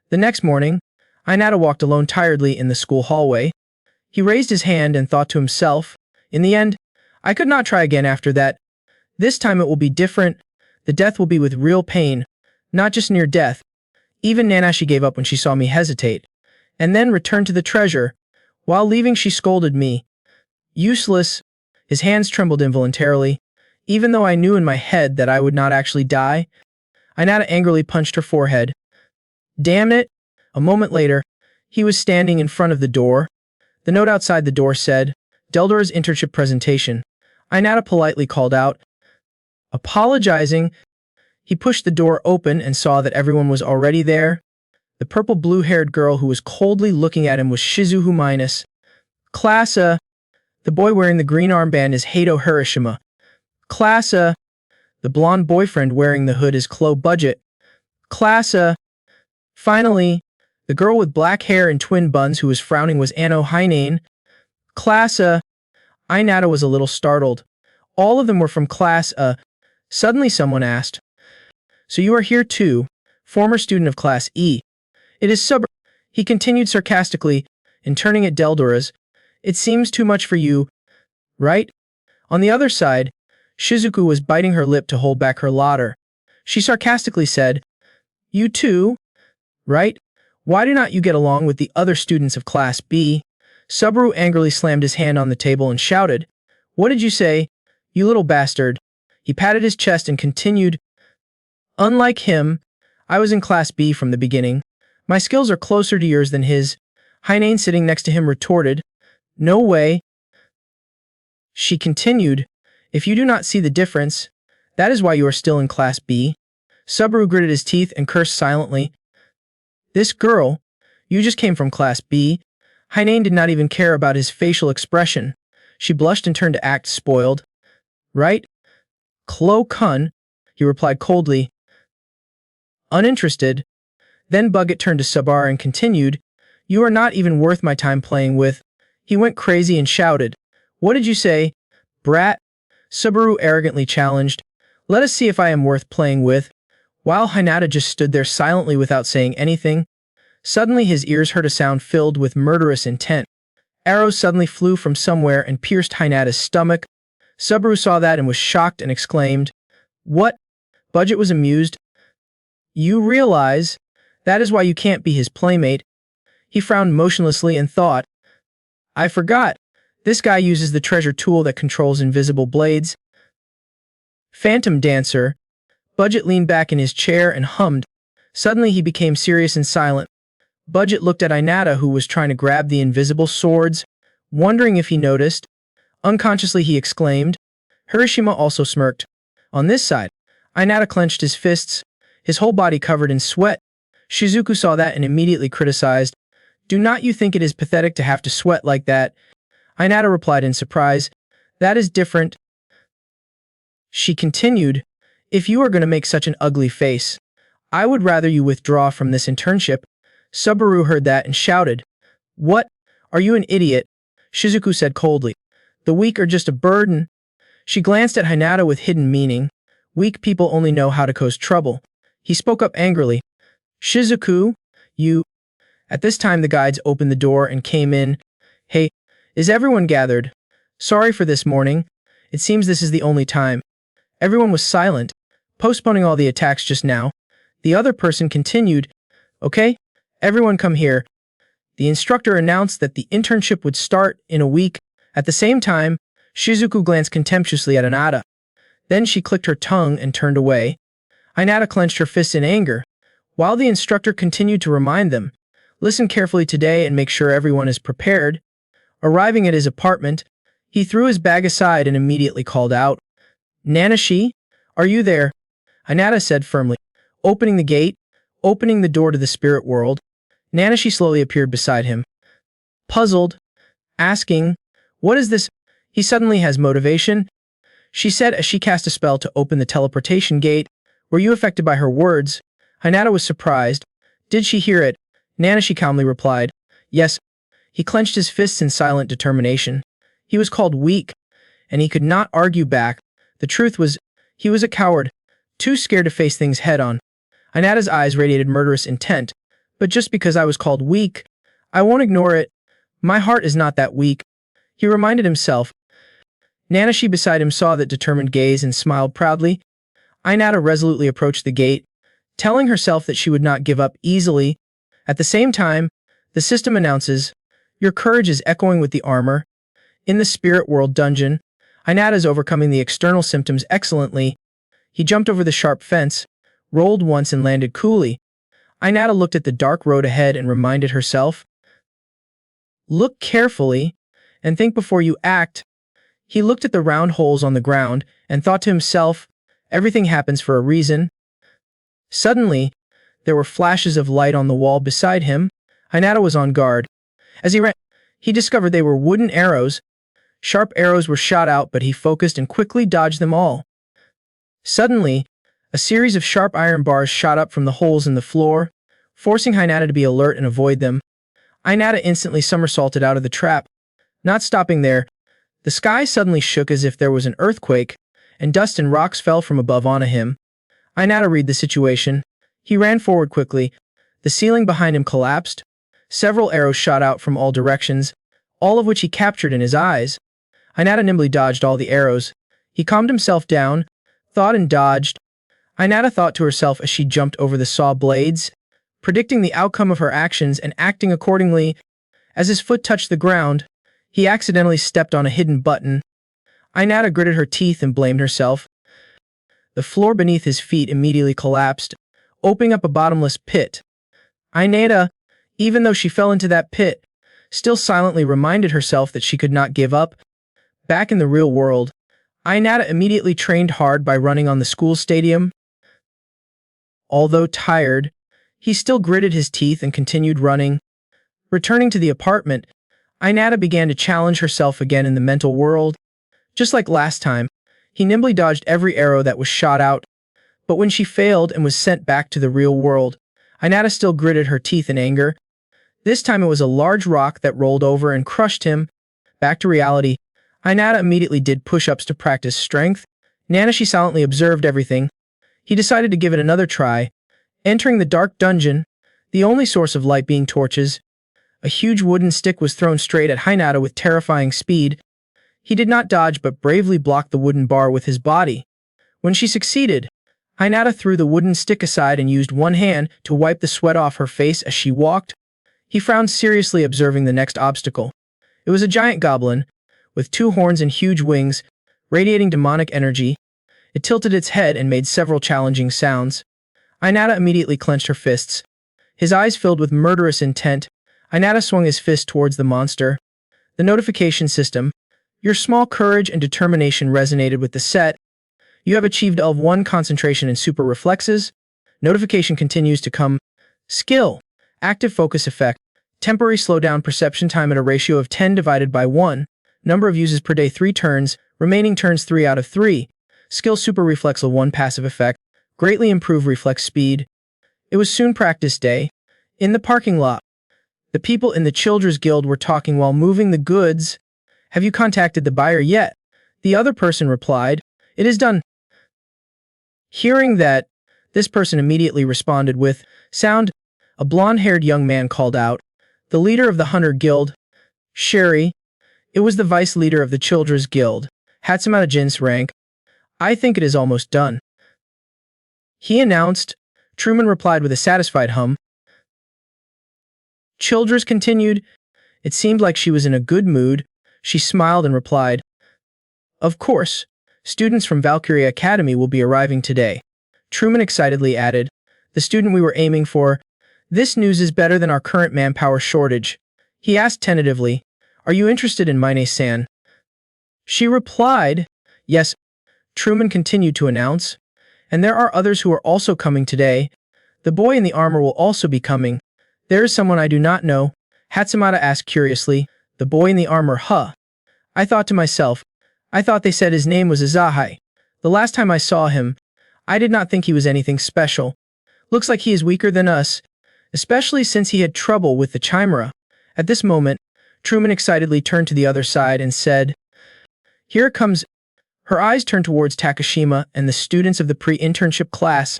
The next morning, Inata walked alone tiredly in the school hallway. He raised his hand and thought to himself, in the end, I could not try again after that. This time it will be different. The death will be with real pain, not just near death. Even Nanashi gave up when she saw me hesitate, and then returned to the treasure. While leaving, she scolded me. Useless. His hands trembled involuntarily. Even though I knew in my head that I would not actually die, Inata angrily punched her forehead. Damn it! A moment later, he was standing in front of the door. The note outside the door said, Deldora's internship presentation. Inata politely called out, apologizing. He pushed the door open and saw that everyone was already there. The purple blue-haired girl who was coldly looking at him was Shizuhu minus. Classa. The boy wearing the green armband is Hato Hirashima. Classa. The blonde boyfriend wearing the hood is Chloe Budget. Classa. Finally, the girl with black hair and twin buns who was frowning was Anno Hagen. Classa. Inata was a little startled. All of them were from Class A. Suddenly someone asked, so you are here too, former student of Class E. It is he continued sarcastically, and turning at Deldora's, it seems too much for you, right? On the other side, Shizuku was biting her lip to hold back her laughter. She sarcastically said, you too, right? Why do not you get along with the other students of Class B? Subaru angrily slammed his hand on the table and shouted, what did you say, you little bastard? He patted his chest and continued, unlike him, I was in Class B from the beginning. My skills are closer to yours than his. Hagen sitting next to him retorted, no way. She continued, if you do not see the difference, that is why you are still in Class B. Subaru gritted his teeth and cursed silently. This girl, you just came from Class B. Hagen did not even care about his facial expression. She blushed and turned to act spoiled. Right? Klo-kun, he replied coldly. Uninterested. Then Bucket turned to Sabar and continued, you are not even worth my time playing with. He went crazy and shouted, "What did you say, brat?" Subaru arrogantly challenged, "Let us see if I am worth playing with." While Hinata just stood there silently without saying anything, suddenly his ears heard a sound filled with murderous intent. Arrows suddenly flew from somewhere and pierced Hinata's stomach. Subaru saw that and was shocked and exclaimed, "What?" Budget was amused. "You realize that is why you can't be his playmate." He frowned motionlessly and thought, "I forgot. This guy uses the treasure tool that controls invisible blades." Phantom Dancer. Budget leaned back in his chair and hummed. Suddenly he became serious and silent. Budget looked at Inata, who was trying to grab the invisible swords, wondering if he noticed. Unconsciously he exclaimed. Hiroshima also smirked. On this side, Inata clenched his fists, his whole body covered in sweat. Shizuku saw that and immediately criticized. "Do not you think it is pathetic to have to sweat like that?" Inata replied in surprise. "That is different." She continued, "If you are going to make such an ugly face, I would rather you withdraw from this internship." Subaru heard that and shouted, "What? Are you an idiot?" Shizuku said coldly, "The weak are just a burden." She glanced at Hinata with hidden meaning. Weak people only know how to cause trouble. He spoke up angrily. "Shizuku, you..." At this time the guides opened the door and came in. "Hey, is everyone gathered? Sorry for this morning. It seems this is the only time." Everyone was silent, postponing all the attacks just now. The other person continued, "Okay, everyone come here." The instructor announced that the internship would start in a week. At the same time, Shizuku glanced contemptuously at Inata. Then she clicked her tongue and turned away. Inata clenched her fists in anger, while the instructor continued to remind them, "Listen carefully today and make sure everyone is prepared." Arriving at his apartment, he threw his bag aside and immediately called out, "Nanashi, are you there?" Inata said firmly, opening the gate, opening the door to the spirit world. Nanashi slowly appeared beside him, puzzled, asking, "What is this?" "He suddenly has motivation," she said as she cast a spell to open the teleportation gate. "Were you affected by her words?" Hinata was surprised. "Did she hear it?" Nanashi calmly replied, "Yes." He clenched his fists in silent determination. He was called weak, and he could not argue back. The truth was, he was a coward, too scared to face things head-on. Hinata's eyes radiated murderous intent. "But just because I was called weak, I won't ignore it. My heart is not that weak," he reminded himself. Nanashi beside him saw that determined gaze and smiled proudly. Inata resolutely approached the gate, telling herself that she would not give up easily. At the same time, the system announces, "Your courage is echoing with the armor." In the spirit world dungeon, Inata is overcoming the external symptoms excellently. He jumped over the sharp fence, rolled once and landed coolly. Inata looked at the dark road ahead and reminded herself, "Look carefully and think before you act." He looked at the round holes on the ground and thought to himself, everything happens for a reason. Suddenly, there were flashes of light on the wall beside him. Inata was on guard. As he ran, he discovered they were wooden arrows. Sharp arrows were shot out, but he focused and quickly dodged them all. Suddenly, a series of sharp iron bars shot up from the holes in the floor, forcing Hinata to be alert and avoid them. Inata instantly somersaulted out of the trap. Not stopping there, the sky suddenly shook as if there was an earthquake, and dust and rocks fell from above onto him. Inata read the situation. He ran forward quickly. The ceiling behind him collapsed. Several arrows shot out from all directions, all of which he captured in his eyes. Inata nimbly dodged all the arrows. He calmed himself down, thought and dodged. Inata thought to herself as she jumped over the saw blades, predicting the outcome of her actions and acting accordingly. As his foot touched the ground, he accidentally stepped on a hidden button. Inata gritted her teeth and blamed herself. The floor beneath his feet immediately collapsed, opening up a bottomless pit. Inata, even though she fell into that pit, still silently reminded herself that she could not give up. Back in the real world, Inata immediately trained hard by running on the school stadium. Although tired, he still gritted his teeth and continued running. Returning to the apartment, Inata began to challenge herself again in the mental world. Just like last time, he nimbly dodged every arrow that was shot out. But when she failed and was sent back to the real world, Inata still gritted her teeth in anger. This time it was a large rock that rolled over and crushed him. Back to reality, Inata immediately did push-ups to practice strength. Nanashi silently observed everything. He decided to give it another try. Entering the dark dungeon, the only source of light being torches, a huge wooden stick was thrown straight at Hinata with terrifying speed. He did not dodge but bravely blocked the wooden bar with his body. When she succeeded, Hinata threw the wooden stick aside and used one hand to wipe the sweat off her face as she walked. He frowned seriously, observing the next obstacle. It was a giant goblin, with 2 horns and huge wings, radiating demonic energy. It tilted its head and made several challenging sounds. Inata immediately clenched her fists. His eyes filled with murderous intent. Inata swung his fist towards the monster. The notification system. Your small courage and determination resonated with the set. You have achieved L1 concentration and super reflexes. Notification continues to come. Skill. Active focus effect. Temporary slowdown perception time at a ratio of 10 divided by 1. Number of uses per day 3 turns. Remaining turns 3 out of 3. Skill super reflex L1 passive effect. Greatly improve reflex speed. It was soon practice day. In the parking lot, the people in the Children's Guild were talking while moving the goods. Have you contacted the buyer yet? The other person replied. It is done. Hearing that, this person immediately responded with, sound. A blonde-haired young man called out. The leader of the Hunter Guild. Sherry. It was the vice leader of the Children's Guild. Hatsumata Jin's rank. I think it is almost done. He announced. Truman replied with a satisfied hum. Childress continued. It seemed like she was in a good mood. She smiled and replied. Of course. Students from Valkyria Academy will be arriving today. Truman excitedly added. The student we were aiming for. This news is better than our current manpower shortage. He asked tentatively. Are you interested in Maine-san? She replied. Yes. Truman continued to announce. And there are others who are also coming today. The boy in the armor will also be coming. There is someone I do not know. Hatsumata asked curiously. The boy in the armor, huh? I thought to myself. I thought they said his name was Azahai. The last time I saw him, I did not think he was anything special. Looks like he is weaker than us, especially since he had trouble with the chimera. At this moment, Truman excitedly turned to the other side and said, Here it comes. Her eyes turned towards Takashima and the students of the pre-internship class.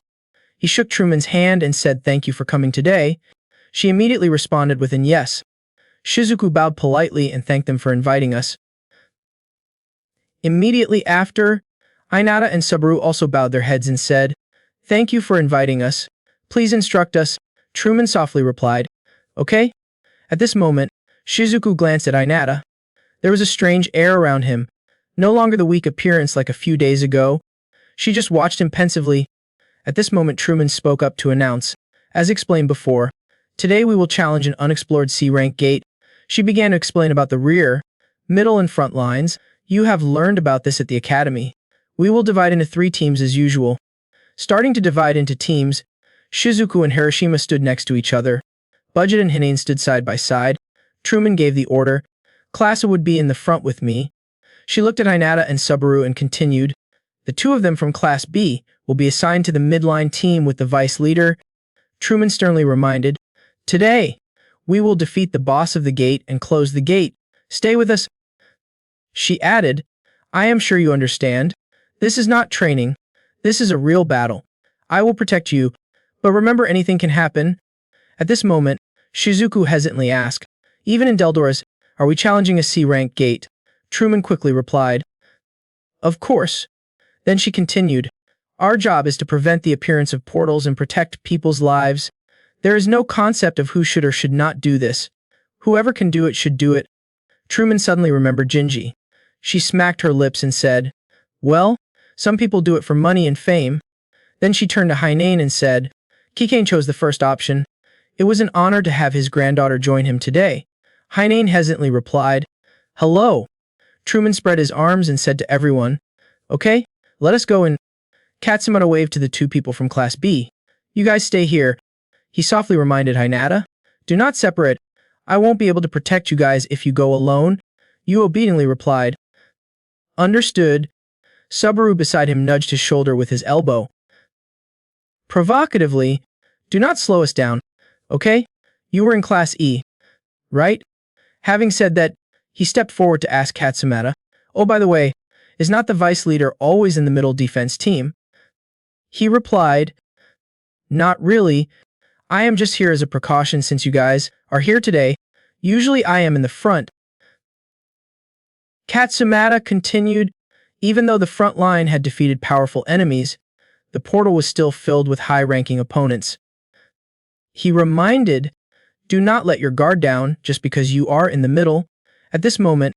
He shook Truman's hand and said thank you for coming today. She immediately responded with an yes. Shizuku bowed politely and thanked them for inviting us. Immediately after, Inata and Subaru also bowed their heads and said, Thank you for inviting us. Please instruct us. Truman softly replied, Okay. At this moment, Shizuku glanced at Inata. There was a strange air around him, no longer the weak appearance like a few days ago. She just watched him pensively. At this moment, Truman spoke up to announce, as explained before, today we will challenge an unexplored C-rank gate. She began to explain about the rear, middle and front lines. You have learned about this at the academy. We will divide into 3 teams as usual. Starting to divide into teams, Shizuku and Hiroshima stood next to each other. Budget and Hinane stood side by side. Truman gave the order. Classa would be in the front with me. She looked at Inata and Subaru and continued. The 2 of them from Class B will be assigned to the midline team with the vice leader. Truman sternly reminded, Today, we will defeat the boss of the gate and close the gate. Stay with us. She added, I am sure you understand. This is not training. This is a real battle. I will protect you, but remember anything can happen. At this moment, Shizuku hesitantly asked, Even in Deldoras, are we challenging a C-rank gate? Truman quickly replied, Of course. Then she continued, Our job is to prevent the appearance of portals and protect people's lives. There is no concept of who should or should not do this. Whoever can do it should do it. Truman suddenly remembered Jinji. She smacked her lips and said, Well, some people do it for money and fame. Then she turned to Hinane and said, Kikane chose the first option. It was an honor to have his granddaughter join him today. Hinane hesitantly replied, Hello. Truman spread his arms and said to everyone, Okay, let us go in. Katsumata waved to the 2 people from Class B. You guys stay here. He softly reminded Hinata, Do not separate. I won't be able to protect you guys if you go alone. You obediently replied, Understood. Subaru beside him nudged his shoulder with his elbow. Provocatively, Do not slow us down, okay? You were in Class E, right? Having said that, He stepped forward to ask Katsumata, "Oh, by the way, is not the vice leader always in the middle defense team?" He replied, "Not really. I am just here as a precaution since you guys are here today. Usually I am in the front." Katsumata continued, "Even though the front line had defeated powerful enemies, the portal was still filled with high-ranking opponents." He reminded, "Do not let your guard down just because you are in the middle." At this moment,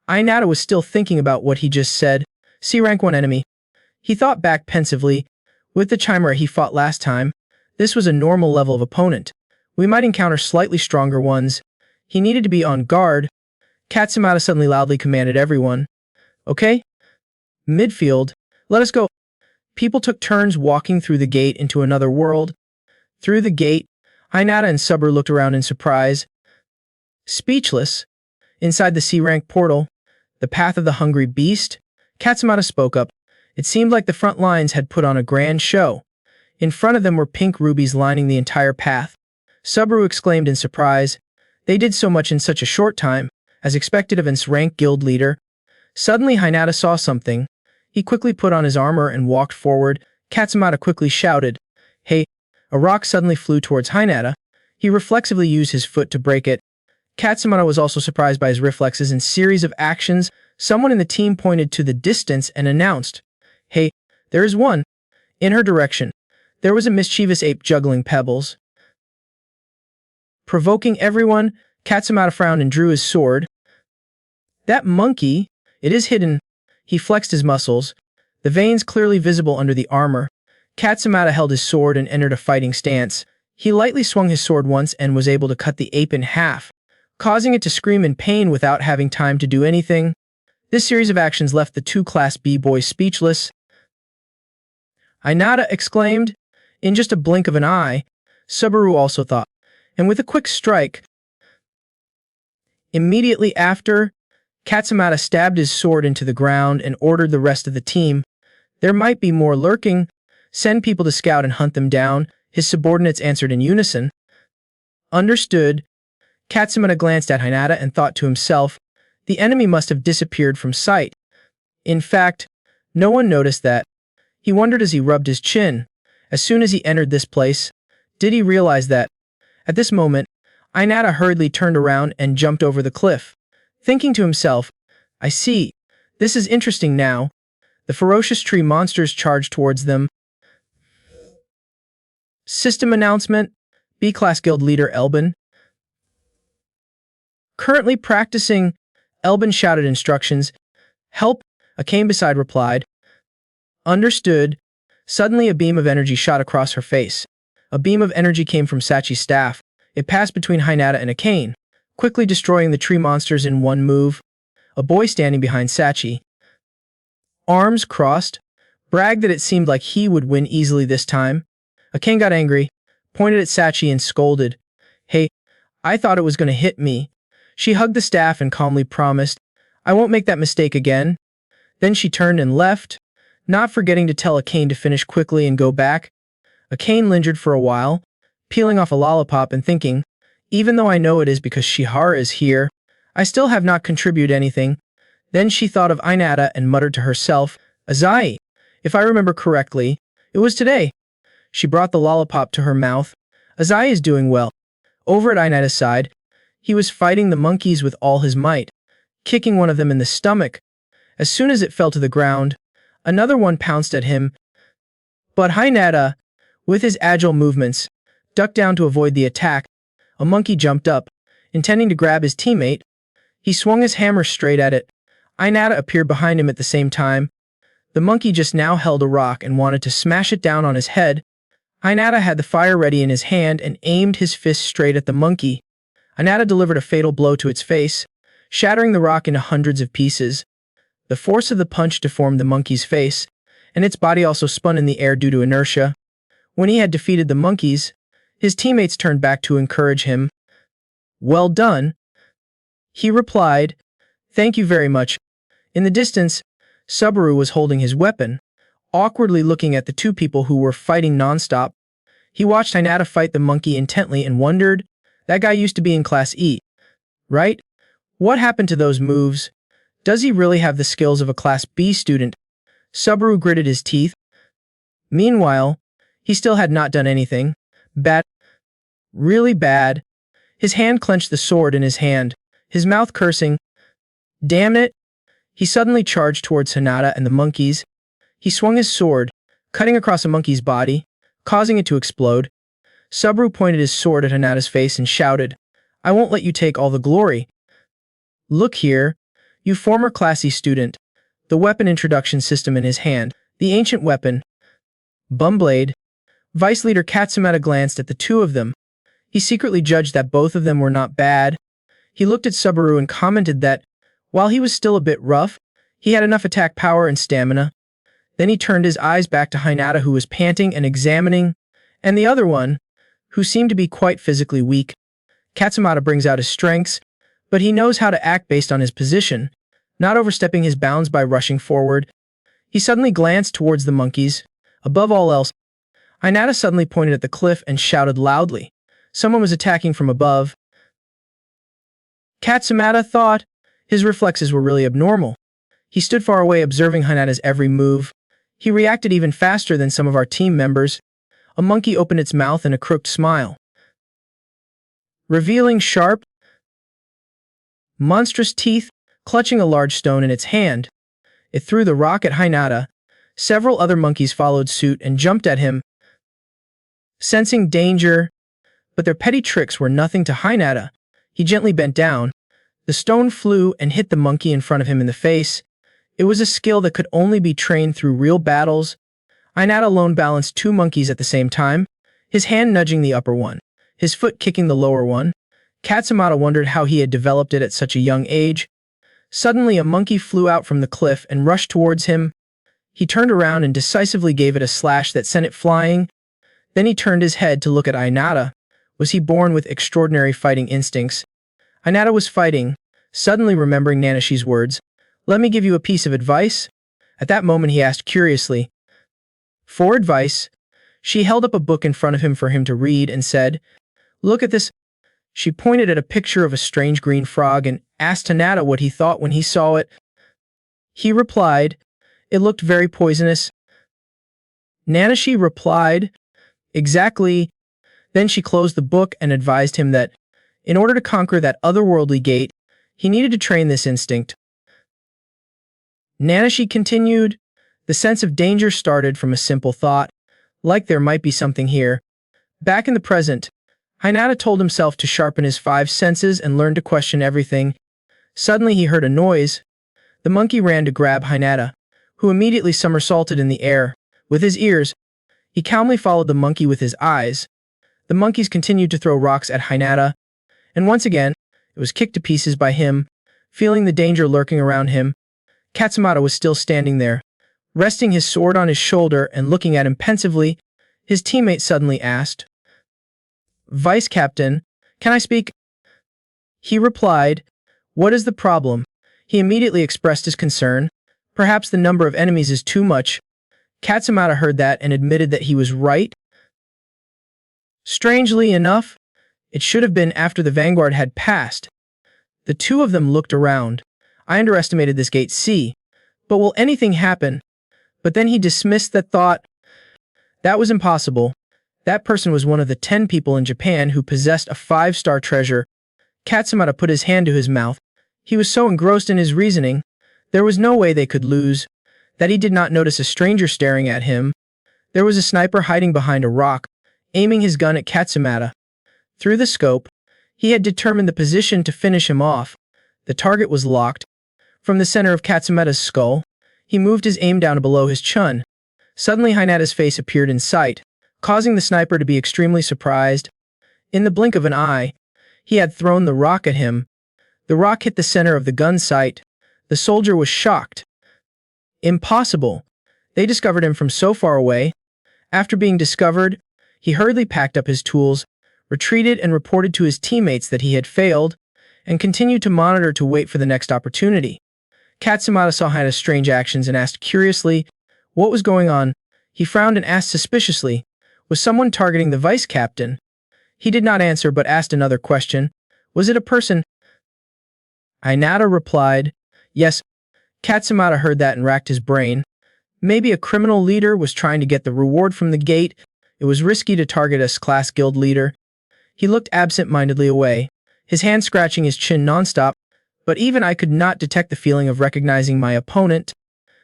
Inata was still thinking about what he just said. "See rank 1 enemy." He thought back pensively. With the Chimera he fought last time, this was a normal level of opponent. We might encounter slightly stronger ones. He needed to be on guard. Katsumata suddenly loudly commanded everyone, "Okay? Midfield, let us go." People took turns walking through the gate into another world. Through the gate, Inata and Sabotage looked around in surprise. Speechless, inside the C-rank portal, the path of the hungry beast, Katsumata spoke up. It seemed like the front lines had put on a grand show. In front of them were pink rubies lining the entire path. Sabotage exclaimed in surprise. They did so much in such a short time, as expected of an S-rank guild leader. Suddenly Inata saw something. He quickly put on his armor and walked forward. Katsumata quickly shouted, "Hey!" A rock suddenly flew towards Inata. He reflexively used his foot to break it. Katsumata was also surprised by his reflexes and series of actions. Someone in the team pointed to the distance and announced, "Hey, there is one." In her direction, there was a mischievous ape juggling pebbles. Provoking everyone, Katsumata frowned and drew his sword. "That monkey, it is hidden." He flexed his muscles, the veins clearly visible under the armor. Katsumata held his sword and entered a fighting stance. He lightly swung his sword once and was able to cut the ape in half, causing it to scream in pain without having time to do anything. This series of actions left the two Class B boys speechless. Inata exclaimed, in just a blink of an eye. Sabotage also thought, and with a quick strike. Immediately after, Katsumata stabbed his sword into the ground and ordered the rest of the team. There might be more lurking. Send people to scout and hunt them down. His subordinates answered in unison. Understood. Katsumata glanced at Inata and thought to himself, the enemy must have disappeared from sight. In fact, no one noticed that. He wondered as he rubbed his chin. As soon as he entered this place, did he realize that? At this moment, Inata hurriedly turned around and jumped over the cliff. Thinking to himself, I see. This is interesting now. The ferocious tree monsters charged towards them. System announcement. B-Class Guild Leader Elbin. Currently practicing, Elbin shouted instructions. Help, Aane beside replied. Understood. Suddenly a beam of energy shot across her face. A beam of energy came from Sachi's staff. It passed between Inata and Aane, quickly destroying the tree monsters in one move. A boy standing behind Sachi, arms crossed, bragged that it seemed like he would win easily this time. Aane got angry, pointed at Sachi and scolded. Hey, I thought it was going to hit me. She hugged the staff and calmly promised, I won't make that mistake again. Then she turned and left, not forgetting to tell Aane to finish quickly and go back. Aane lingered for a while, peeling off a lollipop and thinking, even though I know it is because Shihara is here, I still have not contributed anything. Then she thought of Inata and muttered to herself, Azai, if I remember correctly, it was today. She brought the lollipop to her mouth. Azai is doing well. Over at Inata's side, he was fighting the monkeys with all his might, kicking one of them in the stomach. As soon as it fell to the ground, another one pounced at him. But Inata, with his agile movements, ducked down to avoid the attack. A monkey jumped up, intending to grab his teammate. He swung his hammer straight at it. Inata appeared behind him at the same time. The monkey just now held a rock and wanted to smash it down on his head. Inata had the fire ready in his hand and aimed his fist straight at the monkey. Inata delivered a fatal blow to its face, shattering the rock into hundreds of pieces. The force of the punch deformed the monkey's face, and its body also spun in the air due to inertia. When he had defeated the monkeys, his teammates turned back to encourage him. Well done, he replied. Thank you very much. In the distance, Sabotage was holding his weapon, awkwardly looking at the two people who were fighting nonstop. He watched Inata fight the monkey intently and wondered, that guy used to be in Class E, right? What happened to those moves? Does he really have the skills of a Class B student? Subaru gritted his teeth. Meanwhile, he still had not done anything. Bad. Really bad. His hand clenched the sword in his hand, his mouth cursing. Damn it! He suddenly charged towards Hinata and the monkeys. He swung his sword, cutting across a monkey's body, causing it to explode. Subaru pointed his sword at Hinata's face and shouted, I won't let you take all the glory. Look here, you former classy student. The weapon introduction system in his hand, the ancient weapon. Bumblade. Vice Leader Katsumata glanced at the two of them. He secretly judged that both of them were not bad. He looked at Subaru and commented that, while he was still a bit rough, he had enough attack power and stamina. Then he turned his eyes back to Hinata, who was panting and examining, and the other one, who seemed to be quite physically weak. Katsumata brings out his strengths, but he knows how to act based on his position, not overstepping his bounds by rushing forward. He suddenly glanced towards the monkeys. Above all else, Hinata suddenly pointed at the cliff and shouted loudly. Someone was attacking from above. Katsumata thought. His reflexes were really abnormal. He stood far away observing Hinata's every move. He reacted even faster than some of our team members. A monkey opened its mouth in a crooked smile, revealing sharp, monstrous teeth, clutching a large stone in its hand. It threw the rock at Hinata. Several other monkeys followed suit and jumped at him, sensing danger, but their petty tricks were nothing to Hinata. He gently bent down. The stone flew and hit the monkey in front of him in the face. It was a skill that could only be trained through real battles. Hinata alone balanced two monkeys at the same time, his hand nudging the upper one, his foot kicking the lower one. Katsumata wondered how he had developed it at such a young age. Suddenly, a monkey flew out from the cliff and rushed towards him. He turned around and decisively gave it a slash that sent it flying. Then he turned his head to look at Inata. Was he born with extraordinary fighting instincts? Inata was fighting, suddenly remembering Nanashi's words. Let me give you a piece of advice? At that moment he asked curiously. For advice? She held up a book in front of him for him to read and said, Look at this. She pointed at a picture of a strange green frog and asked Hinata what he thought when he saw it. He replied, It looked very poisonous. Nanashi replied, Exactly. Then she closed the book and advised him that, in order to conquer that otherworldly gate, he needed to train this instinct. Nanashi continued, The sense of danger started from a simple thought, like there might be something here. Back in the present, Hinata told himself to sharpen his five senses and learn to question everything. Suddenly he heard a noise. The monkey ran to grab Hinata, who immediately somersaulted in the air. With his ears, he calmly followed the monkey with his eyes. The monkeys continued to throw rocks at Hinata, and once again, it was kicked to pieces by him. Feeling the danger lurking around him, Katsumata was still standing there, resting his sword on his shoulder and looking at him pensively. His teammate suddenly asked, Vice Captain, can I speak? He replied, What is the problem? He immediately expressed his concern. Perhaps the number of enemies is too much. Katsumata heard that and admitted that he was right. Strangely enough, it should have been after the vanguard had passed. The two of them looked around. I underestimated this gate C, but will anything happen? But then he dismissed that thought. That was impossible. That person was one of the 10 people in Japan who possessed a 5-star treasure. Katsumata put his hand to his mouth. He was so engrossed in his reasoning, there was no way they could lose, that he did not notice a stranger staring at him. There was a sniper hiding behind a rock, aiming his gun at Katsumata. Through the scope, he had determined the position to finish him off. The target was locked. From the center of Katsumata's skull, he moved his aim down below his chin. Suddenly Hinata's face appeared in sight, causing the sniper to be extremely surprised. In the blink of an eye, he had thrown the rock at him. The rock hit the center of the gun sight. The soldier was shocked. Impossible. They discovered him from so far away. After being discovered, he hurriedly packed up his tools, retreated and reported to his teammates that he had failed, and continued to monitor to wait for the next opportunity. Katsumata saw Hinata's strange actions and asked curiously what was going on. He frowned and asked suspiciously, Was someone targeting the vice captain? He did not answer but asked another question. Was it a person? Inata replied, "Yes." Katsumata heard that and racked his brain. Maybe a criminal leader was trying to get the reward from the gate. It was risky to target a class guild leader. He looked absent-mindedly away, his hand scratching his chin nonstop, but even I could not detect the feeling of recognizing my opponent.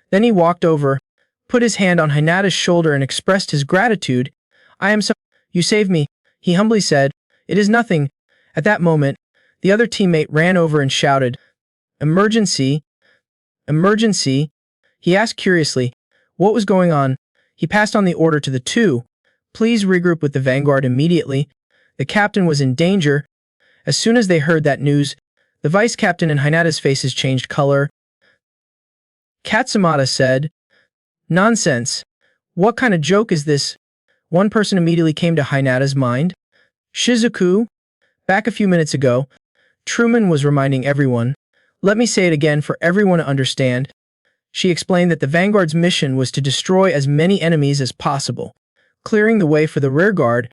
Then he walked over, put his hand on Hinata's shoulder and expressed his gratitude. "I am so— You saved me," he humbly said. "It is nothing." At that moment, the other teammate ran over and shouted, "Emergency! Emergency!" He asked curiously, what was going on? He passed on the order to the two. "Please regroup with the vanguard immediately." The captain was in danger. As soon as they heard that news, the vice captain and Hinata's faces changed color. Katsumata said, "Nonsense. What kind of joke is this?" One person immediately came to Hinata's mind. Shizuku. Back a few minutes ago, Truman was reminding everyone. Let me say it again for everyone to understand. She explained that the Vanguard's mission was to destroy as many enemies as possible, clearing the way for the rearguard.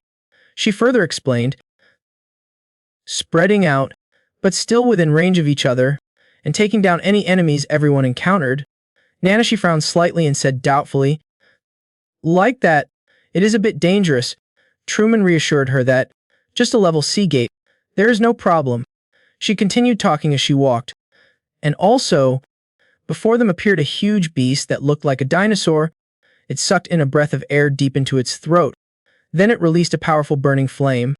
She further explained, spreading out, but still within range of each other, and taking down any enemies everyone encountered. Nanashi frowned slightly and said doubtfully, "Like that, it is a bit dangerous." Truman reassured her that, just a level C gate, there is no problem. She continued talking as she walked. And also, before them appeared a huge beast that looked like a dinosaur. It sucked in a breath of air deep into its throat. Then it released a powerful burning flame.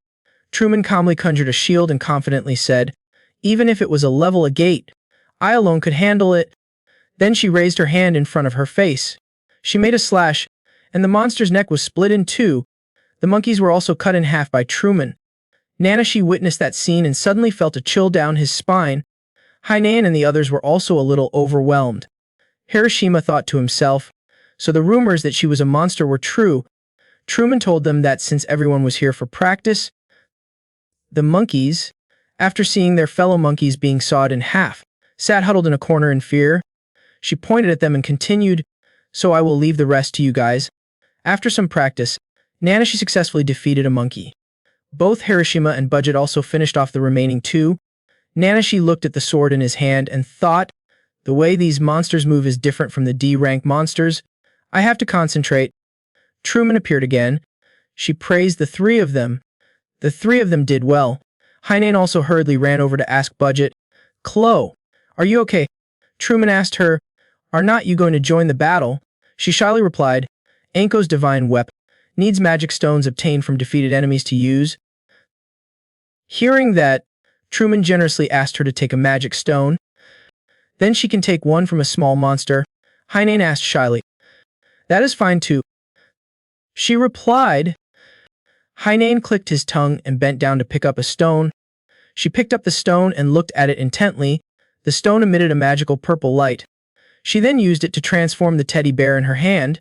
Truman calmly conjured a shield and confidently said, "Even if it was a level A gate, I alone could handle it." Then she raised her hand in front of her face. She made a slash, and the monster's neck was split in two. The monkeys were also cut in half by Truman. Nanashi witnessed that scene and suddenly felt a chill down his spine. Hagen and the others were also a little overwhelmed. Hiroshima thought to himself, so the rumors that she was a monster were true. Truman told them that since everyone was here for practice, the monkeys, after seeing their fellow monkeys being sawed in half, sat huddled in a corner in fear. She pointed at them and continued, "So I will leave the rest to you guys." After some practice, Nanashi successfully defeated a monkey. Both Hiroshima and Budget also finished off the remaining two. Nanashi looked at the sword in his hand and thought, the way these monsters move is different from the D-rank monsters. I have to concentrate. Truman appeared again. She praised the three of them. The three of them did well. Hagen also hurriedly ran over to ask Budget, "Chloe, are you okay?" Truman asked her, "Are not you going to join the battle?" She shyly replied, "Anko's divine weapon needs magic stones obtained from defeated enemies to use." Hearing that, Truman generously asked her to take a magic stone. "Then she can take one from a small monster," Hagen asked shyly. "That is fine too," she replied. Hagen clicked his tongue and bent down to pick up a stone. She picked up the stone and looked at it intently. The stone emitted a magical purple light. She then used it to transform the teddy bear in her hand.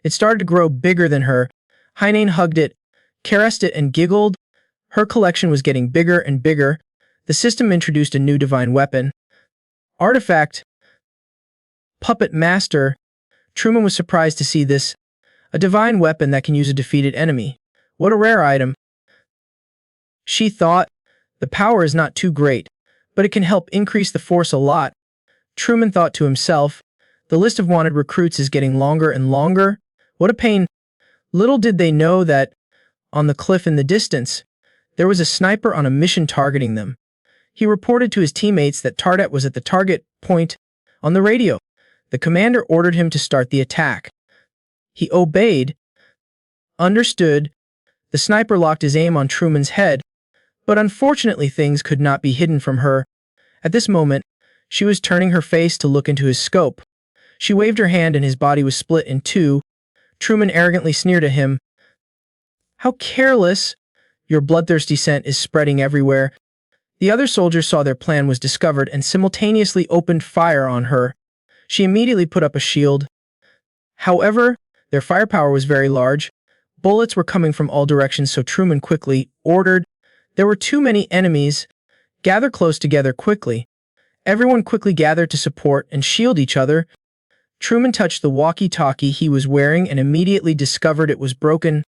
It started to grow bigger than her. Hagen hugged it, caressed it, and giggled. Her collection was getting bigger and bigger. The system introduced a new divine weapon. Artifact. Puppet Master. Truman was surprised to see this. A divine weapon that can use a defeated enemy. What a rare item. She thought, the power is not too great, but it can help increase the force a lot. Truman thought to himself, the list of wanted recruits is getting longer and longer. What a pain. Little did they know that, on the cliff in the distance, there was a sniper on a mission targeting them. He reported to his teammates that Tardet was at the target point. On the radio, the commander ordered him to start the attack. He obeyed. Understood. The sniper locked his aim on Truman's head, but unfortunately things could not be hidden from her. At this moment, she was turning her face to look into his scope. She waved her hand and his body was split in two. Truman arrogantly sneered at him. "How careless! Your bloodthirsty scent is spreading everywhere." The other soldiers saw their plan was discovered and simultaneously opened fire on her. She immediately put up a shield. However, their firepower was very large. Bullets were coming from all directions, so Truman quickly ordered, "There were too many enemies. Gather close together quickly." Everyone quickly gathered to support and shield each other. Truman touched the walkie-talkie he was wearing and immediately discovered it was broken.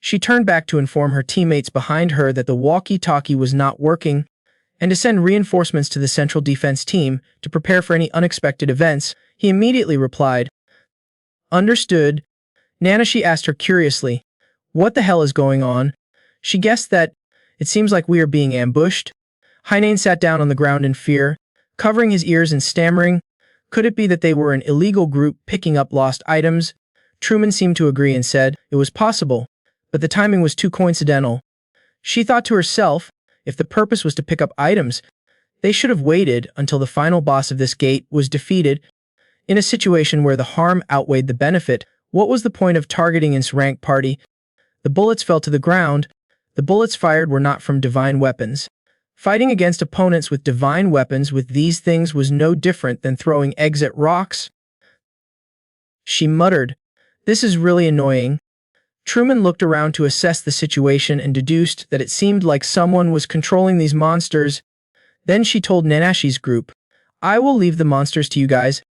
She turned back to inform her teammates behind her that the walkie-talkie was not working. and to send reinforcements to the central defense team to prepare for any unexpected events. He immediately replied, "Understood." Nanashi asked her curiously, "What the hell is going on?" She guessed that, "It seems like we are being ambushed." Hagen sat down on the ground in fear, covering his ears and stammering. Could it be that they were an illegal group picking up lost items? Truman seemed to agree and said it was possible, but the timing was too coincidental. She thought to herself, if the purpose was to pick up items, they should have waited until the final boss of this gate was defeated. In a situation where the harm outweighed the benefit, what was the point of targeting its rank party? The bullets fell to the ground. The bullets fired were not from divine weapons. Fighting against opponents with divine weapons with these things was no different than throwing eggs at rocks. She muttered, "This is really annoying." Truman looked around to assess the situation and deduced that it seemed like someone was controlling these monsters. Then she told Nanashi's group, "I will leave the monsters to you guys."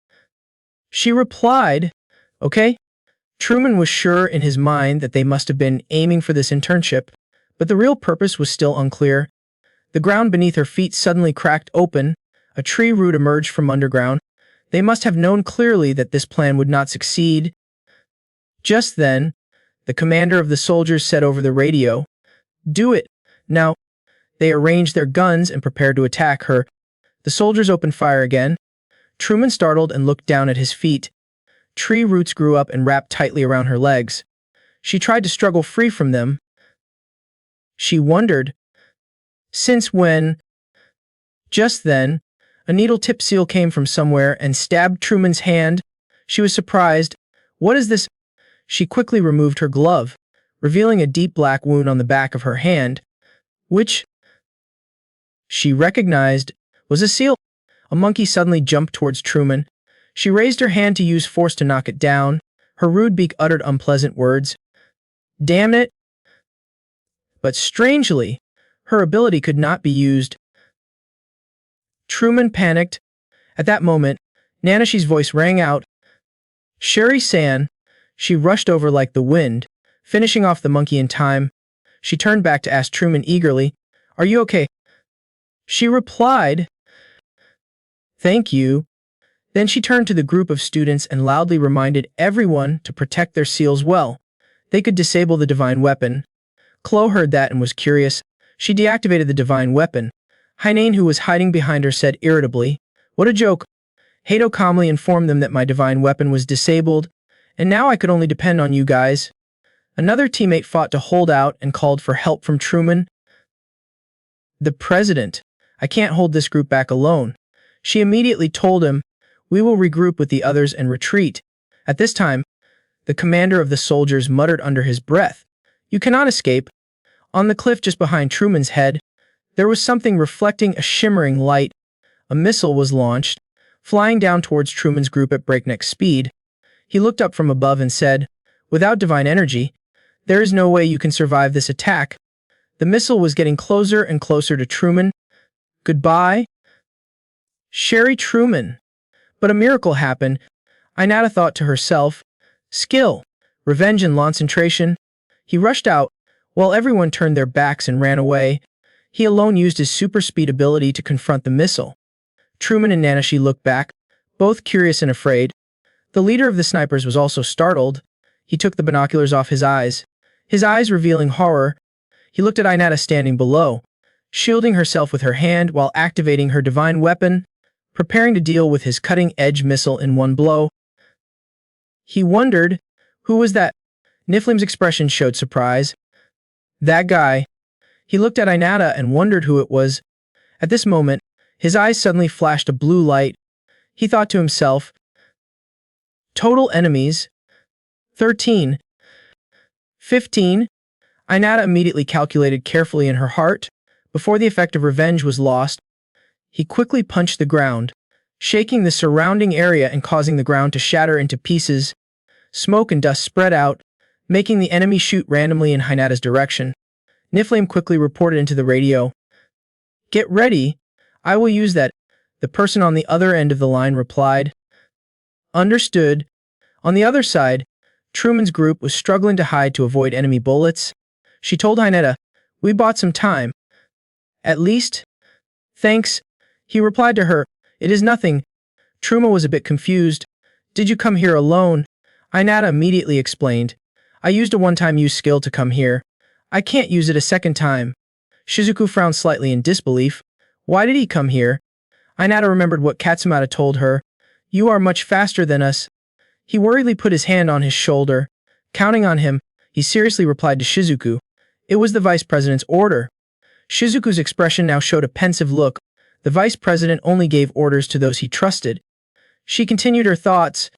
She replied, "Okay." Truman was sure in his mind that they must have been aiming for this internship, but the real purpose was still unclear. The ground beneath her feet suddenly cracked open. A tree root emerged from underground. They must have known clearly that this plan would not succeed. Just then, the commander of the soldiers said over the radio, "Do it, now." They arranged their guns and prepared to attack her. The soldiers opened fire again. Truman startled and looked down at his feet. Tree roots grew up and wrapped tightly around her legs. She tried to struggle free from them. She wondered, since when? Just then, a needle-tipped seal came from somewhere and stabbed Truman's hand. She was surprised. "What is this?" She quickly removed her glove, revealing a deep black wound on the back of her hand, which she recognized was a seal. A monkey suddenly jumped towards Truman. She raised her hand to use force to knock it down. Her rude beak uttered unpleasant words. "Damn it!" But strangely, her ability could not be used. Truman panicked. At that moment, Nanashi's voice rang out. "Sherry-san." She rushed over like the wind, finishing off the monkey in time. She turned back to ask Truman eagerly, "Are you okay?" She replied, "Thank you." Then she turned to the group of students and loudly reminded everyone to protect their seals well. They could disable the divine weapon. Chloe heard that and was curious. She deactivated the divine weapon. Hagen, who was hiding behind her, said irritably, "What a joke." Hato calmly informed them that my divine weapon was disabled, and now I could only depend on you guys. Another teammate fought to hold out and called for help from Truman. "The president, I can't hold this group back alone." She immediately told him, "We will regroup with the others and retreat." At this time, the commander of the soldiers muttered under his breath, "You cannot escape." On the cliff just behind Truman's head, there was something reflecting a shimmering light. A missile was launched, flying down towards Truman's group at breakneck speed. He looked up from above and said, "Without divine energy, there is no way you can survive this attack." The missile was getting closer and closer to Truman. "Goodbye, Sherry Truman." But a miracle happened. Inata thought to herself, "Skill, revenge and concentration." He rushed out, while everyone turned their backs and ran away. He alone used his super speed ability to confront the missile. Truman and Nanashi looked back, both curious and afraid. The leader of the snipers was also startled. He took the binoculars off his eyes revealing horror. He looked at Inata standing below, shielding herself with her hand while activating her divine weapon, preparing to deal with his cutting-edge missile in one blow. He wondered, who was that? Niflim's expression showed surprise. "That guy." He looked at Inata and wondered who it was. At this moment, his eyes suddenly flashed a blue light. He thought to himself, "Total enemies, 13. 15. Inata immediately calculated carefully in her heart. Before the effect of revenge was lost, he quickly punched the ground, shaking the surrounding area and causing the ground to shatter into pieces. Smoke and dust spread out, making the enemy shoot randomly in Hinata's direction. Niflame quickly reported into the radio, "Get ready, I will use that." The person on the other end of the line replied, "Understood." On the other side, Truman's group was struggling to hide to avoid enemy bullets. She told Hinata, "We bought some time. At least Thanks, he replied to her. It is nothing. Truma was a bit confused. Did you come here alone? Inata immediately explained. I used a one-time use skill to come here. I can't use it a second time. Shizuku frowned slightly in disbelief. Why did he come here? Inata remembered what Katsumata told her. You are much faster than us. He worriedly put his hand on his shoulder. Counting on him, he seriously replied to Shizuku. It was the vice president's order. Shizuku's expression now showed a pensive look. The vice president only gave orders to those he trusted. She continued her thoughts.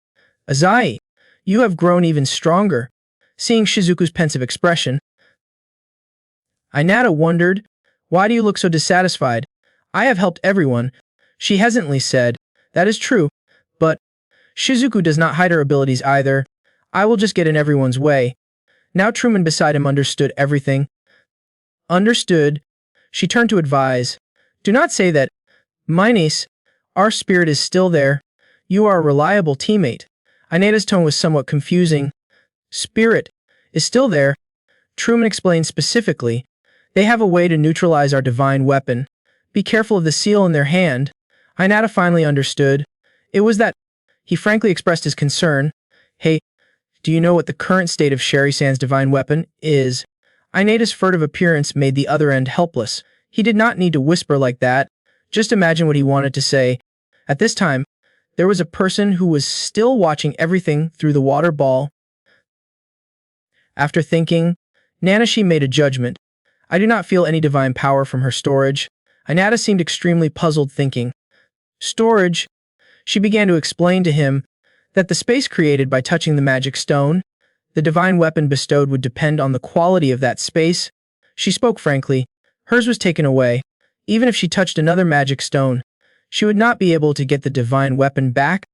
Azai, you have grown even stronger. Seeing Shizuku's pensive expression, Inata wondered, why do you look so dissatisfied? I have helped everyone. She hesitantly said, that is true, but Shizuku does not hide her abilities either. I will just get in everyone's way. Now Truman beside him understood everything. Understood. She turned to advise. Do not say that. My niece, our spirit is still there. You are a reliable teammate. Inata's tone was somewhat confusing. Spirit is still there. Truman explained specifically. They have a way to neutralize our divine weapon. Be careful of the seal in their hand. Inata finally understood. It was that. He frankly expressed his concern. Hey, do you know what the current state of Sherry-san's divine weapon is? Inata's furtive appearance made the other end helpless. He did not need to whisper like that. Just imagine what he wanted to say. At this time, there was a person who was still watching everything through the water ball. After thinking, Nanashi made a judgment. I do not feel any divine power from her storage. Inata seemed extremely puzzled, thinking. Storage? She began to explain to him that the space created by touching the magic stone, the divine weapon bestowed would depend on the quality of that space. She spoke frankly. Hers was taken away. Even if she touched another magic stone, she would not be able to get the divine weapon back.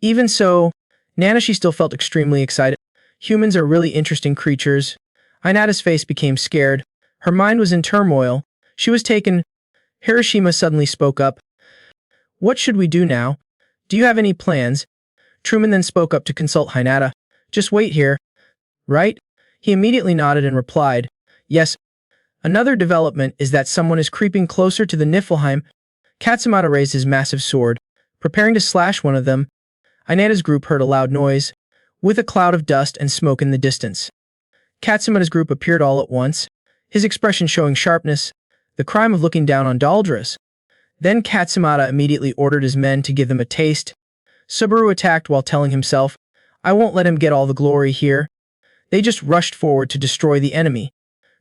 Even so, Nanashi still felt extremely excited. Humans are really interesting creatures. Inata's face became scared. Her mind was in turmoil. She was taken. Hiroshima suddenly spoke up. What should we do now? Do you have any plans? Truman then spoke up to consult Hinata. Just wait here. Right? He immediately nodded and replied. Yes. Another development is that someone is creeping closer to the Niflheim. Katsumata raised his massive sword, preparing to slash one of them. Inata's group heard a loud noise, with a cloud of dust and smoke in the distance. Katsumata's group appeared all at once, his expression showing sharpness, the crime of looking down on Daldras. Then Katsumata immediately ordered his men to give them a taste. Subaru attacked while telling himself, I won't let him get all the glory here. They just rushed forward to destroy the enemy.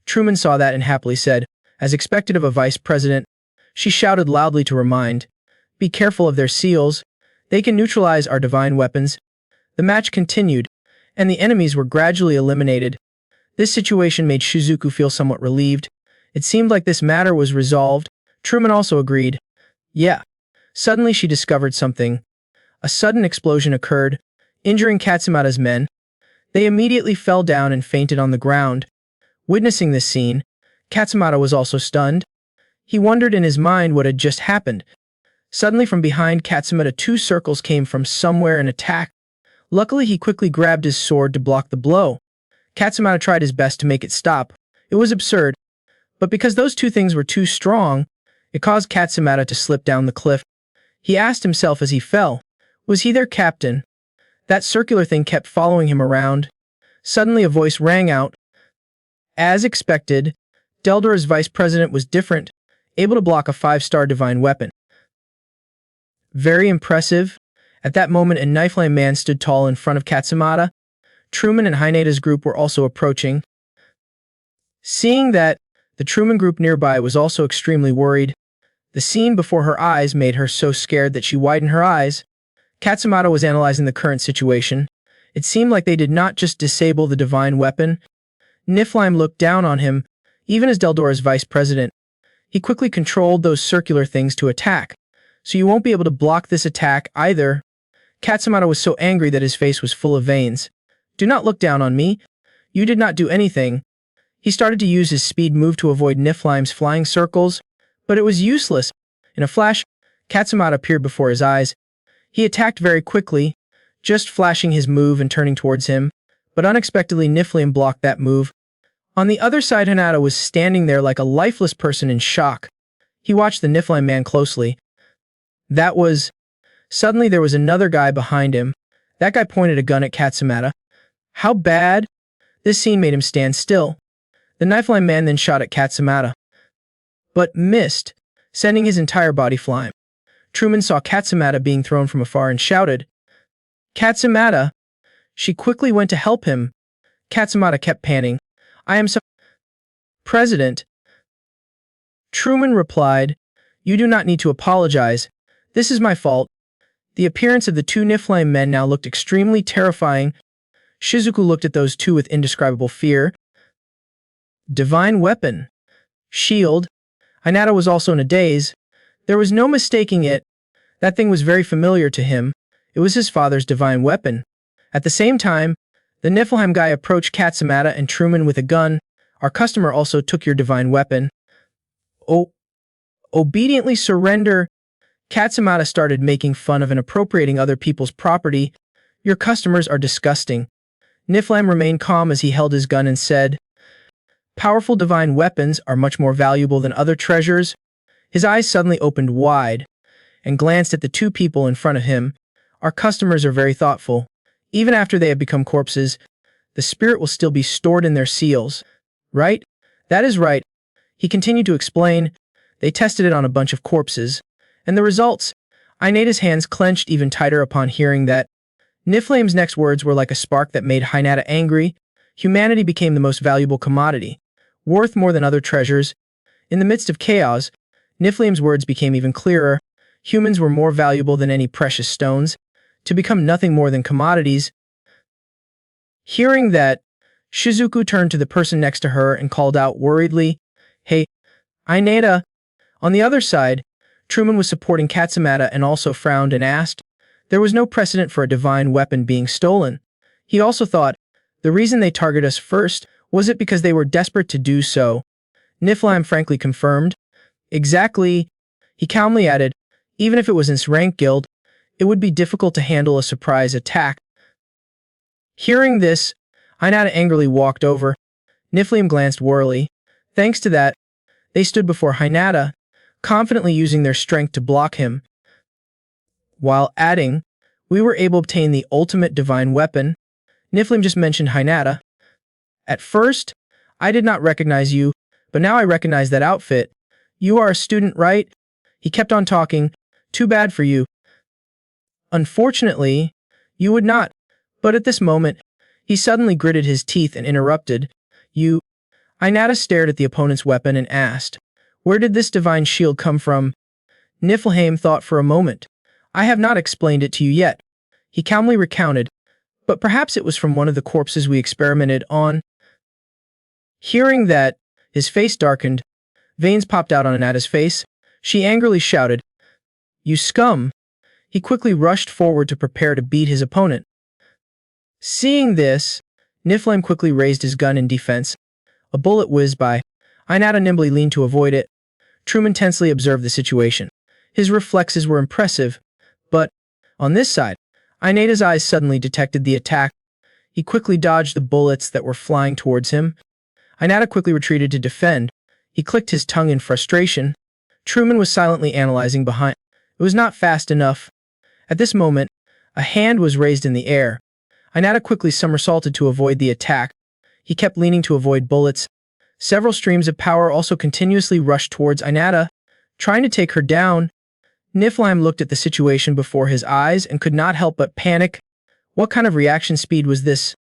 Truman saw that and happily said, as expected of a vice president. She shouted loudly to remind, be careful of their seals. They can neutralize our divine weapons. The match continued, and the enemies were gradually eliminated. This situation made Shizuku feel somewhat relieved. It seemed like this matter was resolved. Truman also agreed. Yeah. Suddenly she discovered something. A sudden explosion occurred, injuring Katsumata's men. They immediately fell down and fainted on the ground. Witnessing this scene, Katsumata was also stunned. He wondered in his mind what had just happened. Suddenly from behind Katsumata 2 circles came from somewhere and attacked. Luckily he quickly grabbed his sword to block the blow. Katsumata tried his best to make it stop. It was absurd. But because those 2 things were too strong, it caused Katsumata to slip down the cliff. He asked himself as he fell, was he their captain? That circular thing kept following him around. Suddenly a voice rang out. As expected, Deldora's vice president was different, able to block a 5-star divine weapon. Very impressive. At that moment a Niflheim man stood tall in front of Katsumata. Truman and Hinata's group were also approaching. Seeing that, the Truman group nearby was also extremely worried. The scene before her eyes made her so scared that she widened her eyes. Katsumata was analyzing the current situation. It seemed like they did not just disable the divine weapon. Niflheim looked down on him, even as Deldora's vice president. He quickly controlled those circular things to attack, so you won't be able to block this attack either. Katsumata was so angry that his face was full of veins. Do not look down on me. You did not do anything. He started to use his speed move to avoid Niflheim's flying circles, but it was useless. In a flash, Katsumata appeared before his eyes. He attacked very quickly, just flashing his move and turning towards him, but unexpectedly Niflheim blocked that move. On the other side Hinata was standing there like a lifeless person in shock. He watched the Niflheim man closely. Suddenly there was another guy behind him. That guy pointed a gun at Katsumata. How bad? This scene made him stand still. The Niflheim man then shot at Katsumata, but missed, sending his entire body flying. Truman saw Katsumata being thrown from afar and shouted, "Katsumata!" She quickly went to help him. Katsumata kept panting. "I am so—" "President." Truman replied, "You do not need to apologize. This is my fault." The appearance of the two Niflheim men now looked extremely terrifying. Shizuku looked at those two with indescribable fear. Divine weapon. Shield. Inata was also in a daze. There was no mistaking it. That thing was very familiar to him. It was his father's divine weapon. At the same time, the Niflheim guy approached Katsumata and Truman with a gun. "Our customer also took your divine weapon." Obediently surrender. Katsumata started making fun of and appropriating other people's property. "Your customers are disgusting." Niflheim remained calm as he held his gun and said, "Powerful divine weapons are much more valuable than other treasures." His eyes suddenly opened wide and glanced at the two people in front of him. "Our customers are very thoughtful. Even after they have become corpses, the spirit will still be stored in their seals. Right? That is right." He continued to explain. "They tested it on a bunch of corpses. And the results?" Inata's hands clenched even tighter upon hearing that. Niflheim's next words were like a spark that made Hinata angry. Humanity became the most valuable commodity, worth more than other treasures. In the midst of chaos, Niflheim's words became even clearer. Humans were more valuable than any precious stones, to become nothing more than commodities. Hearing that, Shizuku turned to the person next to her and called out worriedly, "Hey, Inata." On the other side, Truman was supporting Katsumata and also frowned and asked. There was no precedent for a divine weapon being stolen. He also thought, the reason they targeted us first, was it because they were desperate to do so? Niflheim frankly confirmed. Exactly. He calmly added, even if it was in rank guild, it would be difficult to handle a surprise attack. Hearing this, Inata angrily walked over. Niflheim glanced warily. Thanks to that, they stood before Hinata, confidently using their strength to block him. While adding, we were able to obtain the ultimate divine weapon. Niflheim just mentioned Hinata. At first, I did not recognize you, but now I recognize that outfit. You are a student, right? He kept on talking. Too bad for you. Unfortunately, you would not. But at this moment, he suddenly gritted his teeth and interrupted. You. Inata stared at the opponent's weapon and asked, where did this divine shield come from? Niflheim thought for a moment. I have not explained it to you yet. He calmly recounted, but perhaps it was from one of the corpses we experimented on. Hearing that, his face darkened. Veins popped out on Inata's face. She angrily shouted, You scum! He quickly rushed forward to prepare to beat his opponent. Seeing this, Niflheim quickly raised his gun in defense. A bullet whizzed by. Inata nimbly leaned to avoid it. Truman tensely observed the situation. His reflexes were impressive, but, on this side, Inata's eyes suddenly detected the attack. He quickly dodged the bullets that were flying towards him. Inata quickly retreated to defend. He clicked his tongue in frustration. Truman was silently analyzing behind. It was not fast enough. At this moment, a hand was raised in the air. Inata quickly somersaulted to avoid the attack. He kept leaning to avoid bullets. Several streams of power also continuously rushed towards Inata, trying to take her down. Niflheim looked at the situation before his eyes and could not help but panic. What kind of reaction speed was this?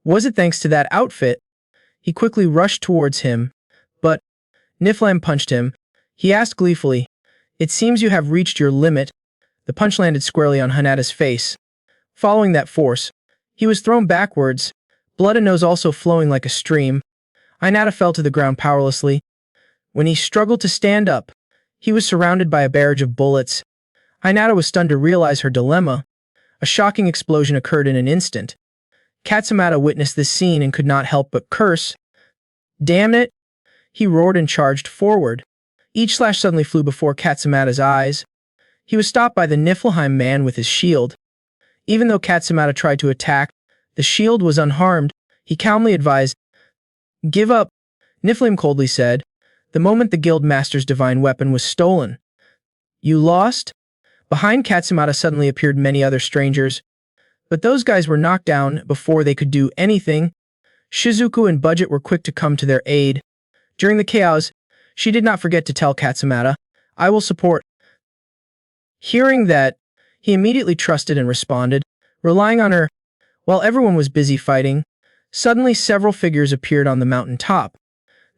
Was it thanks to that outfit? He quickly rushed towards him, but Niflheim punched him. He asked gleefully, It seems you have reached your limit. The punch landed squarely on Hinata's face. Following that force, he was thrown backwards, blood and nose also flowing like a stream. Inata fell to the ground powerlessly. When he struggled to stand up, he was surrounded by a barrage of bullets. Inata was stunned to realize her dilemma. A shocking explosion occurred in an instant. Katsumata witnessed this scene and could not help but curse. Damn it! He roared and charged forward. Each slash suddenly flew before Katsumata's eyes. He was stopped by the Niflheim man with his shield. Even though Katsumata tried to attack, the shield was unharmed. He calmly advised, Give up, Niflheim coldly said. the moment the guild master's divine weapon was stolen. You lost? Behind Katsumata suddenly appeared many other strangers, but those guys were knocked down before they could do anything. Shizuku and Budget were quick to come to their aid. During the chaos, she did not forget to tell Katsumata, "I will support." Hearing that, he immediately trusted and responded, relying on her. While everyone was busy fighting, suddenly several figures appeared on the mountain top.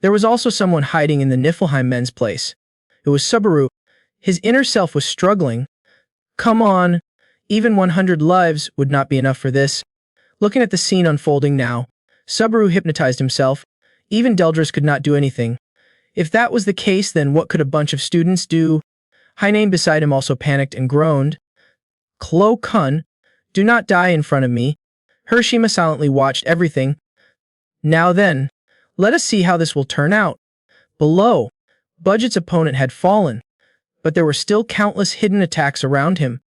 There was also someone hiding in the Niflheim men's place. It was Subaru. His inner self was struggling. Come on, even 100 lives would not be enough for this. Looking at the scene unfolding now, Subaru hypnotized himself. Even Deldris could not do anything. If that was the case, then what could a bunch of students do? Hagen beside him also panicked and groaned. Klo-kun, do not die in front of me. Hirashima silently watched everything. Now then, let us see how this will turn out. Below, Budget's opponent had fallen, but there were still countless hidden attacks around him.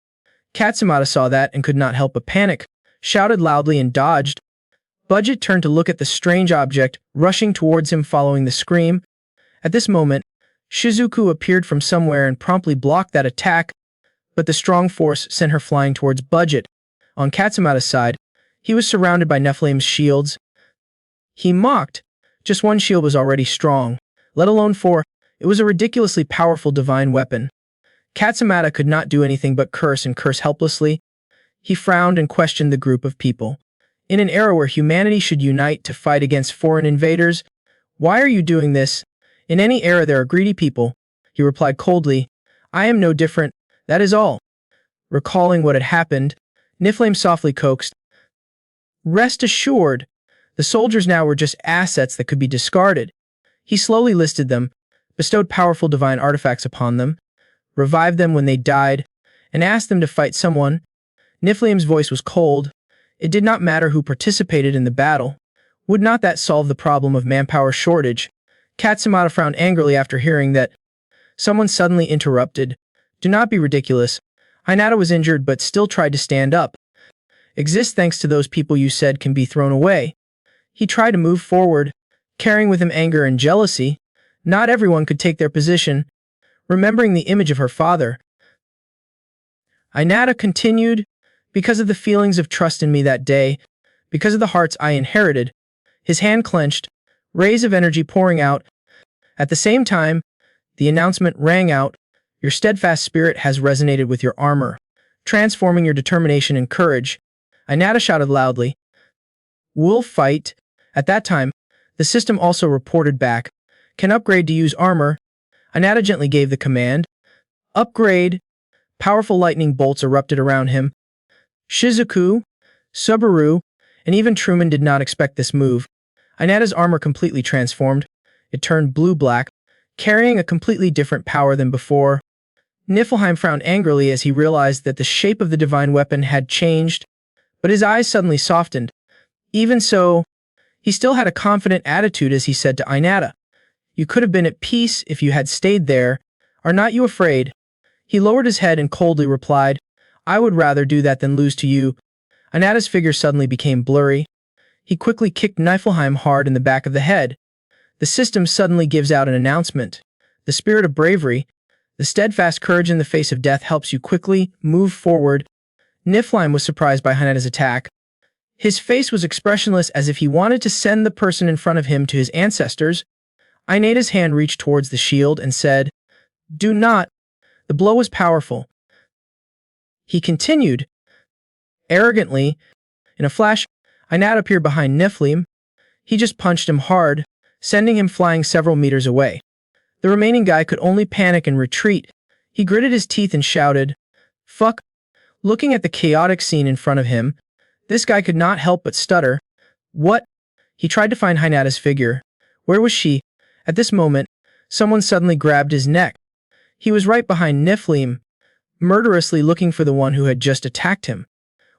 Katsumata saw that and could not help but panic, shouted loudly and dodged. Budget turned to look at the strange object rushing towards him following the scream. At this moment, Shizuku appeared from somewhere and promptly blocked that attack, but the strong force sent her flying towards Budget. On Katsumata's side, he was surrounded by Nephilim's shields. He mocked. Just one shield was already strong, let alone four. It was a ridiculously powerful divine weapon. Katsumata could not do anything but curse and curse helplessly. He frowned and questioned the group of people. In an era where humanity should unite to fight against foreign invaders, why are you doing this? In any era there are greedy people, he replied coldly. I am no different, that is all. Recalling what had happened, Niflheim softly coaxed. Rest assured, the soldiers now were just assets that could be discarded. He slowly listed them, bestowed powerful divine artifacts upon them, revived them when they died, and asked them to fight someone. Niflheim's voice was cold. It did not matter who participated in the battle. Would not that solve the problem of manpower shortage? Katsumata frowned angrily after hearing that. Someone suddenly interrupted. Do not be ridiculous. Inata was injured but still tried to stand up. Exists thanks to those people you said can be thrown away. He tried to move forward, carrying with him anger and jealousy. Not everyone could take their position. Remembering the image of her father, Inata continued, because of the feelings of trust in me that day, because of the hearts I inherited. His hand clenched, rays of energy pouring out. At the same time, the announcement rang out, your steadfast spirit has resonated with your armor, transforming your determination and courage. Inata shouted loudly. We'll fight. At that time, the system also reported back, can upgrade to use armor. Inata gently gave the command. Upgrade. Powerful lightning bolts erupted around him. Shizuku, Subaru, and even Truman did not expect this move. Inata's armor completely transformed. It turned blue-black, carrying a completely different power than before. Niflheim frowned angrily as he realized that the shape of the divine weapon had changed, but his eyes suddenly softened. Even so, he still had a confident attitude as he said to Inata, you could have been at peace if you had stayed there. Are not you afraid? He lowered his head and coldly replied, I would rather do that than lose to you. Inata's figure suddenly became blurry. He quickly kicked Niflheim hard in the back of the head. The system suddenly gives out an announcement. The spirit of bravery, the steadfast courage in the face of death helps you quickly move forward. Niflheim was surprised by Inata's attack. His face was expressionless as if he wanted to send the person in front of him to his ancestors. Inata's hand reached towards the shield and said, Do not. The blow was powerful. He continued. Arrogantly, in a flash, Inata appeared behind Niflheim. He just punched him hard, sending him flying several meters away. The remaining guy could only panic and retreat. He gritted his teeth and shouted, Fuck. Looking at the chaotic scene in front of him, this guy could not help but stutter. What? He tried to find Inata's figure. Where was she? At this moment, someone suddenly grabbed his neck. He was right behind Niflheim, murderously looking for the one who had just attacked him.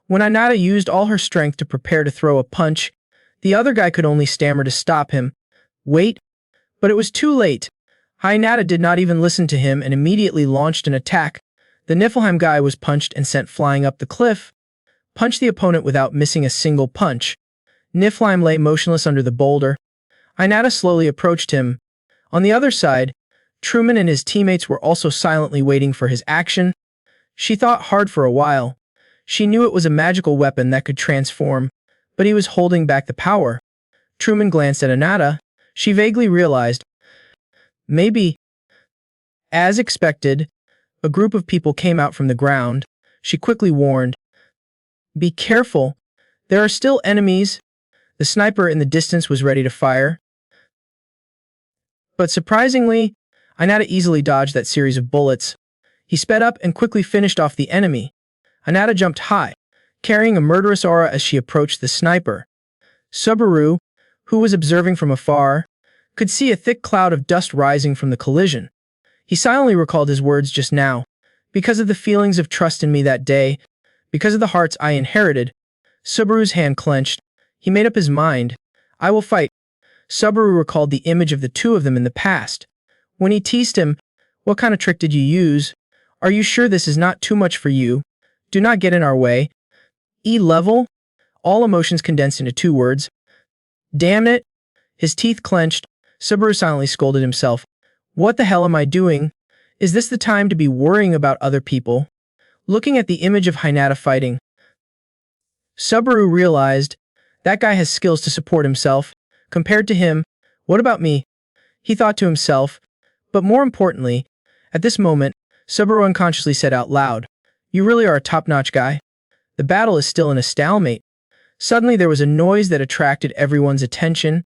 When Inata used all her strength to prepare to throw a punch, the other guy could only stammer to stop him. Wait. But it was too late. Inata did not even listen to him and immediately launched an attack. The Niflheim guy was punched and sent flying up the cliff. Punched the opponent without missing a single punch. Niflheim lay motionless under the boulder. Inata slowly approached him. On the other side, Truman and his teammates were also silently waiting for his action. She thought hard for a while. She knew it was a magical weapon that could transform, but he was holding back the power. Truman glanced at Inata. She vaguely realized, maybe. As expected, a group of people came out from the ground. She quickly warned, "Be careful. There are still enemies." The sniper in the distance was ready to fire. But surprisingly, Inata easily dodged that series of bullets. He sped up and quickly finished off the enemy. Inata jumped high, carrying a murderous aura as she approached the sniper. Subaru, who was observing from afar, could see a thick cloud of dust rising from the collision. He silently recalled his words just now. Because of the feelings of trust in me that day, because of the hearts I inherited. Subaru's hand clenched. He made up his mind. I will fight. Subaru recalled the image of the two of them in the past. When he teased him, "What kind of trick did you use? Are you sure this is not too much for you? Do not get in our way." E-level? All emotions condensed into 2 words. Damn it! His teeth clenched. Subaru silently scolded himself. What the hell am I doing? Is this the time to be worrying about other people? Looking at the image of Hinata fighting, Subaru realized, that guy has skills to support himself. Compared to him, what about me? He thought to himself. But more importantly, at this moment, Subaru unconsciously said out loud, "You really are a top-notch guy." The battle is still in a stalemate. Suddenly there was a noise that attracted everyone's attention.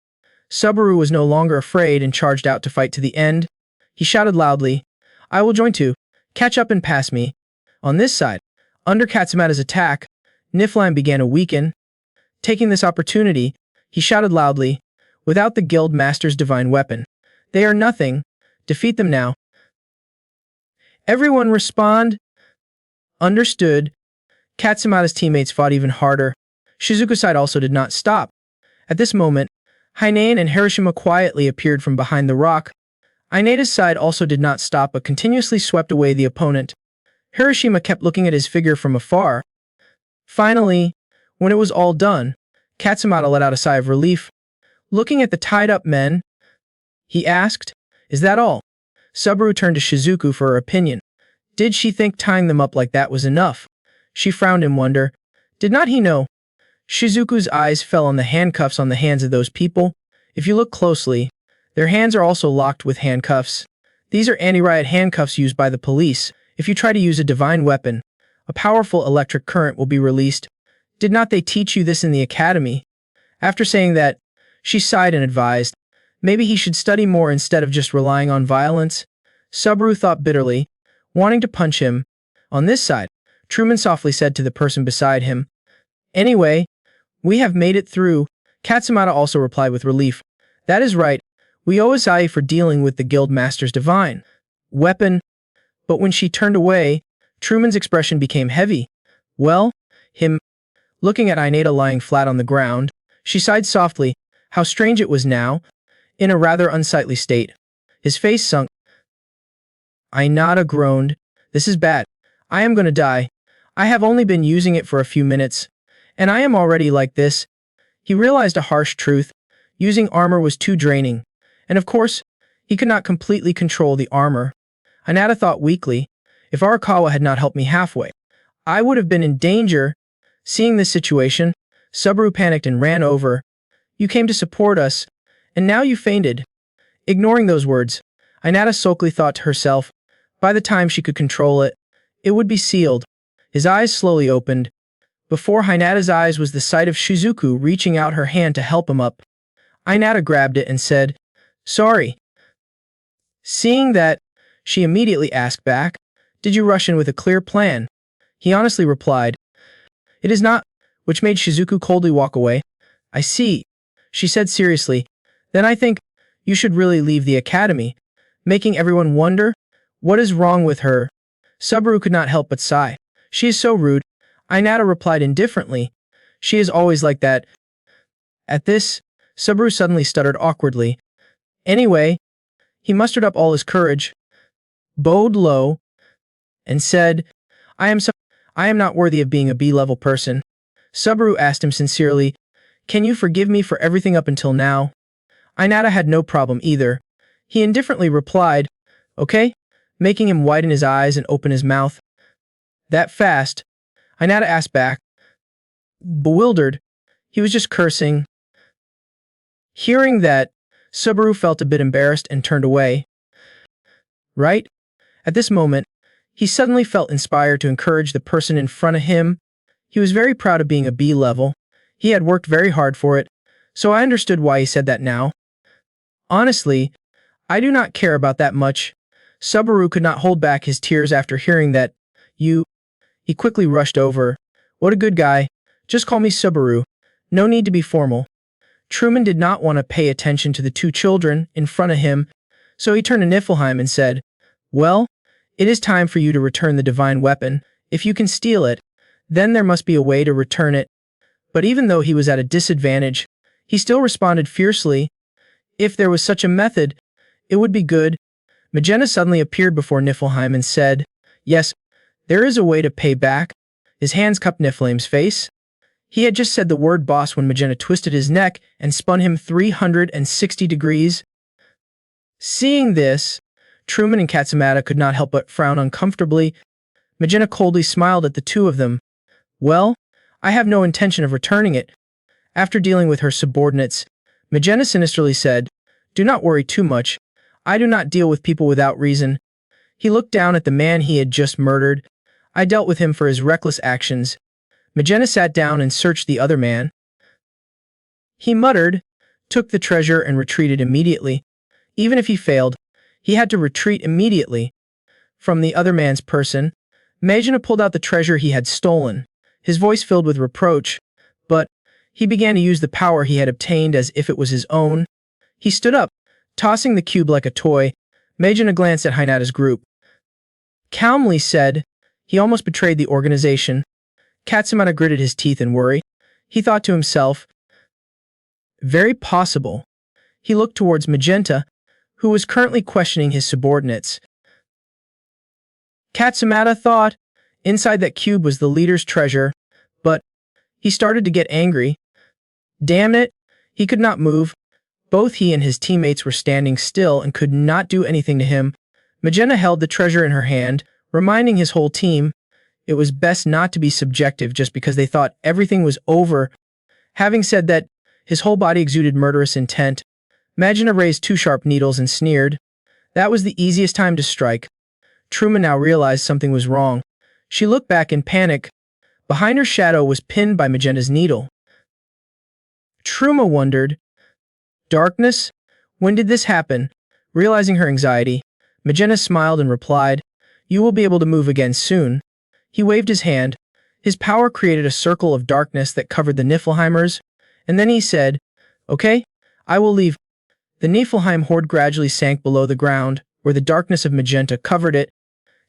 Subaru was no longer afraid and charged out to fight to the end. He shouted loudly, "I will join too. Catch up and pass me." On this side, under Katsumata's attack, Niflheim began to weaken. Taking this opportunity, he shouted loudly, "Without the guild master's divine weapon, they are nothing. Defeat them now." Everyone respond. Understood. Katsumata's teammates fought even harder. Shizuku's side also did not stop. At this moment, Hagen and Hiroshima quietly appeared from behind the rock. Inata's side also did not stop but continuously swept away the opponent. Hiroshima kept looking at his figure from afar. Finally, when it was all done, Katsumata let out a sigh of relief. Looking at the tied-up men, he asked, "Is that all?" Subaru turned to Shizuku for her opinion. Did she think tying them up like that was enough? She frowned in wonder. Did not he know? Shizuku's eyes fell on the handcuffs on the hands of those people. If you look closely, their hands are also locked with handcuffs. These are anti-riot handcuffs used by the police. If you try to use a divine weapon, a powerful electric current will be released. Did not they teach you this in the academy? After saying that, she sighed and advised, maybe he should study more instead of just relying on violence. Subaru thought bitterly, wanting to punch him. On this side, Truman softly said to the person beside him, "Anyway, we have made it through." Katsumata also replied with relief, "That is right. We owe Azai for dealing with the guild master's divine weapon." But when she turned away, Truman's expression became heavy. Well, him. Looking at Inata lying flat on the ground, she sighed softly. How strange it was now, in a rather unsightly state. His face sunk. Inata groaned. This is bad. I am going to die. I have only been using it for a few minutes, and I am already like this. He realized a harsh truth. Using armor was too draining, and of course, he could not completely control the armor. Inata thought weakly, if Arakawa had not helped me halfway, I would have been in danger. Seeing this situation, Subaru panicked and ran over. You came to support us, and now you fainted. Ignoring those words, Inata sulkily thought to herself, by the time she could control it, it would be sealed. His eyes slowly opened. Before Hinata's eyes was the sight of Shizuku reaching out her hand to help him up. Inata grabbed it and said, "Sorry." Seeing that, she immediately asked back, "Did you rush in with a clear plan?" He honestly replied, "It is not," which made Shizuku coldly walk away. "I see," she said seriously. "Then I think you should really leave the academy," making everyone wonder, what is wrong with her? Subaru could not help but sigh. She is so rude. Inata replied indifferently. She is always like that. At this, Subaru suddenly stuttered awkwardly. Anyway, he mustered up all his courage, bowed low, and said, I am not worthy of being a B-level person." Subaru asked him sincerely, "Can you forgive me for everything up until now?" Inata had no problem either. He indifferently replied, "Okay," making him widen his eyes and open his mouth. "That fast?" Inata asked back. Bewildered, he was just cursing. Hearing that, Subaru felt a bit embarrassed and turned away. Right? At this moment, he suddenly felt inspired to encourage the person in front of him. He was very proud of being a B level. He had worked very hard for it, so I understood why he said that now. Honestly, I do not care about that much. Subaru could not hold back his tears after hearing that. He quickly rushed over. What a good guy. Just call me Subaru. No need to be formal. Truman did not want to pay attention to the two children in front of him, so he turned to Niflheim and said, "Well, it is time for you to return the divine weapon. If you can steal it, then there must be a way to return it." But even though he was at a disadvantage, he still responded fiercely. If there was such a method, it would be good. Magenta suddenly appeared before Niflheim and said, "Yes, there is a way to pay back." His hands cupped Niflheim's face. He had just said the word boss when Magenta twisted his neck and spun him 360 degrees. Seeing this, Truman and Katsamata could not help but frown uncomfortably. Magenta coldly smiled at the two of them. "Well, I have no intention of returning it." After dealing with her subordinates, Magenta sinisterly said, "Do not worry too much. I do not deal with people without reason." He looked down at the man he had just murdered. "I dealt with him for his reckless actions." Magenta sat down and searched the other man. He muttered, took the treasure and retreated immediately. Even if he failed, he had to retreat immediately. From the other man's person, Magenta pulled out the treasure he had stolen, his voice filled with reproach, but he began to use the power he had obtained as if it was his own. He stood up, tossing the cube like a toy. Magenta glanced at Hinata's group. Calmly said, "He almost betrayed the organization." Katsamata gritted his teeth in worry. He thought to himself, "Very possible." He looked towards Magenta, who was currently questioning his subordinates. Katsamata thought inside that cube was the leader's treasure, but he started to get angry. Damn it, he could not move. Both he and his teammates were standing still and could not do anything to him. Magenta held the treasure in her hand, reminding his whole team it was best not to be subjective just because they thought everything was over. Having said that, his whole body exuded murderous intent. Magenta raised two sharp needles and sneered. That was the easiest time to strike. Truman now realized something was wrong. She looked back in panic. Behind her shadow was pinned by Magenta's needle. Truma wondered, "Darkness? When did this happen?" Realizing her anxiety, Magenta smiled and replied, "You will be able to move again soon." He waved his hand. His power created a circle of darkness that covered the Niflheimers, and then he said, "Okay, I will leave." The Niflheim horde gradually sank below the ground, where the darkness of Magenta covered it.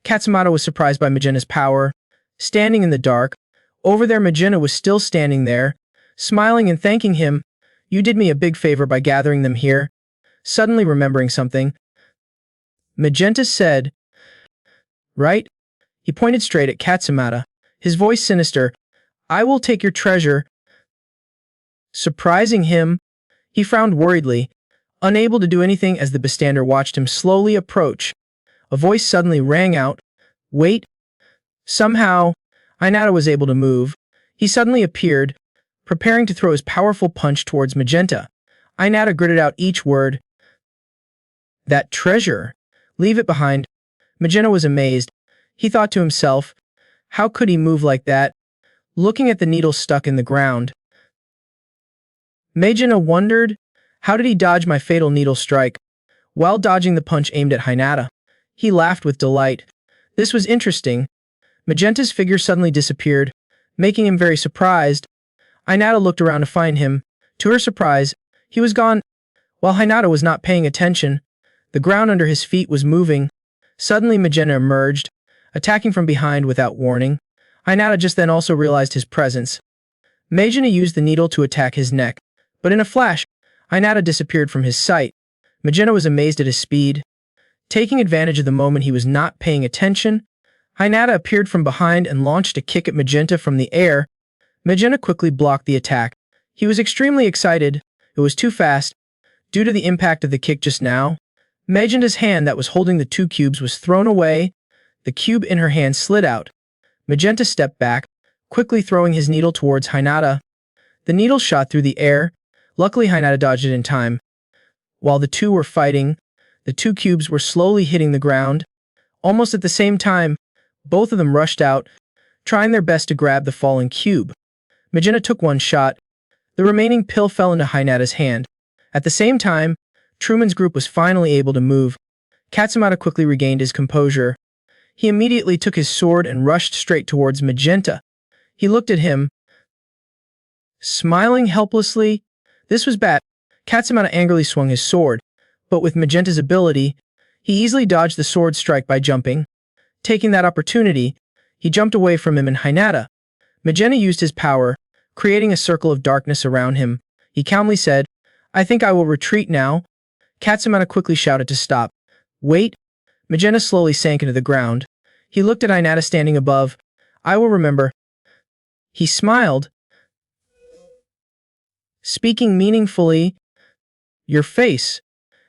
Katsamata was surprised by Magenta's power. Standing in the dark, over there Magenta was still standing there, smiling and thanking him. "You did me a big favor by gathering them here." Suddenly remembering something, Magenta said, "Right?" He pointed straight at Katsamata, his voice sinister. "I will take your treasure." Surprising him, he frowned worriedly, unable to do anything as the bystander watched him slowly approach. A voice suddenly rang out, "Wait." Somehow, Inata was able to move. He suddenly appeared, preparing to throw his powerful punch towards Magenta. Inata gritted out each word. "That treasure. Leave it behind." Magenta was amazed. He thought to himself, how could he move like that? Looking at the needle stuck in the ground, Magenta wondered, how did he dodge my fatal needle strike? While dodging the punch aimed at Hinata, he laughed with delight. This was interesting. Magenta's figure suddenly disappeared, making him very surprised. Hinata looked around to find him. To her surprise, he was gone. While Hinata was not paying attention, the ground under his feet was moving. Suddenly Magenta emerged, attacking from behind without warning. Hinata just then also realized his presence. Magenta used the needle to attack his neck, but in a flash, Hinata disappeared from his sight. Magenta was amazed at his speed. Taking advantage of the moment he was not paying attention, Hinata appeared from behind and launched a kick at Magenta from the air. Magenta quickly blocked the attack. He was extremely excited. It was too fast. Due to the impact of the kick just now, Magenda's hand that was holding the two cubes was thrown away. The cube in her hand slid out. Magenta stepped back, quickly throwing his needle towards Hinata. The needle shot through the air. Luckily, Hinata dodged it in time. While the two were fighting, the two cubes were slowly hitting the ground. Almost at the same time, both of them rushed out, trying their best to grab the fallen cube. Magenta took one shot. The remaining pill fell into Hinata's hand. At the same time, Truman's group was finally able to move. Katsumata quickly regained his composure. He immediately took his sword and rushed straight towards Magenta. He looked at him, smiling helplessly. This was bad. Katsumata angrily swung his sword, but with Magenta's ability, he easily dodged the sword strike by jumping. Taking that opportunity, he jumped away from him and Hinata. Magenta used his power, creating a circle of darkness around him. He calmly said, "I think I will retreat now." Katsumata quickly shouted to stop. "Wait." Magenta slowly sank into the ground. He looked at Hinata standing above. "I will remember." He smiled, speaking meaningfully. "Your face."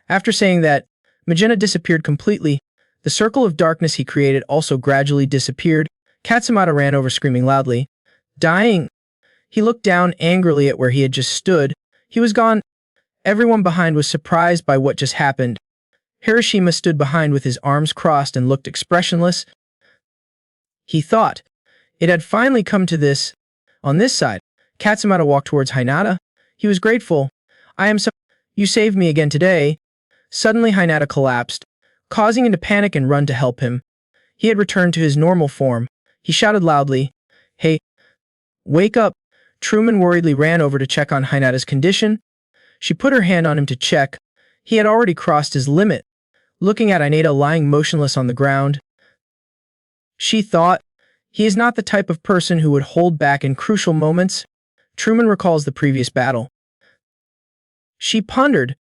After saying that, Magenta disappeared completely. The circle of darkness he created also gradually disappeared. Katsumata ran over screaming loudly. "Dying!" He looked down angrily at where he had just stood. He was gone. Everyone behind was surprised by what just happened. Hiroshima stood behind with his arms crossed and looked expressionless. He thought, it had finally come to this. On this side, Katsumata walked towards Hinata. He was grateful. "I am so... You saved me again today." Suddenly Hinata collapsed, causing him to panic and run to help him. He had returned to his normal form. He shouted loudly, "Hey, wake up." Truman worriedly ran over to check on Hinata's condition. She put her hand on him to check. He had already crossed his limit. Looking at Inata lying motionless on the ground, she thought, he is not the type of person who would hold back in crucial moments. Truman recalls the previous battle. She pondered,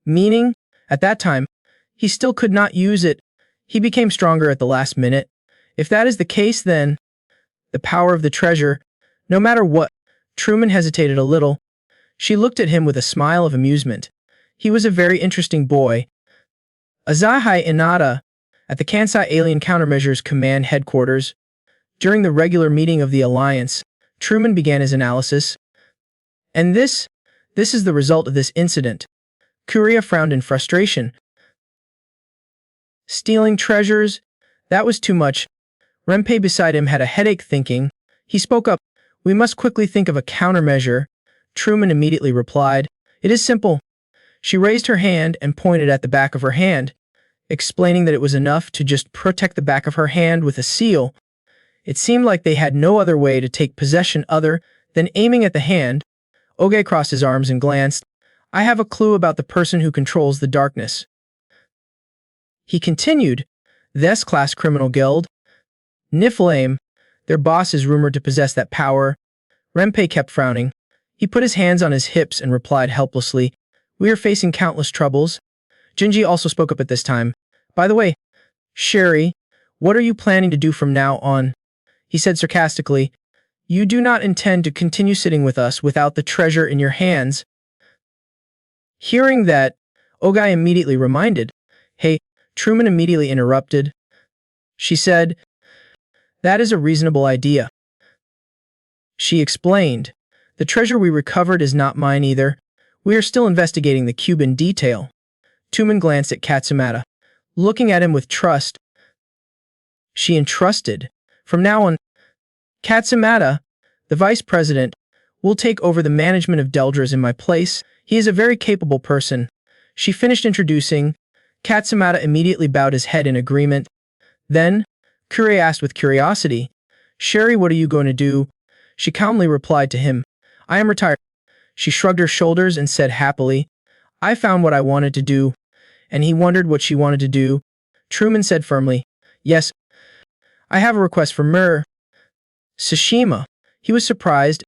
meaning, at that time, he still could not use it. He became stronger at the last minute. If that is the case, then the power of the treasure, no matter what. Truman hesitated a little. She looked at him with a smile of amusement. He was a very interesting boy. Azahai Inata, at the Kansai Alien Countermeasures Command Headquarters. During the regular meeting of the Alliance, Truman began his analysis. And this is the result of this incident. Kuria frowned in frustration. Stealing treasures? That was too much. Renpei beside him had a headache thinking. He spoke up. "We must quickly think of a countermeasure." Truman immediately replied, "It is simple." She raised her hand and pointed at the back of her hand, explaining that it was enough to just protect the back of her hand with a seal. It seemed like they had no other way to take possession other than aiming at the hand. Oge crossed his arms and glanced. "I have a clue about the person who controls the darkness." He continued, "The S-Class Criminal Guild. Niflame, their boss is rumored to possess that power." Renpei kept frowning. He put his hands on his hips and replied helplessly, "We are facing countless troubles." Junji also spoke up at this time. "By the way, Sherry, what are you planning to do from now on?" He said sarcastically, "You do not intend to continue sitting with us without the treasure in your hands." Hearing that, Ogai immediately reminded, "Hey," Truman immediately interrupted. She said, "That is a reasonable idea." She explained, "The treasure we recovered is not mine either. We are still investigating the cube in detail." Truman glanced at Katsumata, looking at him with trust. She entrusted. From now on, Katsumata, the vice president, will take over the management of Deldras in my place. He is a very capable person. She finished introducing. Katsumata immediately bowed his head in agreement. Then, Kure asked with curiosity, "Sherry, what are you going to do?" She calmly replied to him, "I am retired." She shrugged her shoulders and said happily, "I found what I wanted to do." And he wondered what she wanted to do. Truman said firmly, "Yes, I have a request for Mir." Tsushima. He was surprised.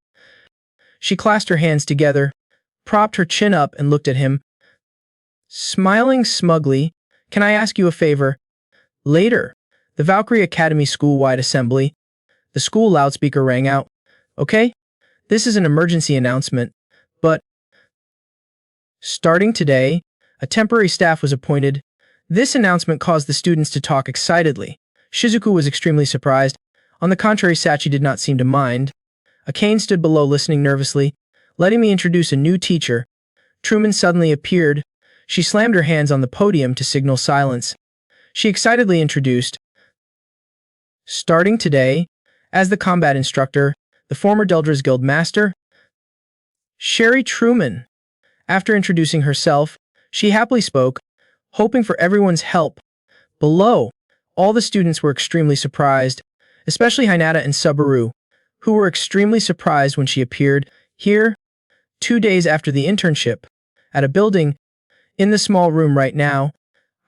She clasped her hands together, propped her chin up and looked at him, smiling smugly. "Can I ask you a favor?" Later, the Valkyrie Academy school-wide assembly. The school loudspeaker rang out. "Okay, this is an emergency announcement, but starting today, A temporary staff was appointed. This announcement caused the students to talk excitedly. Shizuku was extremely surprised. On the contrary, Sachi did not seem to mind. Aane stood below listening nervously. Letting me introduce a new teacher. Truman suddenly appeared. She slammed her hands on the podium to signal silence. She excitedly introduced, starting today, as the combat instructor, the former Deldra's Guild Master, Sherry Truman. After introducing herself, she happily spoke, hoping for everyone's help. Below, all the students were extremely surprised, especially Hinata and Subaru, who were extremely surprised when she appeared here, 2 days after the internship, at a building. In the small room right now,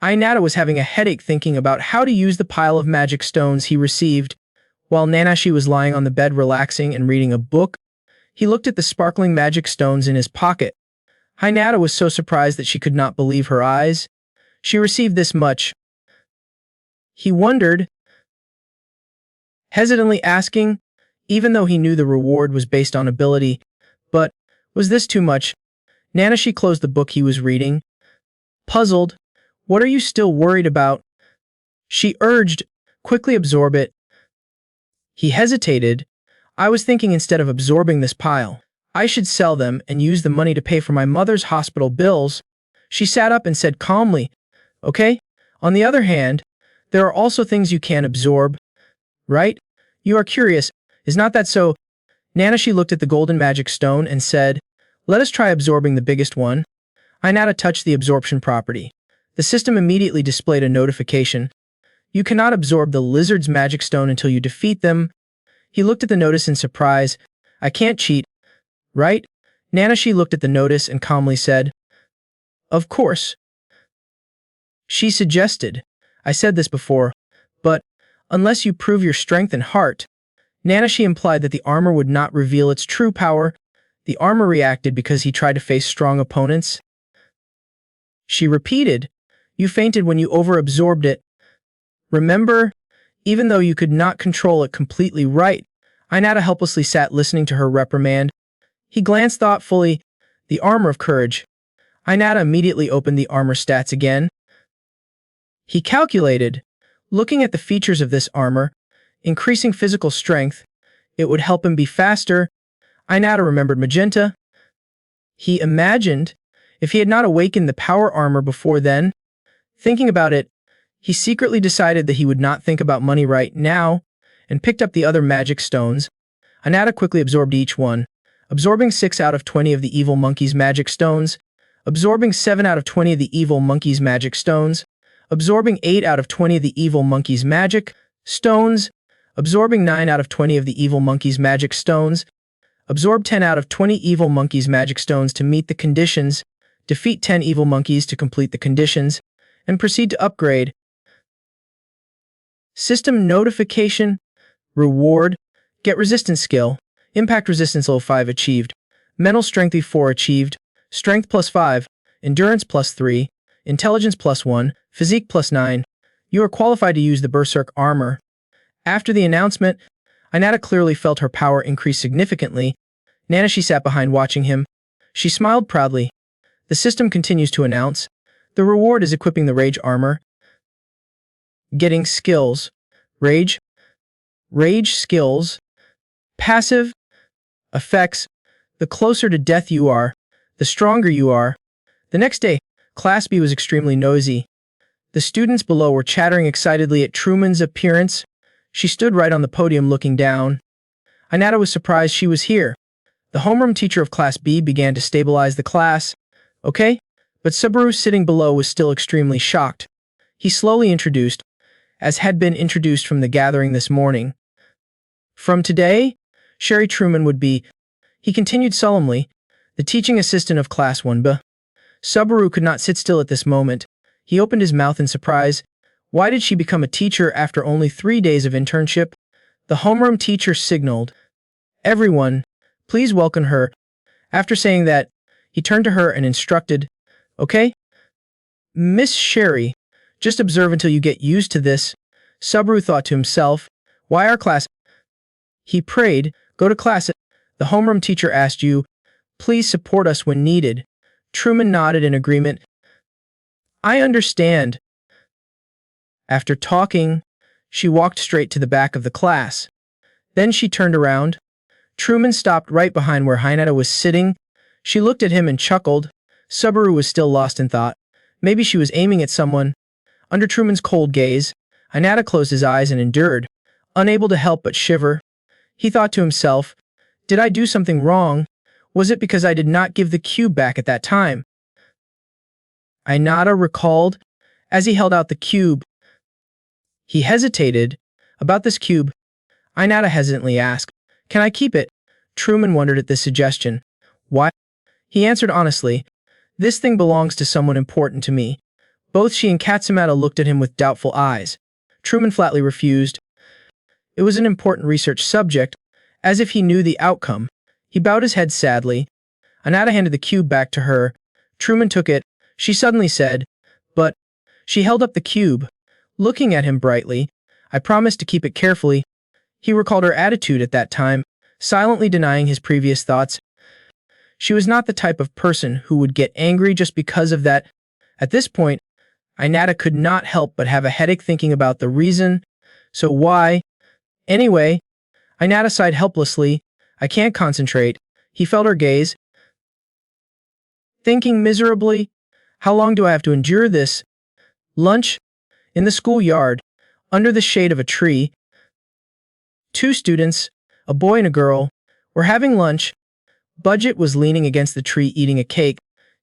Inata was having a headache thinking about how to use the pile of magic stones he received. While Nanashi was lying on the bed relaxing and reading a book, he looked at the sparkling magic stones in his pocket. Hinata was so surprised that she could not believe her eyes. She received this much. He wondered, hesitantly asking, even though he knew the reward was based on ability, but was this too much? Nanashi closed the book he was reading. Puzzled, what are you still worried about? She urged, quickly absorb it. He hesitated. I was thinking instead of absorbing this pile, I should sell them and use the money to pay for my mother's hospital bills. She sat up and said calmly, okay? On the other hand, there are also things you can't absorb, right? You are curious, is not that so? Nanashi looked at the golden magic stone and said, let us try absorbing the biggest one. Inata touched the absorption property. The system immediately displayed a notification. You cannot absorb the lizard's magic stone until you defeat them. He looked at the notice in surprise. I can't cheat, right? Nanashi looked at the notice and calmly said, of course. She suggested, I said this before, but unless you prove your strength and heart. Nanashi implied that the armor would not reveal its true power. The armor reacted because he tried to face strong opponents. She repeated, you fainted when you overabsorbed it. Remember, even though you could not control it completely right, Inata helplessly sat listening to her reprimand. He glanced thoughtfully, the armor of courage. Inata immediately opened the armor stats again. He calculated, looking at the features of this armor, increasing physical strength, it would help him be faster. Inata remembered magenta. He imagined, if he had not awakened the power armor before then, thinking about it, he secretly decided that he would not think about money right now, and picked up the other magic stones. Inata quickly absorbed each one, absorbing 6 out of 20 of the evil monkey's magic stones, absorbing 7 out of 20 of the evil monkey's magic stones, absorbing 8 out of 20 of the evil monkey's magic stones, absorbing 9 out of 20 of the evil monkey's magic stones, absorb 10 out of 20 evil monkey's magic stones to meet the conditions, defeat 10 evil monkeys to complete the conditions, and proceed to upgrade. System notification, reward, get resistance skill, impact resistance level 5 achieved, mental strength E4 achieved, strength +5, endurance +3, intelligence +1, physique +9. You are qualified to use the berserk armor. After the announcement, Inata clearly felt her power increase significantly. Nanashi sat behind watching him. She smiled proudly. The system continues to announce, the reward is equipping the rage armor. Getting skills. Rage skills. Passive. Effects. The closer to death you are, the stronger you are. The next day, Class B was extremely noisy. The students below were chattering excitedly at Truman's appearance. She stood right on the podium looking down. Inata was surprised she was here. The homeroom teacher of Class B began to stabilize the class. Okay? But Subaru sitting below was still extremely shocked. He slowly introduced, as had been introduced from the gathering this morning. From today, Sherry Truman would be, he continued solemnly, the teaching assistant of Class 1B. Subaru could not sit still at this moment. He opened his mouth in surprise. Why did she become a teacher after only 3 days of internship? The homeroom teacher signaled, everyone, please welcome her. After saying that, he turned to her and instructed, okay? Miss Sherry, just observe until you get used to this. Subaru thought to himself, why our class? He prayed, go to class. The homeroom teacher asked you, please support us when needed. Truman nodded in agreement. I understand. After talking, she walked straight to the back of the class. Then she turned around. Truman stopped right behind where Hinata was sitting. She looked at him and chuckled. Subaru was still lost in thought. Maybe she was aiming at someone. Under Truman's cold gaze, Hinata closed his eyes and endured, unable to help but shiver. He thought to himself, did I do something wrong? Was it because I did not give the cube back at that time? Inata recalled, as he held out the cube. He hesitated. About this cube, Inata hesitantly asked, can I keep it? Truman wondered at this suggestion. Why? He answered honestly, this thing belongs to someone important to me. Both she and Katsumata looked at him with doubtful eyes. Truman flatly refused. It was an important research subject, as if he knew the outcome. He bowed his head sadly. Inata handed the cube back to her. Truman took it. She suddenly said, but... She held up the cube, looking at him brightly. I promised to keep it carefully. He recalled her attitude at that time, silently denying his previous thoughts. She was not the type of person who would get angry just because of that. At this point, Inata could not help but have a headache thinking about the reason. So why? Anyway, Inata sighed helplessly. I can't concentrate. He felt her gaze. Thinking miserably, how long do I have to endure this? Lunch? In the schoolyard, under the shade of a tree. Two students, a boy and a girl, were having lunch. Budget was leaning against the tree eating a cake.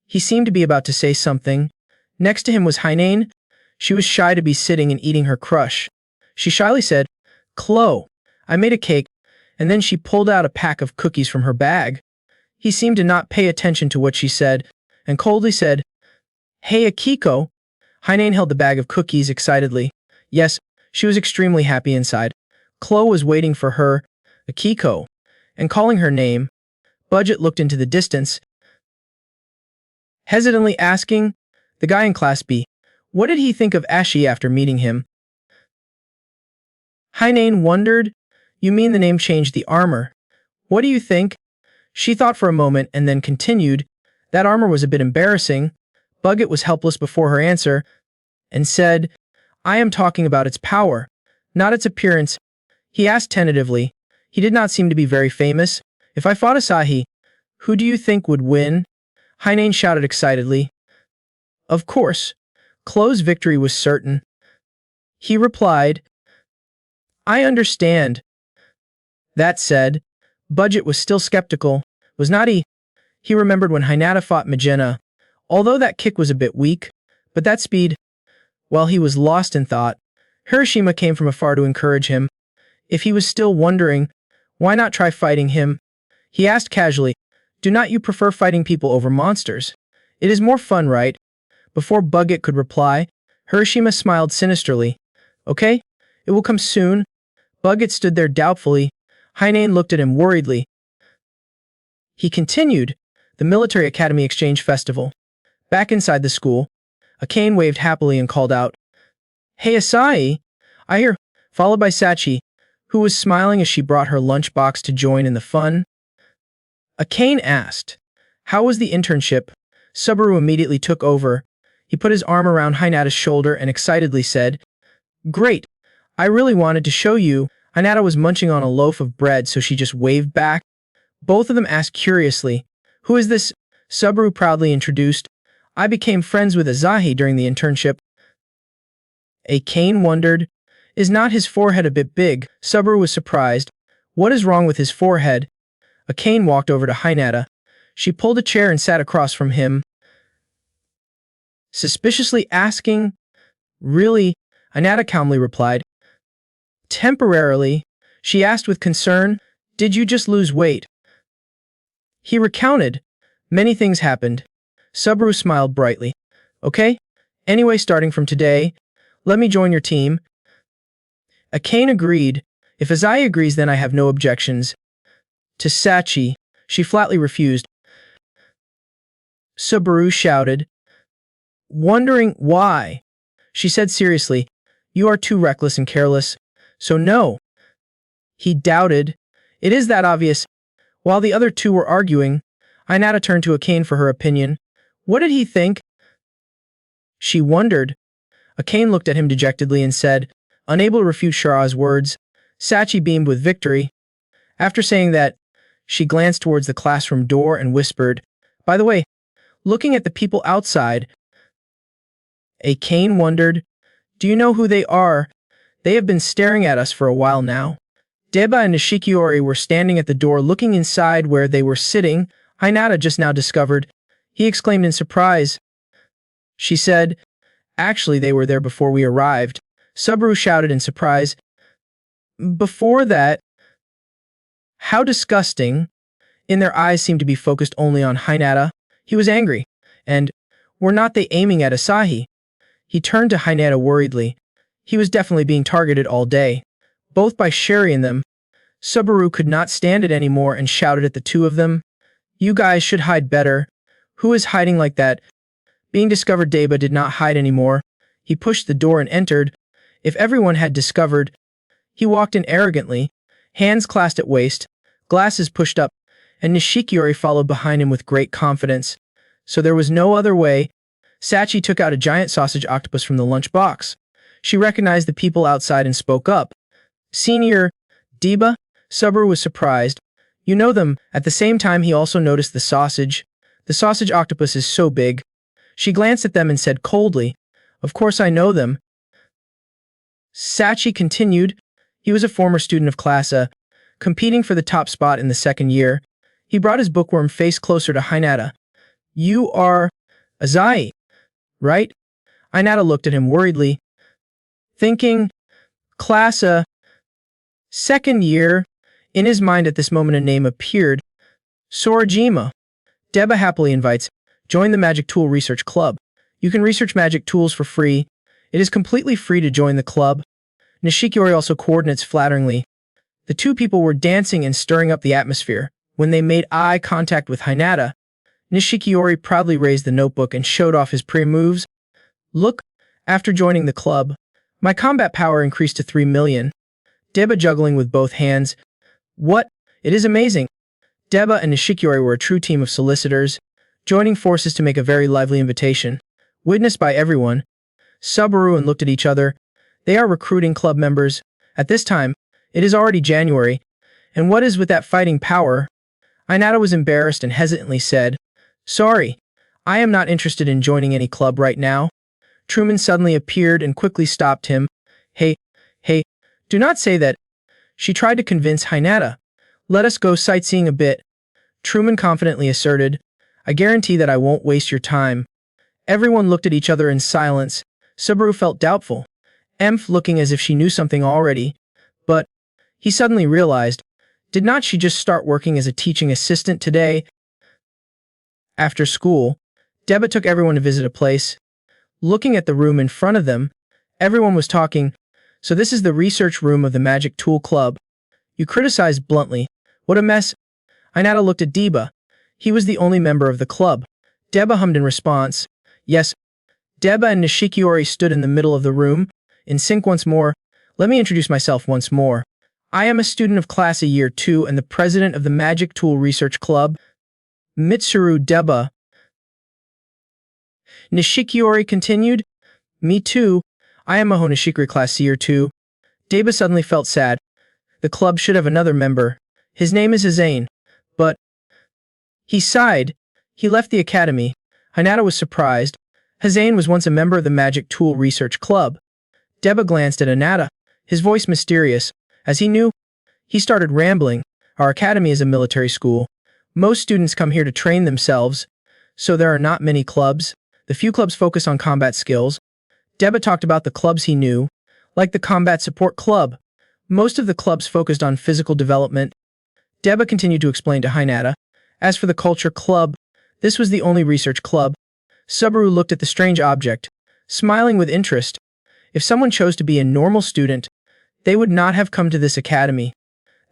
He seemed to be about to say something. Next to him was Hagen. She was shy to be sitting and eating her crush. She shyly said, Chloe, I made a cake, and then she pulled out a pack of cookies from her bag. He seemed to not pay attention to what she said, and coldly said, Hey Akiko. Hagen held the bag of cookies excitedly. Yes, she was extremely happy inside. Chloe was waiting for her, Akiko, and calling her name. Budget looked into the distance, hesitantly asking, the guy in Class B, what did he think of Ashi after meeting him? Hagen wondered, you mean the name changed the armor? What do you think? She thought for a moment and then continued, that armor was a bit embarrassing. Budget was helpless before her answer, and said, I am talking about its power, not its appearance. He asked tentatively. He did not seem to be very famous. If I fought Asahi, who do you think would win? Hagen shouted excitedly. Of course. Chloe's victory was certain. He replied, I understand. That said, Budget was still skeptical. Was not he? He remembered when Hinata fought Magenta. Although that kick was a bit weak, but that speed... While he was lost in thought, Hiroshima came from afar to encourage him. If he was still wondering, why not try fighting him? He asked casually, do not you prefer fighting people over monsters? It is more fun, right? Before Budget could reply, Hiroshima smiled sinisterly. Okay, it will come soon. Budget stood there doubtfully. Hagen looked at him worriedly. He continued, the Military Academy Exchange Festival. Back inside the school, Akane waved happily and called out, Hey Asahi, I hear, followed by Sachi, who was smiling as she brought her lunchbox to join in the fun. Akane asked, how was the internship? Subaru immediately took over. He put his arm around Hinata's shoulder and excitedly said, Great, I really wanted to show you. Hinata was munching on a loaf of bread, so she just waved back. Both of them asked curiously, Who is this? Subaru proudly introduced, I became friends with Asahi during the internship. Akane wondered, is not his forehead a bit big? Subaru was surprised. What is wrong with his forehead? Akane walked over to Hinata. She pulled a chair and sat across from him, suspiciously asking, Really? Hinata calmly replied. Temporarily, she asked with concern, Did you just lose weight? He recounted. Many things happened. Subaru smiled brightly. Okay? Anyway, starting from today, let me join your team. Akane agreed. If Asahi agrees, then I have no objections. To Sachi, she flatly refused. Subaru shouted, wondering why. She said seriously, You are too reckless and careless. So no. He doubted. It is that obvious. While the other two were arguing, Inata turned to Akane for her opinion. What did he think? She wondered. Akane looked at him dejectedly and said, unable to refute Shara's words. Sachi beamed with victory. After saying that, she glanced towards the classroom door and whispered, by the way, looking at the people outside. Akane wondered, do you know who they are? They have been staring at us for a while now. Deba and Nishikiori were standing at the door looking inside where they were sitting. Inata just now discovered. He exclaimed in surprise. She said, actually they were there before we arrived. Subaru shouted in surprise. Before that? How disgusting. In their eyes seemed to be focused only on Hinata. He was angry. And, were not they aiming at Asahi? He turned to Hinata worriedly. He was definitely being targeted all day. Both by Sherry and them. Subaru could not stand it anymore and shouted at the two of them. You guys should hide better. Who is hiding like that? Being discovered, Deba did not hide anymore. He pushed the door and entered. If everyone had discovered. He walked in arrogantly, hands clasped at waist, glasses pushed up, and Nishikiori followed behind him with great confidence. So there was no other way. Sachi took out a giant sausage octopus from the lunchbox. She recognized the people outside and spoke up. Senior, Deba? Subaru was surprised. You know them. At the same time he also noticed the sausage. The sausage octopus is so big. She glanced at them and said coldly, of course I know them. Sachi continued. He was a former student of Class A, competing for the top spot in the second year. He brought his bookworm face closer to Hinata. You are Azai, right? Hinata looked at him worriedly, thinking, Class A, second year. In his mind at this moment a name appeared. Sorajima. Deba happily invites, join the Magic Tool Research Club. You can research magic tools for free. It is completely free to join the club. Nishikiori also coordinates flatteringly. The two people were dancing and stirring up the atmosphere. When they made eye contact with Hinata, Nishikiori proudly raised the notebook and showed off his pre-moves. Look, after joining the club, my combat power increased to 3 million. Deba juggling with both hands. What? It is amazing. Deba and Nishikiori were a true team of solicitors, joining forces to make a very lively invitation. Witnessed by everyone, Subaru and looked at each other. They are recruiting club members. At this time, it is already January. And what is with that fighting power? Inata was embarrassed and hesitantly said, sorry, I am not interested in joining any club right now. Truman suddenly appeared and quickly stopped him. Hey, do not say that. She tried to convince Hinata. Let us go sightseeing a bit. Truman confidently asserted, I guarantee that I won't waste your time. Everyone looked at each other in silence. Subaru felt doubtful, Emph looking as if she knew something already. But, he suddenly realized, did not she just start working as a teaching assistant today? After school, Deba took everyone to visit a place. Looking at the room in front of them, everyone was talking. So this is the research room of the Magic Tool Club. You criticized bluntly. What a mess. Inata looked at Deba. He was the only member of the club. Deba hummed in response. Yes. Deba and Nishikiori stood in the middle of the room, in sync once more. Let me introduce myself once more. I am a student of Class A Year 2 and the president of the Magic Tool Research Club. Mitsuru Deba. Nishikiori continued. Me too. I am Maho Nishikori Class Year 2. Deba suddenly felt sad. The club should have another member. His name is Hagen. But... He sighed. He left the academy. Hinata was surprised. Hagen was once a member of the Magic Tool Research Club. Deba glanced at Inata, his voice mysterious. As he knew, he started rambling. Our academy is a military school. Most students come here to train themselves, so there are not many clubs. The few clubs focus on combat skills. Deba talked about the clubs he knew, like the Combat Support Club. Most of the clubs focused on physical development. Deba continued to explain to Hinata. As for the Culture Club, this was the only research club. Subaru looked at the strange object, smiling with interest. If someone chose to be a normal student, they would not have come to this academy.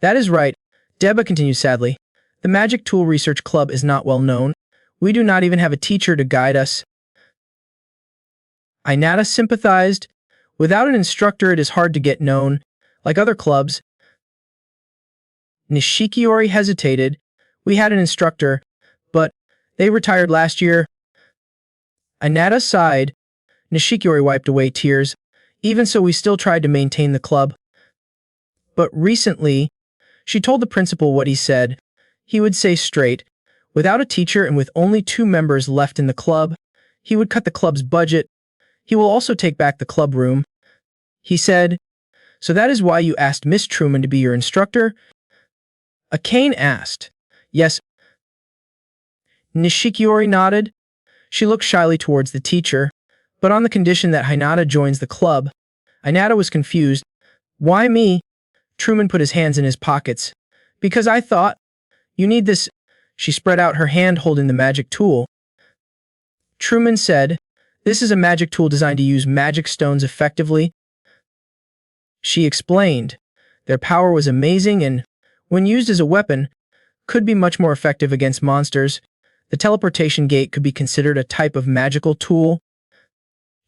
That is right, Deba continued sadly. The Magic Tool Research Club is not well known. We do not even have a teacher to guide us. Inata sympathized. Without an instructor it is hard to get known, like other clubs. Nishikiori hesitated. We had an instructor, but they retired last year. Inata sighed. Nishikiori wiped away tears. Even so, we still tried to maintain the club. But recently, she told the principal what he said. He would say straight, without a teacher and with only 2 members left in the club, he would cut the club's budget. He will also take back the club room. He said, "So that is why you asked Miss Truman to be your instructor?" Aane asked. "Yes." Nishikiori nodded. She looked shyly towards the teacher, but on the condition that Hinata joins the club. Inata was confused. "Why me?" Truman put his hands in his pockets. "Because I thought, you need this." She spread out her hand holding the magic tool. Truman said, "This is a magic tool designed to use magic stones effectively." She explained, their power was amazing and, when used as a weapon, could be much more effective against monsters. The teleportation gate could be considered a type of magical tool.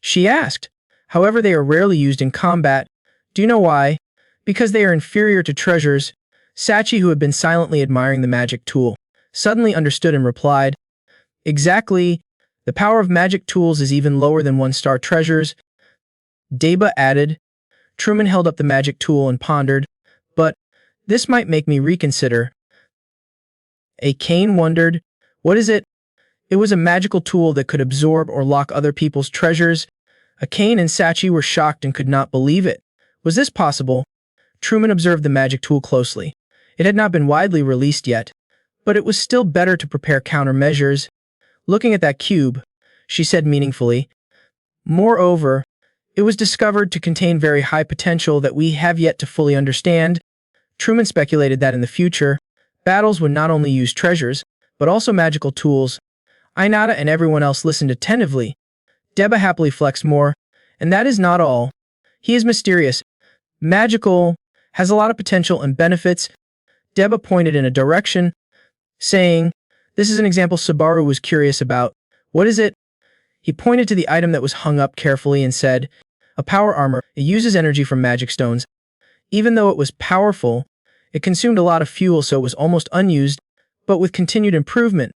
She asked, "However, they are rarely used in combat. Do you know why?" "Because they are inferior to treasures." Sachi, who had been silently admiring the magic tool, suddenly understood and replied, "Exactly. The power of magic tools is even lower than 1-star treasures." Deba added. Truman held up the magic tool and pondered, "But this might make me reconsider." Aane wondered, "What is it?" It was a magical tool that could absorb or lock other people's treasures. Aane and Sachi were shocked and could not believe it. Was this possible? Truman observed the magic tool closely. It had not been widely released yet, but it was still better to prepare countermeasures. "Looking at that cube," she said meaningfully. "Moreover, it was discovered to contain very high potential that we have yet to fully understand." Truman speculated that in the future, battles would not only use treasures, but also magical tools. Inata and everyone else listened attentively. Deba happily flexed more. "And that is not all. He is mysterious, magical, has a lot of potential and benefits." Deba pointed in a direction, saying, "This is an example Sabaru was curious about." "What is it?" He pointed to the item that was hung up carefully and said, "A power armor. It uses energy from magic stones. Even though it was powerful, it consumed a lot of fuel, so it was almost unused, but with continued improvement,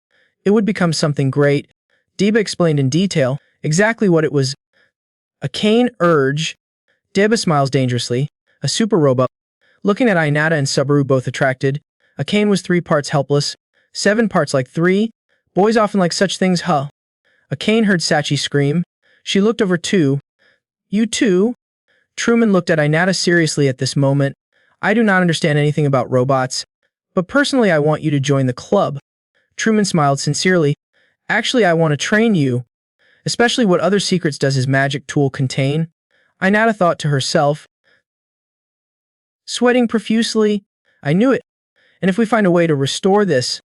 it would become something great." Deba explained in detail exactly what it was. Aane urged. Deba smiles dangerously. "A super robot." Looking at Inata and Sabaru, both attracted, Aane was 3 parts helpless, 7 parts like 3. Boys often like such things, huh? Aane heard Sachi scream. She looked over too. "You too?" Truman looked at Inata seriously at this moment. "I do not understand anything about robots, but personally I want you to join the club." Truman smiled sincerely. "Actually, I want to train you. Especially, what other secrets does his magic tool contain?" Inata thought to herself. Sweating profusely. "I knew it. And if we find a way to restore this,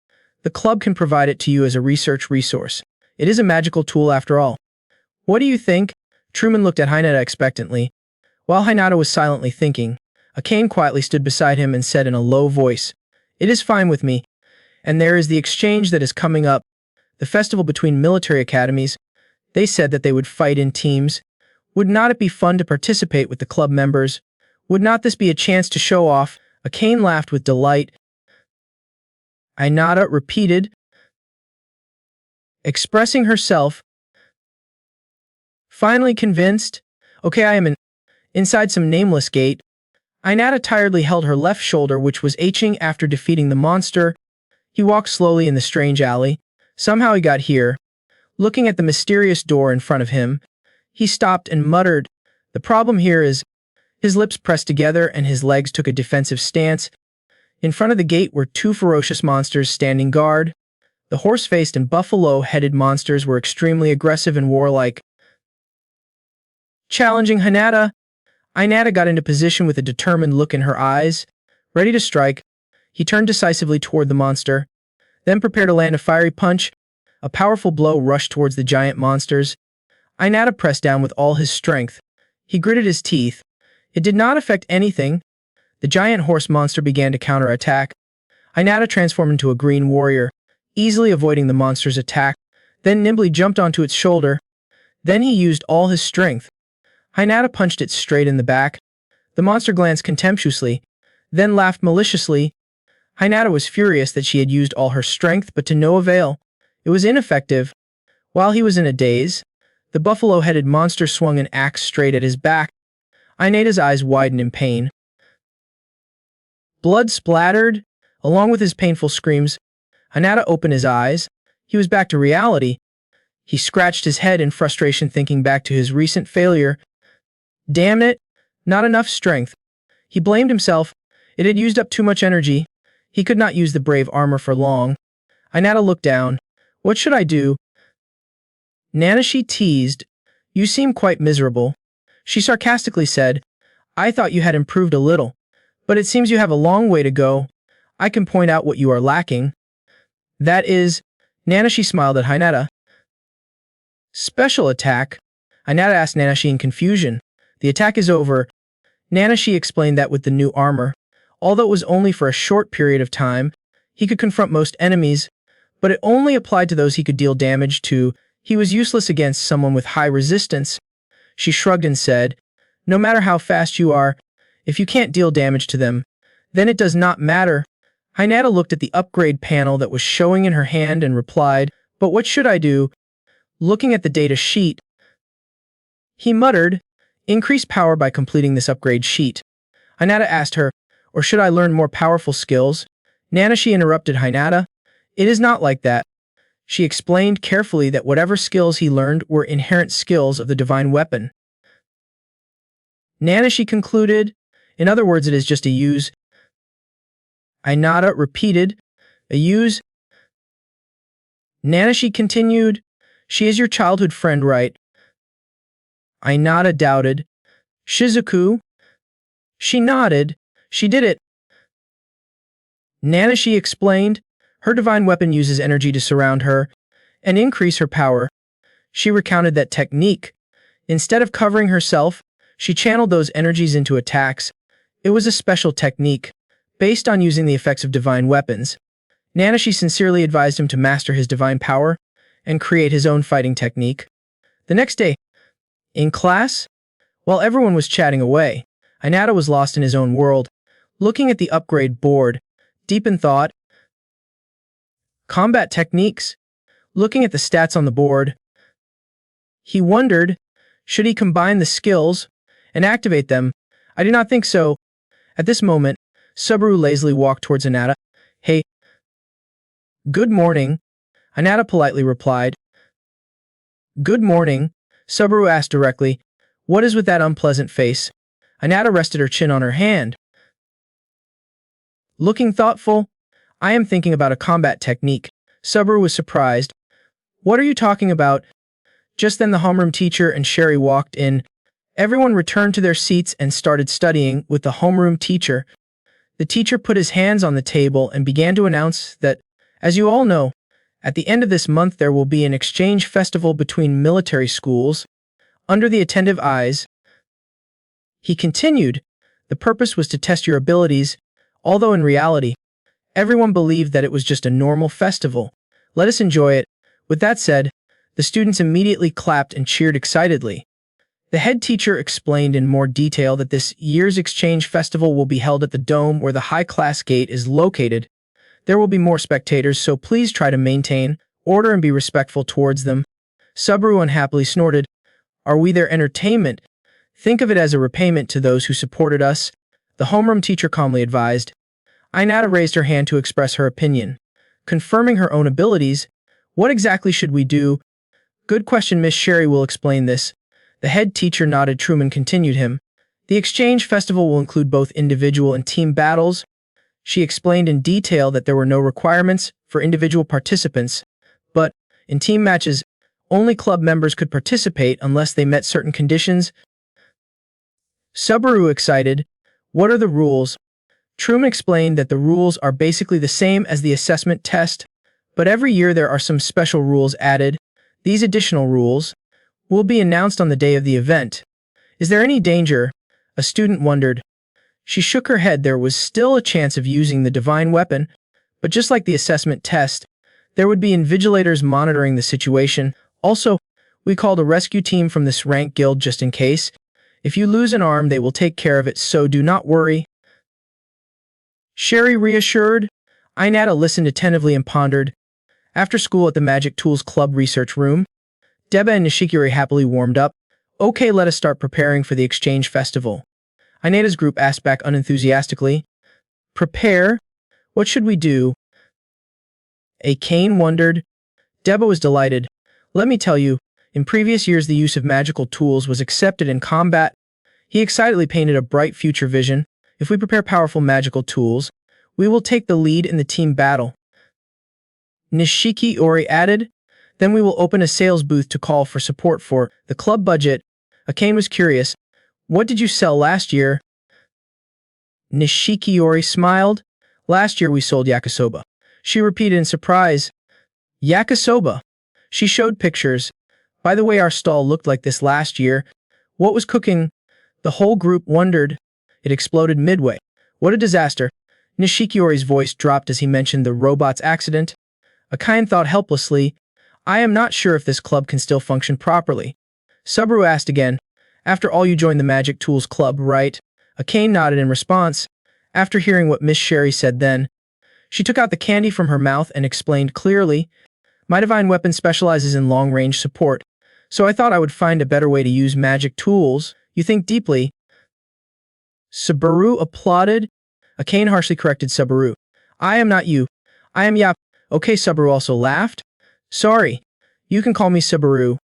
the club can provide it to you as a research resource. It is a magical tool after all." "What do you think?" Truman looked at Hinata expectantly. While Hinata was silently thinking, Aane quietly stood beside him and said in a low voice, "It is fine with me. And there is the exchange that is coming up, the festival between military academies. They said that they would fight in teams. Would not it be fun to participate with the club members? Would not this be a chance to show off?" Aane laughed with delight. Inata repeated, expressing herself. Finally convinced. "Okay, I am inside some nameless gate." Inata tiredly held her left shoulder, which was aching after defeating the monster. He walked slowly in the strange alley. Somehow he got here. Looking at the mysterious door in front of him, he stopped and muttered, "The problem here is..." His lips pressed together and his legs took a defensive stance. In front of the gate were 2 ferocious monsters standing guard. The horse-faced and buffalo-headed monsters were extremely aggressive and warlike. Challenging Hinata, Inata got into position with a determined look in her eyes. Ready to strike, he turned decisively toward the monster, then prepared to land a fiery punch. A powerful blow rushed towards the giant monsters. Inata pressed down with all his strength. He gritted his teeth. It did not affect anything. The giant horse monster began to counterattack. Inata transformed into a green warrior, easily avoiding the monster's attack, then nimbly jumped onto its shoulder. Then he used all his strength. Hinata punched it straight in the back. The monster glanced contemptuously, then laughed maliciously. Hinata was furious that she had used all her strength, but to no avail. It was ineffective. While he was in a daze, The buffalo-headed monster swung an axe straight at his back. Inata's eyes widened in pain. Blood splattered. Along with his painful screams, Inata opened his eyes. He was back to reality. He scratched his head in frustration, thinking back to his recent failure. Damn it, not enough strength. He blamed himself. It had used up too much energy. He could not use the brave armor for long. Inata looked down. What should I do? Nanashi teased. You seem quite miserable. She sarcastically said, I thought you had improved a little, but it seems you have a long way to go. I can point out what you are lacking. That is, Nanashi smiled at Hinata. Special attack? Hinata asked Nanashi in confusion. The attack is over. Nanashi explained that with the new armor, although it was only for a short period of time, he could confront most enemies, but it only applied to those he could deal damage to. He was useless against someone with high resistance. She shrugged and said, no matter how fast you are, if you can't deal damage to them, then it does not matter. Hinata looked at the upgrade panel that was showing in her hand and replied, but what should I do? Looking at the data sheet, he muttered, increase power by completing this upgrade sheet. Hinata asked her, or should I learn more powerful skills? Nanashi interrupted Hinata. It is not like that. She explained carefully that whatever skills he learned were inherent skills of the divine weapon. Nanashi concluded, in other words, it is just a use. Inata repeated, a use. Nanashi continued, she is your childhood friend, right? Inata doubted. Shizuku? She nodded. She did it. Nanashi explained, her divine weapon uses energy to surround her and increase her power. She recounted that technique. Instead of covering herself, she channeled those energies into attacks. It was a special technique, based on using the effects of divine weapons. Nanashi sincerely advised him to master his divine power and create his own fighting technique. The next day, in class, while everyone was chatting away, Inata was lost in his own world, looking at the upgrade board, deep in thought. Combat techniques. Looking at the stats on the board, he wondered, should he combine the skills and activate them? I do not think so. At this moment, Subaru lazily walked towards Inata. Hey. Good morning, Inata politely replied. Good morning, Subaru asked directly. What is with that unpleasant face? Inata rested her chin on her hand. Looking thoughtful, I am thinking about a combat technique. Subaru was surprised. What are you talking about? Just then the homeroom teacher and Sherry walked in. Everyone returned to their seats and started studying with the homeroom teacher. The teacher put his hands on the table and began to announce that, as you all know, at the end of this month there will be an exchange festival between military schools. Under the attentive eyes, he continued, the purpose was to test your abilities, although in reality, everyone believed that it was just a normal festival. Let us enjoy it. With that said, the students immediately clapped and cheered excitedly. The head teacher explained in more detail that this year's exchange festival will be held at the dome where the high-class gate is located. There will be more spectators, so please try to maintain order and be respectful towards them. Subaru unhappily snorted. Are we their entertainment? Think of it as a repayment to those who supported us, the homeroom teacher calmly advised. Inata raised her hand to express her opinion. Confirming her own abilities, what exactly should we do? Good question, Miss Sherry will explain this. The head teacher nodded. Truman continued him. The exchange festival will include both individual and team battles. She explained in detail that there were no requirements for individual participants, but, in team matches, only club members could participate unless they met certain conditions. Subaru excited. What are the rules? Truman explained that the rules are basically the same as the assessment test, but every year there are some special rules added. These additional rules will be announced on the day of the event. Is there any danger? A student wondered. She shook her head. There was still a chance of using the divine weapon, but just like the assessment test, there would be invigilators monitoring the situation. Also, we called a rescue team from this rank guild just in case. If you lose an arm, they will take care of it, so do not worry. Sherry reassured. Inata listened attentively and pondered. After school at the Magic Tools Club research room, Deba and Nishikori happily warmed up. Okay, let us start preparing for the exchange festival. Inata's group asked back unenthusiastically. Prepare? What should we do? Aane wondered. Deba was delighted. Let me tell you, in previous years the use of magical tools was accepted in combat. He excitedly painted a bright future vision. If we prepare powerful magical tools, we will take the lead in the team battle. Nishikori added. Then we will open a sales booth to call for support for the club budget. Aane was curious. What did you sell last year? Nishikori smiled. Last year we sold yakisoba. She repeated in surprise. Yakisoba. She showed pictures. By the way, our stall looked like this last year. What was cooking? The whole group wondered. It exploded midway. What a disaster. Nishikori's voice dropped as he mentioned the robot's accident. Aine thought helplessly. I am not sure if this club can still function properly. Subaru asked again. After all, you joined the Magic Tools Club, right? Aine nodded in response. After hearing what Miss Sherry said then, she took out the candy from her mouth and explained clearly. My divine weapon specializes in long-range support, so I thought I would find a better way to use magic tools. You think deeply. Subaru applauded. Aine harshly corrected Subaru. I am not you. I am Yap. Okay, Subaru also laughed. Sorry. You can call me Subaru.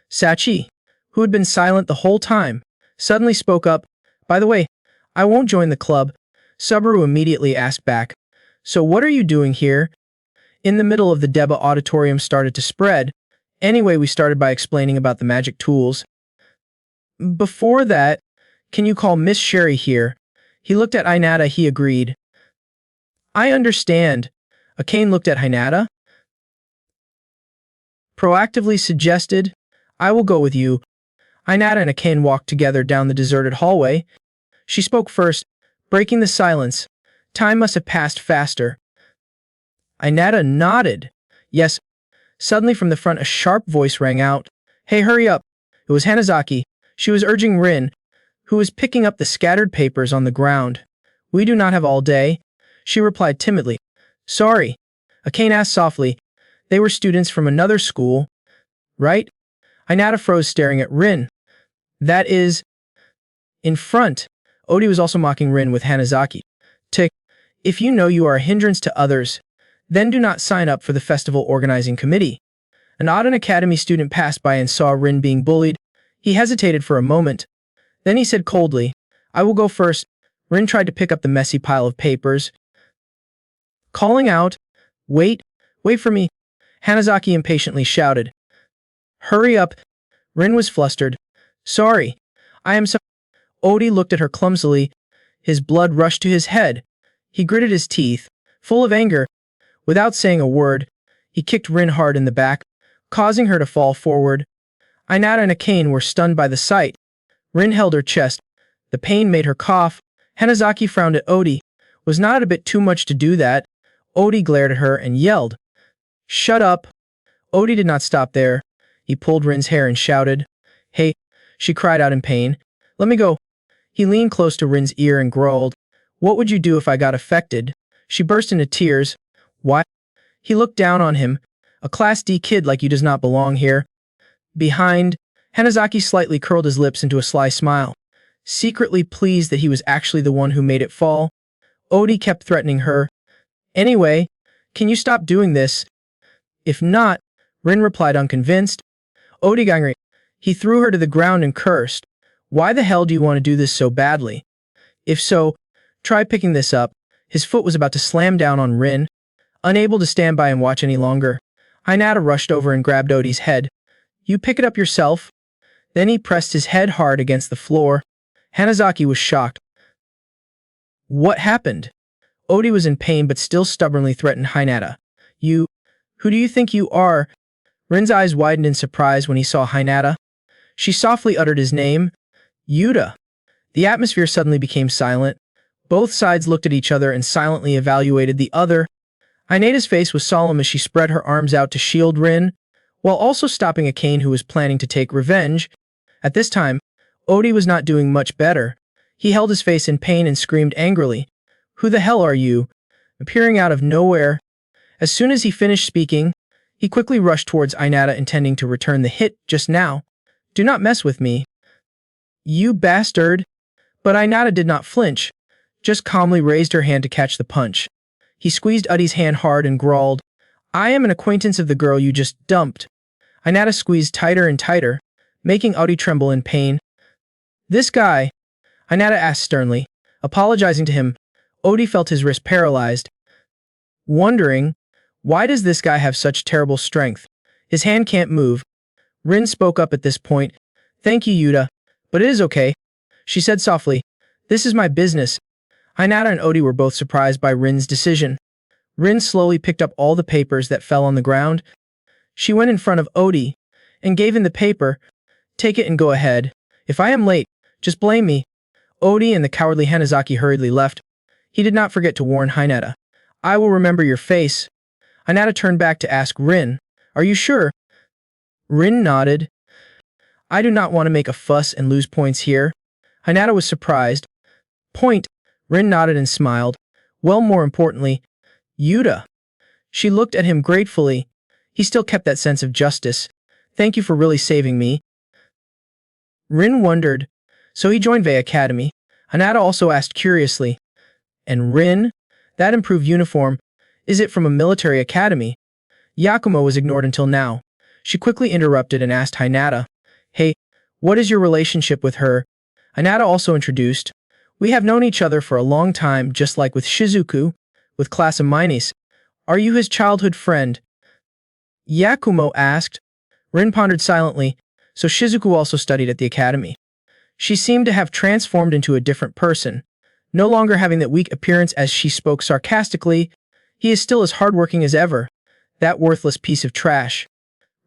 Sachi, who had been silent the whole time, suddenly spoke up. By the way, I won't join the club. Subaru immediately asked back. So what are you doing here? In the middle of the Deba auditorium started to spread. Anyway, we started by explaining about the magic tools. Before that, can you call Miss Sherry here? He looked at Inata. He agreed. I understand. Aine looked at Inata. Proactively suggested. I will go with you. Inata and Aine walked together down the deserted hallway. She spoke first, breaking the silence. Time must have passed faster. Inata nodded. Yes. Suddenly from the front a sharp voice rang out. Hey, hurry up. It was Hanazaki. She was urging Rin, who was picking up the scattered papers on the ground. We do not have all day. She replied timidly. Sorry. Aine asked softly. They were students from another school, right? Inata froze, staring at Rin. That is... In front, Odi was also mocking Rin with Hanazaki. If you know you are a hindrance to others, then do not sign up for the festival organizing committee. An Auden Academy student passed by and saw Rin being bullied. He hesitated for a moment. Then he said coldly, I will go first. Rin tried to pick up the messy pile of papers, calling out, wait for me. Hanazaki impatiently shouted. Hurry up. Rin was flustered. Sorry. I am so... Odi looked at her clumsily. His blood rushed to his head. He gritted his teeth, full of anger. Without saying a word, he kicked Rin hard in the back, causing her to fall forward. Inata and Aine were stunned by the sight. Rin held her chest. The pain made her cough. Hanazaki frowned at Odi. Was not it a bit too much to do that? Odi glared at her and yelled. Shut up. Odi did not stop there. He pulled Rin's hair and shouted. Hey, she cried out in pain. Let me go. He leaned close to Rin's ear and growled. What would you do if I got affected? She burst into tears. Why? He looked down on him. A Class D kid like you does not belong here. Behind, Hanazaki slightly curled his lips into a sly smile, secretly pleased that he was actually the one who made it fall. Odi kept threatening her. Anyway, can you stop doing this? If not, Rin replied unconvinced. Odi got angry. He threw her to the ground and cursed. Why the hell do you want to do this so badly? If so, try picking this up. His foot was about to slam down on Rin. Unable to stand by and watch any longer, Inata rushed over and grabbed Odi's head. You pick it up yourself. Then he pressed his head hard against the floor. Hanazaki was shocked. What happened? Odi was in pain but still stubbornly threatened Hinata. You... Who do you think you are? Rin's eyes widened in surprise when he saw Hinata. She softly uttered his name. Yuta. The atmosphere suddenly became silent. Both sides looked at each other and silently evaluated the other. Hinata's face was solemn as she spread her arms out to shield Rin, while also stopping Aine who was planning to take revenge. At this time, Odi was not doing much better. He held his face in pain and screamed angrily. Who the hell are you? Appearing out of nowhere. As soon as he finished speaking, He quickly rushed towards Inata, intending to return the hit just now. "Do not mess with me, you bastard." But Inata did not flinch, just calmly raised her hand to catch the punch. He squeezed Uddy's hand hard and growled, "I am an acquaintance of the girl you just dumped." Inata squeezed tighter and tighter, making Uddy tremble in pain. "This guy?" Inata asked sternly, apologizing to him. Uddy felt his wrist paralyzed, wondering, why does this guy have such terrible strength? His hand can't move. Rin spoke up at this point. "Thank you, Yuta, but it is okay," she said softly. "This is my business." Inata and Uddy were both surprised by Rin's decision. Rin slowly picked up all the papers that fell on the ground. She went in front of Uddy and gave him the paper. "Take it and go ahead. If I am late, just blame me." Uddy and the cowardly Hanazaki hurriedly left. He did not forget to warn Hinata. "I will remember your face." Hinata turned back to ask Rin, "Are you sure?" Rin nodded. "I do not want to make a fuss and lose points here." Hinata was surprised. "Point?" Rin nodded and smiled. "Well, more importantly, Yuta." She looked at him gratefully. He still kept that sense of justice. "Thank you for really saving me." Rin wondered. "So he joined Vey Academy?" Hinata also asked curiously. "And Rin? That improved uniform, is it from a military academy?" Yakumo was ignored until now. She quickly interrupted and asked Hinata, "Hey, what is your relationship with her?" Hinata also introduced. "We have known each other for a long time, just like with Shizuku, with class of Minis. Are you his childhood friend?" Yakumo asked. Rin pondered silently. So Shizuku also studied at the academy. She seemed to have transformed into a different person, no longer having that weak appearance as she spoke sarcastically. "He is still as hardworking as ever. That worthless piece of trash."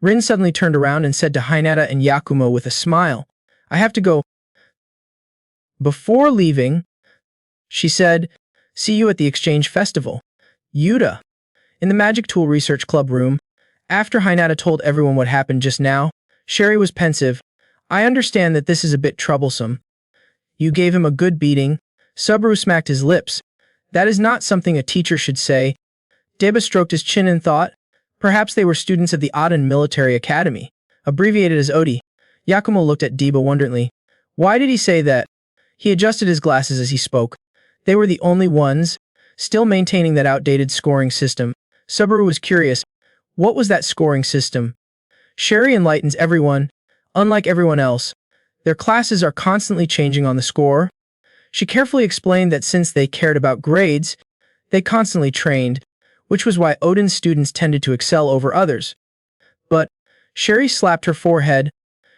Rin suddenly turned around and said to Hinata and Yakumo with a smile, "I have to go." Before leaving, she said, "See you at the exchange festival." Yuta. In the Magic Tool Research Club room, after Hinata told everyone what happened just now, Sherry was pensive. "I understand that this is a bit troublesome. You gave him a good beating." Subaru smacked his lips. "That is not something a teacher should say." Deba stroked his chin and thought, perhaps they were students of the Aden Military Academy, abbreviated as ODI. Yakumo looked at Deba wonderingly. Why did he say that? He adjusted his glasses as he spoke. They were the only ones, still maintaining that outdated scoring system. Subaru was curious. What was that scoring system? Sherry enlightens everyone. Unlike everyone else, their classes are constantly changing on the score. She carefully explained that since they cared about grades, they constantly trained, which was why Odin's students tended to excel over others. But Sherry slapped her forehead.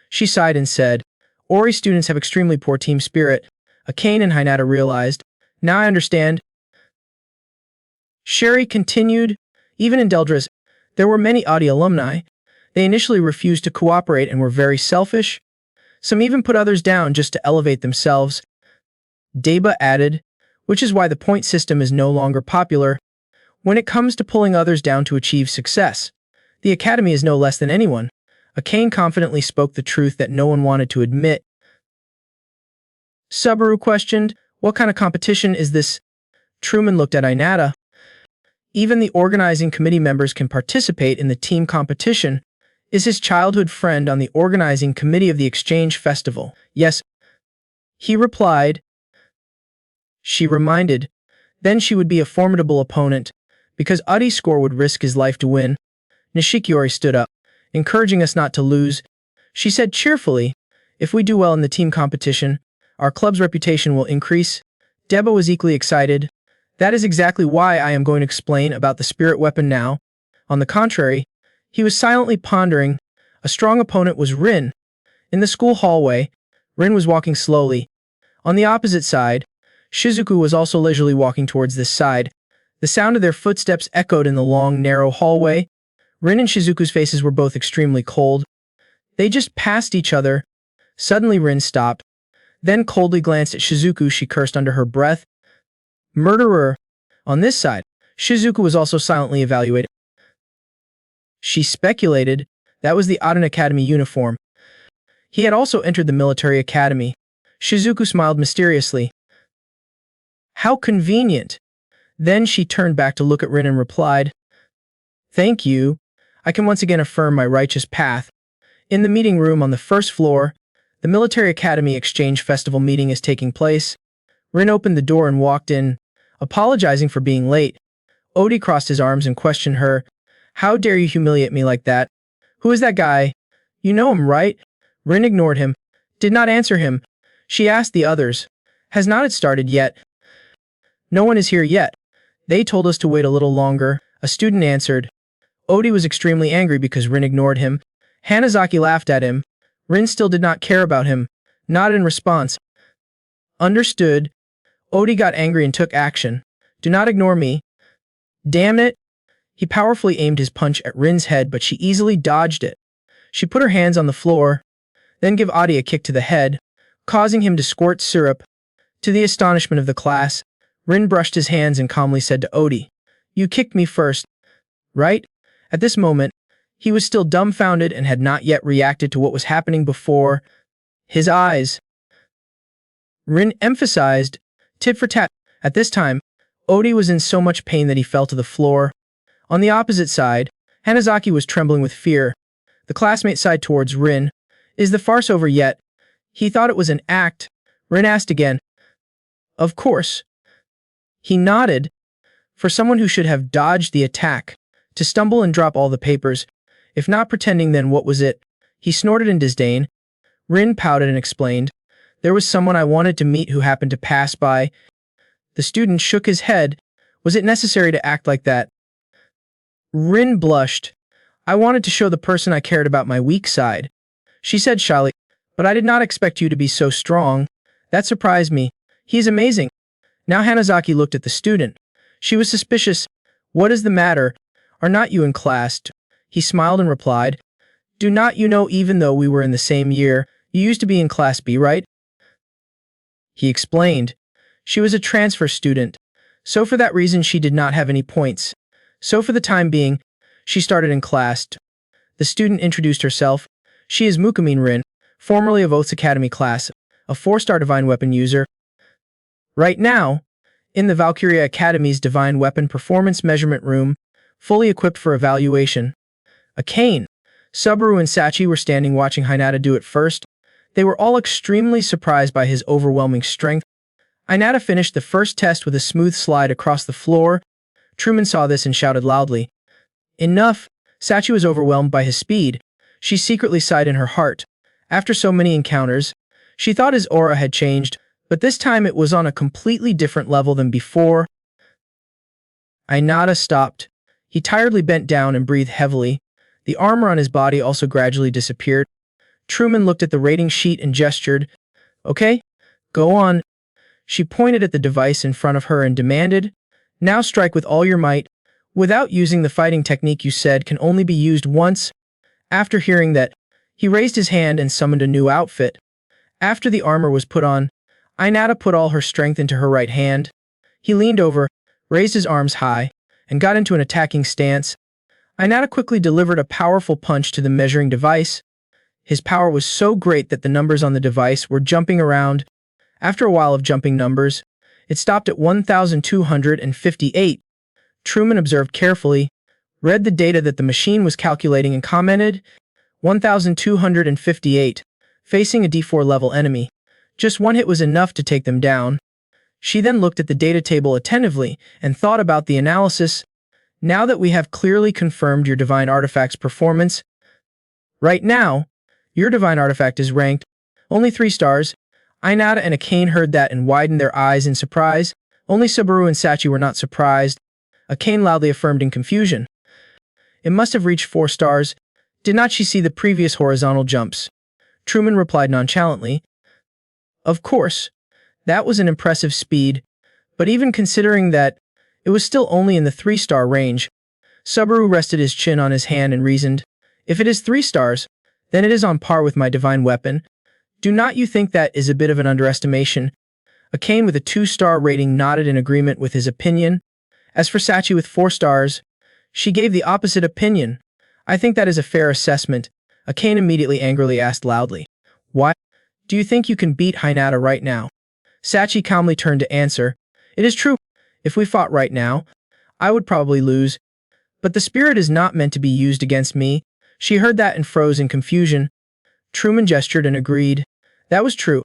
She sighed and said, Ori students have extremely poor team spirit. Aane and Hinata realized. Now I understand. Sherry continued, even in Deldras, there were many Audi alumni. They initially refused to cooperate and were very selfish. Some even put others down just to elevate themselves. Deba added, which is why the point system is no longer popular. When it comes to pulling others down to achieve success, the academy is no less than anyone. Aane confidently spoke the truth that no one wanted to admit. Subaru questioned, what kind of competition is this? Truman looked at Inata. Even the organizing committee members can participate in the team competition. Is his childhood friend on the organizing committee of the exchange festival? Yes, he replied. She reminded. Then she would be a formidable opponent, because Uddy's score would risk his life to win. Nishikiori stood up, encouraging us not to lose. She said cheerfully, if we do well in the team competition, our club's reputation will increase. Deba was equally excited. That is exactly why I am going to explain about the spirit weapon now. On the contrary, he was silently pondering. A strong opponent was Rin. In the school hallway, Rin was walking slowly. On the opposite side, Shizuku was also leisurely walking towards this side. The sound of their footsteps echoed in the long, narrow hallway. Rin and Shizuku's faces were both extremely cold. They just passed each other. Suddenly Rin stopped, then coldly glanced at Shizuku. She cursed under her breath. Murderer! On this side, Shizuku was also silently evaluated. She speculated that was the Aden Academy uniform. He had also entered the military academy. Shizuku smiled mysteriously. How convenient! Then she turned back to look at Rin and replied, Thank you. I can once again affirm my righteous path. In the meeting room on the first floor, the Military Academy Exchange Festival meeting is taking place. Rin opened the door and walked in, apologizing for being late. Odie crossed his arms and questioned her. How dare you humiliate me like that? Who is that guy? You know him, right? Rin ignored him, did not answer him. She asked the others. Has not it started yet? No one is here yet. They told us to wait a little longer, a student answered. Odie was extremely angry because Rin ignored him. Hanazaki laughed at him. Rin still did not care about him, nodded in response. Understood. Odie got angry and took action. Do not ignore me. Damn it. He powerfully aimed his punch at Rin's head, but she easily dodged it. She put her hands on the floor, then gave Odie a kick to the head, causing him to squirt syrup. To the astonishment of the class, Rin brushed his hands and calmly said to Odie, You kicked me first, right? At this moment, he was still dumbfounded and had not yet reacted to what was happening before his eyes. Rin emphasized, tit for tat. At this time, Odie was in so much pain that he fell to the floor. On the opposite side, Hanazaki was trembling with fear. The classmate sighed towards Rin. Is the farce over yet? He thought it was an act. Rin asked again. Of course. He nodded. For someone who should have dodged the attack, to stumble and drop all the papers, if not pretending, then what was it? He snorted in disdain. Rin pouted and explained. There was someone I wanted to meet who happened to pass by. The student shook his head. Was it necessary to act like that? Rin blushed. I wanted to show the person I cared about my weak side. She said shyly, but I did not expect you to be so strong. That surprised me. He's amazing. Now Hanazaki looked at the student. She was suspicious. What is the matter? Are not you in class? He smiled and replied, Do not you know, even though we were in the same year, you used to be in class B, right? He explained. She was a transfer student, so for that reason she did not have any points. So for the time being, she started in class. The student introduced herself. She is Mukamin Rin, formerly of Oath's Academy class, a 4-star divine weapon user. Right now, in the Valkyria Academy's divine weapon performance measurement room, fully equipped for evaluation. Aane, Subaru and Sachi were standing watching Hinata do it first. They were all extremely surprised by his overwhelming strength. Inata finished the first test with a smooth slide across the floor. Truman saw this and shouted loudly. Enough! Sachi was overwhelmed by his speed. She secretly sighed in her heart. After so many encounters, she thought his aura had changed, but this time it was on a completely different level than before. Inata stopped. He tiredly bent down and breathed heavily. The armor on his body also gradually disappeared. Truman looked at the rating sheet and gestured. Okay, go on. She pointed at the device in front of her and demanded, Now strike with all your might. Without using the fighting technique you said can only be used once. After hearing that, he raised his hand and summoned a new outfit. After the armor was put on, Inata put all her strength into her right hand. He leaned over, raised his arms high, and got into an attacking stance. Inata quickly delivered a powerful punch to the measuring device. His power was so great that the numbers on the device were jumping around. After a while of jumping numbers, it stopped at 1,258. Truman observed carefully, read the data that the machine was calculating and commented, 1,258, facing a D4 level enemy. Just one hit was enough to take them down. She then looked at the data table attentively and thought about the analysis. Now that we have clearly confirmed your divine artifact's performance, right now, your divine artifact is ranked only 3 stars. Inata and Aane heard that and widened their eyes in surprise. Only Subaru and Sachi were not surprised. Aane loudly affirmed in confusion. It must have reached 4 stars. Did not she see the previous horizontal jumps? Truman replied nonchalantly. Of course, that was an impressive speed, but even considering that, it was still only in the 3-star range. Subaru rested his chin on his hand and reasoned, If it is 3 stars, then it is on par with my divine weapon. Do not you think that is a bit of an underestimation? Aane with a 2-star rating nodded in agreement with his opinion. As for Sachi with 4 stars, she gave the opposite opinion. I think that is a fair assessment. Aane immediately angrily asked loudly. Why? Do you think you can beat Hinata right now? Sachi calmly turned to answer. It is true. If we fought right now, I would probably lose. But the spirit is not meant to be used against me. She heard that and froze in confusion. Truman gestured and agreed. That was true.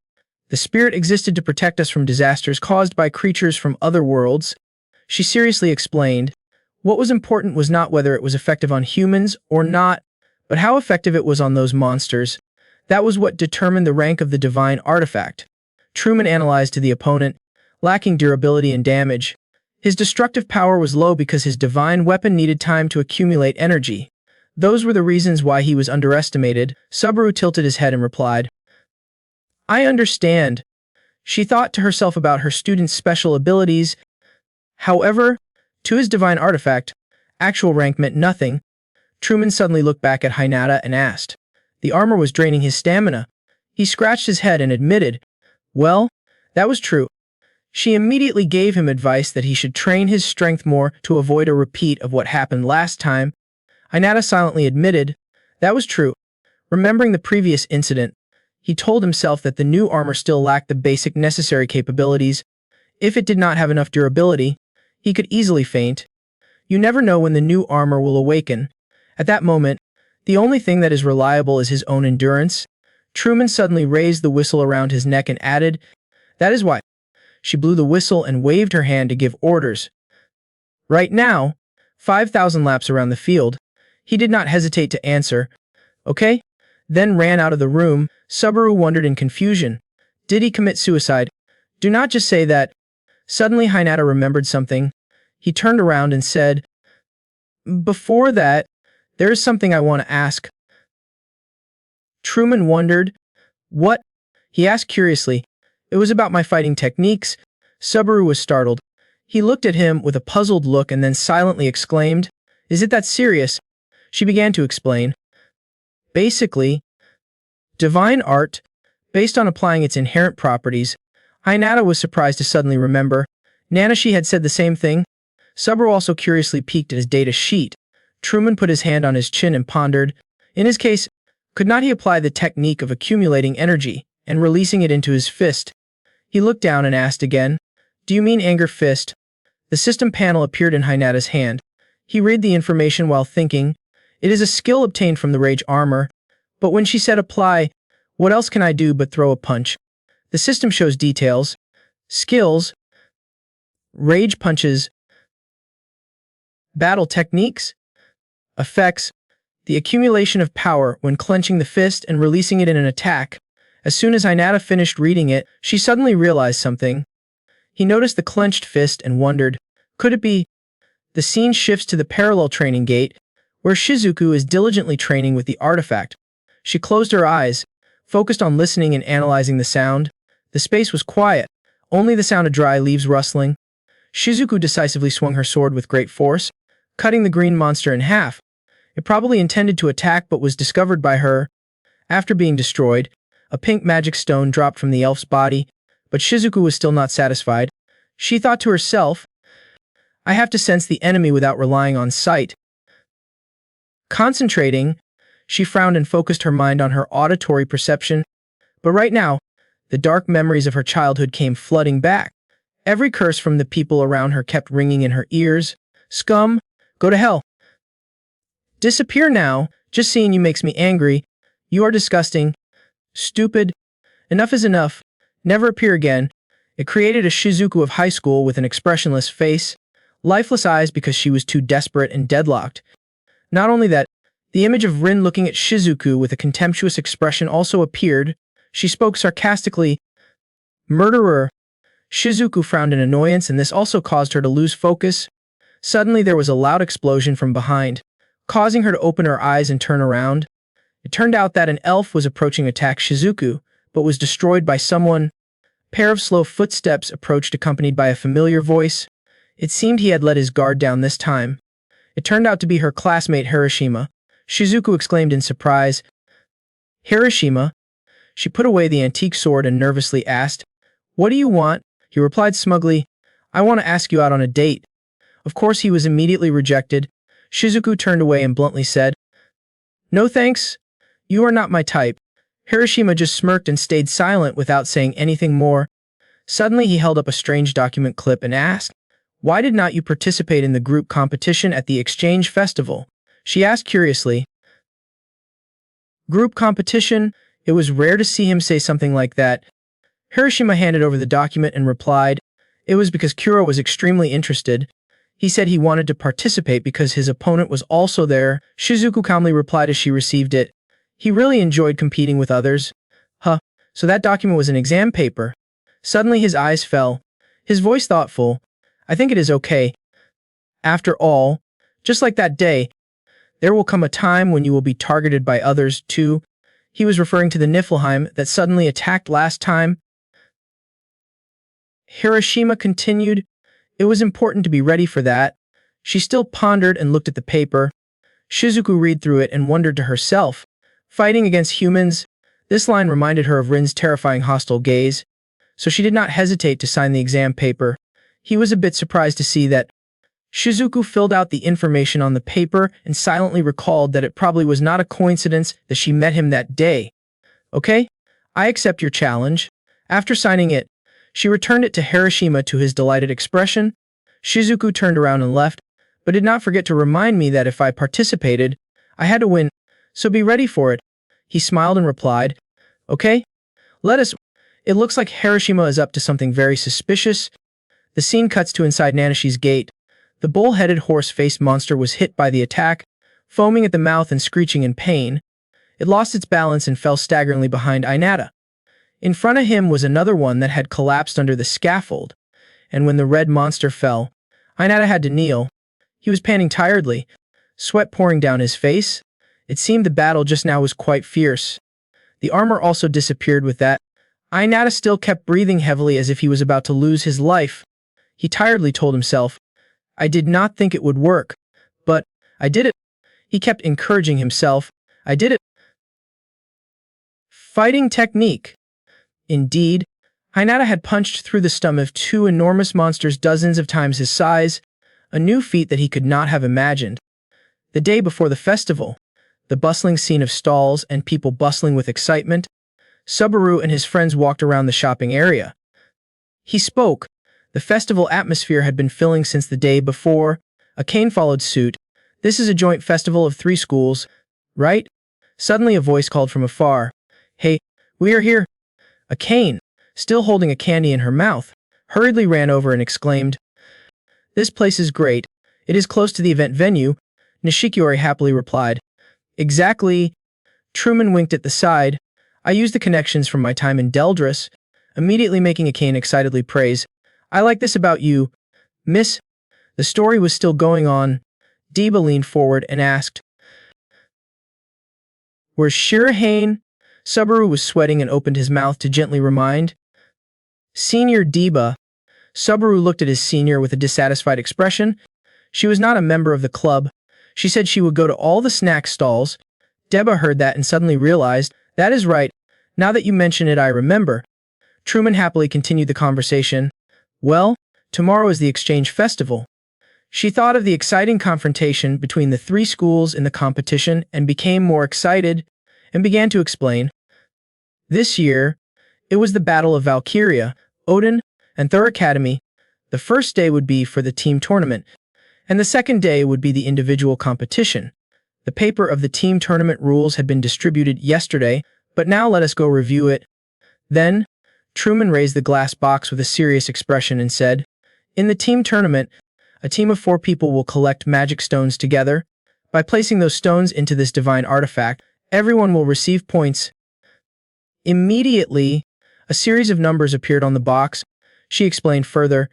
The spirit existed to protect us from disasters caused by creatures from other worlds. She seriously explained. What was important was not whether it was effective on humans or not, but how effective it was on those monsters. That was what determined the rank of the divine artifact. Truman analyzed to the opponent, lacking durability and damage. His destructive power was low because his divine weapon needed time to accumulate energy. Those were the reasons why he was underestimated. Subaru tilted his head and replied, I understand. She thought to herself about her student's special abilities. However, to his divine artifact, actual rank meant nothing. Truman suddenly looked back at Hinata and asked. The armor was draining his stamina. He scratched his head and admitted, well, that was true. She immediately gave him advice that he should train his strength more to avoid a repeat of what happened last time. Inata silently admitted, that was true. Remembering the previous incident, he told himself that the new armor still lacked the basic necessary capabilities. If it did not have enough durability, he could easily faint. You never know when the new armor will awaken. At that moment, the only thing that is reliable is his own endurance. Truman suddenly raised the whistle around his neck and added, that is why. She blew the whistle and waved her hand to give orders. Right now, 5,000 laps around the field. He did not hesitate to answer, okay, then ran out of the room. Subaru wondered in confusion. Did he commit suicide? Do not just say that. Suddenly Hinata remembered something. He turned around and said, before that, there is something I want to ask. Truman wondered. What? He asked curiously. It was about my fighting techniques. Subaru was startled. He looked at him with a puzzled look and then silently exclaimed, is it that serious? She began to explain. Basically, divine art, based on applying its inherent properties. Hinata was surprised to suddenly remember. Nanashi had said the same thing. Subaru also curiously peeked at his data sheet. Truman put his hand on his chin and pondered. In his case, could not he apply the technique of accumulating energy and releasing it into his fist? He looked down and asked again, do you mean anger fist? The system panel appeared in Hinata's hand. He read the information while thinking. It is a skill obtained from the rage armor. But when she said apply, what else can I do but throw a punch? The system shows details. Skills. Rage punches. Battle techniques. Effects. The accumulation of power when clenching the fist and releasing it in an attack. As soon as Inata finished reading it, she suddenly realized something. He noticed the clenched fist and wondered, could it be? The scene shifts to the parallel training gate, where Shizuku is diligently training with the artifact. She closed her eyes, focused on listening and analyzing the sound. The space was quiet, only the sound of dry leaves rustling. Shizuku decisively swung her sword with great force, cutting the green monster in half. It probably intended to attack but was discovered by her. After being destroyed, a pink magic stone dropped from the elf's body, but Shizuku was still not satisfied. She thought to herself, I have to sense the enemy without relying on sight. Concentrating, she frowned and focused her mind on her auditory perception. But right now, the dark memories of her childhood came flooding back. Every curse from the people around her kept ringing in her ears. Scum, go to hell. Disappear now, just seeing you makes me angry. You are disgusting. Stupid. Enough is enough. Never appear again. It created a Shizuku of high school with an expressionless face, lifeless eyes because she was too desperate and deadlocked. Not only that, the image of Rin looking at Shizuku with a contemptuous expression also appeared. She spoke sarcastically. Murderer. Shizuku frowned in annoyance and this also caused her to lose focus. Suddenly there was a loud explosion from behind, causing her to open her eyes and turn around. It turned out that an elf was approaching to attack Shizuku, but was destroyed by someone. A pair of slow footsteps approached accompanied by a familiar voice. It seemed he had let his guard down this time. It turned out to be her classmate Hiroshima. Shizuku exclaimed in surprise. Hiroshima? She put away the antique sword and nervously asked, What do you want? He replied smugly, I want to ask you out on a date. Of course he was immediately rejected. Shizuku turned away and bluntly said, No thanks. You are not my type. Hiroshima just smirked and stayed silent without saying anything more. Suddenly he held up a strange document clip and asked, Why did not you participate in the group competition at the exchange festival? She asked curiously. Group competition? It was rare to see him say something like that. Hiroshima handed over the document and replied, it was because Kuro was extremely interested. He said he wanted to participate because his opponent was also there. Shizuku calmly replied as she received it. He really enjoyed competing with others. Huh, so that document was an exam paper. Suddenly his eyes fell. His voice thoughtful. I think it is okay. After all, just like that day, there will come a time when you will be targeted by others too. He was referring to the Niflheim that suddenly attacked last time. Hiroshima continued. It was important to be ready for that. She still pondered and looked at the paper. Shizuku read through it and wondered to herself. Fighting against humans? This line reminded her of Rin's terrifying hostile gaze. So she did not hesitate to sign the exam paper. He was a bit surprised to see that. Shizuku filled out the information on the paper and silently recalled that it probably was not a coincidence that she met him that day. Okay, I accept your challenge. After signing it, she returned it to Hiroshima to his delighted expression. Shizuku turned around and left, but did not forget to remind me that if I participated, I had to win, so be ready for it. He smiled and replied, okay, let us. It looks like Hiroshima is up to something very suspicious. The scene cuts to inside Nanashi's gate. The bull-headed horse-faced monster was hit by the attack, foaming at the mouth and screeching in pain. It lost its balance and fell staggeringly behind Inata. In front of him was another one that had collapsed under the scaffold, and when the red monster fell, Inata had to kneel. He was panting tiredly, sweat pouring down his face. It seemed the battle just now was quite fierce. The armor also disappeared with that. Inata still kept breathing heavily as if he was about to lose his life. He tiredly told himself, I did not think it would work, but I did it. He kept encouraging himself, I did it. Fighting technique. Indeed, Inata had punched through the stomach of two enormous monsters dozens of times his size, a new feat that he could not have imagined. The day before the festival, the bustling scene of stalls and people bustling with excitement, Subaru and his friends walked around the shopping area. He spoke. The festival atmosphere had been filling since the day before. Aane followed suit. This is a joint festival of 3 schools, right? Suddenly a voice called from afar. Hey, we are here. Aane, still holding a candy in her mouth, hurriedly ran over and exclaimed, this place is great. It is close to the event venue. Nishikiori happily replied. Exactly. Truman winked at the side. I used the connections from my time in Deldris, immediately making Aane excitedly praise. I like this about you, miss. The story was still going on. Deba leaned forward and asked, where's Shirahane? Subaru was sweating and opened his mouth to gently remind. Senior Deba. Subaru looked at his senior with a dissatisfied expression. She was not a member of the club. She said she would go to all the snack stalls. Deba heard that and suddenly realized, that is right. Now that you mention it, I remember. Truman happily continued the conversation. Well, tomorrow is the exchange festival. She thought of the exciting confrontation between the 3 schools in the competition and became more excited and began to explain. This year, it was the Battle of Valkyria, Odin, and Thur Academy. The first day would be for the team tournament, and the second day would be the individual competition. The paper of the team tournament rules had been distributed yesterday, but now let us go review it. Then, Truman raised the glass box with a serious expression and said, in the team tournament, a team of 4 people will collect magic stones together. By placing those stones into this divine artifact, everyone will receive points. Immediately, a series of numbers appeared on the box. She explained further,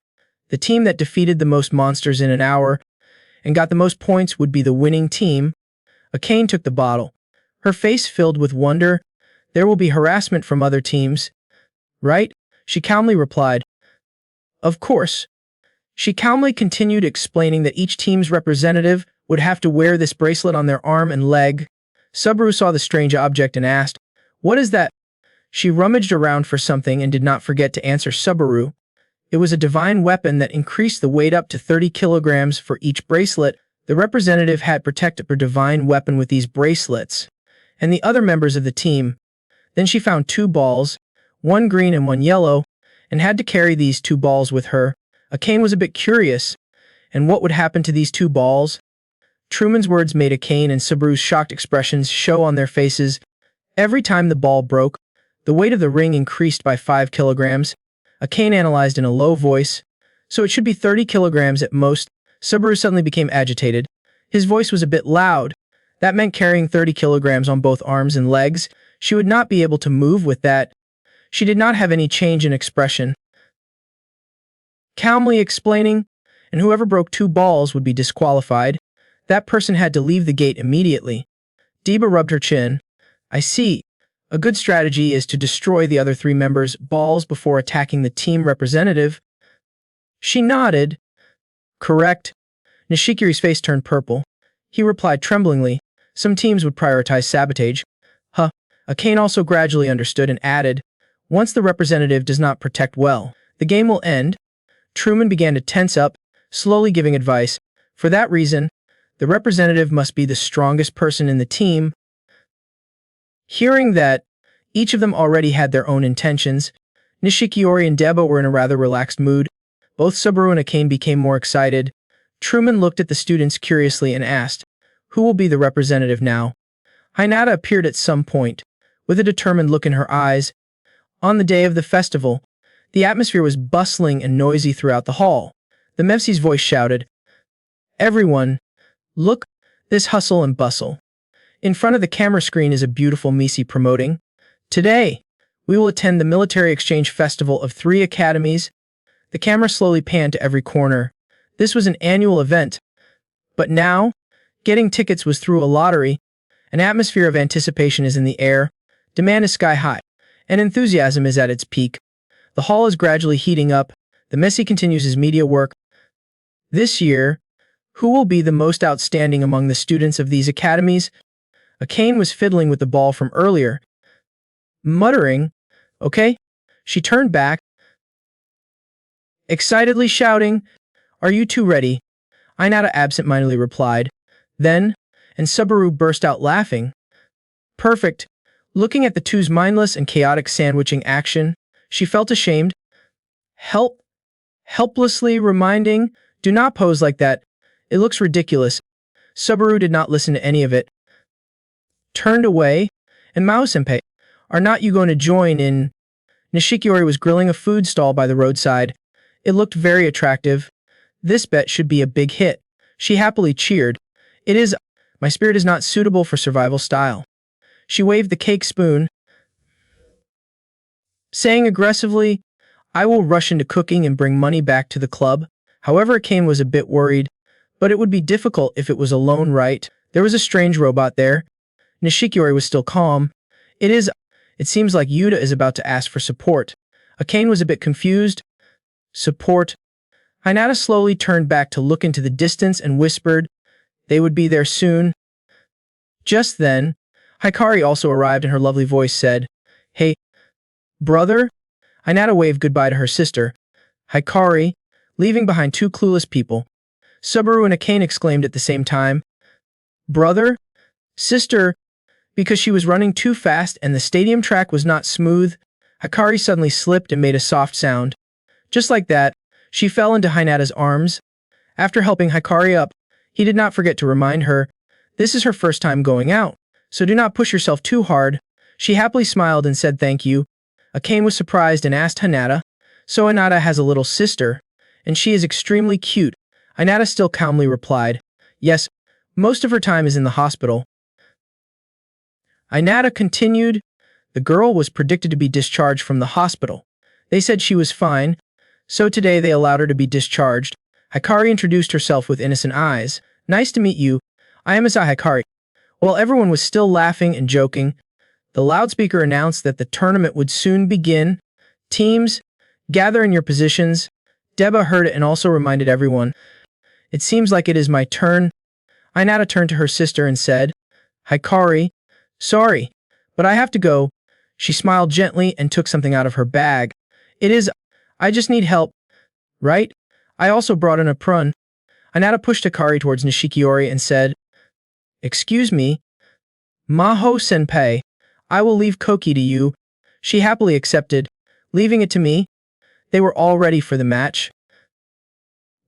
the team that defeated the most monsters in an hour and got the most points would be the winning team. Aane took the bottle. Her face filled with wonder. There will be harassment from other teams. Right? She calmly replied. Of course. She calmly continued explaining that each team's representative would have to wear this bracelet on their arm and leg. Subaru saw the strange object and asked, what is that? She rummaged around for something and did not forget to answer Subaru. It was a divine weapon that increased the weight up to 30 kilograms for each bracelet. The representative had protected her divine weapon with these bracelets, and the other members of the team. Then she found 2 balls, one green and one yellow, and had to carry these 2 balls with her. Akane was a bit curious. And what would happen to these two balls? Truman's words made Akane and Saburu's shocked expressions show on their faces. Every time the ball broke, the weight of the ring increased by 5 kilograms. Akane analyzed in a low voice. So it should be 30 kilograms at most. Saburu suddenly became agitated. His voice was a bit loud. That meant carrying 30 kilograms on both arms and legs. She would not be able to move with that. She did not have any change in expression. Calmly explaining, and whoever broke 2 balls would be disqualified. That person had to leave the gate immediately. Deba rubbed her chin. I see. A good strategy is to destroy the other 3 members' balls before attacking the team representative. She nodded. Correct. Nishikiri's face turned purple. He replied tremblingly, some teams would prioritize sabotage. Akane also gradually understood and added, once the representative does not protect well, the game will end. Truman began to tense up, slowly giving advice. For that reason, the representative must be the strongest person in the team. Hearing that, each of them already had their own intentions, Nishikiori and Deba were in a rather relaxed mood. Both Saburo and Akane became more excited. Truman looked at the students curiously and asked, who will be the representative now? Hinata appeared at some point, with a determined look in her eyes. On the day of the festival, the atmosphere was bustling and noisy throughout the hall. The Mevsi's voice shouted, everyone, look, this hustle and bustle. In front of the camera screen is a beautiful Misi promoting. Today, we will attend the military exchange festival of 3 academies. The camera slowly panned to every corner. This was an annual event. But now, getting tickets was through a lottery. An atmosphere of anticipation is in the air. Demand is sky high, and enthusiasm is at its peak. The hall is gradually heating up. The Messi continues his media work. This year, who will be the most outstanding among the students of these academies? Akane was fiddling with the ball from earlier. Muttering, okay? She turned back, excitedly shouting, are you two ready? Inata absent-mindedly replied. Then, and Saburo burst out laughing. Perfect. Looking at the two's mindless and chaotic sandwiching action, she felt ashamed. Helplessly reminding, do not pose like that. It looks ridiculous. Saburo did not listen to any of it. Turned away, and Mao-senpai, are not you going to join in? Nishikiori was grilling a food stall by the roadside. It looked very attractive. This bet should be a big hit. She happily cheered. It is. My spirit is not suitable for survival style. She waved the cake spoon, saying aggressively, I will rush into cooking and bring money back to the club. However, Akane was a bit worried, but it would be difficult if it was alone, right? There was a strange robot there. Nishikiori was still calm. It seems like Yuta is about to ask for support. Akane was a bit confused. Support? Hinata slowly turned back to look into the distance and whispered, they would be there soon. Just then, Hikari also arrived and her lovely voice said, hey, brother? Hinata waved goodbye to her sister. Hikari, leaving behind 2 clueless people. Saburo and Akane exclaimed at the same time, brother? Sister? Because she was running too fast and the stadium track was not smooth, Hikari suddenly slipped and made a soft sound. Just like that, she fell into Hinata's arms. After helping Hikari up, he did not forget to remind her, this is her first time going out, so do not push yourself too hard. She happily smiled and said thank you. Akane was surprised and asked Hinata, so Inata has a little sister, and she is extremely cute. Inata still calmly replied, yes, most of her time is in the hospital. Inata continued, the girl was predicted to be discharged from the hospital. They said she was fine, so today they allowed her to be discharged. Hikari introduced herself with innocent eyes. Nice to meet you. I am Isai Hikari. While everyone was still laughing and joking, the loudspeaker announced that the tournament would soon begin. Teams, gather in your positions. Deba heard it and also reminded everyone. It seems like it is my turn. Inata turned to her sister and said, Hikari, sorry, but I have to go. She smiled gently and took something out of her bag. I just need help. Right? I also brought in a prun. Inata pushed Hikari towards Nishikiori and said, excuse me. Maho-senpai, I will leave Koki to you. She happily accepted, leaving it to me. They were all ready for the match.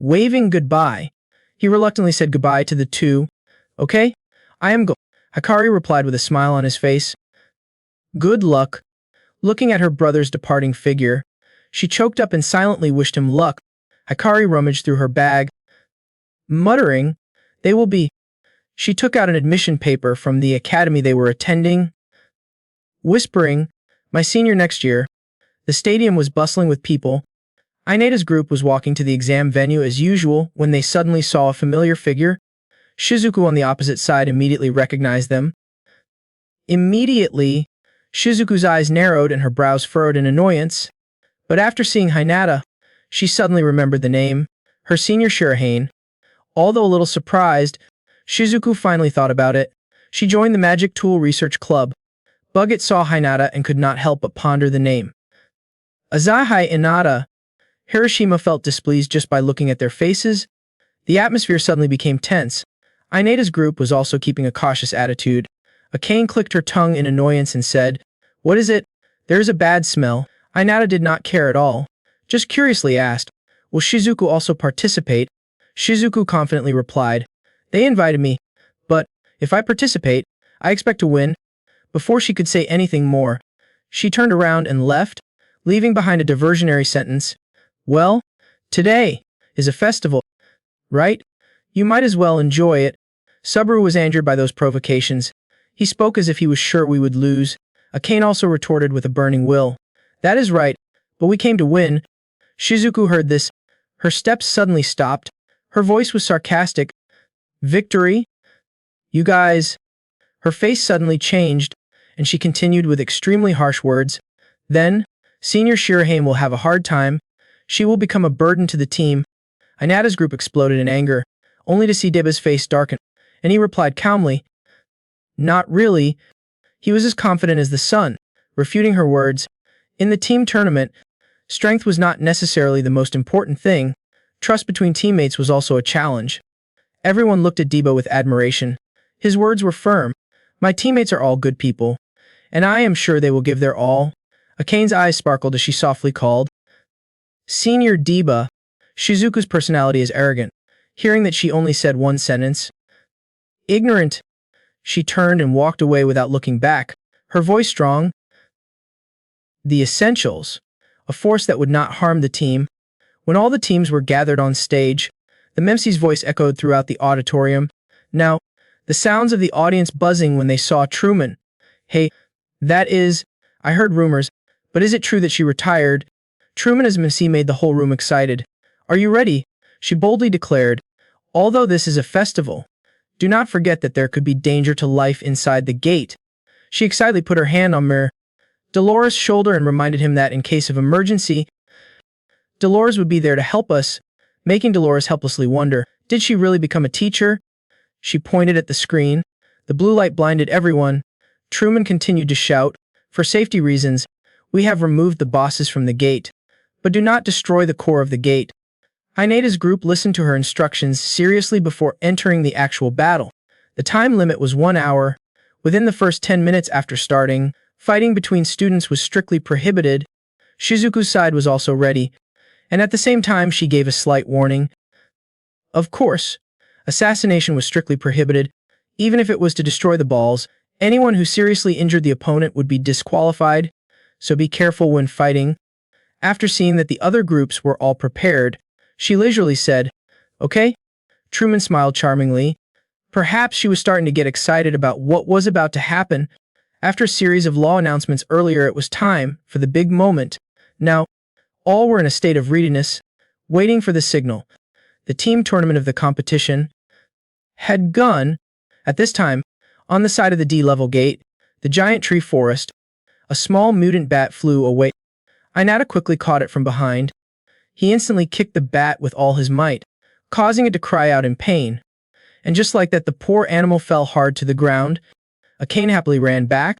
Waving goodbye, he reluctantly said goodbye to the two. Okay, I am go. Hikari replied with a smile on his face. Good luck. Looking at her brother's departing figure, she choked up and silently wished him luck. Hikari rummaged through her bag, muttering, they will be. She took out an admission paper from the academy they were attending, whispering, my senior next year. The stadium was bustling with people. Inata's group was walking to the exam venue as usual when they suddenly saw a familiar figure. Shizuku on the opposite side immediately recognized them. Immediately, Shizuku's eyes narrowed and her brows furrowed in annoyance. But after seeing Hinata, she suddenly remembered the name, her senior Shirahane. Although a little surprised, Shizuku finally thought about it. She joined the Magic Tool Research Club. Buget saw Hinata and could not help but ponder the name. Azahai Inata. Hiroshima felt displeased just by looking at their faces. The atmosphere suddenly became tense. Inata's group was also keeping a cautious attitude. Aane clicked her tongue in annoyance and said, what is it? There is a bad smell. Inata did not care at all. Just curiously asked, will Shizuku also participate? Shizuku confidently replied, they invited me, but if I participate, I expect to win. Before she could say anything more, she turned around and left, leaving behind a diversionary sentence. Well, today is a festival, right? You might as well enjoy it. Subaru was angered by those provocations. He spoke as if he was sure we would lose. Aane also retorted with a burning will. That is right, but we came to win. Shizuku heard this. Her steps suddenly stopped. Her voice was sarcastic. Victory? You guys. Her face suddenly changed, and she continued with extremely harsh words. Then, Senior Shirahane will have a hard time. She will become a burden to the team. Inata's group exploded in anger, only to see Deba's face darken, and he replied calmly, not really. He was as confident as the sun, refuting her words. In the team tournament, strength was not necessarily the most important thing. Trust between teammates was also a challenge. Everyone looked at Deba with admiration. His words were firm. My teammates are all good people, and I am sure they will give their all. Akane's eyes sparkled as she softly called. Senior Deba. Shizuku's personality is arrogant. Hearing that she only said one sentence. Ignorant. She turned and walked away without looking back, her voice strong. The essentials. A force that would not harm the team. When all the teams were gathered on stage, the Memsi's voice echoed throughout the auditorium. Now, the sounds of the audience buzzing when they saw Truman. Hey, that is, I heard rumors, but is it true that she retired? Truman as Memsi made the whole room excited. Are you ready? She boldly declared. Although this is a festival, do not forget that there could be danger to life inside the gate. She excitedly put her hand on Dolores' shoulder and reminded him that in case of emergency, Dolores would be there to help us, making Dolores helplessly wonder, did she really become a teacher? She pointed at the screen. The blue light blinded everyone. Truman continued to shout, for safety reasons, we have removed the bosses from the gate, but do not destroy the core of the gate. Inata's group listened to her instructions seriously before entering the actual battle. The time limit was 1 hour. Within the first 10 minutes after starting, fighting between students was strictly prohibited. Shizuku's side was also ready, and at the same time she gave a slight warning. Of course, assassination was strictly prohibited. Even if it was to destroy the balls, anyone who seriously injured the opponent would be disqualified, so be careful when fighting. After seeing that the other groups were all prepared, she leisurely said, okay? Truman smiled charmingly. Perhaps she was starting to get excited about what was about to happen. After a series of law announcements earlier, it was time for the big moment. Now, all were in a state of readiness, waiting for the signal. The team tournament of the competition had begun. At this time, on the side of the D-level gate, the giant tree forest, a small mutant bat flew away. Inata quickly caught it from behind. He instantly kicked the bat with all his might, causing it to cry out in pain. And just like that, the poor animal fell hard to the ground. Aane happily ran back.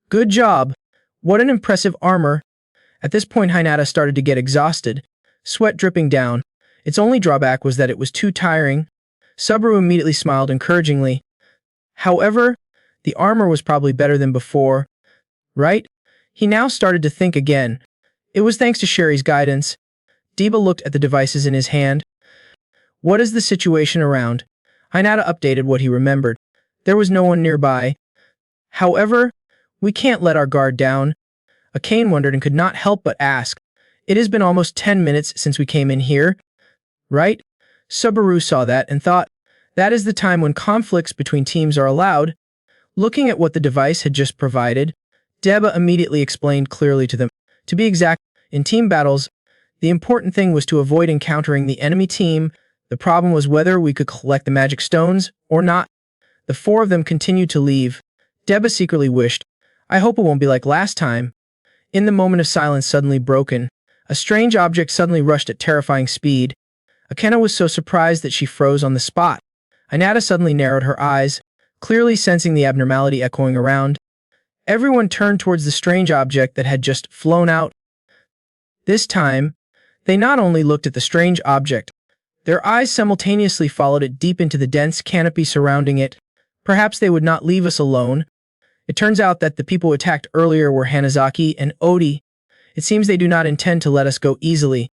Good job. What an impressive armor. At this point, Hinata started to get exhausted, sweat dripping down. Its only drawback was that it was too tiring. Subaru immediately smiled encouragingly. However, the armor was probably better than before, right? He now started to think again. It was thanks to Sherry's guidance. Deba looked at the devices in his hand. What is the situation around? Inata updated what he remembered. There was no one nearby. However, we can't let our guard down. Aane wondered and could not help but ask. It has been almost 10 minutes since we came in here, right? Subaru saw that and thought, that is the time when conflicts between teams are allowed. Looking at what the device had just provided, Deba immediately explained clearly to them. To be exact, in team battles, the important thing was to avoid encountering the enemy team. The problem was whether we could collect the magic stones or not. The four of them continued to leave. Deba secretly wished, I hope it won't be like last time. In the moment of silence suddenly broken, a strange object suddenly rushed at terrifying speed. Akena was so surprised that she froze on the spot. Inata suddenly narrowed her eyes, clearly sensing the abnormality echoing around. Everyone turned towards the strange object that had just flown out. This time, they not only looked at the strange object, their eyes simultaneously followed it deep into the dense canopy surrounding it. Perhaps they would not leave us alone. It turns out that the people who attacked earlier were Hanazaki and Odi. It seems they do not intend to let us go easily.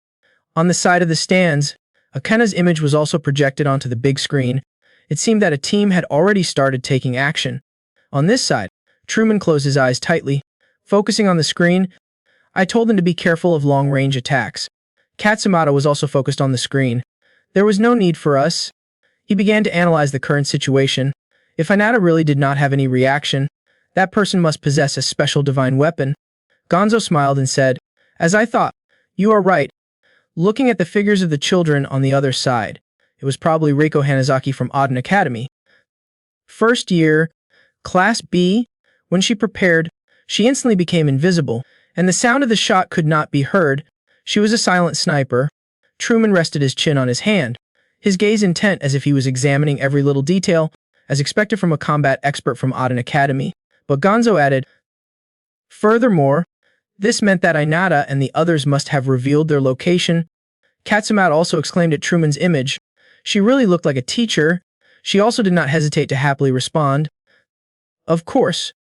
On the side of the stands, Akena's image was also projected onto the big screen. It seemed that a team had already started taking action. On this side, Truman closed his eyes tightly, focusing on the screen. I told them to be careful of long-range attacks. Katsumata was also focused on the screen. There was no need for us. He began to analyze the current situation. If Inata really did not have any reaction, that person must possess a special divine weapon. Gonzo smiled and said, As I thought, you are right. Looking at the figures of the children on the other side, it was probably Reiko Hanazaki from Auden Academy. First year, Class B, when she prepared, she instantly became invisible, and the sound of the shot could not be heard. She was a silent sniper. Truman rested his chin on his hand, his gaze intent as if he was examining every little detail, as expected from a combat expert from Auden Academy. But Gonzo added, Furthermore, this meant that Inata and the others must have revealed their location. Katsumata also exclaimed at Truman's image. She really looked like a teacher. She also did not hesitate to happily respond. Of course.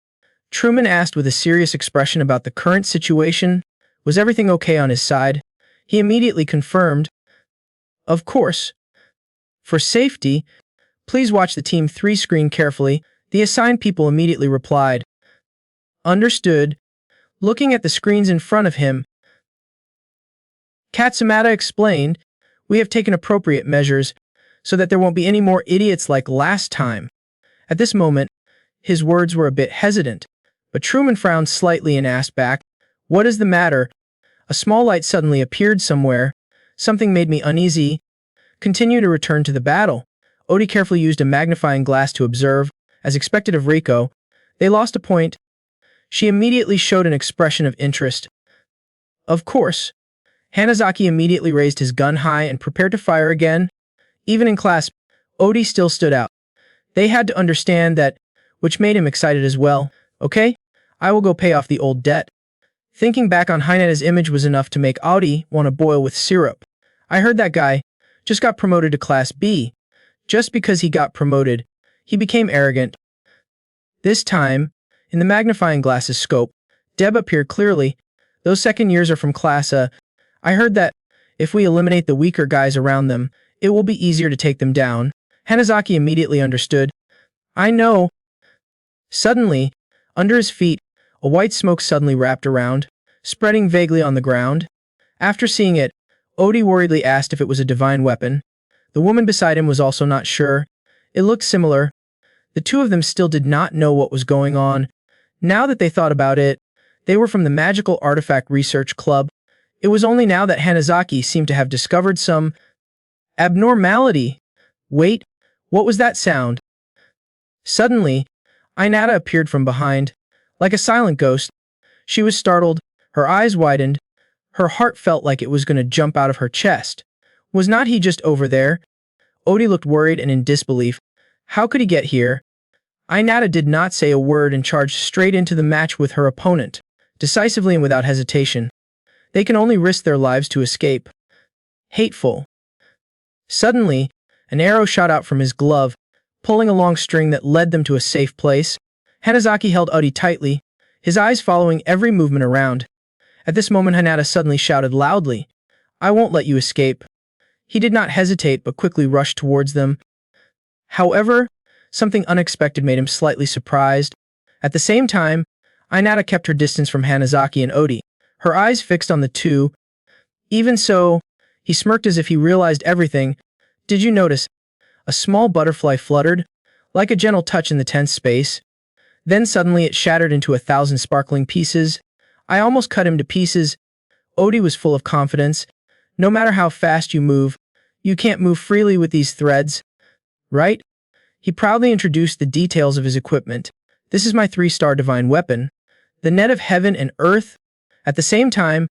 Truman asked with a serious expression about the current situation. Was everything okay on his side? He immediately confirmed. Of course. For safety, please watch the Team 3 screen carefully. The assigned people immediately replied. Understood. Looking at the screens in front of him, Katsumata explained, We have taken appropriate measures so that there won't be any more idiots like last time. At this moment, his words were a bit hesitant, but Truman frowned slightly and asked back, What is the matter? A small light suddenly appeared somewhere. Something made me uneasy. Continue to return to the battle. Odi carefully used a magnifying glass to observe. As expected of Riko, they lost a point. She immediately showed an expression of interest. Of course. Hanazaki immediately raised his gun high and prepared to fire again. Even in class, Odi still stood out. They had to understand that, which made him excited as well. Okay, I will go pay off the old debt. Thinking back on Hinata's image was enough to make Odi want to boil with syrup. I heard that guy just got promoted to Class B. Just because he got promoted, he became arrogant. This time, in the magnifying glass's scope, Deb appeared clearly. Those second years are from Class A. I heard that, if we eliminate the weaker guys around them, it will be easier to take them down. Hanazaki immediately understood. I know. Suddenly, under his feet, a white smoke suddenly wrapped around, spreading vaguely on the ground. After seeing it, Odi worriedly asked if it was a divine weapon. The woman beside him was also not sure. It looked similar. The two of them still did not know what was going on. Now that they thought about it, they were from the Magical Artifact Research Club. It was only now that Hanazaki seemed to have discovered some abnormality. Wait, what was that sound? Suddenly, Inata appeared from behind. Like a silent ghost, she was startled, her eyes widened, her heart felt like it was going to jump out of her chest. Was not he just over there? Odi looked worried and in disbelief. How could he get here? Inata did not say a word and charged straight into the match with her opponent, decisively and without hesitation. They can only risk their lives to escape. Hateful. Suddenly, an arrow shot out from his glove, pulling a long string that led them to a safe place. Hanazaki held Odi tightly, his eyes following every movement around. At this moment Hinata suddenly shouted loudly, I won't let you escape. He did not hesitate but quickly rushed towards them. However, something unexpected made him slightly surprised. At the same time, Inata kept her distance from Hanazaki and Odi, her eyes fixed on the two. Even so, he smirked as if he realized everything. Did you notice? A small butterfly fluttered, like a gentle touch in the tense space. Then suddenly it shattered into 1,000 sparkling pieces. I almost cut him to pieces. Odi was full of confidence. No matter how fast you move, you can't move freely with these threads, right? He proudly introduced the details of his equipment. This is my 3-star divine weapon, the net of heaven and earth. At the same time,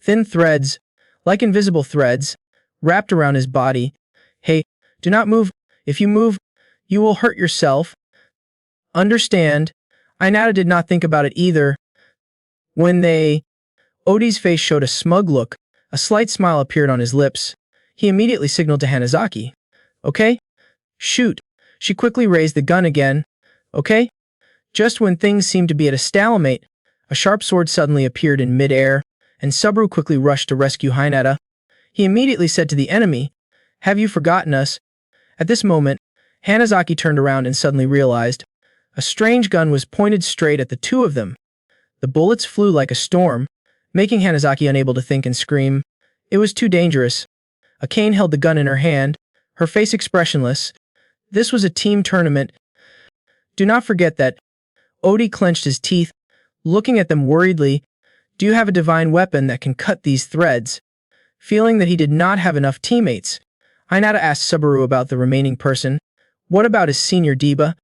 thin threads, like invisible threads, wrapped around his body. Hey, do not move. If you move, you will hurt yourself. Understand? Inata did not think about it either. Odi's face showed a smug look. A slight smile appeared on his lips. He immediately signaled to Hanazaki. Okay? Shoot. She quickly raised the gun again. Okay? Just when things seemed to be at a stalemate, a sharp sword suddenly appeared in mid-air, and Subaru quickly rushed to rescue Hinata. He immediately said to the enemy, "Have you forgotten us?" At this moment, Hanazaki turned around and suddenly realized a strange gun was pointed straight at the two of them. The bullets flew like a storm, making Hanazaki unable to think and scream. It was too dangerous. Aane held the gun in her hand, her face expressionless. This was a team tournament. Do not forget that. Odi clenched his teeth, looking at them worriedly. Do you have a divine weapon that can cut these threads? Feeling that he did not have enough teammates, Inata asked Subaru about the remaining person. What about his senior Deba?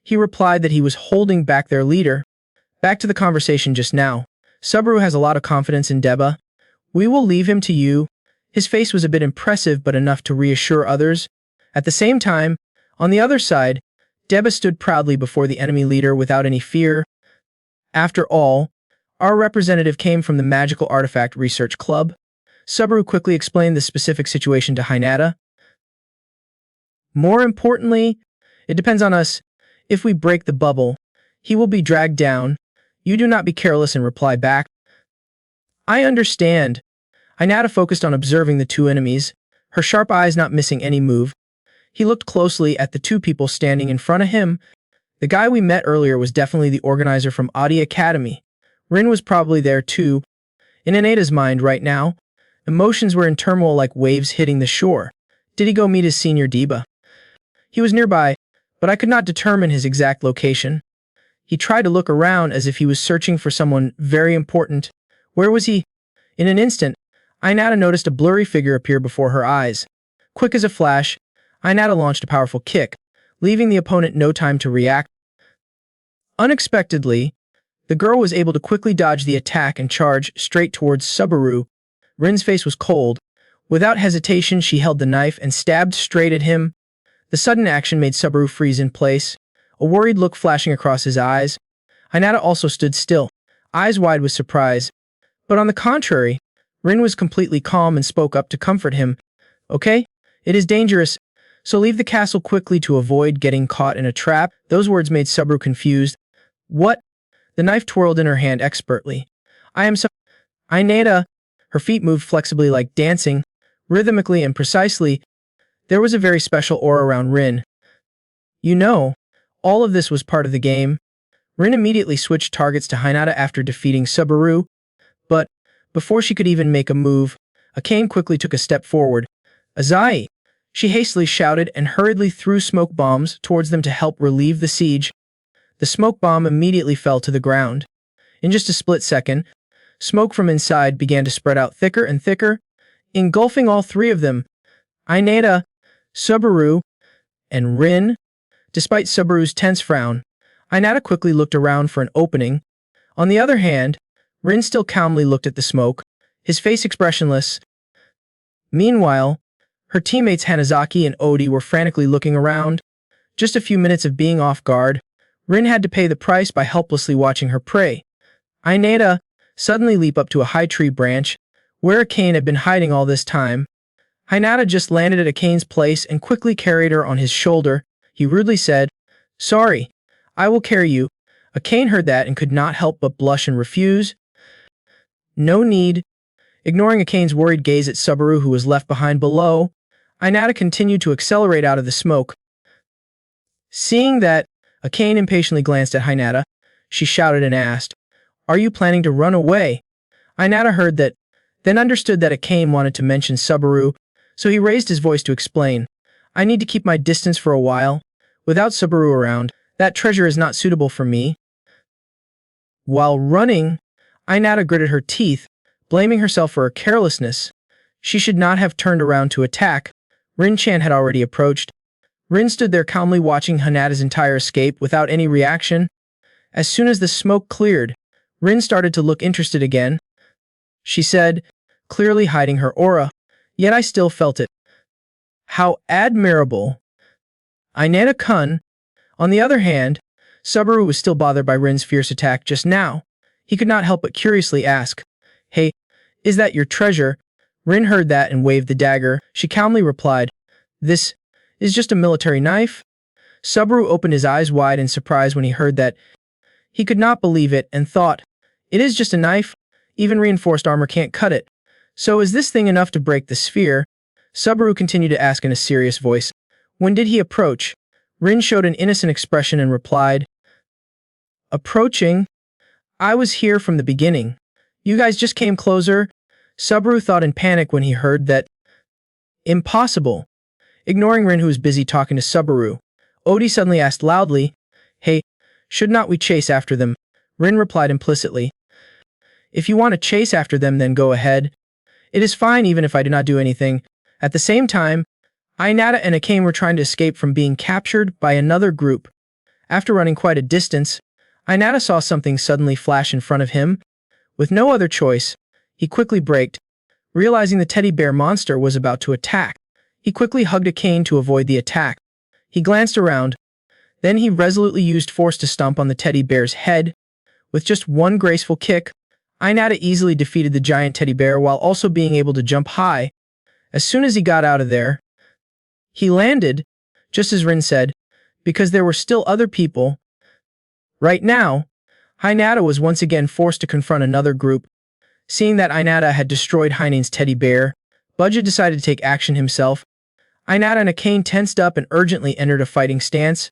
He replied that he was holding back their leader. Back to the conversation just now. Subaru has a lot of confidence in Deba. We will leave him to you. His face was a bit impressive but enough to reassure others. At the same time, on the other side, Deba stood proudly before the enemy leader without any fear. After all, our representative came from the Magical Artifact Research Club. Subaru quickly explained the specific situation to Hinata. More importantly, it depends on us. If we break the bubble, he will be dragged down. You do not be careless and reply back. I understand. Hinata focused on observing the two enemies, her sharp eyes not missing any move. He looked closely at the two people standing in front of him. The guy we met earlier was definitely the organizer from Audi Academy. Rin was probably there too. In Inata's mind right now, emotions were in turmoil like waves hitting the shore. Did he go meet his senior Deba? He was nearby, but I could not determine his exact location. He tried to look around as if he was searching for someone very important. Where was he? In an instant, Inata noticed a blurry figure appear before her eyes. Quick as a flash, Inata launched a powerful kick, leaving the opponent no time to react. Unexpectedly, the girl was able to quickly dodge the attack and charge straight towards Subaru. Rin's face was cold. Without hesitation, she held the knife and stabbed straight at him. The sudden action made Subaru freeze in place, a worried look flashing across his eyes. Inata also stood still, eyes wide with surprise. But on the contrary, Rin was completely calm and spoke up to comfort him. Okay, it is dangerous, so leave the castle quickly to avoid getting caught in a trap. Those words made Subaru confused. What? The knife twirled in her hand expertly. Inata. Her feet moved flexibly like dancing, rhythmically and precisely. There was a very special aura around Rin. You know, all of this was part of the game. Rin immediately switched targets to Hinata after defeating Subaru, but before she could even make a move, Aane quickly took a step forward. Azai! She hastily shouted and hurriedly threw smoke bombs towards them to help relieve the siege. The smoke bomb immediately fell to the ground. In just a split second, smoke from inside began to spread out thicker and thicker, engulfing all three of them. Inata, Subaru, and Rin. Despite Subaru's tense frown, Inata quickly looked around for an opening. On the other hand, Rin still calmly looked at the smoke, his face expressionless. Meanwhile, her teammates Hanazaki and Odi were frantically looking around. Just a few minutes of being off guard, Rin had to pay the price by helplessly watching her prey. Inata suddenly leap up to a high tree branch, where Aane had been hiding all this time. Hinata just landed at Akane's place and quickly carried her on his shoulder. He rudely said, "Sorry, I will carry you." Aane heard that and could not help but blush and refuse. No need. Ignoring Akane's worried gaze at Subaru who was left behind below, Inata continued to accelerate out of the smoke. Seeing that, Akane impatiently glanced at Hinata. She shouted and asked, "Are you planning to run away?" Inata heard that, then understood that Akane wanted to mention Subaru, so he raised his voice to explain, "I need to keep my distance for a while. Without Subaru around, that treasure is not suitable for me." While running, Inata gritted her teeth, blaming herself for her carelessness. She should not have turned around to attack. Rin-chan had already approached. Rin stood there calmly watching Hinata's entire escape without any reaction. As soon as the smoke cleared, Rin started to look interested again. She said, clearly hiding her aura, yet I still felt it. "How admirable." Inata-kun. On the other hand, Subaru was still bothered by Rin's fierce attack just now. He could not help but curiously ask, "Hey, is that your treasure?" Rin heard that and waved the dagger. She calmly replied, "This is just a military knife." Subaru opened his eyes wide in surprise when he heard that. He could not believe it and thought, "It is just a knife? Even reinforced armor can't cut it. So is this thing enough to break the sphere?" Subaru continued to ask in a serious voice, "When did he approach?" Rin showed an innocent expression and replied, "Approaching? I was here from the beginning. You guys just came closer." Subaru thought in panic when he heard that. Impossible. Ignoring Rin who was busy talking to Subaru, Odi suddenly asked loudly, "Hey, should not we chase after them?" Rin replied implicitly, "If you want to chase after them, then go ahead. It is fine even if I do not do anything." At the same time, Inata and Akane were trying to escape from being captured by another group. After running quite a distance, Inata saw something suddenly flash in front of him. With no other choice, he quickly braked. Realizing the teddy bear monster was about to attack, he quickly hugged Akane to avoid the attack. He glanced around. Then he resolutely used force to stomp on the teddy bear's head. With just one graceful kick, Inata easily defeated the giant teddy bear while also being able to jump high. As soon as he got out of there, he landed, just as Rin said, because there were still other people. Right now, Hinata was once again forced to confront another group. Seeing that Inata had destroyed Hainen's teddy bear, Budget decided to take action himself. Inata and Akane tensed up and urgently entered a fighting stance.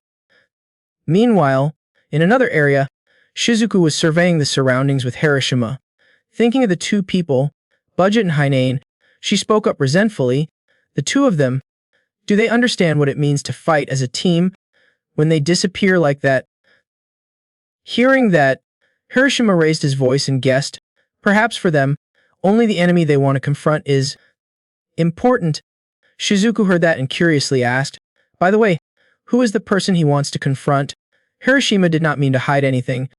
Meanwhile, in another area, Shizuku was surveying the surroundings with Hiroshima. Thinking of the two people, Budget and Hainen, she spoke up resentfully. The two of them, do they understand what it means to fight as a team when they disappear like that? Hearing that, Hiroshima raised his voice and guessed, perhaps for them, only the enemy they want to confront is important. Shizuku heard that and curiously asked, "By the way, who is the person he wants to confront?" Hiroshima did not mean to hide anything,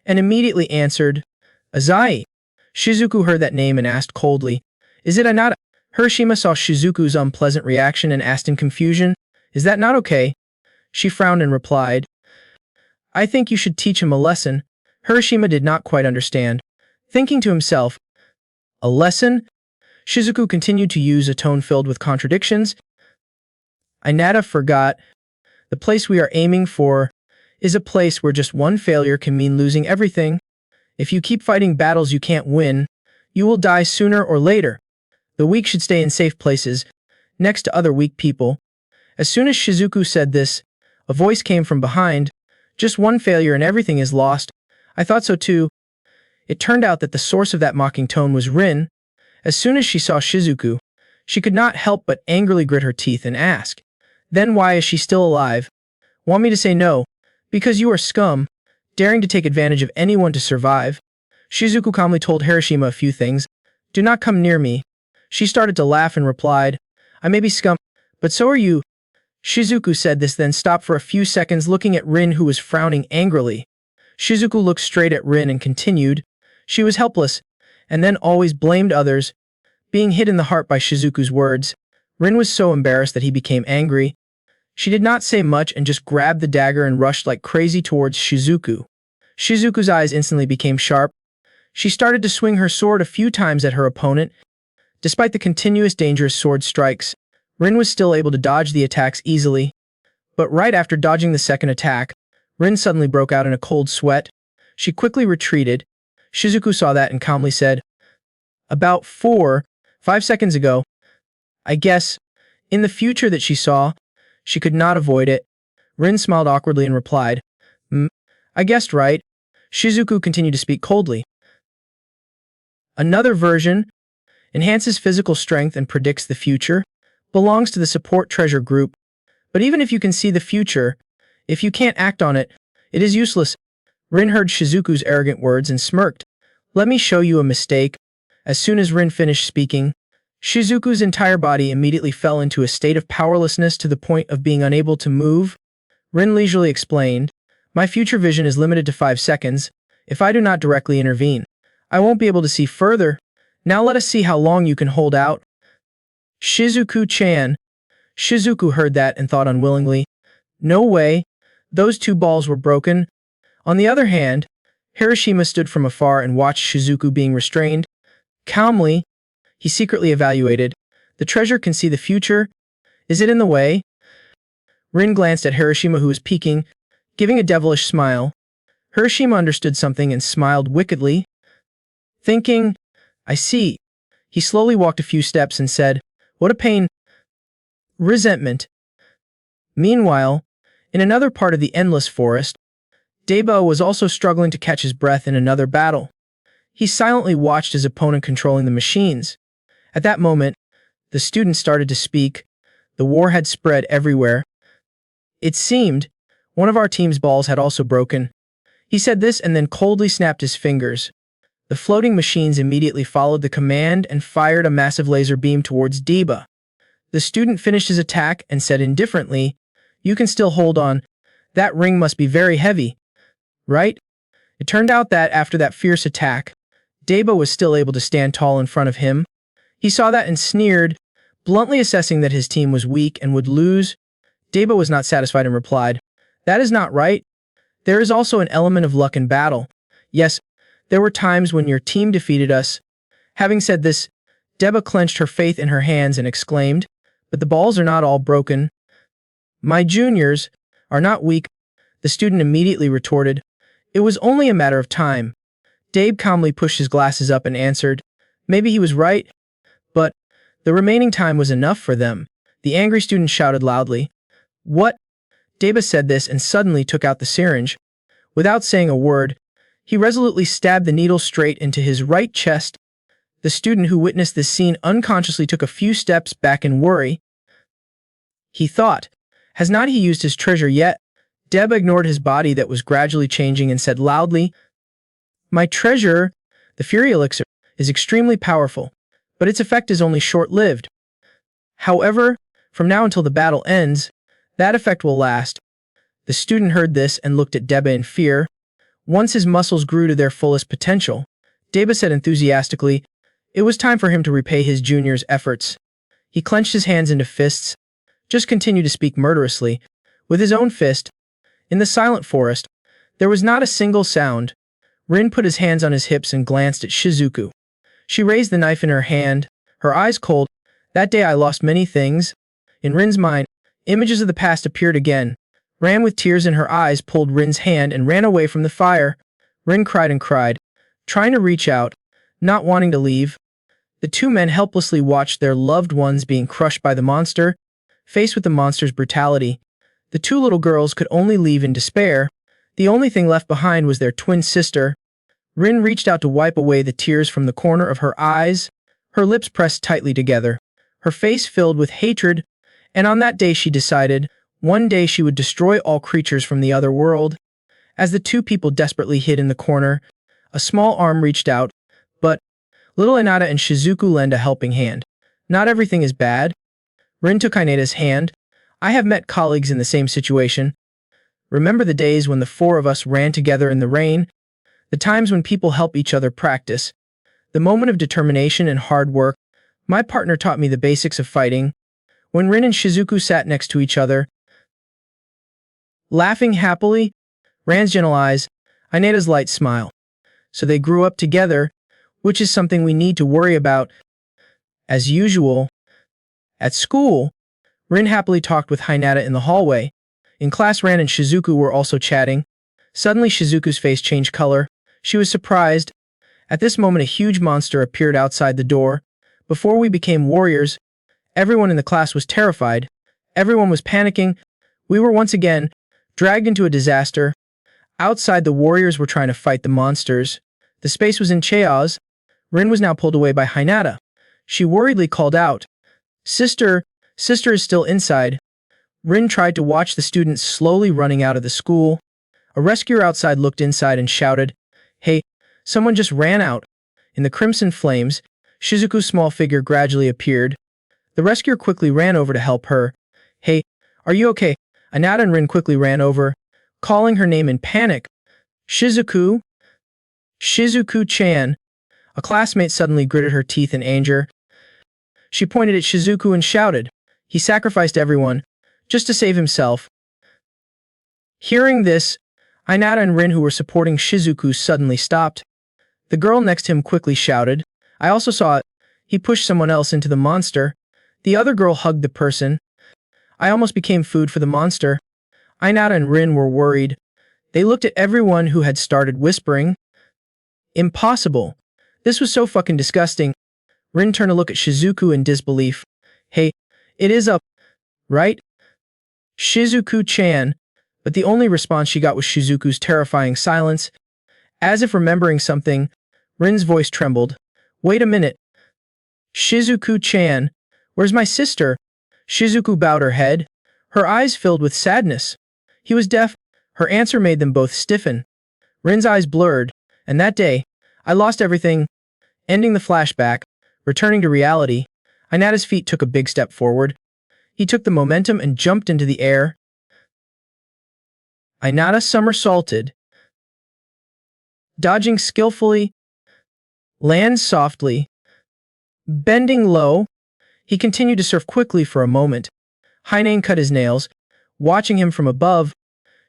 and immediately answered, "Azai." Shizuku heard that name and asked coldly, "Is it Inata?" Hiroshima saw Shizuku's unpleasant reaction and asked in confusion, "Is that not okay?" She frowned and replied, "I think you should teach him a lesson." Hiroshima did not quite understand. Thinking to himself, "A lesson?" Shizuku continued to use a tone filled with contradictions. Inata forgot. The place we are aiming for is a place where just one failure can mean losing everything. If you keep fighting battles you can't win, you will die sooner or later. The weak should stay in safe places, next to other weak people. As soon as Shizuku said this, a voice came from behind. "Just one failure and everything is lost." I thought so too. It turned out that the source of that mocking tone was Rin. As soon as she saw Shizuku, she could not help but angrily grit her teeth and ask, "Then why is she still alive?" "Want me to say no? Because you are scum, daring to take advantage of anyone to survive." Shizuku calmly told Hiroshima a few things. "Do not come near me." She started to laugh and replied, "I may be scum, but so are you." Shizuku said this then stopped for a few seconds looking at Rin who was frowning angrily. Shizuku looked straight at Rin and continued. She was helpless, and then always blamed others. Being hit in the heart by Shizuku's words, Rin was so embarrassed that he became angry. She did not say much and just grabbed the dagger and rushed like crazy towards Shizuku. Shizuku's eyes instantly became sharp. She started to swing her sword a few times at her opponent. Despite the continuous dangerous sword strikes, Rin was still able to dodge the attacks easily. But right after dodging the second attack, Rin suddenly broke out in a cold sweat. She quickly retreated. Shizuku saw that and calmly said, About 5 seconds ago. I guess, in the future that she saw, she could not avoid it. Rin smiled awkwardly and replied, I guessed right. Shizuku continued to speak coldly. Another version enhances physical strength and predicts the future, belongs to the support treasure group, but even if you can see the future, if you can't act on it, it is useless. Rin heard Shizuku's arrogant words and smirked. Let me show you a mistake. As soon as Rin finished speaking, Shizuku's entire body immediately fell into a state of powerlessness to the point of being unable to move. Rin leisurely explained, my future vision is limited to 5 seconds. If I do not directly intervene, I won't be able to see further. Now let us see how long you can hold out. Shizuku-chan. Shizuku heard that and thought unwillingly, no way, those 2 balls were broken. On the other hand, Hiroshima stood from afar and watched Shizuku being restrained. Calmly, he secretly evaluated, the treasure can see the future. Is it in the way? Rin glanced at Hiroshima, who was peeking, giving a devilish smile. Hiroshima understood something and smiled wickedly, thinking, I see. He slowly walked a few steps and said, what a pain. Resentment. Meanwhile, in another part of the endless forest, Deba was also struggling to catch his breath in another battle. He silently watched his opponent controlling the machines. At that moment, the student started to speak. The war had spread everywhere. It seemed one of our team's balls had also broken. He said this and then coldly snapped his fingers. The floating machines immediately followed the command and fired a massive laser beam towards Deba. The student finished his attack and said indifferently, you can still hold on. That ring must be very heavy, right? It turned out that after that fierce attack, Deba was still able to stand tall in front of him. He saw that and sneered, bluntly assessing that his team was weak and would lose. Deba was not satisfied and replied, that is not right. There is also an element of luck in battle. Yes, there were times when your team defeated us. Having said this, Deba clenched her faith in her hands and exclaimed, but the balls are not all broken. My juniors are not weak. The student immediately retorted, it was only a matter of time. Debe calmly pushed his glasses up and answered, maybe he was right, but the remaining time was enough for them. The angry student shouted loudly, what? Deba said this and suddenly took out the syringe. Without saying a word, he resolutely stabbed the needle straight into his right chest. The student who witnessed this scene unconsciously took a few steps back in worry. He thought, has not he used his treasure yet? Deba ignored his body that was gradually changing and said loudly, my treasure, the Fury Elixir, is extremely powerful, but its effect is only short-lived. However, from now until the battle ends, that effect will last. The student heard this and looked at Deba in fear. Once his muscles grew to their fullest potential, Deba said enthusiastically, it was time for him to repay his junior's efforts. He clenched his hands into fists, just continued to speak murderously, with his own fist. In the silent forest, there was not a single sound. Rin put his hands on his hips and glanced at Shizuku. She raised the knife in her hand, her eyes cold. That day I lost many things. In Rin's mind, images of the past appeared again. Ran with tears in her eyes pulled Rin's hand and ran away from the fire. Rin cried and cried, trying to reach out, not wanting to leave. The 2 men helplessly watched their loved ones being crushed by the monster. Faced with the monster's brutality, the 2 little girls could only leave in despair. The only thing left behind was their twin sister. Rin reached out to wipe away the tears from the corner of her eyes, her lips pressed tightly together, her face filled with hatred, and on that day she decided, one day she would destroy all creatures from the other world. As the 2 people desperately hid in the corner, a small arm reached out, but little Inata and Shizuku lend a helping hand. Not everything is bad. Rin took Inata's hand. I have met colleagues in the same situation. Remember the days when the 4 of us ran together in the rain? The times when people help each other practice. The moment of determination and hard work. My partner taught me the basics of fighting. When Rin and Shizuku sat next to each other, laughing happily, Ran's gentle eyes, Inata's light smile. So they grew up together, which is something we need to worry about. As usual, at school, Rin happily talked with Hinata in the hallway. In class, Ran and Shizuku were also chatting. Suddenly, Shizuku's face changed color. She was surprised. At this moment, a huge monster appeared outside the door. Before we became warriors, everyone in the class was terrified. Everyone was panicking. We were once again dragged into a disaster. Outside, the warriors were trying to fight the monsters. The space was in chaos. Rin was now pulled away by Hinata. She worriedly called out, "Sister, sister is still inside." Rin tried to watch the students slowly running out of the school. A rescuer outside looked inside and shouted, "Hey, someone just ran out." In the crimson flames, Shizuku's small figure gradually appeared. The rescuer quickly ran over to help her. "Hey, are you okay?" Inata and Rin quickly ran over, calling her name in panic. "Shizuku? Shizuku-chan." A classmate suddenly gritted her teeth in anger. She pointed at Shizuku and shouted, "He sacrificed everyone, just to save himself." Hearing this, Inata and Rin, who were supporting Shizuku, suddenly stopped. The girl next to him quickly shouted, "I also saw it. He pushed someone else into the monster." The other girl hugged the person. "I almost became food for the monster." Inata and Rin were worried. They looked at everyone who had started whispering, "Impossible. This was so fucking disgusting." Rin turned to look at Shizuku in disbelief. "Hey, it is up, right? Shizuku-chan." But the only response she got was Shizuku's terrifying silence. As if remembering something, Rin's voice trembled. "Wait a minute. Shizuku-chan, where's my sister?" Shizuku bowed her head. Her eyes filled with sadness. He was deaf. Her answer made them both stiffen. Rin's eyes blurred, and that day, I lost everything. Ending the flashback, returning to reality, Inata's feet took a big step forward. He took the momentum and jumped into the air. Inata somersaulted, dodging skillfully, lands softly, bending low. He continued to surf quickly for a moment. Hagen cut his nails, watching him from above.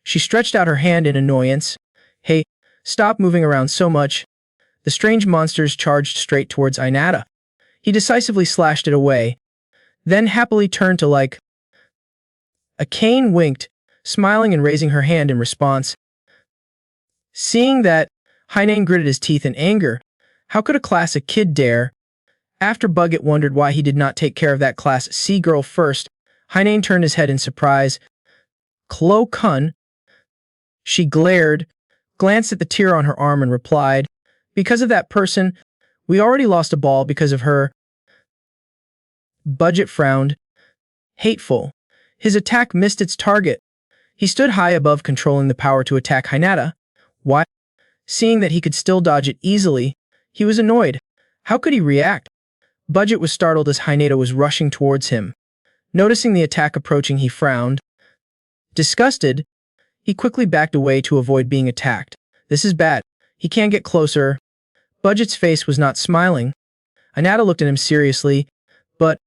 She stretched out her hand in annoyance. "Hey, stop moving around so much." The strange monsters charged straight towards Inata. He decisively slashed it away, then happily turned to like. Aane winked, smiling and raising her hand in response. Seeing that, Hagen gritted his teeth in anger. How could a classic kid dare? After Bucket wondered why he did not take care of that Class C girl first, Hagen turned his head in surprise. "Klo-kun?" She glared, glanced at the tear on her arm and replied, "Because of that person, we already lost a ball because of her." Budget frowned. Hateful. His attack missed its target. He stood high above, controlling the power to attack Hinata. Why? Seeing that he could still dodge it easily, he was annoyed. How could he react? Budget was startled as Hinata was rushing towards him. Noticing the attack approaching, he frowned. Disgusted, he quickly backed away to avoid being attacked. This is bad. He can't get closer. Budget's face was not smiling. Inata looked at him seriously, but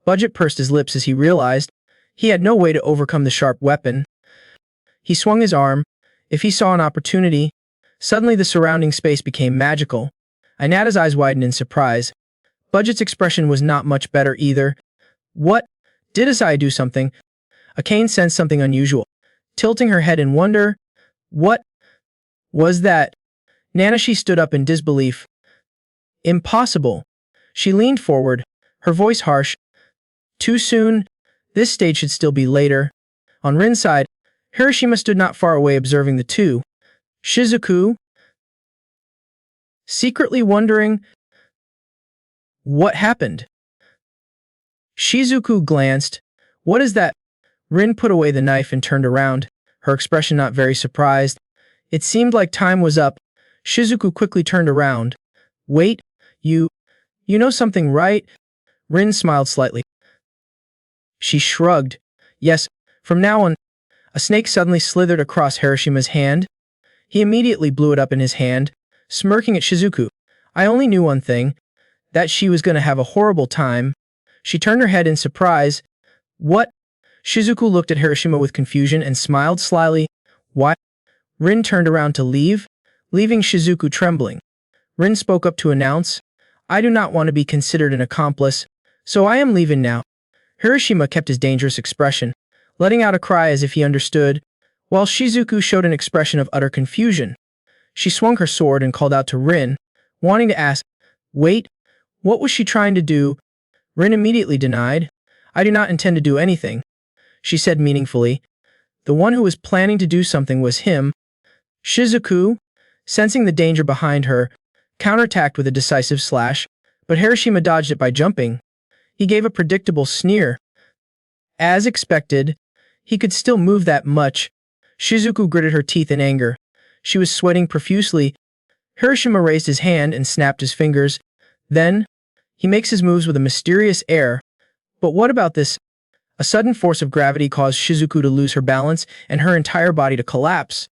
Budget pursed his lips as he realized he had no way to overcome the sharp weapon. He swung his arm. If he saw an opportunity, suddenly the surrounding space became magical. Inata's eyes widened in surprise. Budget's expression was not much better either. What? Did I do something? Aane sensed something unusual, tilting her head in wonder. What was that? Nanashi stood up in disbelief. Impossible. She leaned forward, her voice harsh. Too soon? This stage should still be later. On Rin's side, Hiroshima stood not far away observing the two. Shizuku? Secretly wondering what happened. Shizuku glanced. What is that? Rin put away the knife and turned around, her expression not very surprised. It seemed like time was up. Shizuku quickly turned around. Wait, you know something, right? Rin smiled slightly. She shrugged. Yes, from now on. A snake suddenly slithered across Hiroshima's hand. He immediately blew it up in his hand, smirking at Shizuku. I only knew one thing, that she was going to have a horrible time. She turned her head in surprise. What? Shizuku looked at Hiroshima with confusion and smiled slyly. Why? Rin turned around to leave, leaving Shizuku trembling. Rin spoke up to announce, I do not want to be considered an accomplice, so I am leaving now. Hiroshima kept his dangerous expression, letting out a cry as if he understood, while Shizuku showed an expression of utter confusion. She swung her sword and called out to Rin, wanting to ask, "Wait, what was she trying to do?" Rin immediately denied. "I do not intend to do anything," she said meaningfully. The one who was planning to do something was him. Shizuku, sensing the danger behind her, counterattacked with a decisive slash, but Hiroshima dodged it by jumping. He gave a predictable sneer. As expected, he could still move that much. Shizuku gritted her teeth in anger. She was sweating profusely. Hiroshima raised his hand and snapped his fingers. Then, he makes his moves with a mysterious air. But what about this? A sudden force of gravity caused Shizuku to lose her balance and her entire body to collapse.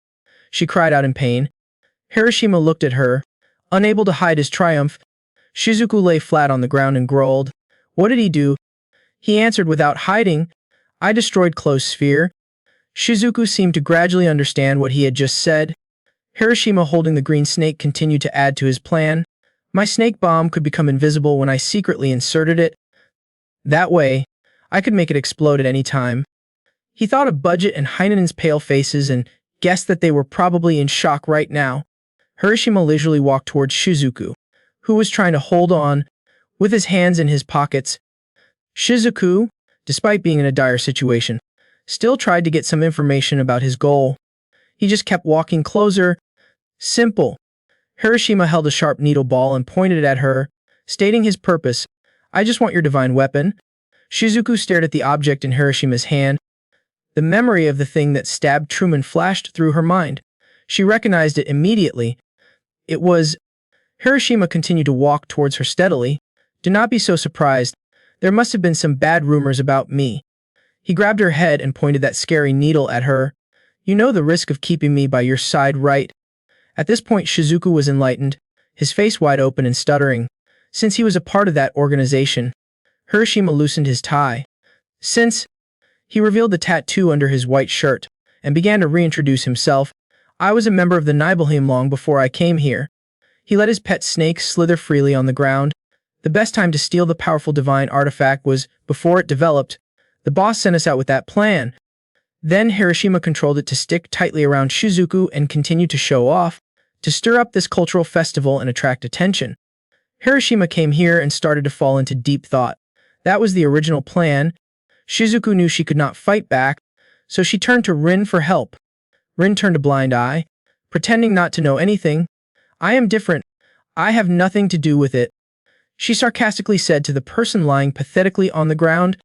She cried out in pain. Hiroshima looked at her, unable to hide his triumph. Shizuku lay flat on the ground and growled. "What did he do?" He answered without hiding. "I destroyed Close Sphere." Shizuku seemed to gradually understand what he had just said. Hiroshima, holding the green snake, continued to add to his plan. "My snake bomb could become invisible when I secretly inserted it. That way, I could make it explode at any time." He thought of Budget and Heinen's pale faces and guessed that they were probably in shock right now. Hiroshima leisurely walked towards Shizuku, who was trying to hold on, with his hands in his pockets. Shizuku, despite being in a dire situation, still tried to get some information about his goal. He just kept walking closer. Simple. Hiroshima held a sharp needle ball and pointed it at her, stating his purpose. "I just want your divine weapon." Shizuku stared at the object in Hiroshima's hand. The memory of the thing that stabbed Truman flashed through her mind. She recognized it immediately. It was... Hiroshima continued to walk towards her steadily. "Do not be so surprised. There must have been some bad rumors about me." He grabbed her head and pointed that scary needle at her. "You know the risk of keeping me by your side, right?" At this point, Shizuku was enlightened, his face wide open and stuttering. Since he was a part of that organization, Hiroshima loosened his tie. He revealed the tattoo under his white shirt and began to reintroduce himself. "I was a member of the Nibelheim long before I came here." He let his pet snake slither freely on the ground. The best time to steal the powerful divine artifact was before it developed. The boss sent us out with that plan. Then Hiroshima controlled it to stick tightly around Shizuku and continue to show off, to stir up this cultural festival and attract attention. Hiroshima came here and started to fall into deep thought. That was the original plan. Shizuku knew she could not fight back, so she turned to Rin for help. Rin turned a blind eye, pretending not to know anything. "I am different. I have nothing to do with it," she sarcastically said to the person lying pathetically on the ground.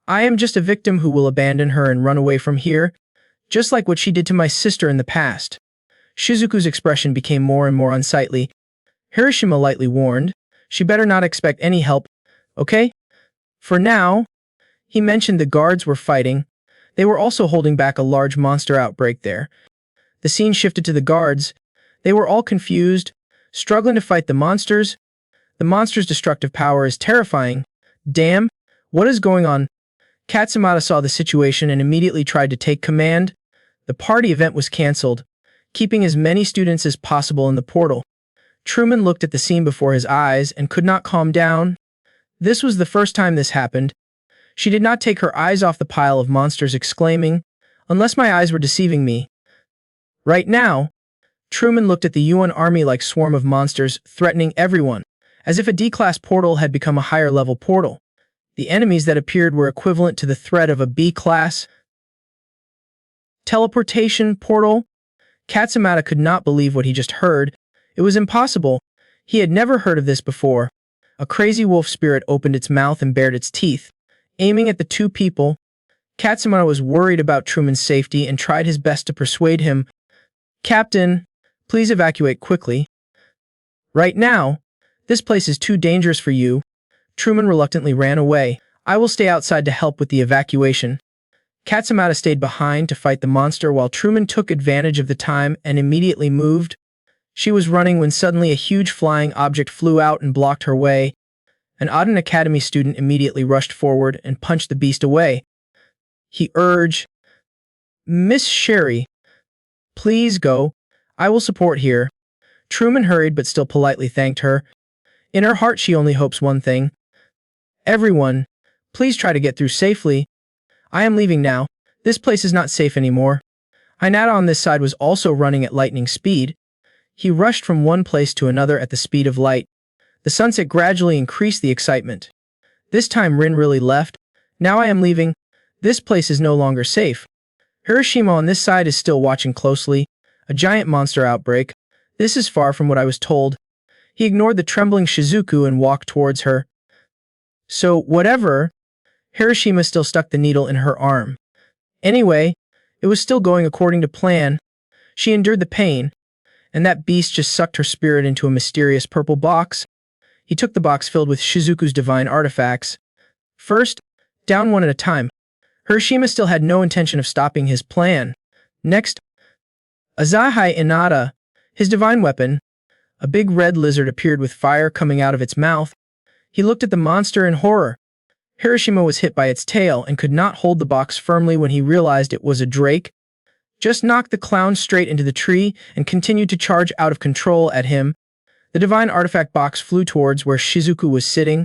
"I am just a victim who will abandon her and run away from here, just like what she did to my sister in the past." Shizuku's expression became more and more unsightly. Hiroshima lightly warned, "She better not expect any help, okay? For now." He mentioned the guards were fighting. They were also holding back a large monster outbreak there. The scene shifted to the guards. They were all confused, struggling to fight the monsters. The monster's destructive power is terrifying. "Damn, what is going on?" Katsumata saw the situation and immediately tried to take command. The party event was cancelled, keeping as many students as possible in the portal. Truman looked at the scene before his eyes and could not calm down. This was the first time this happened. She did not take her eyes off the pile of monsters, exclaiming, "Unless my eyes were deceiving me." Right now, Truman looked at the UN army like swarm of monsters, threatening everyone, as if a D-class portal had become a higher-level portal. The enemies that appeared were equivalent to the threat of a B-class teleportation portal. Katsumata could not believe what he just heard. It was impossible. He had never heard of this before. A crazy wolf spirit opened its mouth and bared its teeth, aiming at the two people. Katsumata was worried about Truman's safety and tried his best to persuade him. "Captain, please evacuate quickly. Right now, this place is too dangerous for you." Truman reluctantly ran away. "I will stay outside to help with the evacuation." Katsumata stayed behind to fight the monster while Truman took advantage of the time and immediately moved. She was running when suddenly a huge flying object flew out and blocked her way. An Aden Academy student immediately rushed forward and punched the beast away. He urged, "Miss Sherry, please go. I will support here." Truman hurried but still politely thanked her. In her heart, she only hopes one thing. "Everyone, please try to get through safely. I am leaving now. This place is not safe anymore." Inata on this side was also running at lightning speed. He rushed from one place to another at the speed of light. The sunset gradually increased the excitement. This time Rin really left. Now I am leaving. This place is no longer safe. Hiroshima on this side is still watching closely. A giant monster outbreak. This is far from what I was told. He ignored the trembling Shizuku and walked towards her. So, whatever. Hiroshima still stuck the needle in her arm. Anyway, it was still going according to plan. She endured the pain, and that beast just sucked her spirit into a mysterious purple box. He took the box filled with Shizuku's divine artifacts. First, down one at a time. Hiroshima still had no intention of stopping his plan. Next, Azahai Inata, his divine weapon. A big red lizard appeared with fire coming out of its mouth. He looked at the monster in horror. Hiroshima was hit by its tail and could not hold the box firmly when he realized it was a drake. Just knocked the clown straight into the tree and continued to charge out of control at him. The divine artifact box flew towards where Shizuku was sitting.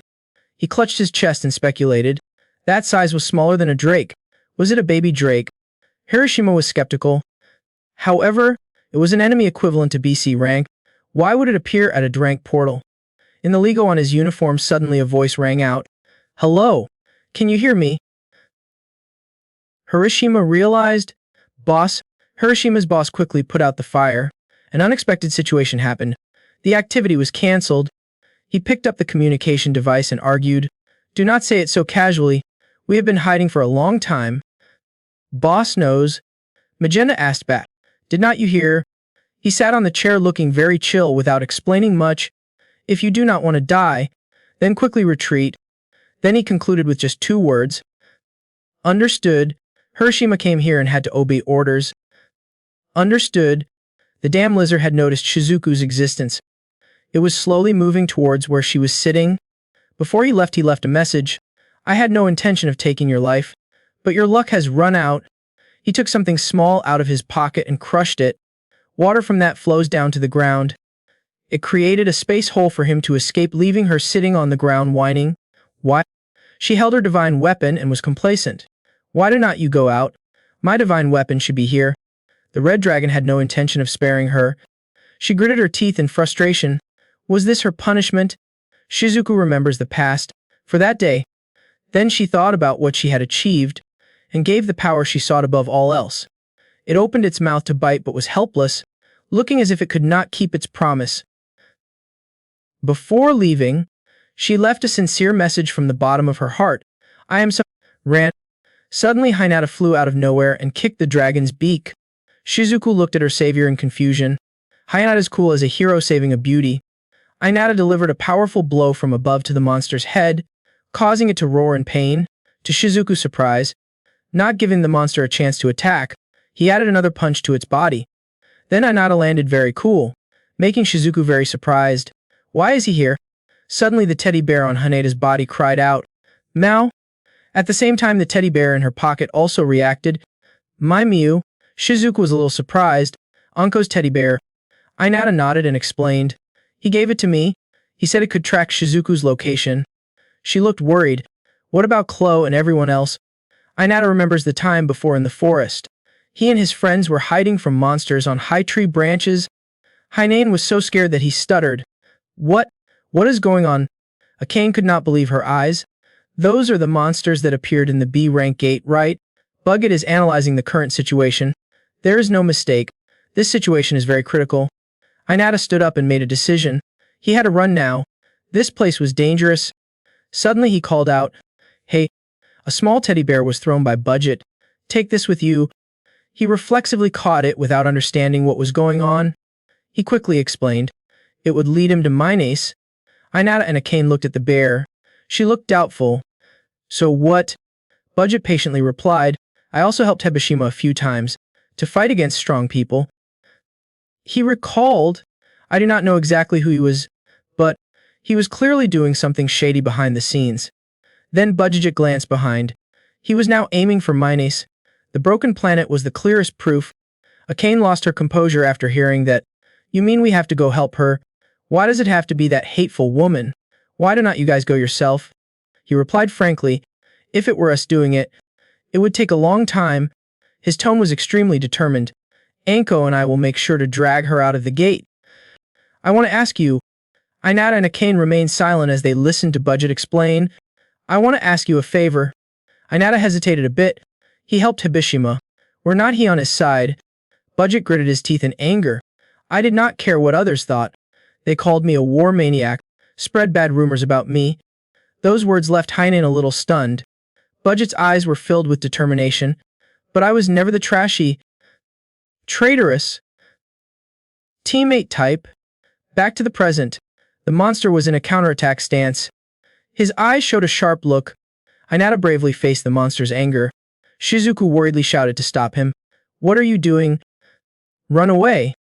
He clutched his chest and speculated. That size was smaller than a drake. Was it a baby drake? Hiroshima was skeptical. However, it was an enemy equivalent to BC rank. Why would it appear at a Drank portal? In the logo on his uniform, suddenly a voice rang out. Hello? Can you hear me? Hiroshima realized. Boss. Hiroshima's boss quickly put out the fire. An unexpected situation happened. The activity was cancelled. He picked up the communication device and argued. Do not say it so casually. We have been hiding for a long time. Boss knows. Magenta asked back. Did not you hear? He sat on the chair looking very chill without explaining much. If you do not want to die, then quickly retreat. Then he concluded with just 2 words. Understood. Hiroshima came here and had to obey orders. Understood. The damn lizard had noticed Shizuku's existence. It was slowly moving towards where she was sitting. Before he left a message. I had no intention of taking your life, but your luck has run out. He took something small out of his pocket and crushed it. Water from that flows down to the ground. It created a space hole for him to escape, leaving her sitting on the ground whining. Why? She held her divine weapon and was complacent. Why do not you go out? My divine weapon should be here. The red dragon had no intention of sparing her. She gritted her teeth in frustration. Was this her punishment? Shizuku remembers the past, for that day. Then she thought about what she had achieved, and gave the power she sought above all else. It opened its mouth to bite but was helpless, looking as if it could not keep its promise. Before leaving, she left a sincere message from the bottom of her heart. I am so... Ran. Suddenly Hinata flew out of nowhere and kicked the dragon's beak. Shizuku looked at her savior in confusion. Hinata's cool as a hero saving a beauty. Inata delivered a powerful blow from above to the monster's head, causing it to roar in pain. To Shizuku's surprise, not giving the monster a chance to attack, he added another punch to its body. Then Inata landed very cool, making Shizuku very surprised. Why is he here? Suddenly the teddy bear on Hinata's body cried out, Meow. At the same time the teddy bear in her pocket also reacted. My Mew. Shizuku was a little surprised. Anko's teddy bear. Inata nodded and explained. He gave it to me. He said it could track Shizuku's location. She looked worried. What about Chloe and everyone else? Inata remembers the time before in the forest. He and his friends were hiding from monsters on high tree branches. Hagen was so scared that he stuttered. What? What is going on? Aane could not believe her eyes. Those are the monsters that appeared in the B rank gate, right? Buget is analyzing the current situation. There is no mistake. This situation is very critical. Inata stood up and made a decision. He had to run now. This place was dangerous. Suddenly he called out, Hey! A small teddy bear was thrown by Budget. Take this with you. He reflexively caught it without understanding what was going on. He quickly explained. It would lead him to Minace. Inata and Aane looked at the bear. She looked doubtful. So what? Budget patiently replied. I also helped Hebashima a few times to fight against strong people. He recalled. I do not know exactly who he was, but he was clearly doing something shady behind the scenes. Then Budget glanced behind. He was now aiming for Minace. The broken planet was the clearest proof. Aane lost her composure after hearing that. You mean we have to go help her? Why does it have to be that hateful woman? Why do not you guys go yourself? He replied frankly. If it were us doing it, it would take a long time. His tone was extremely determined. Anko and I will make sure to drag her out of the gate. I want to ask you. Inata and Akane remained silent as they listened to Budget explain. I want to ask you a favor. Inata hesitated a bit. He helped Hibishima. Were not he on his side? Budget gritted his teeth in anger. I did not care what others thought. They called me a war maniac, spread bad rumors about me. Those words left Hagen a little stunned. Budget's eyes were filled with determination. But I was never the trashy, traitorous teammate type. Back to the present. The monster was in a counterattack stance. His eyes showed a sharp look. Inata bravely faced the monster's anger. Shizuku worriedly shouted to stop him. What are you doing? Run away.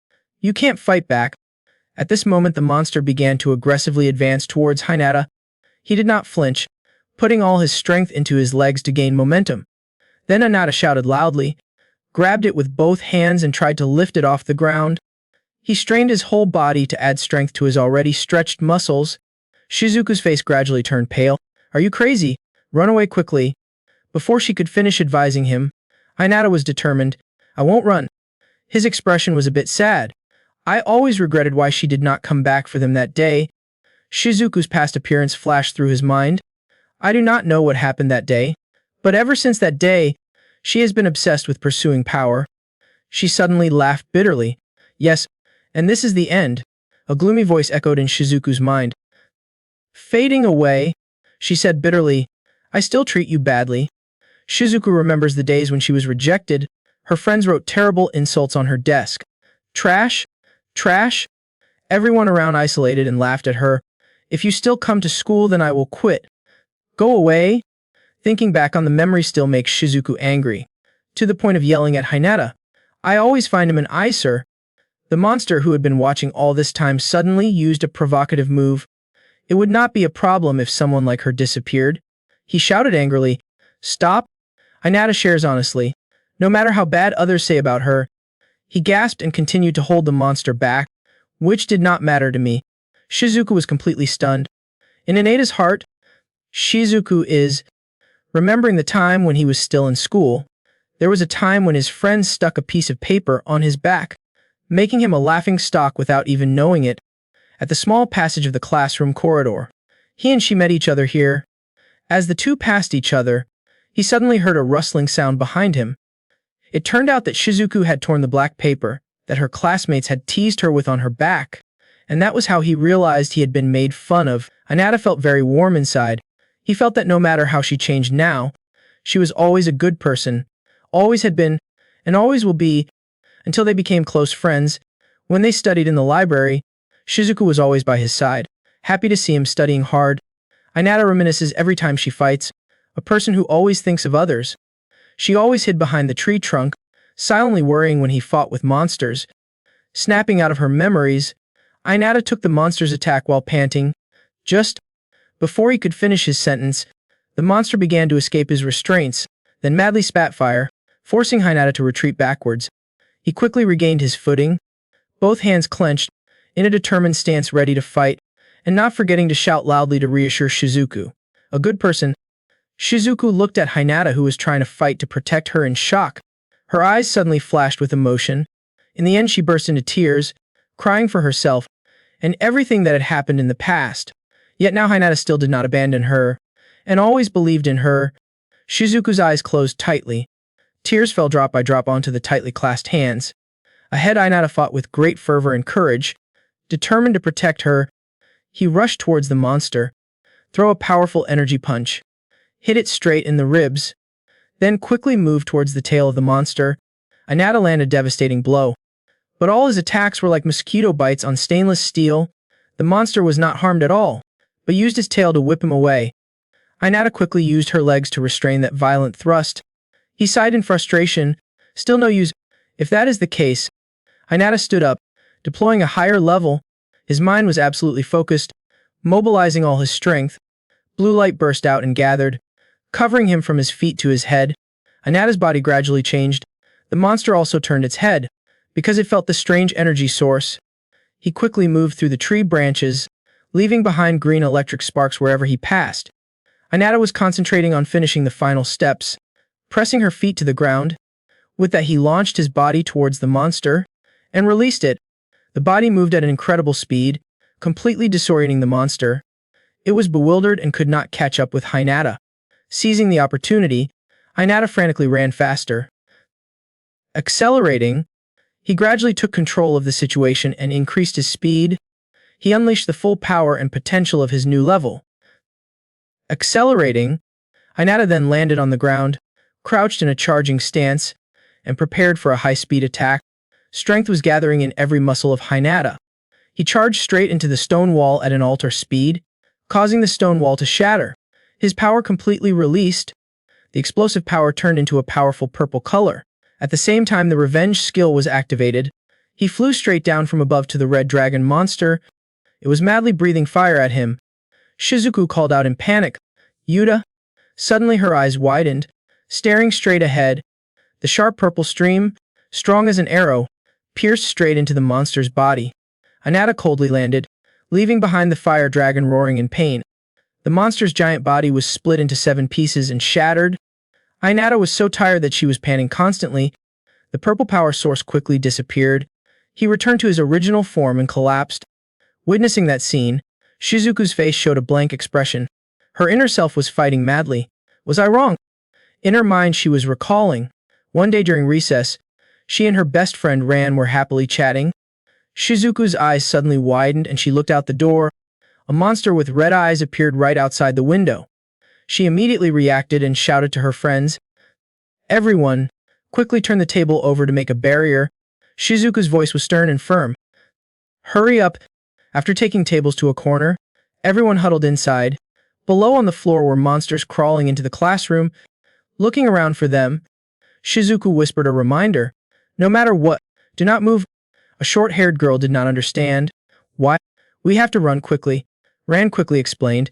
You can't fight back. At this moment the monster began to aggressively advance towards Hinata. He did not flinch, putting all his strength into his legs to gain momentum. Then Inata shouted loudly, grabbed it with both hands and tried to lift it off the ground. He strained his whole body to add strength to his already stretched muscles. Shizuku's face gradually turned pale. Are you crazy? Run away quickly. Before she could finish advising him, Inata was determined. I won't run. His expression was a bit sad. I always regretted why she did not come back for them that day. Shizuku's past appearance flashed through his mind. I do not know what happened that day, but ever since that day, she has been obsessed with pursuing power. She suddenly laughed bitterly. Yes, and this is the end. A gloomy voice echoed in Shizuku's mind. Fading away, she said bitterly, I still treat you badly. Shizuku remembers the days when she was rejected. Her friends wrote terrible insults on her desk. Trash? Trash? Everyone around isolated and laughed at her. If you still come to school, then I will quit. Go away? Thinking back on the memory still makes Shizuku angry, to the point of yelling at Hinata. I always find him an eyesore. The monster who had been watching all this time suddenly used a provocative move. It would not be a problem if someone like her disappeared. He shouted angrily, Stop! Hinata shares honestly. No matter how bad others say about her. He gasped and continued to hold the monster back, which did not matter to me. Shizuku was completely stunned. In Inata's heart, Shizuku is remembering the time when he was still in school. There was a time when his friends stuck a piece of paper on his back, making him a laughingstock without even knowing it. At the small passage of the classroom corridor, he and she met each other here. As the two passed each other, he suddenly heard a rustling sound behind him. It turned out that Shizuku had torn the black paper that her classmates had teased her with on her back, and that was how he realized he had been made fun of. Inata felt very warm inside. He felt that no matter how she changed now, she was always a good person, always had been, and always will be, until they became close friends. When they studied in the library, Shizuku was always by his side, happy to see him studying hard. Inata reminisces every time she fights, a person who always thinks of others. She always hid behind the tree trunk, silently worrying when he fought with monsters. Snapping out of her memories, Inata took the monster's attack while panting. Just before he could finish his sentence, the monster began to escape his restraints, then madly spat fire, forcing Hinata to retreat backwards. He quickly regained his footing, both hands clenched, in a determined stance ready to fight, and not forgetting to shout loudly to reassure Shizuku. A good person. Shizuku looked at Hinata, who was trying to fight to protect her, in shock. Her eyes suddenly flashed with emotion. In the end she burst into tears, crying for herself, and everything that had happened in the past. Yet now Hinata still did not abandon her, and always believed in her. Shizuku's eyes closed tightly. Tears fell drop by drop onto the tightly clasped hands. Ahead Inata fought with great fervor and courage. Determined to protect her, he rushed towards the monster, throw a powerful energy punch, hit it straight in the ribs, then quickly moved towards the tail of the monster. Inata landed a devastating blow. But all his attacks were like mosquito bites on stainless steel. The monster was not harmed at all, but used his tail to whip him away. Inata quickly used her legs to restrain that violent thrust. He sighed in frustration. Still no use. If that is the case, Inata stood up, deploying a higher level. His mind was absolutely focused, mobilizing all his strength. Blue light burst out and gathered, covering him from his feet to his head. Inata's body gradually changed. The monster also turned its head, because it felt the strange energy source. He quickly moved through the tree branches, leaving behind green electric sparks wherever he passed. Inata was concentrating on finishing the final steps, pressing her feet to the ground. With that he launched his body towards the monster, and released it. The body moved at an incredible speed, completely disorienting the monster. It was bewildered and could not catch up with Hinata. Seizing the opportunity, Inata frantically ran faster. Accelerating, he gradually took control of the situation and increased his speed. He unleashed the full power and potential of his new level. Accelerating, Inata then landed on the ground, crouched in a charging stance, and prepared for a high-speed attack. Strength was gathering in every muscle of Hinata. He charged straight into the stone wall at an altar speed, causing the stone wall to shatter. His power completely released. The explosive power turned into a powerful purple color. At the same time, the revenge skill was activated. He flew straight down from above to the red dragon monster. It was madly breathing fire at him. Shizuku called out in panic, "Yuta!" Suddenly her eyes widened, staring straight ahead. The sharp purple stream, strong as an arrow, pierced straight into the monster's body. Inata coldly landed, leaving behind the fire dragon roaring in pain. The monster's giant body was split into 7 pieces and shattered. Inata was so tired that she was panting constantly. The purple power source quickly disappeared. He returned to his original form and collapsed. Witnessing that scene, Shizuku's face showed a blank expression. Her inner self was fighting madly. Was I wrong? In her mind, she was recalling. One day during recess, she and her best friend Ran were happily chatting. Shizuku's eyes suddenly widened and she looked out the door. A monster with red eyes appeared right outside the window. She immediately reacted and shouted to her friends. Everyone quickly turned the table over to make a barrier. Shizuku's voice was stern and firm. Hurry up. After taking tables to a corner, everyone huddled inside. Below on the floor were monsters crawling into the classroom. Looking around for them, Shizuku whispered a reminder. No matter what, do not move. A short-haired girl did not understand. Why? We have to run quickly. Ran quickly explained.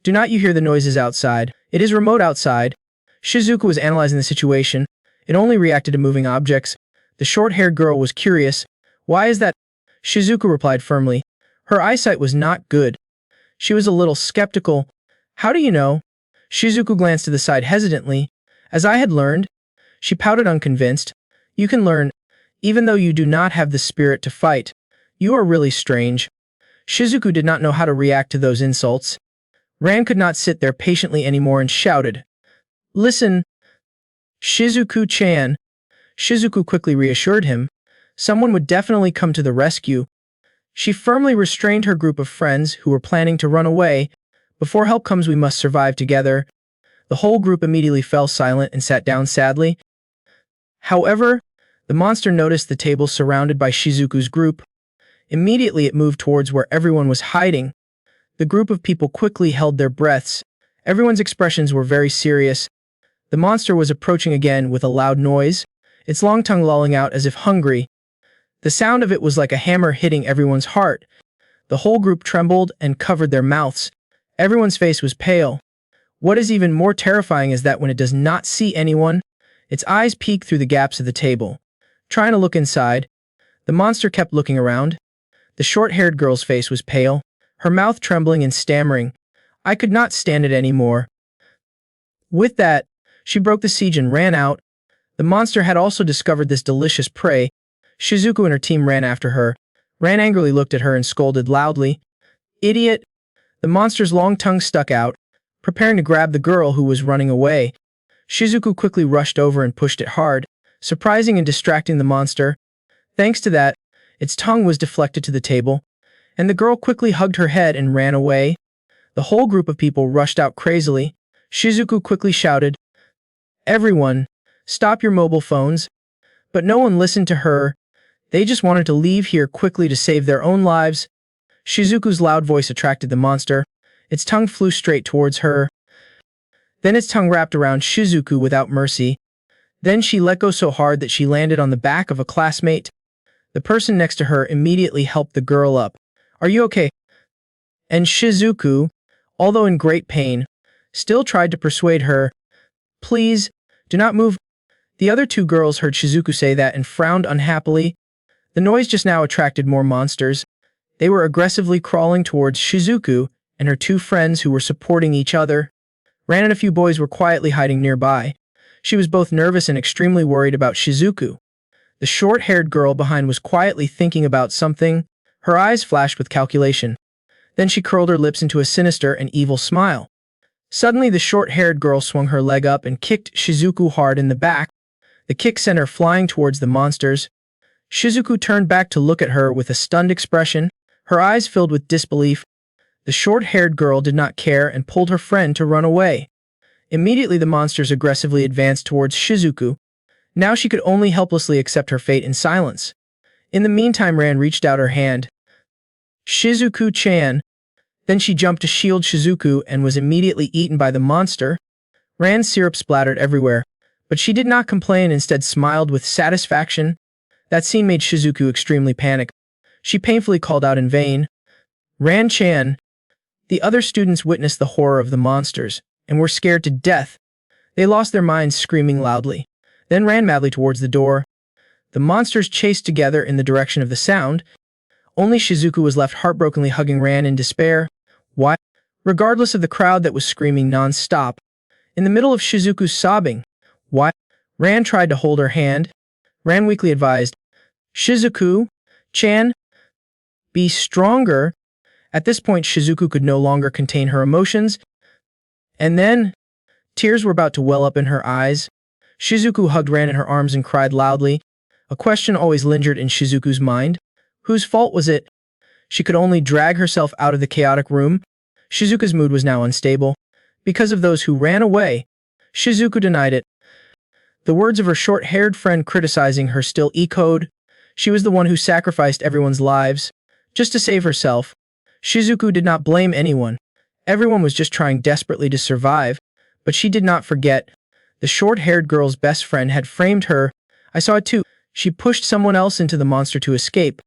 Do not you hear the noises outside? It is remote outside. Shizuku was analyzing the situation. It only reacted to moving objects. The short-haired girl was curious. Why is that? Shizuku replied firmly. Her eyesight was not good. She was a little skeptical. How do you know? Shizuku glanced to the side hesitantly. As I had learned, she pouted unconvinced. You can learn, even though you do not have the spirit to fight. You are really strange. Shizuku did not know how to react to those insults. Ran could not sit there patiently anymore and shouted, Listen, Shizuku-chan. Shizuku quickly reassured him. Someone would definitely come to the rescue. She firmly restrained her group of friends who were planning to run away. Before help comes, we must survive together. The whole group immediately fell silent and sat down sadly. However, the monster noticed the table surrounded by Shizuku's group. Immediately it moved towards where everyone was hiding. The group of people quickly held their breaths. Everyone's expressions were very serious. The monster was approaching again with a loud noise, its long tongue lolling out as if hungry. The sound of it was like a hammer hitting everyone's heart. The whole group trembled and covered their mouths. Everyone's face was pale. What is even more terrifying is that when it does not see anyone, its eyes peek through the gaps of the table. Trying to look inside, the monster kept looking around. The short-haired girl's face was pale, her mouth trembling and stammering. I could not stand it anymore. With that, she broke the siege and ran out. The monster had also discovered this delicious prey. Shizuku and her team ran after her. Ran angrily looked at her and scolded loudly. Idiot! The monster's long tongue stuck out, preparing to grab the girl who was running away. Shizuku quickly rushed over and pushed it hard, surprising and distracting the monster. Thanks to that, its tongue was deflected to the table, and the girl quickly hugged her head and ran away. The whole group of people rushed out crazily. Shizuku quickly shouted, Everyone, stop your mobile phones. But no one listened to her. They just wanted to leave here quickly to save their own lives. Shizuku's loud voice attracted the monster. Its tongue flew straight towards her. Then its tongue wrapped around Shizuku without mercy. Then she let go so hard that she landed on the back of a classmate. The person next to her immediately helped the girl up. Are you okay? And Shizuku, although in great pain, still tried to persuade her. Please, do not move. The other 2 girls heard Shizuku say that and frowned unhappily. The noise just now attracted more monsters. They were aggressively crawling towards Shizuku and her 2 friends who were supporting each other. Ran and a few boys were quietly hiding nearby. She was both nervous and extremely worried about Shizuku. The short-haired girl behind was quietly thinking about something. Her eyes flashed with calculation. Then she curled her lips into a sinister and evil smile. Suddenly, the short-haired girl swung her leg up and kicked Shizuku hard in the back. The kick sent her flying towards the monsters. Shizuku turned back to look at her with a stunned expression, her eyes filled with disbelief. The short-haired girl did not care and pulled her friend to run away. Immediately, the monsters aggressively advanced towards Shizuku. Now she could only helplessly accept her fate in silence. In the meantime, Ran reached out her hand. Shizuku-chan. Then she jumped to shield Shizuku and was immediately eaten by the monster. Ran's syrup splattered everywhere, but she did not complain, instead smiled with satisfaction. That scene made Shizuku extremely panic. She painfully called out in vain, "Ran-chan!" The other students witnessed the horror of the monsters and were scared to death. They lost their minds, screaming loudly, then ran madly towards the door. The monsters chased together in the direction of the sound. Only Shizuku was left heartbrokenly hugging Ran in despair. Why? Regardless of the crowd that was screaming non-stop. In the middle of Shizuku's sobbing. Why? Ran tried to hold her hand. Ran weakly advised, "Shizuku-chan, be stronger." At this point, Shizuku could no longer contain her emotions. And then, tears were about to well up in her eyes. Shizuku hugged Ran in her arms and cried loudly. A question always lingered in Shizuku's mind. Whose fault was it? She could only drag herself out of the chaotic room. Shizuku's mood was now unstable. Because of those who ran away, Shizuku denied it. The words of her short-haired friend criticizing her still echoed. She was the one who sacrificed everyone's lives, just to save herself. Shizuku did not blame anyone. Everyone was just trying desperately to survive. But she did not forget. The short-haired girl's best friend had framed her. I saw it too. She pushed someone else into the monster to escape.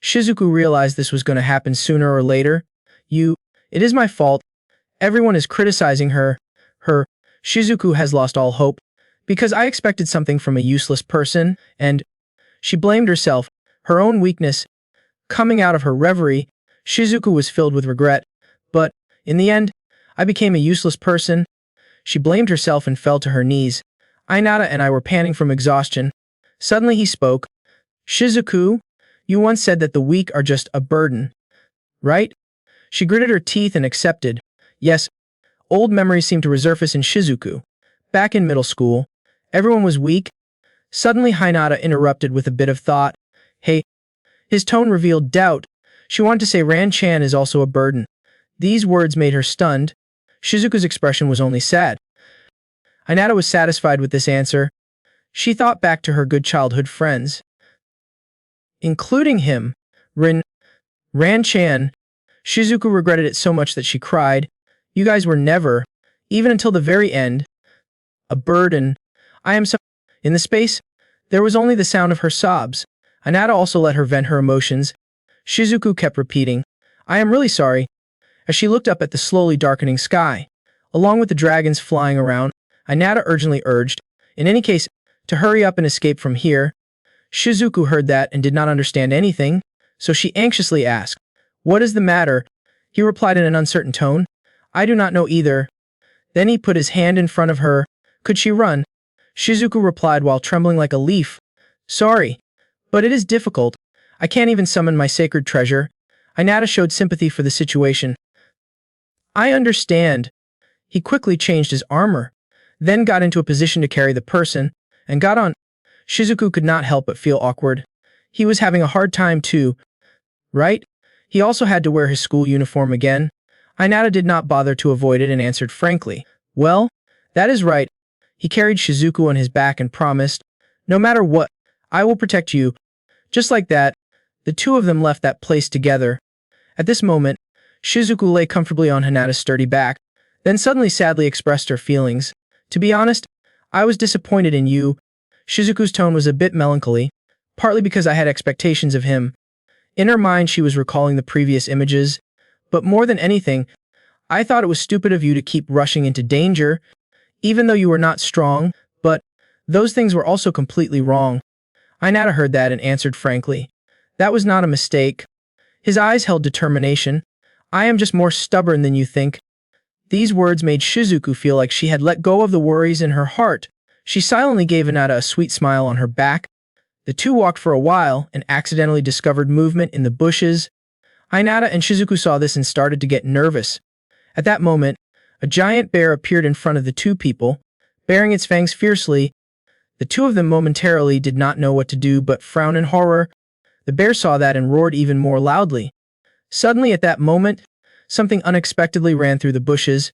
Shizuku realized this was going to happen sooner or later. It is my fault. Everyone is criticizing her. Shizuku has lost all hope. Because I expected something from a useless person, and she blamed herself, her own weakness. Coming out of her reverie, Shizuku was filled with regret. But, in the end, I became a useless person. She blamed herself and fell to her knees. Inata and I were panting from exhaustion. Suddenly he spoke. "Shizuku, you once said that the weak are just a burden, right?" She gritted her teeth and accepted. Yes. Old memories seemed to resurface in Shizuku. Back in middle school, everyone was weak. Suddenly Hinata interrupted with a bit of thought. Hey. His tone revealed doubt. She wanted to say Ran-chan is also a burden. These words made her stunned. Shizuku's expression was only sad. Hinata was satisfied with this answer. She thought back to her good childhood friends, including him, Ran-chan. Shizuku regretted it so much that she cried. You guys were never, even until the very end, a burden. I am so... In the space, there was only the sound of her sobs. Inata also let her vent her emotions. Shizuku kept repeating, I am really sorry, as she looked up at the slowly darkening sky. Along with the dragons flying around, Inata urgently urged, in any case, to hurry up and escape from here. Shizuku heard that and did not understand anything, so she anxiously asked, What is the matter? He replied in an uncertain tone, I do not know either. Then he put his hand in front of her. Could she run? Shizuku replied while trembling like a leaf. Sorry, but it is difficult. I can't even summon my sacred treasure. Inata showed sympathy for the situation. I understand. He quickly changed his armor, then got into a position to carry the person, and got on. Shizuku could not help but feel awkward. He was having a hard time too, right? He also had to wear his school uniform again. Inata did not bother to avoid it and answered frankly, Well, that is right. He carried Shizuku on his back and promised, No matter what, I will protect you. Just like that, the two of them left that place together. At this moment, Shizuku lay comfortably on Hinata's sturdy back, then suddenly sadly expressed her feelings. To be honest, I was disappointed in you. Shizuku's tone was a bit melancholy, partly because I had expectations of him. In her mind, she was recalling the previous images, but more than anything, I thought it was stupid of you to keep rushing into danger, even though you were not strong, but those things were also completely wrong. Inata heard that and answered frankly, That was not a mistake. His eyes held determination. I am just more stubborn than you think. These words made Shizuku feel like she had let go of the worries in her heart. She silently gave Inata a sweet smile on her back. The two walked for a while and accidentally discovered movement in the bushes. Inata and Shizuku saw this and started to get nervous. At that moment, a giant bear appeared in front of the two people, baring its fangs fiercely. The two of them momentarily did not know what to do but frown in horror. The bear saw that and roared even more loudly. Suddenly at that moment, something unexpectedly ran through the bushes.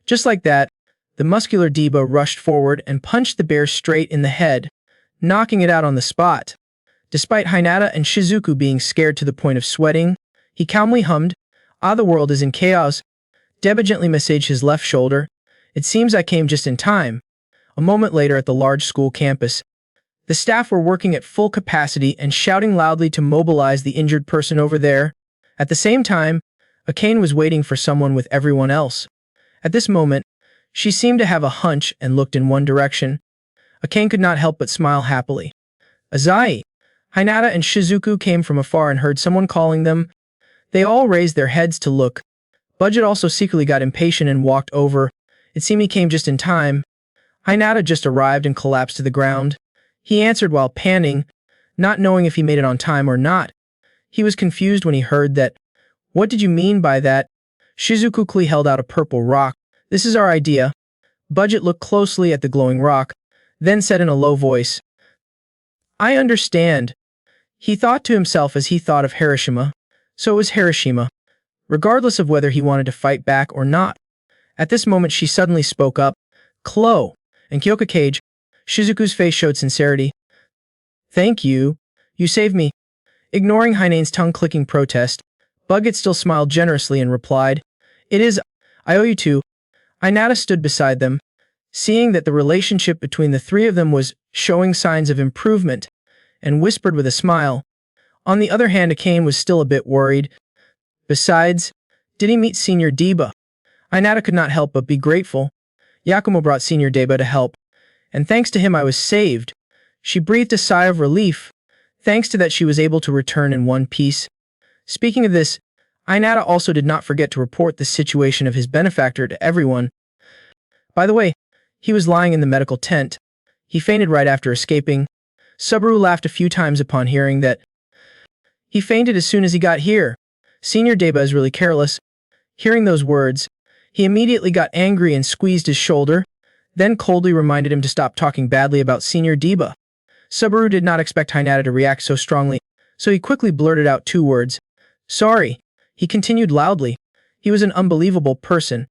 Just like that, the muscular Deba rushed forward and punched the bear straight in the head, knocking it out on the spot. Despite Hinata and Shizuku being scared to the point of sweating, he calmly hummed, "Ah, the world is in chaos." Deba gently massaged his left shoulder. "It seems I came just in time." A moment later at the large school campus, the staff were working at full capacity and shouting loudly to mobilize the injured person over there. At the same time, Aane was waiting for someone with everyone else. At this moment, she seemed to have a hunch and looked in one direction. Aane could not help but smile happily. "Azai!" Hinata and Shizuku came from afar and heard someone calling them. They all raised their heads to look. Budget also secretly got impatient and walked over. It seemed he came just in time. Hinata just arrived and collapsed to the ground. He answered while panting, not knowing if he made it on time or not. He was confused when he heard that. "What did you mean by that?" Shizuku quickly held out a purple rock. "This is our idea." Budget looked closely at the glowing rock, then said in a low voice, "I understand." He thought to himself as he thought of Hiroshima. So it was Hiroshima, regardless of whether he wanted to fight back or not. At this moment she suddenly spoke up, "Klo, and Kyoka Cage." Shizuku's face showed sincerity. "Thank you. You saved me." Ignoring Haine's tongue-clicking protest, Budget still smiled generously and replied, "It is, I owe you two." Inata stood beside them, seeing that the relationship between the three of them was showing signs of improvement, and whispered with a smile. On the other hand, Aane was still a bit worried. Besides, did he meet Senior Deba? Inata could not help but be grateful. Yakumo brought Senior Deba to help, and thanks to him I was saved. She breathed a sigh of relief. Thanks to that she was able to return in one piece. Speaking of this, Inata also did not forget to report the situation of his benefactor to everyone. By the way, he was lying in the medical tent. He fainted right after escaping. Subaru laughed a few times upon hearing that. He fainted as soon as he got here. Senior Deba is really careless. Hearing those words, he immediately got angry and squeezed his shoulder, then coldly reminded him to stop talking badly about Senior Deba. Subaru did not expect Hinata to react so strongly, so he quickly blurted out two words. "Sorry," he continued loudly. He was an unbelievable person.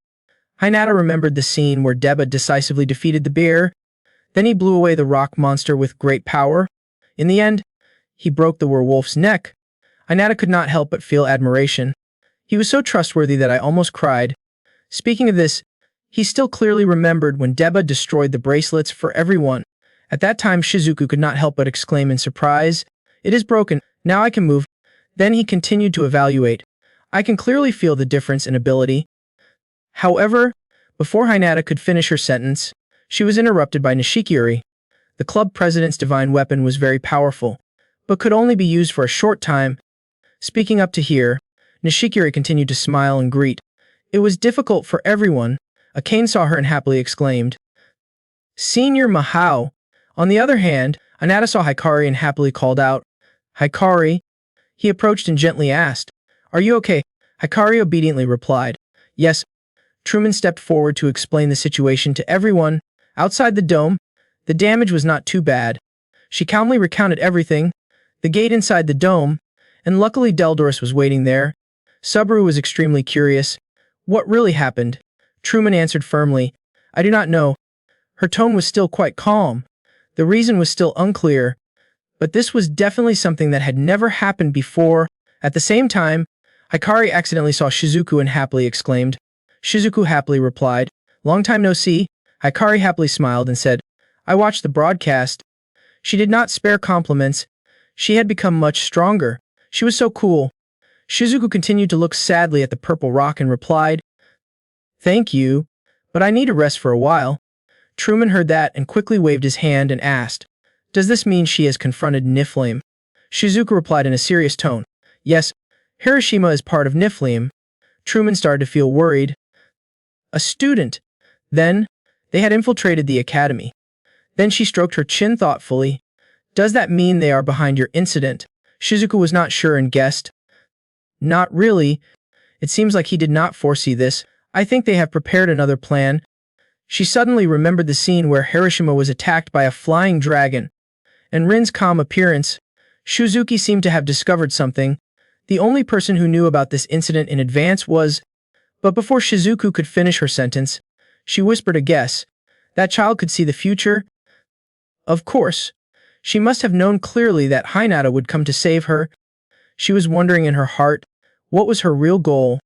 Hinata remembered the scene where Deba decisively defeated the bear. Then he blew away the rock monster with great power. In the end, he broke the werewolf's neck. Hinata could not help but feel admiration. He was so trustworthy that I almost cried. Speaking of this, he still clearly remembered when Deba destroyed the bracelets for everyone. At that time, Shizuku could not help but exclaim in surprise, "It is broken, now I can move." Then he continued to evaluate. I can clearly feel the difference in ability. However, before Hinata could finish her sentence, she was interrupted by Nishikiri. The club president's divine weapon was very powerful, but could only be used for a short time. Speaking up to here, Nishikiri continued to smile and greet. It was difficult for everyone. Aane saw her and happily exclaimed, "Senior Mahao." On the other hand, Inata saw Hikari and happily called out, "Hikari." He approached and gently asked, "Are you okay?" Hikari obediently replied, "Yes." Truman stepped forward to explain the situation to everyone. Outside the dome, the damage was not too bad. She calmly recounted everything, the gate inside the dome, and luckily Deldoris was waiting there. Subaru was extremely curious. What really happened? Truman answered firmly, "I do not know." Her tone was still quite calm. The reason was still unclear, but this was definitely something that had never happened before. At the same time, Hikari accidentally saw Shizuku and happily exclaimed. Shizuku happily replied, "Long time no see." Hikari happily smiled and said, "I watched the broadcast." She did not spare compliments. She had become much stronger. She was so cool. Shizuku continued to look sadly at the purple rock and replied, "Thank you, but I need a rest for a while." Truman heard that and quickly waved his hand and asked, "Does this mean she has confronted Niflheim?" Shizuku replied in a serious tone, "Yes, Hiroshima is part of Niflheim." Truman started to feel worried. A student. Then, they had infiltrated the academy. Then she stroked her chin thoughtfully. Does that mean they are behind your incident? Shizuku was not sure and guessed. Not really. It seems like he did not foresee this. I think they have prepared another plan. She suddenly remembered the scene where Hiroshima was attacked by a flying dragon, and Rin's calm appearance. Shizuki seemed to have discovered something. The only person who knew about this incident in advance was... But before Shizuku could finish her sentence, she whispered a guess. That child could see the future? Of course. She must have known clearly that Hinata would come to save her. She was wondering in her heart, what was her real goal?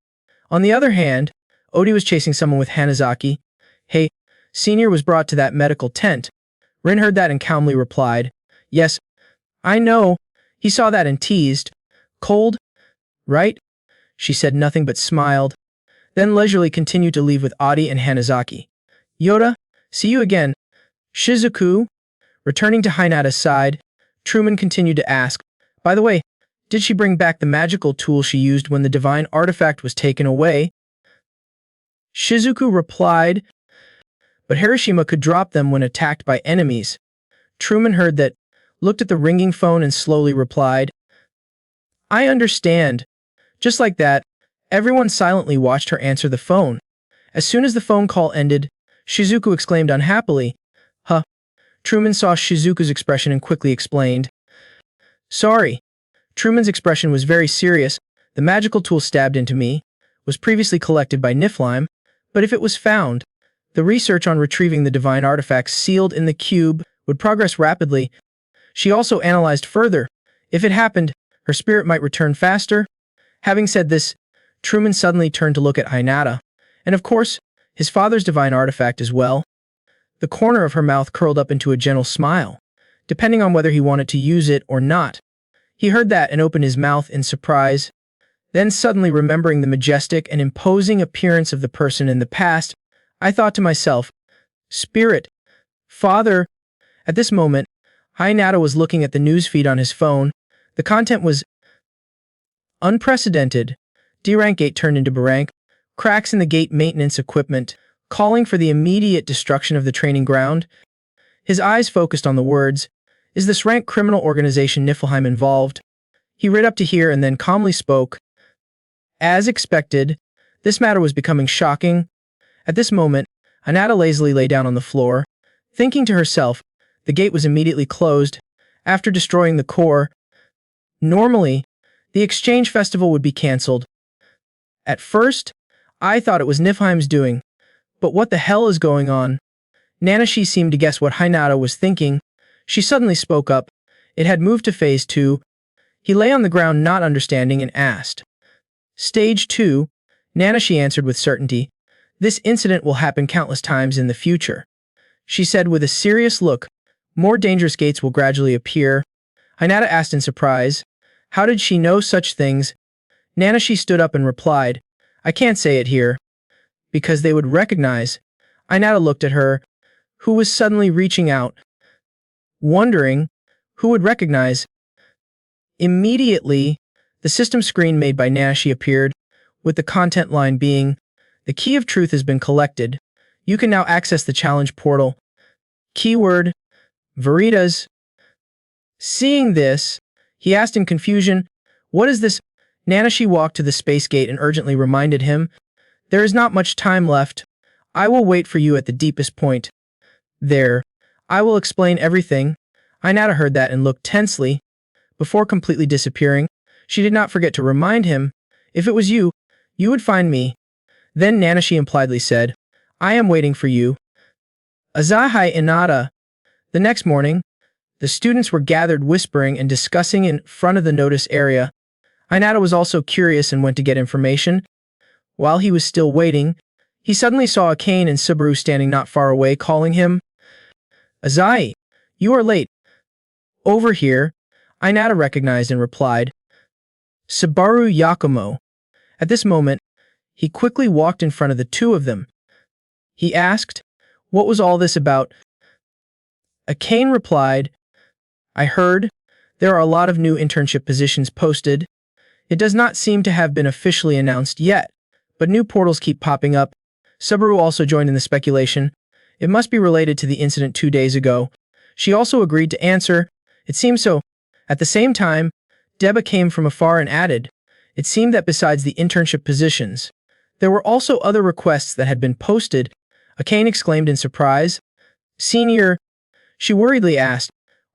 On the other hand, Odi was chasing someone with Hanazaki. Hey, Senior was brought to that medical tent. Rin heard that and calmly replied, Yes, I know. He saw that and teased. Cold? Right? She said nothing but smiled, then leisurely continued to leave with Odi and Hanazaki. Yoda, see you again. Shizuku? Returning to Hinata's side, Truman continued to ask, By the way, did she bring back the magical tool she used when the divine artifact was taken away? Shizuku replied, But Hiroshima could drop them when attacked by enemies. Truman heard that, looked at the ringing phone and slowly replied, I understand. Just like that, everyone silently watched her answer the phone. As soon as the phone call ended, Shizuku exclaimed unhappily, Huh. Truman saw Shizuku's expression and quickly explained. Sorry. Truman's expression was very serious. The magical tool stabbed into me was previously collected by Niflheim, but if it was found, the research on retrieving the divine artifacts sealed in the cube would progress rapidly. She also analyzed further. If it happened, her spirit might return faster. Having said this, Truman suddenly turned to look at Hinata, and of course, his father's divine artifact as well. The corner of her mouth curled up into a gentle smile, depending on whether he wanted to use it or not. He heard that and opened his mouth in surprise. Then suddenly remembering the majestic and imposing appearance of the person in the past, I thought to myself, Spirit, Father. At this moment, Hinata was looking at the newsfeed on his phone. The content was unprecedented. D-rank gate turned into B-rank, cracks in the gate maintenance equipment, calling for the immediate destruction of the training ground. His eyes focused on the words, Is this rank criminal organization Niflheim involved? He read up to here and then calmly spoke. As expected, this matter was becoming shocking. At this moment, Inata lazily lay down on the floor, thinking to herself, the gate was immediately closed, after destroying the core. Normally, the exchange festival would be cancelled. At first, I thought it was Niflheim's doing, but what the hell is going on? Nanashi seemed to guess what Hinata was thinking. She suddenly spoke up. It had moved to Phase 2. He lay on the ground not understanding and asked. Stage 2, Nanashi answered with certainty. This incident will happen countless times in the future. She said with a serious look, More dangerous gates will gradually appear. Hinata asked in surprise, How did she know such things? Nanashi stood up and replied, I can't say it here. Because they would recognize. Hinata looked at her, who was suddenly reaching out, wondering who would recognize. Immediately, the system screen made by Nanashi appeared, with the content line being, The key of truth has been collected. You can now access the challenge portal. Keyword, Veritas. Seeing this, he asked in confusion, What is this? Nanashi walked to the space gate and urgently reminded him, There is not much time left. I will wait for you at the deepest point. There. I will explain everything. Inata heard that and looked tensely. Before completely disappearing, she did not forget to remind him, If it was you, you would find me. Then Nanashi impliedly said, I am waiting for you. Azahai Inata. The next morning, the students were gathered whispering and discussing in front of the notice area. Inata was also curious and went to get information. While he was still waiting, he suddenly saw Aane and Subaru standing not far away calling him. Azai, you are late. Over here, Inata recognized and replied. Subaru Yakumo. At this moment, he quickly walked in front of the two of them. He asked, What was all this about? Aane replied, I heard. There are a lot of new internship positions posted. It does not seem to have been officially announced yet, but new portals keep popping up. Subaru also joined in the speculation. It must be related to the incident 2 days ago. She also agreed to answer. It seemed so. At the same time, Deba came from afar and added, it seemed that besides the internship positions, there were also other requests that had been posted. Aane exclaimed in surprise. Senior, she worriedly asked,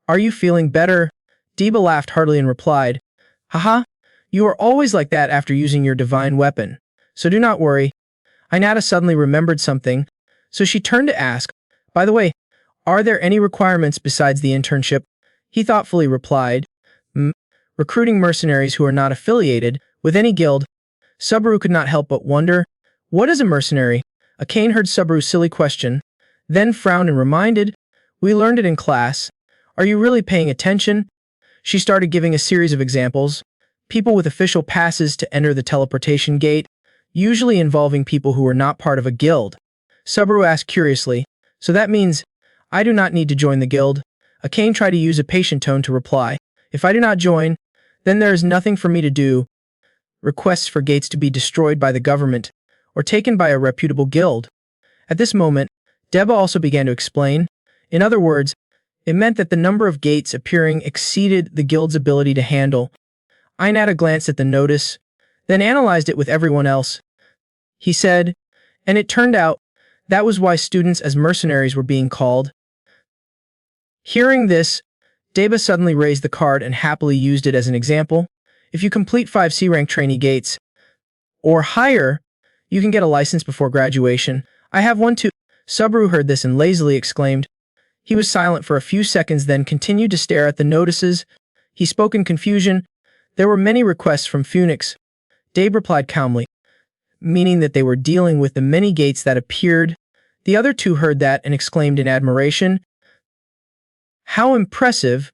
are you feeling better? Deba laughed heartily and replied, haha, you are always like that after using your divine weapon, so do not worry. Inata suddenly remembered something, so she turned to ask, by the way, are there any requirements besides the internship? He thoughtfully replied, recruiting mercenaries who are not affiliated with any guild. Subaru could not help but wonder, what is a mercenary? Aane heard Subaru's silly question, then frowned and reminded, we learned it in class. Are you really paying attention? She started giving a series of examples. People with official passes to enter the teleportation gate, usually involving people who are not part of a guild. Subaru asked curiously, so that means I do not need to join the guild? Aane tried to use a patient tone to reply, if I do not join, then there is nothing for me to do. Requests for gates to be destroyed by the government, or taken by a reputable guild. At this moment, Deba also began to explain. In other words, it meant that the number of gates appearing exceeded the guild's ability to handle. Inata glanced at the notice, then analyzed it with everyone else. He said, and it turned out, that was why students as mercenaries were being called. Hearing this, Deba suddenly raised the card and happily used it as an example. If you complete 5 C-rank trainee gates, or higher, you can get a license before graduation. I have one too. Subaru heard this and lazily exclaimed. He was silent for a few seconds, then continued to stare at the notices. He spoke in confusion. There were many requests from Phoenix. Dave replied calmly, meaning that they were dealing with the many gates that appeared. The other two heard that and exclaimed in admiration. How impressive!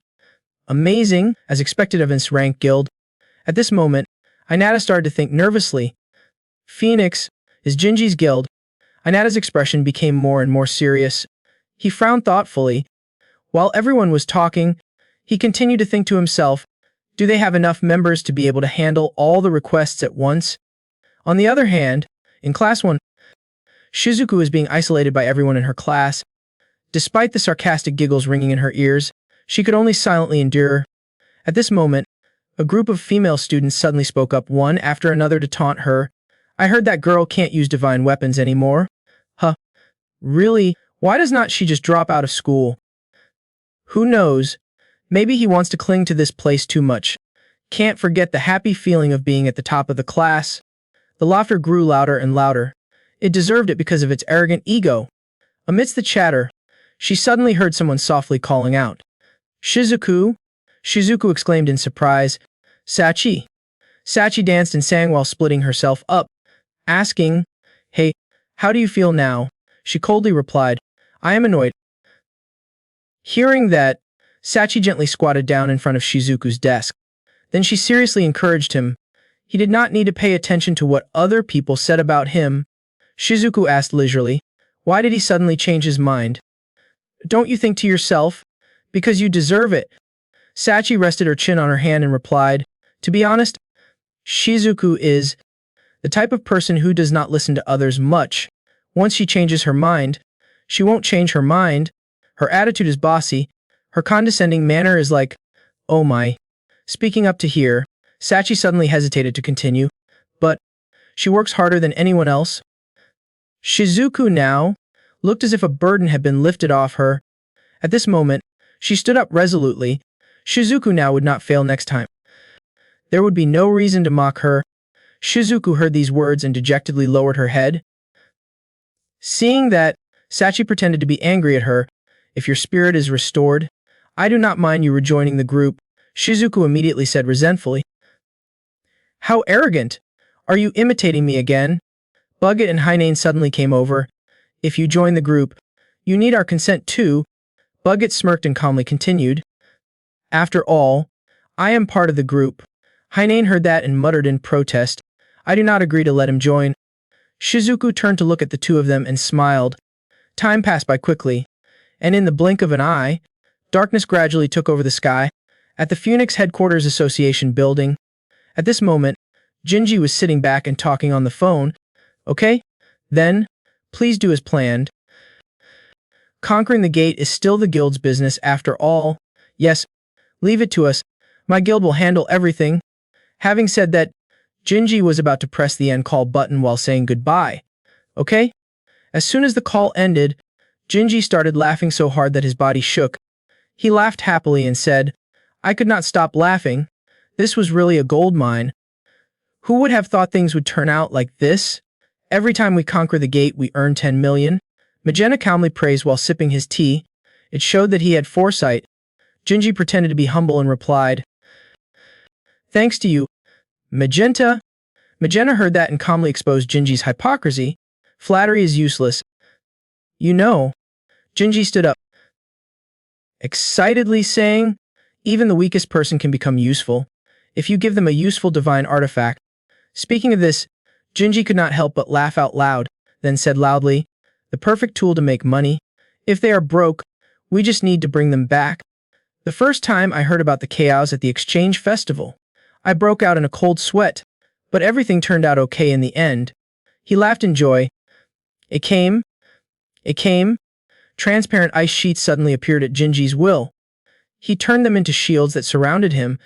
Amazing, as expected of its rank guild. At this moment, Inata started to think nervously. Phoenix is Jinji's guild. Inata's expression became more and more serious. He frowned thoughtfully. While everyone was talking, he continued to think to himself, do they have enough members to be able to handle all the requests at once? On the other hand, in Class 1, Shizuku was being isolated by everyone in her class. Despite the sarcastic giggles ringing in her ears, she could only silently endure. At this moment, a group of female students suddenly spoke up one after another to taunt her. I heard that girl can't use divine weapons anymore. Huh. Really? Why does not she just drop out of school? Who knows? Maybe he wants to cling to this place too much. Can't forget the happy feeling of being at the top of the class. The laughter grew louder and louder. It deserved it because of its arrogant ego. Amidst the chatter, she suddenly heard someone softly calling out. Shizuku? Shizuku exclaimed in surprise. Sachi. Sachi danced and sang while splitting herself up, asking, hey, how do you feel now? She coldly replied, I am annoyed. Hearing that, Sachi gently squatted down in front of Shizuku's desk. Then she seriously encouraged him. He did not need to pay attention to what other people said about him. Shizuku asked leisurely, why did he suddenly change his mind? Don't you think to yourself? Because you deserve it. Sachi rested her chin on her hand and replied, to be honest, Shizuku is the type of person who does not listen to others much. Once she changes her mind, she won't change her mind. Her attitude is bossy. Her condescending manner is like, oh my. Speaking up to here, Sachi suddenly hesitated to continue, but she works harder than anyone else. Shizuku now looked as if a burden had been lifted off her. At this moment, she stood up resolutely. Shizuku now would not fail next time. There would be no reason to mock her. Shizuku heard these words and dejectedly lowered her head. Seeing that, Sachi pretended to be angry at her. If your spirit is restored, I do not mind you rejoining the group, Shizuku immediately said resentfully. How arrogant! Are you imitating me again? Buget and Hagen suddenly came over. If you join the group, you need our consent too. Buget smirked and calmly continued. After all, I am part of the group. Hagen heard that and muttered in protest. I do not agree to let him join. Shizuku turned to look at the two of them and smiled. Time passed by quickly, and in the blink of an eye, darkness gradually took over the sky. At the Phoenix Headquarters Association building, at this moment, Jinji was sitting back and talking on the phone. Okay, then, please do as planned. Conquering the gate is still the guild's business after all. Yes, Leave it to us. My guild will handle everything. Having said that, Jinji was about to press the end call button while saying goodbye. Okay? As soon as the call ended, Jinji started laughing so hard that his body shook. He laughed happily and said, I could not stop laughing. This was really a gold mine. Who would have thought things would turn out like this? Every time we conquer the gate, we earn 10 million. Magenta calmly praised while sipping his tea. It showed that he had foresight. Jinji pretended to be humble and replied, Thanks to you, Magenta. Magenta heard that and calmly exposed Jinji's hypocrisy. Flattery is useless. You know. Jinji stood up, excitedly saying, even the weakest person can become useful, if you give them a useful divine artifact. Speaking of this, Jinji could not help but laugh out loud, then said loudly, the perfect tool to make money. If they are broke, we just need to bring them back. The first time I heard about the chaos at the exchange festival, I broke out in a cold sweat, but everything turned out okay in the end. He laughed in joy. It came. Transparent ice sheets suddenly appeared at Jinji's will. He turned them into shields that surrounded him.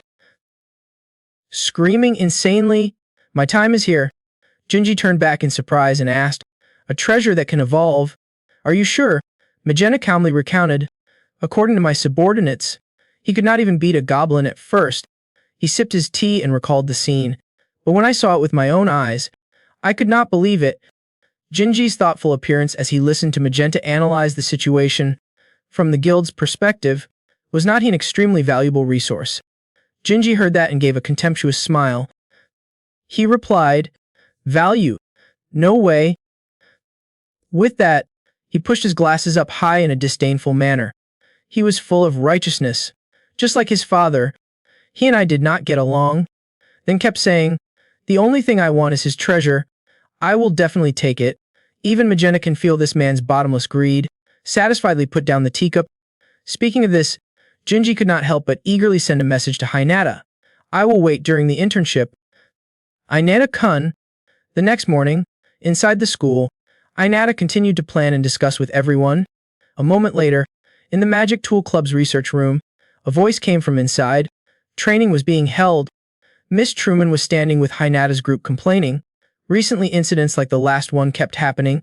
Screaming insanely, my time is here. Jinji turned back in surprise and asked, a treasure that can evolve? Are you sure? Magenta calmly recounted. According to my subordinates, he could not even beat a goblin at first. He sipped his tea and recalled the scene. But when I saw it with my own eyes, I could not believe it. Jinji's thoughtful appearance as he listened to Magenta analyze the situation from the guild's perspective, was not he an extremely valuable resource? Jinji heard that and gave a contemptuous smile. He replied, value? No way. With that, he pushed his glasses up high in a disdainful manner. He was full of righteousness, just like his father. He and I did not get along. Then kept saying, the only thing I want is his treasure. I will definitely take it. Even Magenta can feel this man's bottomless greed. Satisfiedly put down the teacup. Speaking of this, Jinji could not help but eagerly send a message to Hinata. I will wait during the internship. Inata-kun. The next morning, inside the school, Inata continued to plan and discuss with everyone. A moment later, in the Magic Tool Club's research room, a voice came from inside. Training was being held. Miss Truman was standing with Hinata's group complaining. Recently, incidents like the last one kept happening.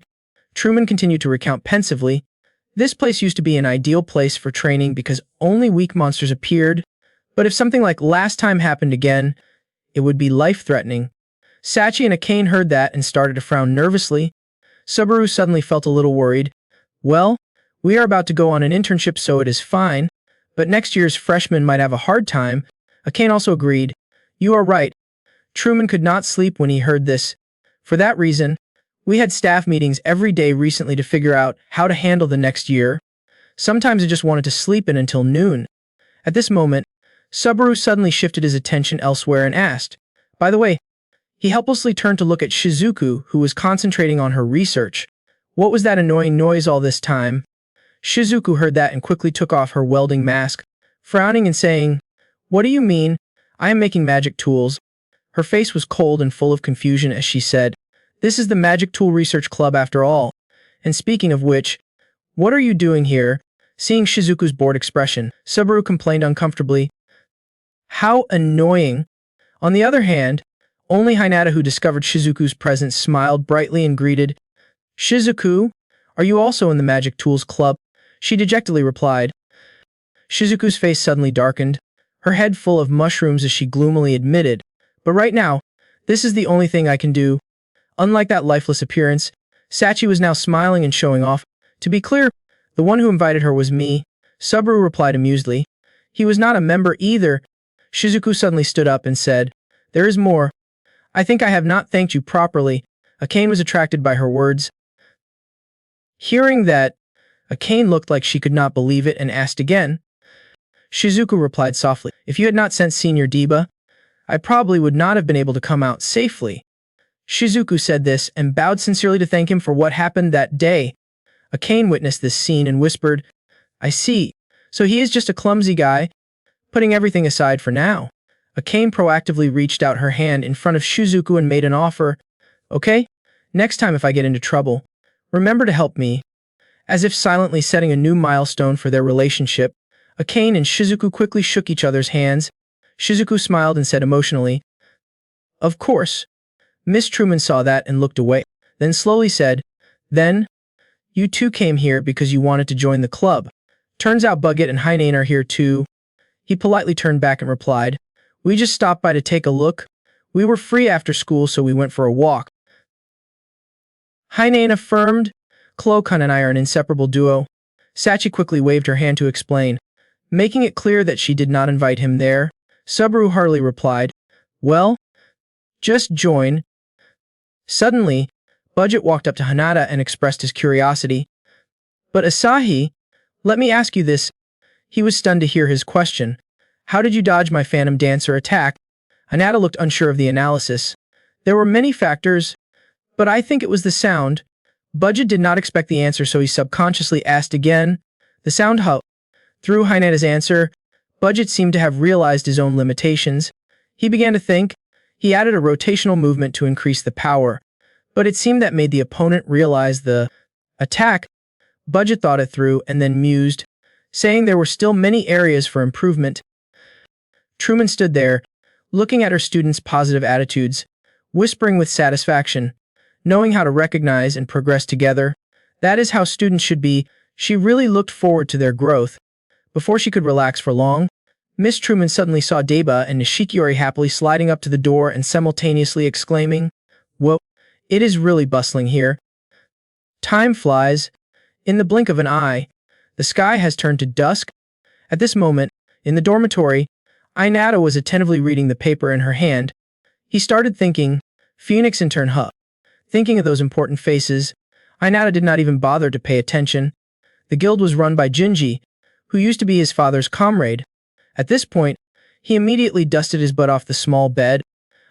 Truman continued to recount pensively. This place used to be an ideal place for training because only weak monsters appeared. But if something like last time happened again, it would be life-threatening. Sachi and Akane heard that and started to frown nervously. Subaru suddenly felt a little worried. Well, we are about to go on an internship, so it is fine. But next year's freshmen might have a hard time. Akane also agreed. You are right. Truman could not sleep when he heard this. For that reason, we had staff meetings every day recently to figure out how to handle the next year. Sometimes I just wanted to sleep in until noon. At this moment, Subaru suddenly shifted his attention elsewhere and asked, by the way, he helplessly turned to look at Shizuku, who was concentrating on her research. What was that annoying noise all this time? Shizuku heard that and quickly took off her welding mask, frowning and saying, what do you mean? I am making magic tools. Her face was cold and full of confusion as she said, this is the Magic Tool Research Club after all. And speaking of which, what are you doing here? Seeing Shizuku's bored expression, Subaru complained uncomfortably. How annoying. On the other hand, only Hinata, who discovered Shizuku's presence, smiled brightly and greeted. Shizuku, are you also in the Magic Tools Club? She dejectedly replied. Shizuku's face suddenly darkened, her head full of mushrooms as she gloomily admitted, but right now, this is the only thing I can do. Unlike that lifeless appearance, Sachi was now smiling and showing off. To be clear, the one who invited her was me. Subaru replied amusedly. He was not a member either. Shizuku suddenly stood up and said, there is more. I think I have not thanked you properly. Akane was attracted by her words. Hearing that, Akane looked like she could not believe it and asked again. Shizuku replied softly, if you had not sent Senior Deba, I probably would not have been able to come out safely. Shizuku said this and bowed sincerely to thank him for what happened that day. Akane witnessed this scene and whispered, I see, so he is just a clumsy guy. Putting everything aside for now, Akane proactively reached out her hand in front of Shizuku and made an offer. Okay, next time if I get into trouble, remember to help me. As if silently setting a new milestone for their relationship, Akane and Shizuku quickly shook each other's hands. Shizuku smiled and said emotionally, "Of course." Miss Truman saw that and looked away, then slowly said, "Then, you two came here because you wanted to join the club. Turns out Bucket and Hagen are here too." He politely turned back and replied, "We just stopped by to take a look. We were free after school, so we went for a walk." Hagen affirmed, "Clokan and I are an inseparable duo." Sachi quickly waved her hand to explain, making it clear that she did not invite him there. Subaru heartily replied, "Well, just join." Suddenly, Budget walked up to Hinata and expressed his curiosity. "But Asahi, let me ask you this." He was stunned to hear his question. "How did you dodge my Phantom Dancer attack?" Hinata looked unsure of the analysis. "There were many factors, but I think it was the sound." Budget did not expect the answer, so he subconsciously asked again. "The sound how?" Through Hinata's answer, Budget seemed to have realized his own limitations. He began to think. He added a rotational movement to increase the power, but it seemed that made the opponent realize the attack. Budget thought it through and then mused, saying there were still many areas for improvement. Truman stood there, looking at her students' positive attitudes, whispering with satisfaction, knowing how to recognize and progress together. That is how students should be. She really looked forward to their growth. Before she could relax for long, Miss Truman suddenly saw Deba and Nishikiori happily sliding up to the door and simultaneously exclaiming, "Whoa, it is really bustling here." Time flies. In the blink of an eye, the sky has turned to dusk. At this moment, in the dormitory, Inata was attentively reading the paper in her hand. He started thinking, Phoenix intern huh. Thinking of those important faces, Inata did not even bother to pay attention. The guild was run by Jinji, who used to be his father's comrade. At this point, he immediately dusted his butt off the small bed.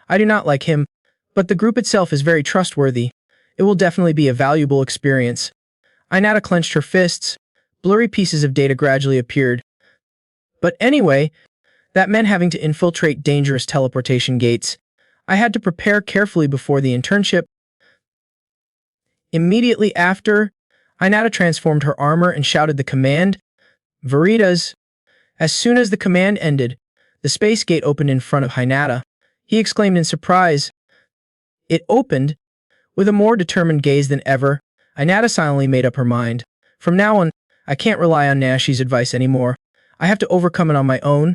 "I do not like him, but the group itself is very trustworthy. It will definitely be a valuable experience." Inata clenched her fists. Blurry pieces of data gradually appeared. "But anyway, that meant having to infiltrate dangerous teleportation gates. I had to prepare carefully before the internship." Immediately after, Inata transformed her armor and shouted the command, "Veritas." As soon as the command ended, the space gate opened in front of Hinata. He exclaimed in surprise. It opened. With a more determined gaze than ever, Inata silently made up her mind. "From now on, I can't rely on Nashi's advice anymore. I have to overcome it on my own."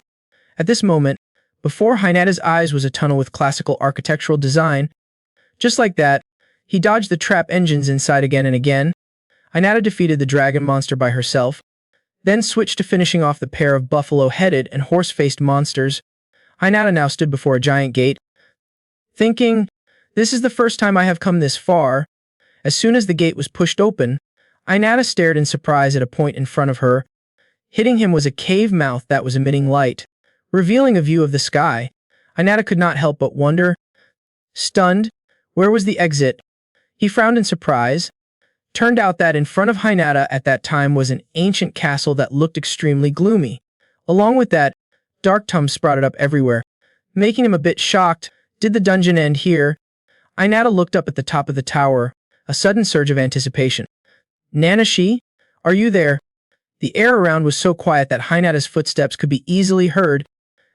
At this moment, before Hinata's eyes was a tunnel with classical architectural design. Just like that, he dodged the trap engines inside again and again. Inata defeated the dragon monster by herself, then switched to finishing off the pair of buffalo-headed and horse-faced monsters. Inata now stood before a giant gate, thinking, "This is the first time I have come this far." As soon as the gate was pushed open, Inata stared in surprise at a point in front of her. Hitting him was a cave mouth that was emitting light, revealing a view of the sky. Inata could not help but wonder. Stunned, where was the exit? He frowned in surprise. Turned out that in front of Hinata at that time was an ancient castle that looked extremely gloomy. Along with that, dark tums sprouted up everywhere, making him a bit shocked. Did the dungeon end here? Inata looked up at the top of the tower, a sudden surge of anticipation. "Nanashi? Are you there?" The air around was so quiet that Hinata's footsteps could be easily heard.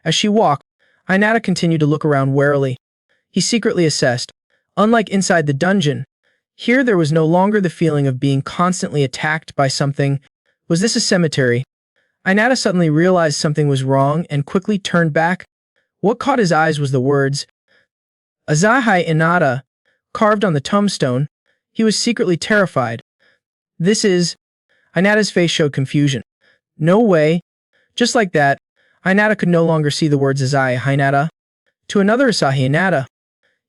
As she walked, Inata continued to look around warily. He secretly assessed. Unlike inside the dungeon, here there was no longer the feeling of being constantly attacked by something. Was this a cemetery? Inata suddenly realized something was wrong and quickly turned back. What caught his eyes was the words, Asahi Inata, carved on the tombstone. He was secretly terrified. This is... Inata's face showed confusion. No way. Just like that, Inata could no longer see the words Asahi Hinata. To another Asahi Inata.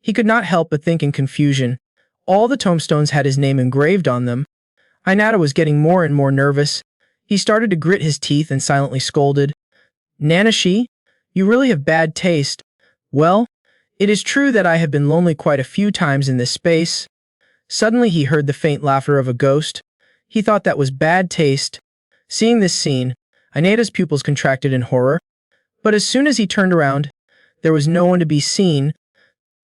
He could not help but think in confusion. All the tombstones had his name engraved on them. Inata was getting more and more nervous. He started to grit his teeth and silently scolded. Nanashi, you really have bad taste. Well, it is true that I have been lonely quite a few times in this space. Suddenly he heard the faint laughter of a ghost. He thought that was bad taste. Seeing this scene, Inata's pupils contracted in horror. But as soon as he turned around, there was no one to be seen.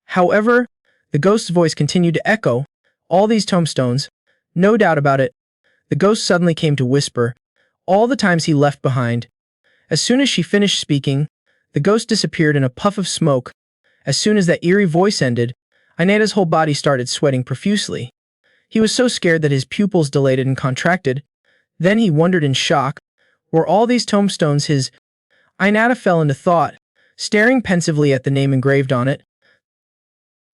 However, the ghost's voice continued to echo. All these tombstones, no doubt about it. The ghost suddenly came to whisper. All the times he left behind. As soon as she finished speaking, the ghost disappeared in a puff of smoke. As soon as that eerie voice ended, Inata's whole body started sweating profusely. He was so scared that his pupils dilated and contracted. Then he wondered in shock, were all these tombstones his? Inata fell into thought, staring pensively at the name engraved on it.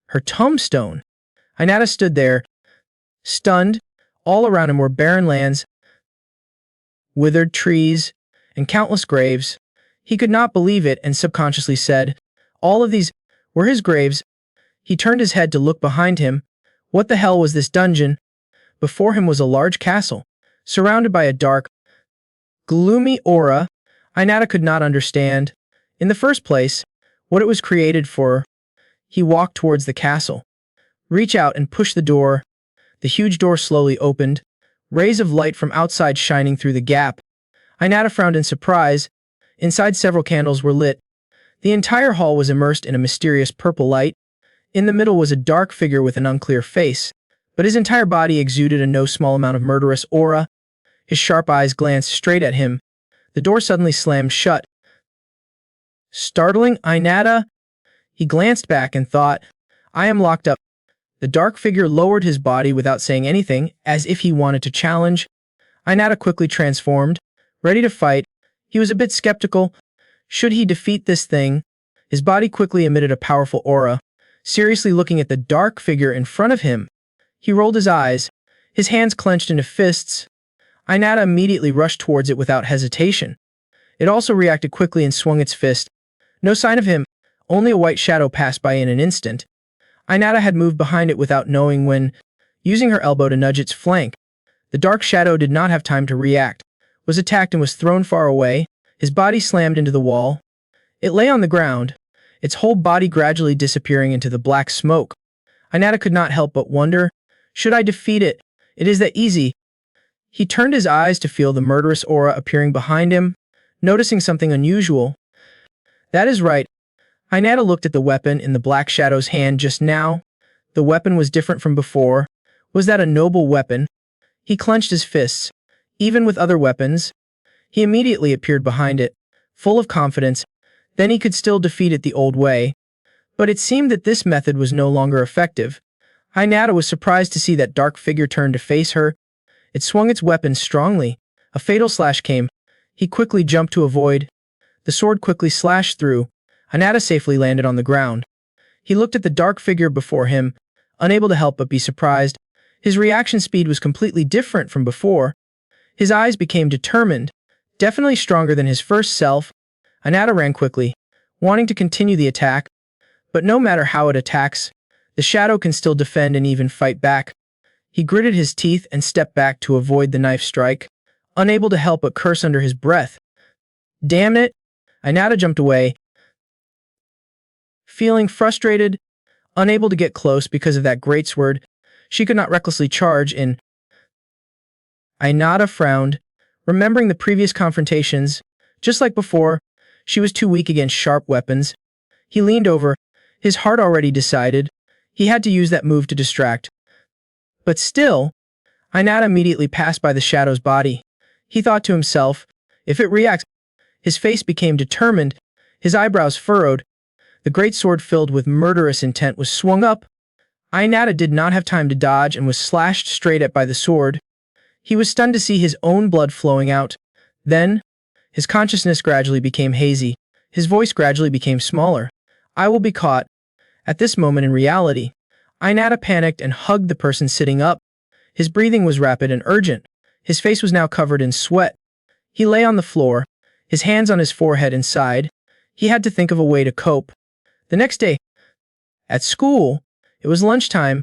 Her tombstone. Inata stood there, stunned. All around him were barren lands, withered trees, and countless graves. He could not believe it and subconsciously said, all of these were his graves. He turned his head to look behind him. What the hell was this dungeon? Before him was a large castle, surrounded by a dark, gloomy aura. Inata could not understand, in the first place, what it was created for. He walked towards the castle. Reach out and push the door. The huge door slowly opened, rays of light from outside shining through the gap. Inata frowned in surprise. Inside, several candles were lit. The entire hall was immersed in a mysterious purple light. In the middle was a dark figure with an unclear face, but his entire body exuded a no small amount of murderous aura. His sharp eyes glanced straight at him. The door suddenly slammed shut. Startling Inata, he glanced back and thought, I am locked up. The dark figure lowered his body without saying anything, as if he wanted to challenge. Inata quickly transformed, ready to fight. He was a bit skeptical. Should he defeat this thing? His body quickly emitted a powerful aura. Seriously looking at the dark figure in front of him, he rolled his eyes, his hands clenched into fists. Inata immediately rushed towards it without hesitation. It also reacted quickly and swung its fist. No sign of him, only a white shadow passed by in an instant. Inata had moved behind it without knowing when, using her elbow to nudge its flank. The dark shadow did not have time to react, was attacked and was thrown far away. His body slammed into the wall. It lay on the ground, its whole body gradually disappearing into the black smoke. Inata could not help but wonder, should I defeat it? It is that easy. He turned his eyes to feel the murderous aura appearing behind him, noticing something unusual. That is right. Inata looked at the weapon in the black shadow's hand just now. The weapon was different from before. Was that a noble weapon? He clenched his fists. Even with other weapons, he immediately appeared behind it, full of confidence. Then he could still defeat it the old way. But it seemed that this method was no longer effective. Inata was surprised to see that dark figure turn to face her. It swung its weapon strongly. A fatal slash came. He quickly jumped to avoid. The sword quickly slashed through. Inata safely landed on the ground. He looked at the dark figure before him, unable to help but be surprised. His reaction speed was completely different from before. His eyes became determined, definitely stronger than his first self. Inata ran quickly, wanting to continue the attack. But no matter how it attacks, the shadow can still defend and even fight back. He gritted his teeth and stepped back to avoid the knife strike, unable to help but curse under his breath. Damn it! Inata jumped away, feeling frustrated, unable to get close because of that greatsword. She could not recklessly charge in. Inata frowned, remembering the previous confrontations. Just like before, she was too weak against sharp weapons. He leaned over, his heart already decided. He had to use that move to distract. But still, Inata immediately passed by the shadow's body. He thought to himself, if it reacts. His face became determined, his eyebrows furrowed. The great sword filled with murderous intent was swung up. Inata did not have time to dodge and was slashed straight at by the sword. He was stunned to see his own blood flowing out. Then, his consciousness gradually became hazy. His voice gradually became smaller. I will be caught. At this moment in reality, Inata panicked and hugged the person sitting up. His breathing was rapid and urgent. His face was now covered in sweat. He lay on the floor, his hands on his forehead and sighed. He had to think of a way to cope. The next day, at school, it was lunchtime.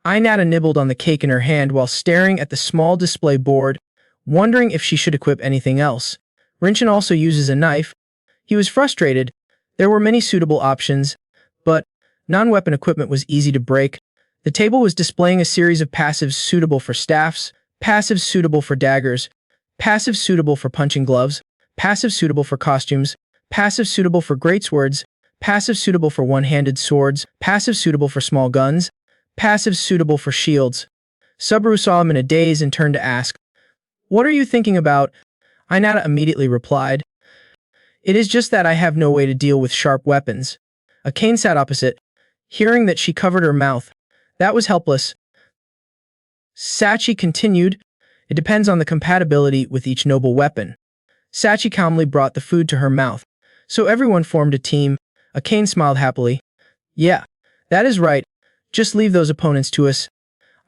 Inata nibbled on the cake in her hand while staring at the small display board, wondering if she should equip anything else. Rinchin also uses a knife. He was frustrated. There were many suitable options, but non-weapon equipment was easy to break. The table was displaying a series of passives suitable for staffs, passives suitable for daggers, passives suitable for punching gloves, passives suitable for costumes, passives suitable for greatswords, passives suitable for one-handed swords, passives suitable for small guns, passives suitable for shields. Subaru saw him in a daze and turned to ask, "What are you thinking about?" Inata immediately replied, It is just that I have no way to deal with sharp weapons. Aane sat opposite, hearing that she covered her mouth. That was helpless. Sachi continued, it depends on the compatibility with each noble weapon. Sachi calmly brought the food to her mouth. So everyone formed a team. Aane smiled happily. Yeah, that is right. Just leave those opponents to us.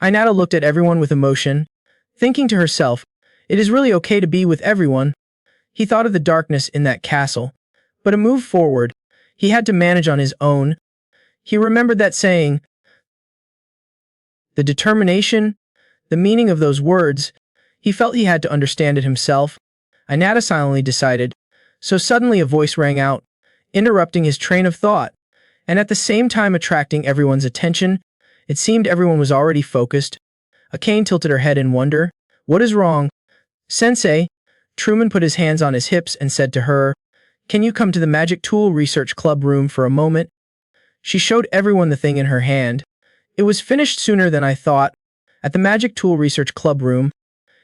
Inata looked at everyone with emotion, thinking to herself, it is really okay to be with everyone. He thought of the darkness in that castle. But to move forward, he had to manage on his own. He remembered that saying. The determination, the meaning of those words, he felt he had to understand it himself. Inata silently decided. So suddenly a voice rang out, interrupting his train of thought, and at the same time attracting everyone's attention. It seemed everyone was already focused. Aane tilted her head in wonder. What is wrong? Sensei. Truman put his hands on his hips and said to her, can you come to the Magic Tool Research Club room for a moment? She showed everyone the thing in her hand. It was finished sooner than I thought. At the Magic Tool Research Club room,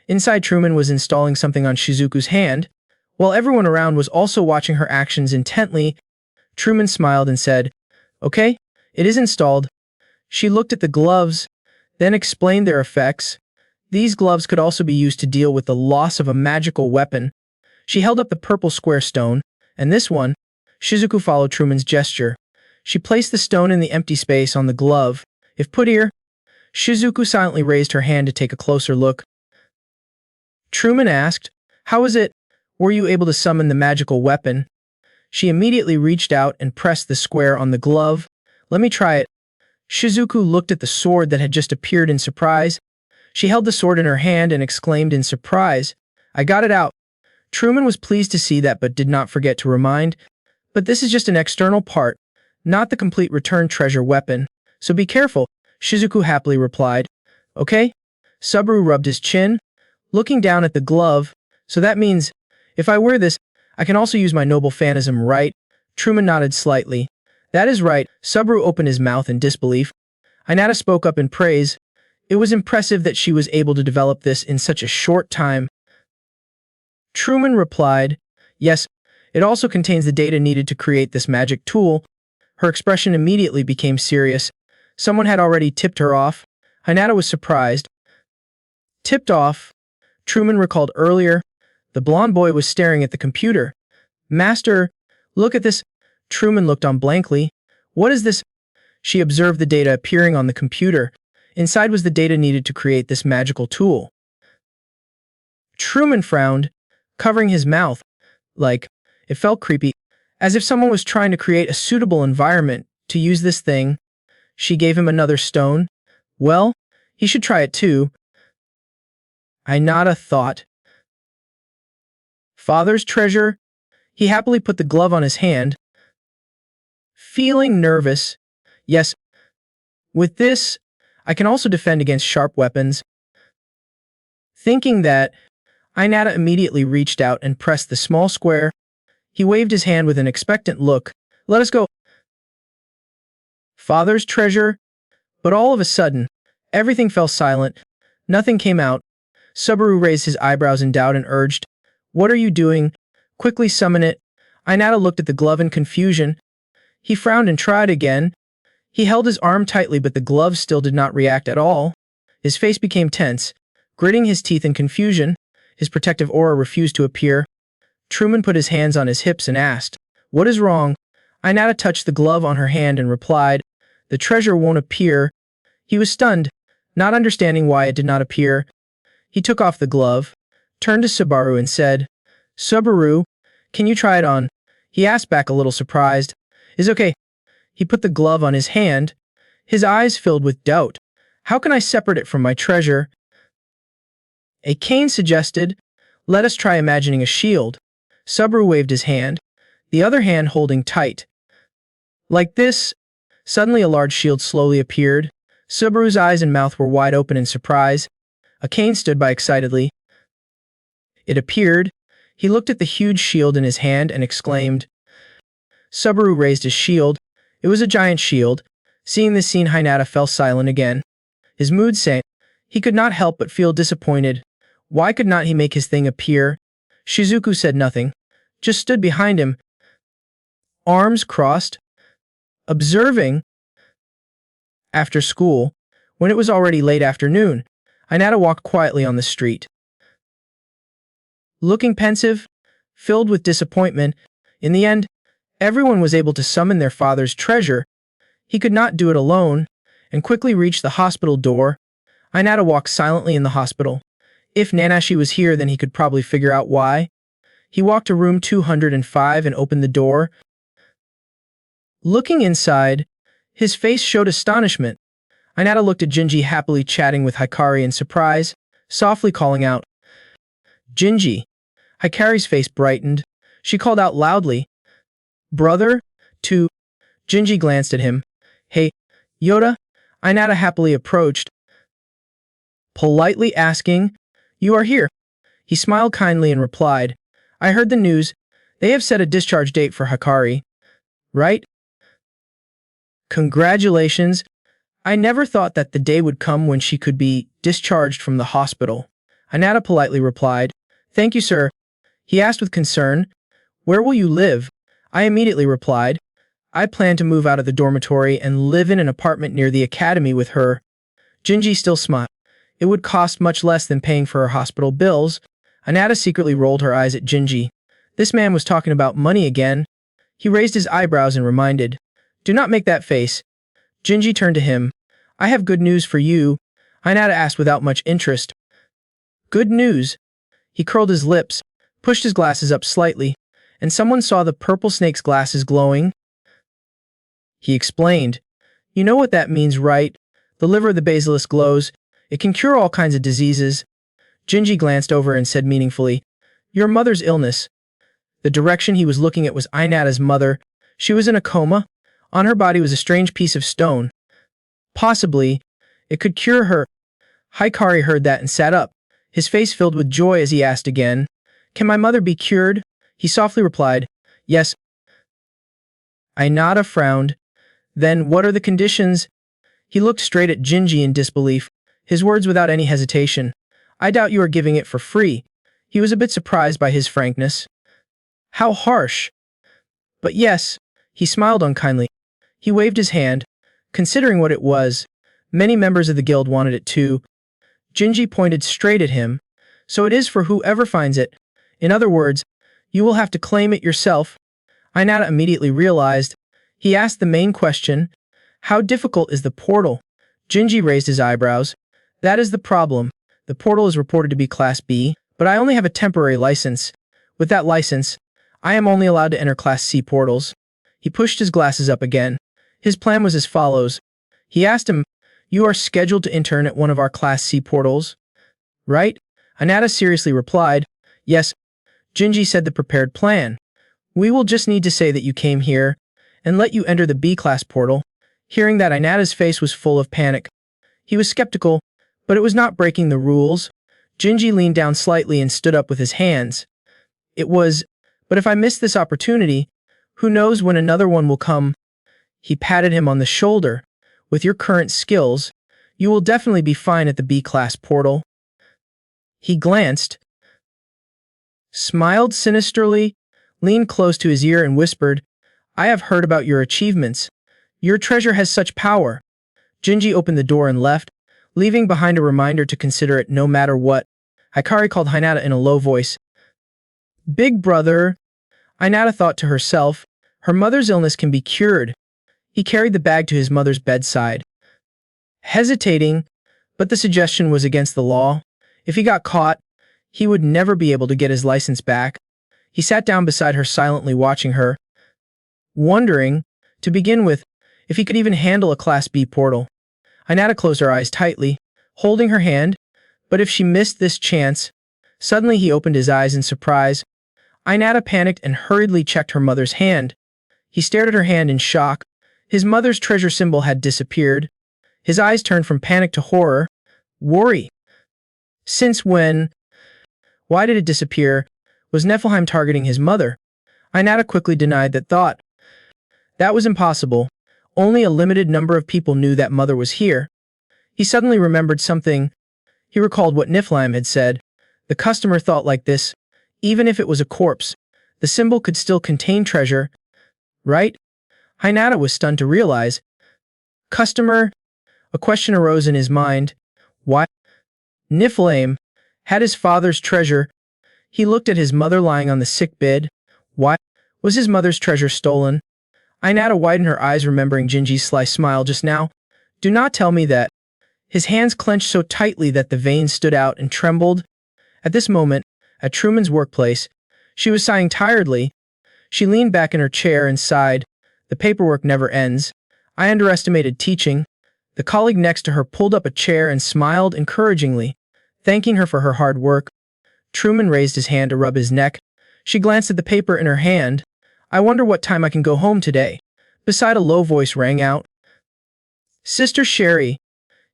inside Truman was installing something on Shizuku's hand, while everyone around was also watching her actions intently. Truman smiled and said, okay, it is installed. She looked at the gloves, then explained their effects. These gloves could also be used to deal with the loss of a magical weapon. She held up the purple square stone, and this one. Shizuku followed Truman's gesture. She placed the stone in the empty space on the glove. If put here. Shizuku silently raised her hand to take a closer look. Truman asked, how is it? Were you able to summon the magical weapon? She immediately reached out and pressed the square on the glove. Let me try it. Shizuku looked at the sword that had just appeared in surprise. She held the sword in her hand and exclaimed in surprise, I got it out. Truman was pleased to see that but did not forget to remind, but this is just an external part, not the complete return treasure weapon, so be careful, Shizuku happily replied. Okay? Subaru rubbed his chin, looking down at the glove, so that means, if I wear this, I can also use my noble phantasm, right? Truman nodded slightly. That is right. Subaru opened his mouth in disbelief. Inata spoke up in praise. It was impressive that she was able to develop this in such a short time. Truman replied, yes, it also contains the data needed to create this magic tool. Her expression immediately became serious. Someone had already tipped her off. Inata was surprised. Tipped off? Truman recalled earlier. The blonde boy was staring at the computer. Master, look at this. Truman looked on blankly. What is this? She observed the data appearing on the computer. Inside was the data needed to create this magical tool. Truman frowned, covering his mouth. It felt creepy, as if someone was trying to create a suitable environment to use this thing. She gave him another stone. Well, he should try it too. Inata thought. Father's treasure? He happily put the glove on his hand. Feeling nervous. Yes. With this, I can also defend against sharp weapons. Thinking that, Inata immediately reached out and pressed the small square. He waved his hand with an expectant look. Let us go. Father's treasure? But all of a sudden, everything fell silent. Nothing came out. Subaru raised his eyebrows in doubt and urged, what are you doing? Quickly summon it. Inata looked at the glove in confusion. He frowned and tried again. He held his arm tightly, but the glove still did not react at all. His face became tense, gritting his teeth in confusion. His protective aura refused to appear. Truman put his hands on his hips and asked, what is wrong? Inata touched the glove on her hand and replied, the treasure won't appear. He was stunned, not understanding why it did not appear. He took off the glove, turned to Subaru and said, Subaru, can you try it on? He asked back a little surprised. Is okay. He put the glove on his hand. His eyes filled with doubt. How can I separate it from my treasure? Aane suggested, let us try imagining a shield. Subaru waved his hand, the other hand holding tight. Like this. Suddenly a large shield slowly appeared. Subaru's eyes and mouth were wide open in surprise. Aane stood by excitedly. It appeared. He looked at the huge shield in his hand and exclaimed. Subaru raised his shield. It was a giant shield. Seeing this scene, Inata fell silent again. His mood sank. He could not help but feel disappointed. Why could not he make his thing appear? Shizuku said nothing. just stood behind him, arms crossed, observing. After school, when it was already late afternoon, Inata walked quietly on the street. Looking pensive, filled with disappointment, in the end, everyone was able to summon their father's treasure. He could not do it alone, and quickly reached the hospital door. Inata walked silently in the hospital. If Nanashi was here, then he could probably figure out why. He walked to room 205 and opened the door. Looking inside, his face showed astonishment. Inata looked at Jinji happily chatting with Hikari in surprise, softly calling out, "Jinji." Hikari's face brightened. She called out loudly, "Brother?" To Jinji glanced at him. "Hey, Yoda?" Inata happily approached, politely asking, "You are here?" He smiled kindly and replied, "I heard the news. They have set a discharge date for Hikari. Right? Congratulations. I never thought that the day would come when she could be discharged from the hospital." Inata politely replied, "Thank you, sir." He asked with concern, "Where will you live?" I immediately replied, "I plan to move out of the dormitory and live in an apartment near the academy with her." Jinji still smiled. It would cost much less than paying for her hospital bills. Inata secretly rolled her eyes at Jinji. This man was talking about money again. He raised his eyebrows and reminded, "Do not make that face." Jinji turned to him. "I have good news for you," Inata asked without much interest. "Good news?" He curled his lips, pushed his glasses up slightly, and someone saw the purple snake's glasses glowing. He explained, "You know what that means, right? The liver of the basilisk glows. It can cure all kinds of diseases." Jinji glanced over and said meaningfully, "Your mother's illness." The direction he was looking at was Inata's mother. She was in a coma. On her body was a strange piece of stone. Possibly, it could cure her. Hikari heard that and sat up, his face filled with joy as he asked again, "Can my mother be cured?" He softly replied, "Yes." Inata frowned. "Then what are the conditions?" He looked straight at Jinji in disbelief, his words without any hesitation. "I doubt you are giving it for free." He was a bit surprised by his frankness. How harsh. But yes, he smiled unkindly. He waved his hand. Considering what it was, many members of the guild wanted it too. Jinji pointed straight at him. "So it is for whoever finds it. In other words, you will have to claim it yourself." Inata immediately realized. He asked the main question, "How difficult is the portal?" Jinji raised his eyebrows. "That is the problem. The portal is reported to be Class B, but I only have a temporary license. With that license, I am only allowed to enter Class C portals." He pushed his glasses up again. His plan was as follows. He asked him, "You are scheduled to intern at one of our Class C portals, right?" Inata seriously replied, "Yes." Jinji said the prepared plan. "We will just need to say that you came here, and let you enter the B-class portal." Hearing that, Inata's face was full of panic. He was skeptical, but it was not breaking the rules. Jinji leaned down slightly and stood up with his hands. But if I miss this opportunity, who knows when another one will come." He patted him on the shoulder. "With your current skills, you will definitely be fine at the B-class portal." He glanced, smiled sinisterly, leaned close to his ear and whispered, "I have heard about your achievements. Your treasure has such power." Jinji opened the door and left, leaving behind a reminder to consider it no matter what. Hikari called Hinata in a low voice. "Big brother." Inata thought to herself, her mother's illness can be cured. He carried the bag to his mother's bedside, hesitating, but the suggestion was against the law. If he got caught, he would never be able to get his license back. He sat down beside her silently watching her, wondering, to begin with, if he could even handle a Class B portal. Inata closed her eyes tightly, holding her hand, but if she missed this chance. Suddenly he opened his eyes in surprise. Inata panicked and hurriedly checked her mother's hand. He stared at her hand in shock. His mother's treasure symbol had disappeared. His eyes turned from panic to horror. Worry. Since when? Why did it disappear? Was Niflheim targeting his mother? Inata quickly denied that thought. That was impossible. Only a limited number of people knew that mother was here. He suddenly remembered something. He recalled what Niflheim had said. The customer thought like this, even if it was a corpse. The symbol could still contain treasure, right? Hinata was stunned to realize. Customer? A question arose in his mind. Why? Niflame had his father's treasure. He looked at his mother lying on the sick bed. Why? Was his mother's treasure stolen? Inata widened her eyes, remembering Jinji's sly smile just now. Do not tell me that. His hands clenched so tightly that the veins stood out and trembled. At this moment, at Truman's workplace, she was sighing tiredly. She leaned back in her chair and sighed. The paperwork never ends. I underestimated teaching. The colleague next to her pulled up a chair and smiled encouragingly, thanking her for her hard work. Truman raised his hand to rub his neck. She glanced at the paper in her hand. I wonder what time I can go home today. Beside a low voice rang out. Sister Sherry.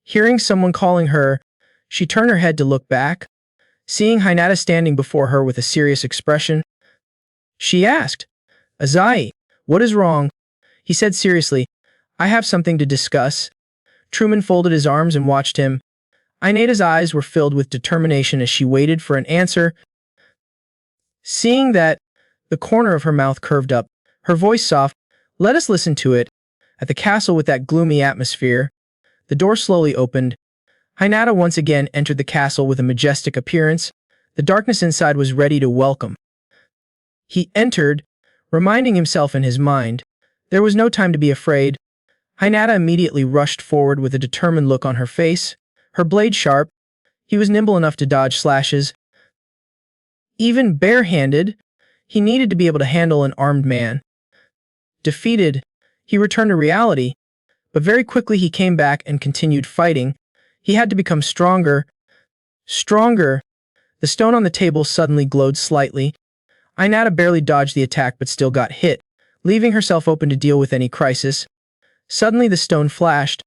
Hearing someone calling her, she turned her head to look back. Seeing Hinata standing before her with a serious expression, she asked, Azai, what is wrong? He said seriously, I have something to discuss. Truman folded his arms and watched him. Inata's eyes were filled with determination as she waited for an answer. Seeing that, the corner of her mouth curved up, her voice soft. Let us listen to it. At the castle with that gloomy atmosphere, the door slowly opened. Hinata once again entered the castle with a majestic appearance. The darkness inside was ready to welcome. He entered, reminding himself in his mind, there was no time to be afraid. Hinata immediately rushed forward with a determined look on her face, her blade sharp. He was nimble enough to dodge slashes. Even barehanded, he needed to be able to handle an armed man. Defeated, he returned to reality, but very quickly he came back and continued fighting. He had to become stronger. Stronger. The stone on the table suddenly glowed slightly. Inata barely dodged the attack but still got hit, leaving herself open to deal with any crisis. Suddenly the stone flashed.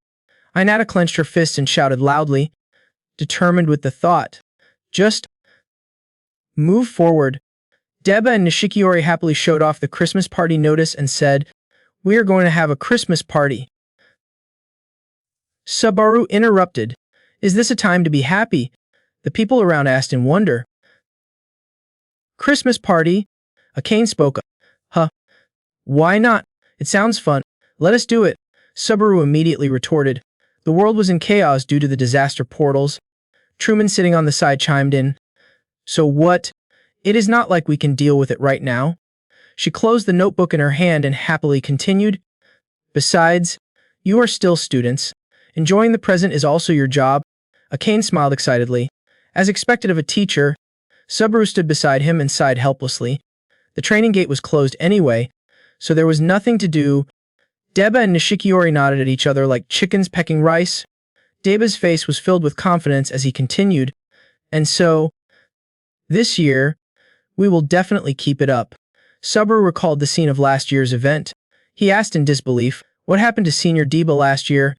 Inata clenched her fists and shouted loudly, determined with the thought. Just move forward. Deba and Nishikiori happily showed off the Christmas party notice and said, We are going to have a Christmas party. Sabaru interrupted. Is this a time to be happy? The people around asked in wonder. Christmas party? Aane spoke up. Huh. Why not? It sounds fun. Let us do it. Sabaru immediately retorted. The world was in chaos due to the disaster portals. Truman, sitting on the side, chimed in. So what? It is not like we can deal with it right now. She closed the notebook in her hand and happily continued. Besides, you are still students. Enjoying the present is also your job. Aane smiled excitedly. As expected of a teacher, Sabaru stood beside him and sighed helplessly. The training gate was closed anyway, so there was nothing to do. Deba and Nishikiori nodded at each other like chickens pecking rice. Deba's face was filled with confidence as he continued. And so, this year, we will definitely keep it up. Sabaru recalled the scene of last year's event. He asked in disbelief, what happened to Senior Deba last year?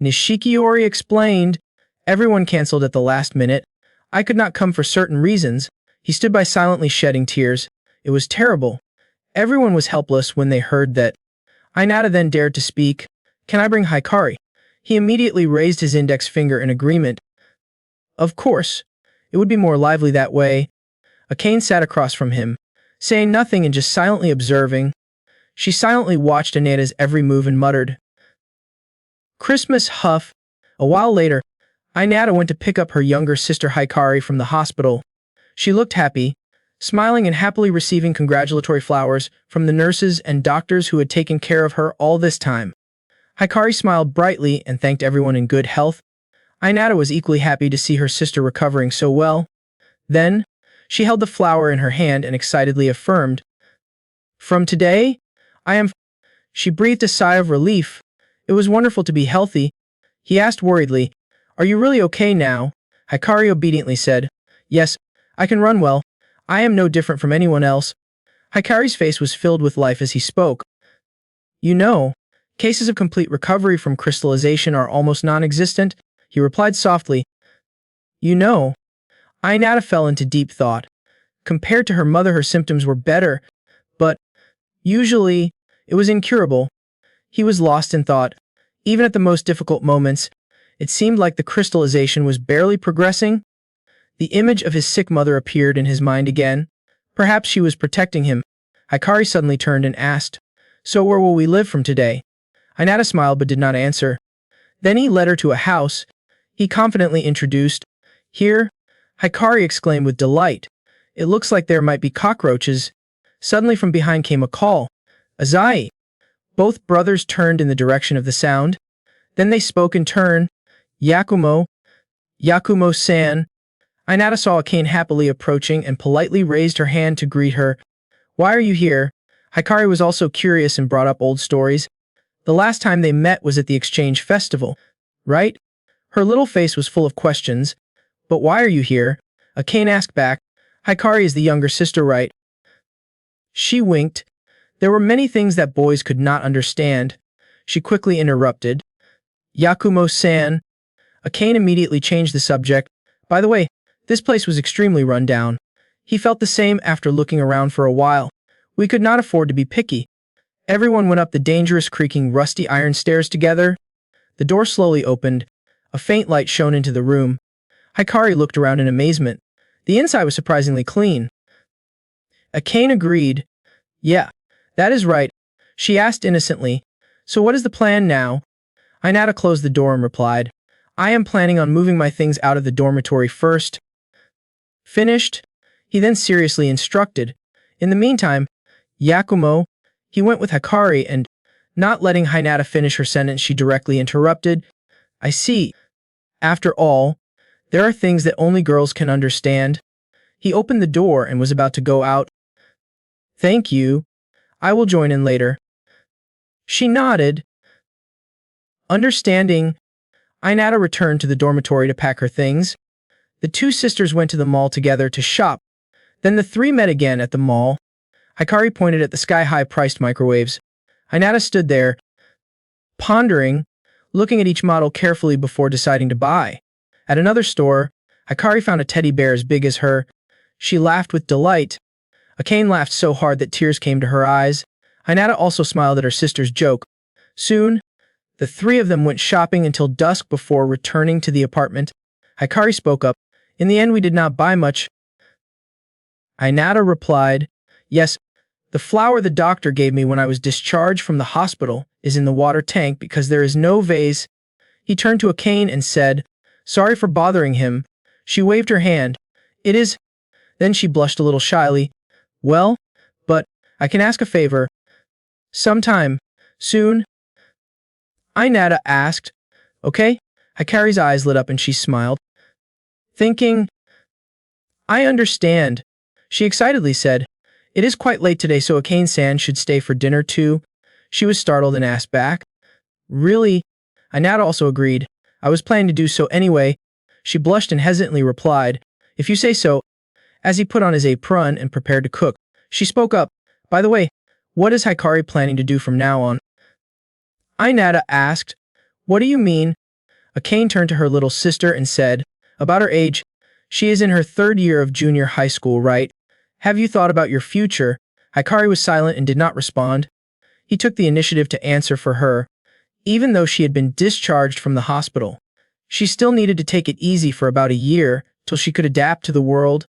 Nishikiori explained, everyone cancelled at the last minute. I could not come for certain reasons. He stood by silently shedding tears. It was terrible. Everyone was helpless when they heard that. Inata then dared to speak. Can I bring Hikari? He immediately raised his index finger in agreement. Of course. It would be more lively that way. Aane sat across from him, saying nothing and just silently observing. She silently watched Inata's every move and muttered. Christmas huff. A while later, Inata went to pick up her younger sister Hikari from the hospital. She looked happy, smiling and happily receiving congratulatory flowers from the nurses and doctors who had taken care of her all this time. Hikari smiled brightly and thanked everyone in good health. Inata was equally happy to see her sister recovering so well. Then, she held the flower in her hand and excitedly affirmed, From today, I am... She breathed a sigh of relief. It was wonderful to be healthy. He asked worriedly, Are you really okay now? Hikari obediently said, Yes, I can run well. I am no different from anyone else. Hikari's face was filled with life as he spoke. You know, cases of complete recovery from crystallization are almost non-existent, he replied softly. You know, Inata fell into deep thought. Compared to her mother, her symptoms were better, but usually it was incurable. He was lost in thought. Even at the most difficult moments, it seemed like the crystallization was barely progressing. The image of his sick mother appeared in his mind again. Perhaps she was protecting him. Hikari suddenly turned and asked, "So where will we live from today?" Inata smiled but did not answer. Then he led her to a house. He confidently introduced, "Here," Hikari exclaimed with delight. "It looks like there might be cockroaches." Suddenly from behind came a call. "Azai!" Both brothers turned in the direction of the sound. Then they spoke in turn. "Yakumo." "Yakumo-san." Inata saw Akane happily approaching and politely raised her hand to greet her. "Why are you here?" Hikari was also curious and brought up old stories. The last time they met was at the exchange festival, right? Her little face was full of questions. "But why are you here?" Akane asked back. "Hikari is the younger sister, right?" She winked. There were many things that boys could not understand. She quickly interrupted. "Yakumo-san." Akane immediately changed the subject. "By the way, this place was extremely run down." He felt the same after looking around for a while. "We could not afford to be picky." Everyone went up the dangerous creaking rusty iron stairs together. The door slowly opened. A faint light shone into the room. Hikari looked around in amazement. The inside was surprisingly clean. Akane agreed. "Yeah, that is right." She asked innocently, "So what is the plan now?" Inata closed the door and replied, "I am planning on moving my things out of the dormitory first." "Finished?" He then seriously instructed. "In the meantime, Yakumo," he went with Hikari and, not letting Hinata finish her sentence, she directly interrupted. "I see. After all, there are things that only girls can understand." He opened the door and was about to go out. "Thank you. I will join in later." She nodded. Understanding, Inata returned to the dormitory to pack her things. The two sisters went to the mall together to shop. Then the three met again at the mall. Hikari pointed at the sky-high priced microwaves. Inata stood there, pondering, looking at each model carefully before deciding to buy. At another store, Hikari found a teddy bear as big as her. She laughed with delight. Akane laughed so hard that tears came to her eyes. Inata also smiled at her sister's joke. Soon, the three of them went shopping until dusk before returning to the apartment. Hikari spoke up. "In the end, we did not buy much." Inata replied, "Yes, the flower the doctor gave me when I was discharged from the hospital is in the water tank because there is no vase." He turned to Akane and said, "Sorry for bothering him." She waved her hand. "It is." Then she blushed a little shyly. "Well, but I can ask a favor." "Sometime soon?" Inata asked. "Okay?" Hikari's eyes lit up and she smiled. Thinking, "I understand," she excitedly said. "It is quite late today, so Akane-san should stay for dinner too." She was startled and asked back. "Really?" Inata also agreed. "I was planning to do so anyway." She blushed and hesitantly replied, "If you say so." As he put on his apron and prepared to cook, she spoke up. "By the way, what is Hikari planning to do from now on?" Inata asked. "What do you mean?" Akane turned to her little sister and said, "About her age. She is in her 3rd year of junior high school, right? Have you thought about your future?" Hikari was silent and did not respond. He took the initiative to answer for her. Even though she had been discharged from the hospital, she still needed to take it easy for about a year till she could adapt to the world.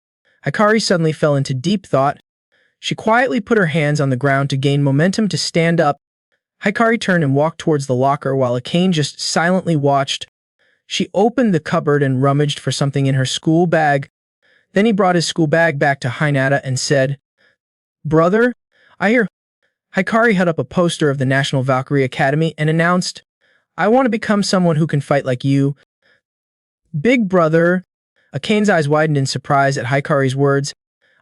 Hikari suddenly fell into deep thought. She quietly put her hands on the ground to gain momentum to stand up. Hikari turned and walked towards the locker while Akane just silently watched. She opened the cupboard and rummaged for something in her school bag. Then he brought his school bag back to Hinata and said, "Brother, I hear." Hikari held up a poster of the National Valkyrie Academy and announced, "I want to become someone who can fight like you." "Big brother." Akane's eyes widened in surprise at Hikari's words.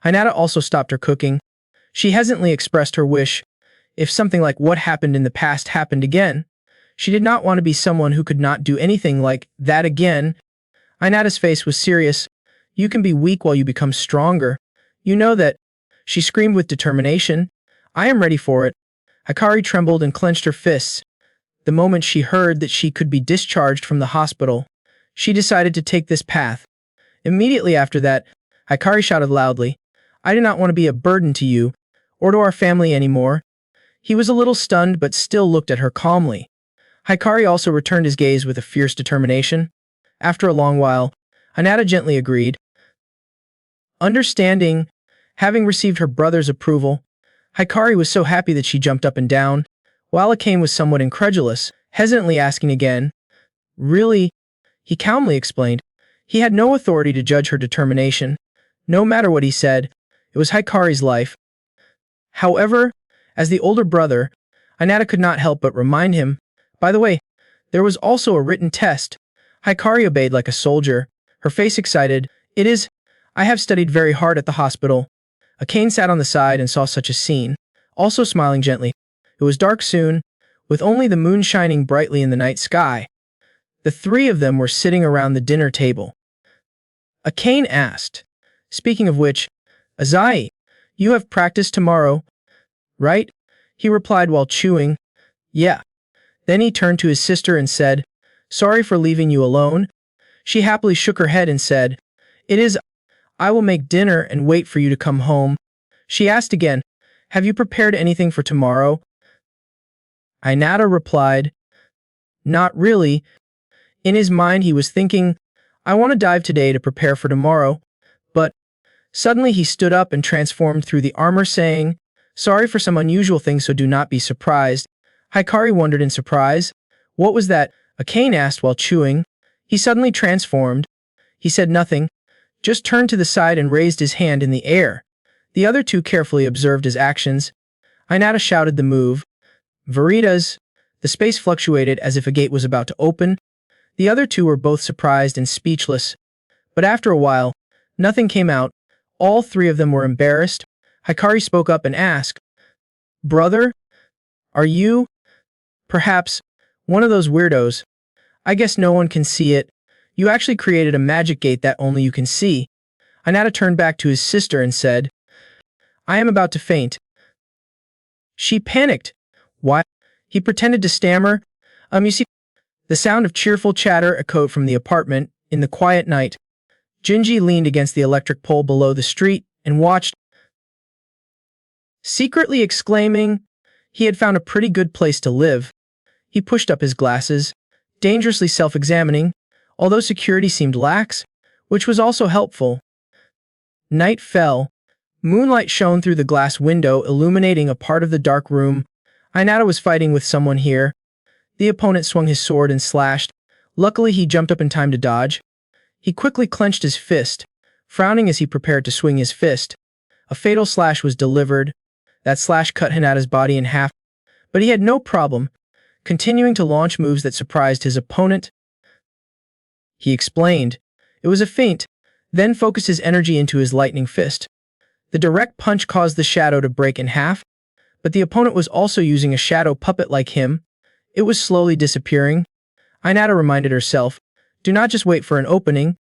Hinata also stopped her cooking. She hesitantly expressed her wish. If something like what happened in the past happened again, she did not want to be someone who could not do anything like that again. Hinata's face was serious. "You can be weak while you become stronger. You know that." She screamed with determination. "I am ready for it." Hikari trembled and clenched her fists. The moment she heard that she could be discharged from the hospital, she decided to take this path. Immediately after that, Hikari shouted loudly, "I do not want to be a burden to you, or to our family anymore." He was a little stunned but still looked at her calmly. Hikari also returned his gaze with a fierce determination. After a long while, Inata gently agreed. Understanding, Having received her brother's approval, Hikari was so happy that she jumped up and down, while Aane was somewhat incredulous, hesitantly asking again. Really? He calmly explained. He had no authority to judge her determination. No matter what he said, it was Hikari's life. However, as the older brother, Inata could not help but remind him, by the way, there was also a written test. Hikari obeyed like a soldier, her face excited. It is, I have studied very hard at the hospital. Aane sat on the side and saw such a scene, also smiling gently. It was dark soon, with only the moon shining brightly in the night sky. The three of them were sitting around the dinner table. Aane asked, speaking of which, Azai, you have practice tomorrow, right? He replied while chewing, yeah. Then he turned to his sister and said, sorry for leaving you alone. She happily shook her head and said, it is, I will make dinner and wait for you to come home. She asked again, have you prepared anything for tomorrow? Inata replied, not really. In his mind he was thinking, I want to dive today to prepare for tomorrow, but suddenly he stood up and transformed through the armor saying, sorry for some unusual things, so do not be surprised. Hikari wondered in surprise. What was that? Aane asked while chewing. He suddenly transformed. He said nothing, just turned to the side and raised his hand in the air. The other two carefully observed his actions. Inata shouted the move. Veritas. The space fluctuated as if a gate was about to open. The other two were both surprised and speechless. But after a while, nothing came out. All three of them were embarrassed. Hikari spoke up and asked, brother, are you, perhaps, one of those weirdos? I guess no one can see it. You actually created a magic gate that only you can see. Inata turned back to his sister and said, I am about to faint. She panicked. Why? He pretended to stammer. You see, the sound of cheerful chatter echoed from the apartment. In the quiet night, Jinji leaned against the electric pole below the street and watched, secretly exclaiming, he had found a pretty good place to live. He pushed up his glasses, dangerously self-examining, although security seemed lax, which was also helpful. Night fell. Moonlight shone through the glass window, illuminating a part of the dark room. Inata was fighting with someone here. The opponent swung his sword and slashed. Luckily, he jumped up in time to dodge. He quickly clenched his fist, frowning as he prepared to swing his fist. A fatal slash was delivered. That slash cut Hinata's body in half, but he had no problem, continuing to launch moves that surprised his opponent. He explained, it was a feint, then focused his energy into his lightning fist. The direct punch caused the shadow to break in half, but the opponent was also using a shadow puppet like him. It was slowly disappearing. Inata reminded herself, do not just wait for an opening.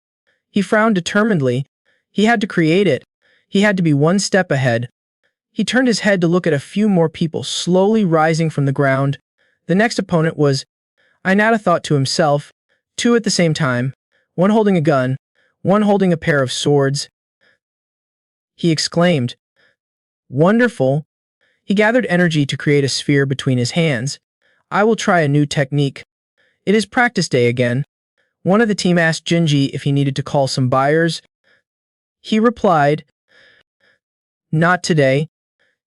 He frowned determinedly. He had to create it. He had to be one step ahead. He turned his head to look at a few more people slowly rising from the ground. The next opponent was, Inata thought to himself, two at the same time, one holding a gun, one holding a pair of swords. He exclaimed, wonderful. He gathered energy to create a sphere between his hands. I will try a new technique. It is practice day again. One of the team asked Jinji if he needed to call some buyers. He replied, not today.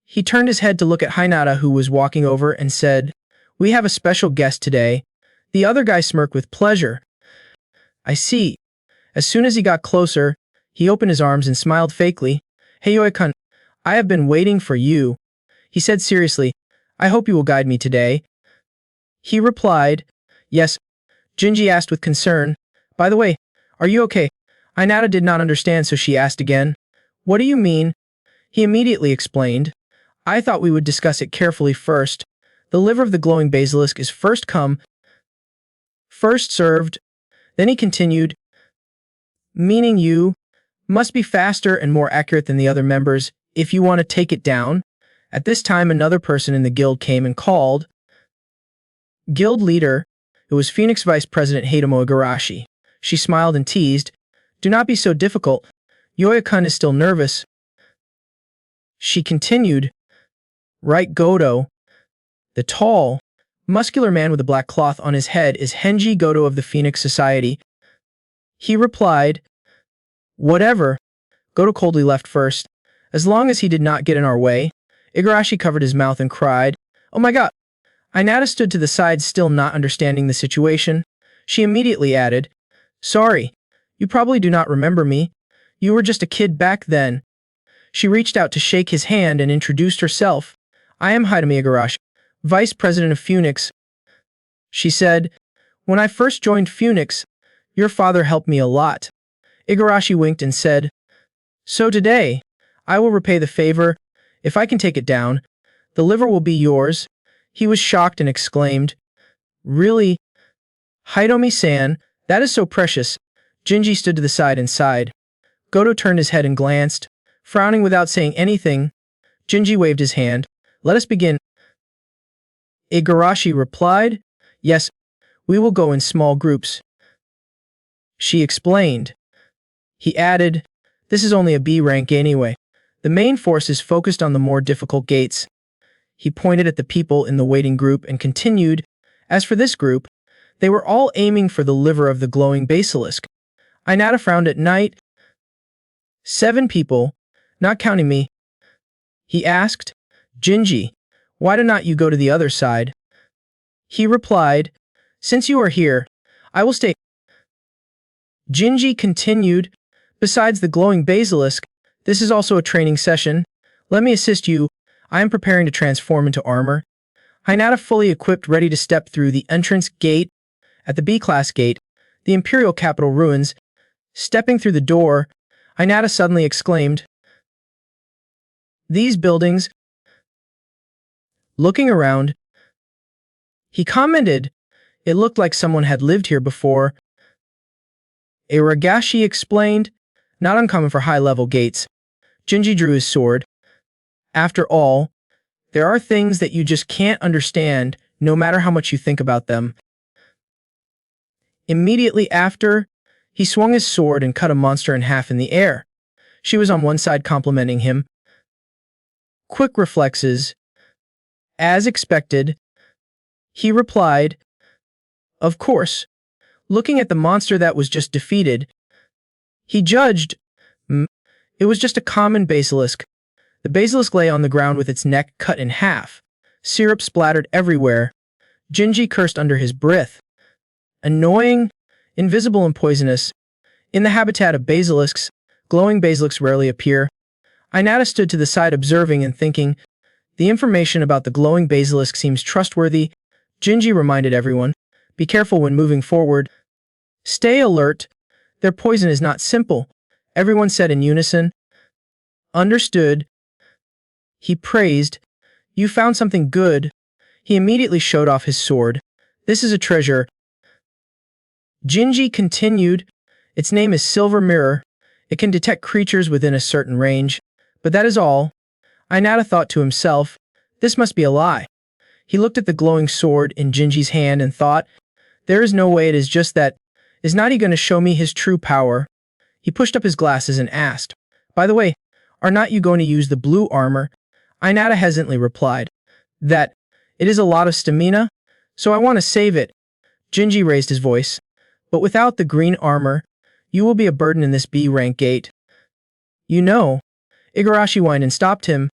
He turned his head to look at Hinata, who was walking over, and said, we have a special guest today. The other guy smirked with pleasure. I see. As soon as he got closer, he opened his arms and smiled fakely. Hey Yoi-kun, I have been waiting for you. He said seriously, I hope you will guide me today. He replied, yes. Jinji asked with concern, by the way, are you okay? Inata did not understand, so she asked again, what do you mean? He immediately explained, I thought we would discuss it carefully first. The liver of the glowing basilisk is first come, first served. Then he continued, meaning you must be faster and more accurate than the other members if you want to take it down. At this time, another person in the guild came and called. Guild leader, it was Phoenix Vice President Hitomo Igarashi. She smiled and teased, do not be so difficult. Yoi-kun is still nervous. She continued, right Goto. The tall, muscular man with a black cloth on his head is Henji Goto of the Phoenix Society. He replied, whatever. Goto coldly left first. As long as he did not get in our way, Igarashi covered his mouth and cried, "Oh my god!" Inata stood to the side, still not understanding the situation. She immediately added, "Sorry, you probably do not remember me. You were just a kid back then." She reached out to shake his hand and introduced herself. "I am Hidemi Igarashi, Vice President of Phoenix." She said, "When I first joined Phoenix, your father helped me a lot." Igarashi winked and said, "So today, I will repay the favor. If I can take it down, the liver will be yours." He was shocked and exclaimed, "Really? Hidemi-san, that is so precious." Jinji stood to the side and sighed. Goto turned his head and glanced, frowning without saying anything. Jinji waved his hand. "Let us begin." Igarashi replied, "Yes, we will go in small groups." She explained. He added, "This is only a B rank anyway. The main force is focused on the more difficult gates." He pointed at the people in the waiting group and continued, "As for this group, they were all aiming for the liver of the glowing basilisk." Inata frowned at night. "7 people, not counting me?" He asked. "Jinji, why do not you go to the other side?" He replied, "Since you are here, I will stay." Jinji continued, "Besides the glowing basilisk, this is also a training session. Let me assist you. I am preparing to transform into armor." Hinata fully equipped, ready to step through the entrance gate. At the B-class gate, the Imperial Capital ruins. Stepping through the door, Hinata suddenly exclaimed, "These buildings." Looking around, he commented, "It looked like someone had lived here before." Aragashi explained, "Not uncommon for high-level gates." Jinji drew his sword. "After all, there are things that you just can't understand, no matter how much you think about them." Immediately after, he swung his sword and cut a monster in half in the air. She was on one side complimenting him. "Quick reflexes." As expected, he replied, "Of course." Looking at the monster that was just defeated, he judged, it was just a common basilisk. The basilisk lay on the ground with its neck cut in half. Syrup splattered everywhere. Jinji cursed under his breath. Annoying, invisible and poisonous. In the habitat of basilisks, glowing basilisks rarely appear. Inata stood to the side observing and thinking, the information about the glowing basilisk seems trustworthy. Jinji reminded everyone, be careful when moving forward. Stay alert. Their poison is not simple. Everyone said in unison. Understood. He praised. You found something good. He immediately showed off his sword. This is a treasure. Jinji continued. Its name is Silver Mirror. It can detect creatures within a certain range. But that is all. Inata thought to himself, this must be a lie. He looked at the glowing sword in Jinji's hand and thought, there is no way, it is just that. Is not he going to show me his true power? He pushed up his glasses and asked, by the way, are not you going to use the blue armor? Inata hesitantly replied, that, it is a lot of stamina, so I want to save it. Jinji raised his voice, but without the green armor, you will be a burden in this B-rank gate. You know, Igarashi whined and stopped him.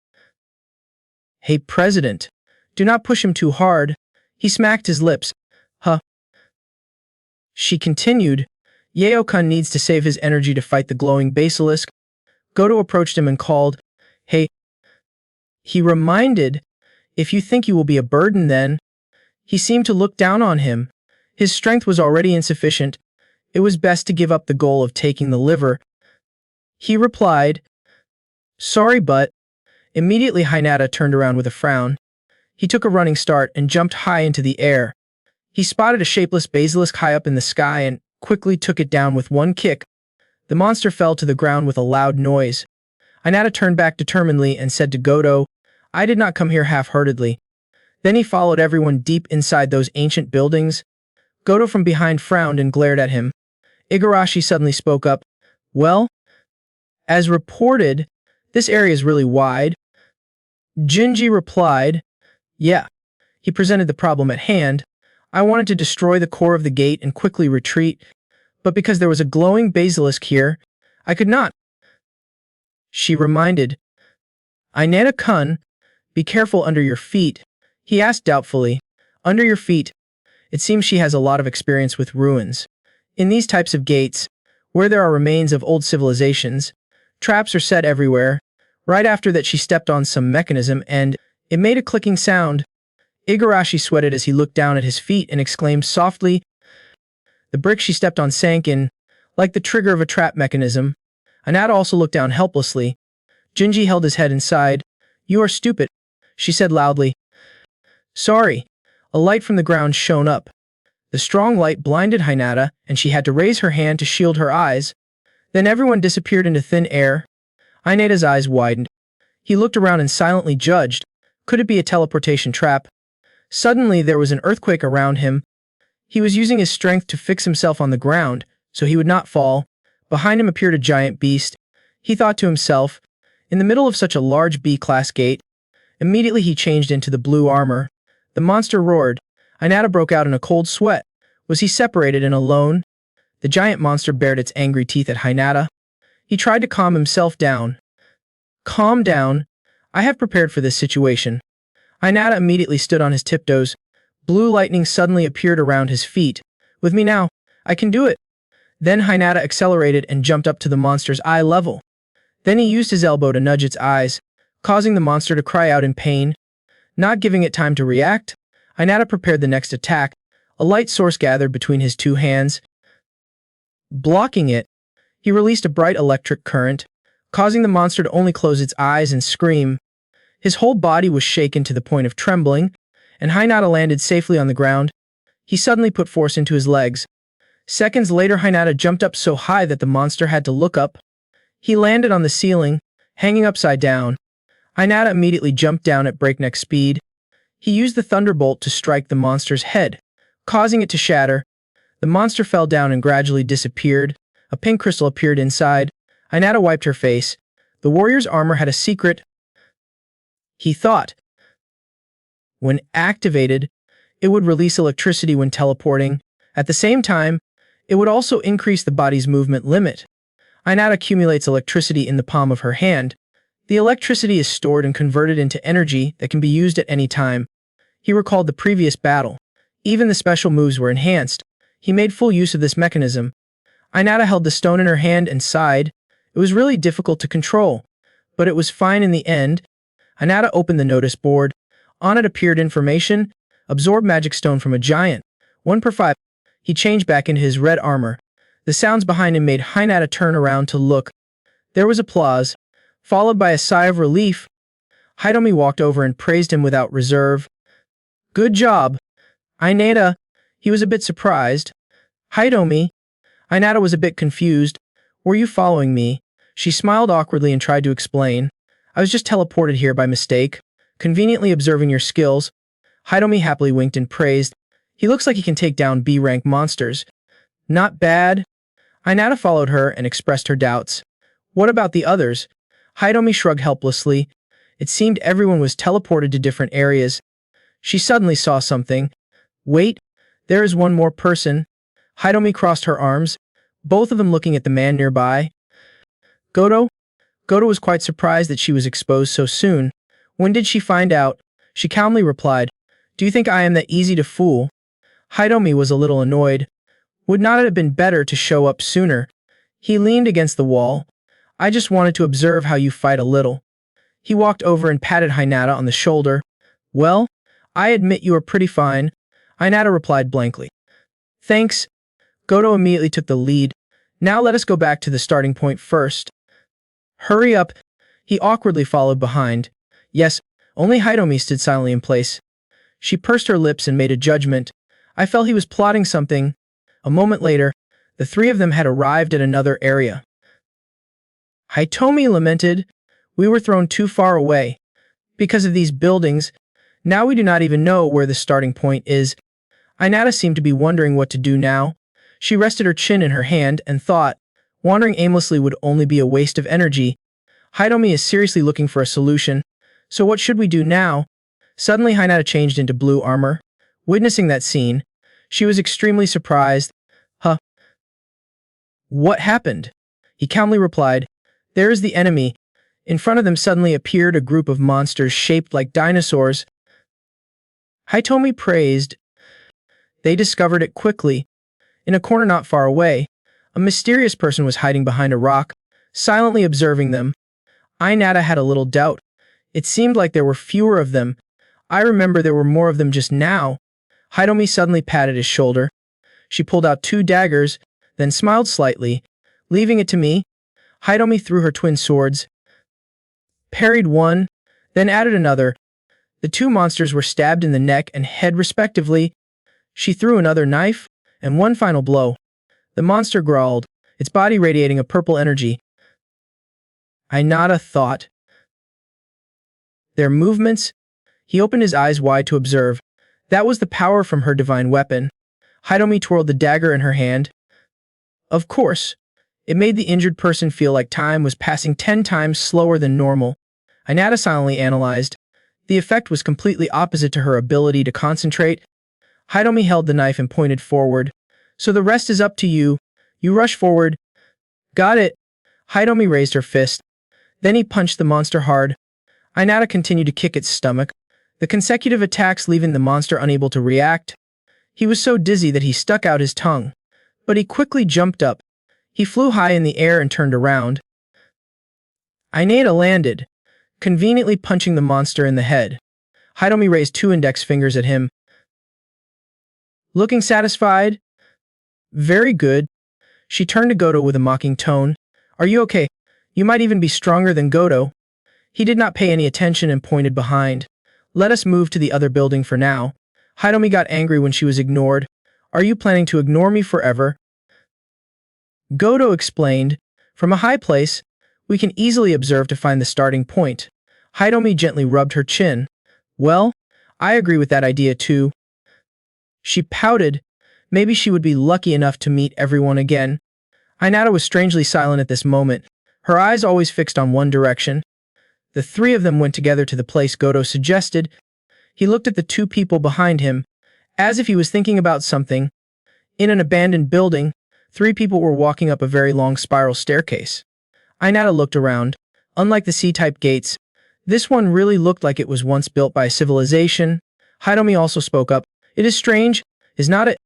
Hey, President, do not push him too hard. He smacked his lips. Huh. She continued, Yeo-kun needs to save his energy to fight the glowing basilisk. Goto approached him and called, hey. He reminded, if you think you will be a burden then. He seemed to look down on him. His strength was already insufficient. It was best to give up the goal of taking the liver. He replied, sorry, but... Immediately Hinata turned around with a frown. He took a running start and jumped high into the air. He spotted a shapeless basilisk high up in the sky and quickly took it down with one kick. The monster fell to the ground with a loud noise. Hinata turned back determinedly and said to Goto, I did not come here half-heartedly. Then he followed everyone deep inside those ancient buildings. Goto from behind frowned and glared at him. Igarashi suddenly spoke up, well, as reported, this area is really wide. Jinji replied, yeah. He presented the problem at hand. I wanted to destroy the core of the gate and quickly retreat, but because there was a glowing basilisk here, I could not. She reminded, Inata-kun, be careful under your feet, he asked doubtfully. Under your feet. It seems she has a lot of experience with ruins. In these types of gates, where there are remains of old civilizations, traps are set everywhere. Right after that she stepped on some mechanism and it made a clicking sound. Igarashi sweated as he looked down at his feet and exclaimed softly. The brick she stepped on sank in, like the trigger of a trap mechanism. Inata also looked down helplessly. Junji held his head and sighed. You are stupid, she said loudly. Sorry. A light from the ground shone up. The strong light blinded Hinata, and she had to raise her hand to shield her eyes. Then everyone disappeared into thin air. Inata's eyes widened. He looked around and silently judged. Could it be a teleportation trap? Suddenly there was an earthquake around him. He was using his strength to fix himself on the ground, so he would not fall. Behind him appeared a giant beast. He thought to himself, in the middle of such a large B-class gate. Immediately he changed into the blue armor. The monster roared. Inata broke out in a cold sweat. Was he separated and alone? The giant monster bared its angry teeth at Hinata. He tried to calm himself down. Calm down. I have prepared for this situation. Inata immediately stood on his tiptoes. Blue lightning suddenly appeared around his feet. With me now. I can do it. Then Hinata accelerated and jumped up to the monster's eye level. Then he used his elbow to nudge its eyes, causing the monster to cry out in pain. Not giving it time to react, Inata prepared the next attack. A light source gathered between his two hands. Blocking it, he released a bright electric current, causing the monster to only close its eyes and scream. His whole body was shaken to the point of trembling, and Hinata landed safely on the ground. He suddenly put force into his legs. Seconds later, Hinata jumped up so high that the monster had to look up. He landed on the ceiling, hanging upside down. Inata immediately jumped down at breakneck speed. He used the thunderbolt to strike the monster's head, causing it to shatter. The monster fell down and gradually disappeared. A pink crystal appeared inside. Inata wiped her face. The warrior's armor had a secret. He thought. When activated, it would release electricity when teleporting. At the same time, it would also increase the body's movement limit. Inata accumulates electricity in the palm of her hand. The electricity is stored and converted into energy that can be used at any time. He recalled the previous battle. Even the special moves were enhanced. He made full use of this mechanism. Inata held the stone in her hand and sighed. It was really difficult to control, but it was fine in the end. Inata opened the notice board. On it appeared information. Absorb magic stone from a giant. 1/5. He changed back into his red armor. The sounds behind him made Hinata turn around to look. There was applause, followed by a sigh of relief. Hitomi walked over and praised him without reserve. Good job. Inata. He was a bit surprised. Hitomi. Inata was a bit confused. Were you following me? She smiled awkwardly and tried to explain. I was just teleported here by mistake, conveniently observing your skills. Hitomi happily winked and praised. He looks like he can take down B-rank monsters. Not bad. Inata followed her and expressed her doubts. What about the others? Hitomi shrugged helplessly. It seemed everyone was teleported to different areas. She suddenly saw something. Wait, there is one more person. Hitomi crossed her arms, both of them looking at the man nearby. Goto? Goto was quite surprised that she was exposed so soon. When did she find out? She calmly replied, Do you think I am that easy to fool? Hitomi was a little annoyed. Would not it have been better to show up sooner? He leaned against the wall. I just wanted to observe how you fight a little. He walked over and patted Hinata on the shoulder. Well, I admit you are pretty fine. Hinata replied blankly. Thanks. Goto immediately took the lead. Now let us go back to the starting point first. Hurry up. He awkwardly followed behind. Yes, only Hitomi stood silently in place. She pursed her lips and made a judgment. I felt he was plotting something. A moment later, the three of them had arrived at another area. Hitomi lamented, We were thrown too far away. Because of these buildings, now we do not even know where the starting point is. Inata seemed to be wondering what to do now. She rested her chin in her hand and thought, wandering aimlessly would only be a waste of energy. Hitomi is seriously looking for a solution. So what should we do now? Suddenly Hinata changed into blue armor. Witnessing that scene, she was extremely surprised. Huh? What happened? He calmly replied, There is the enemy. In front of them suddenly appeared a group of monsters shaped like dinosaurs. Hitomi praised. They discovered it quickly. In a corner not far away, a mysterious person was hiding behind a rock, silently observing them. Inata had a little doubt. It seemed like there were fewer of them. I remember there were more of them just now. Hitomi suddenly patted his shoulder. She pulled out 2 daggers, then smiled slightly, leaving it to me. Hitomi threw her twin swords, parried one, then added another. The 2 monsters were stabbed in the neck and head respectively. She threw another knife, and one final blow. The monster growled, its body radiating a purple energy. Inata thought. Their movements? He opened his eyes wide to observe. That was the power from her divine weapon. Hitomi twirled the dagger in her hand. Of course, it made the injured person feel like time was passing 10 times slower than normal. Inata silently analyzed. The effect was completely opposite to her ability to concentrate. Hitomi held the knife and pointed forward. So the rest is up to you. You rush forward. Got it. Hitomi raised her fist. Then he punched the monster hard. Inata continued to kick its stomach, the consecutive attacks leaving the monster unable to react. He was so dizzy that he stuck out his tongue. But he quickly jumped up. He flew high in the air and turned around. Inata landed, conveniently punching the monster in the head. Hitomi raised 2 index fingers at him. Looking satisfied? Very good. She turned to Goto with a mocking tone. Are you okay? You might even be stronger than Goto. He did not pay any attention and pointed behind. Let us move to the other building for now. Hitomi got angry when she was ignored. Are you planning to ignore me forever? Goto explained. From a high place, we can easily observe to find the starting point. Hitomi gently rubbed her chin. Well, I agree with that idea too. She pouted. Maybe she would be lucky enough to meet everyone again. Inata was strangely silent at this moment, her eyes always fixed on one direction. The 3 of them went together to the place Goto suggested. He looked at the 2 people behind him, as if he was thinking about something. In an abandoned building, 3 people were walking up a very long spiral staircase. Inata looked around. Unlike the C-type gates, this one really looked like it was once built by a civilization. Hitomi also spoke up. It is strange, is not it?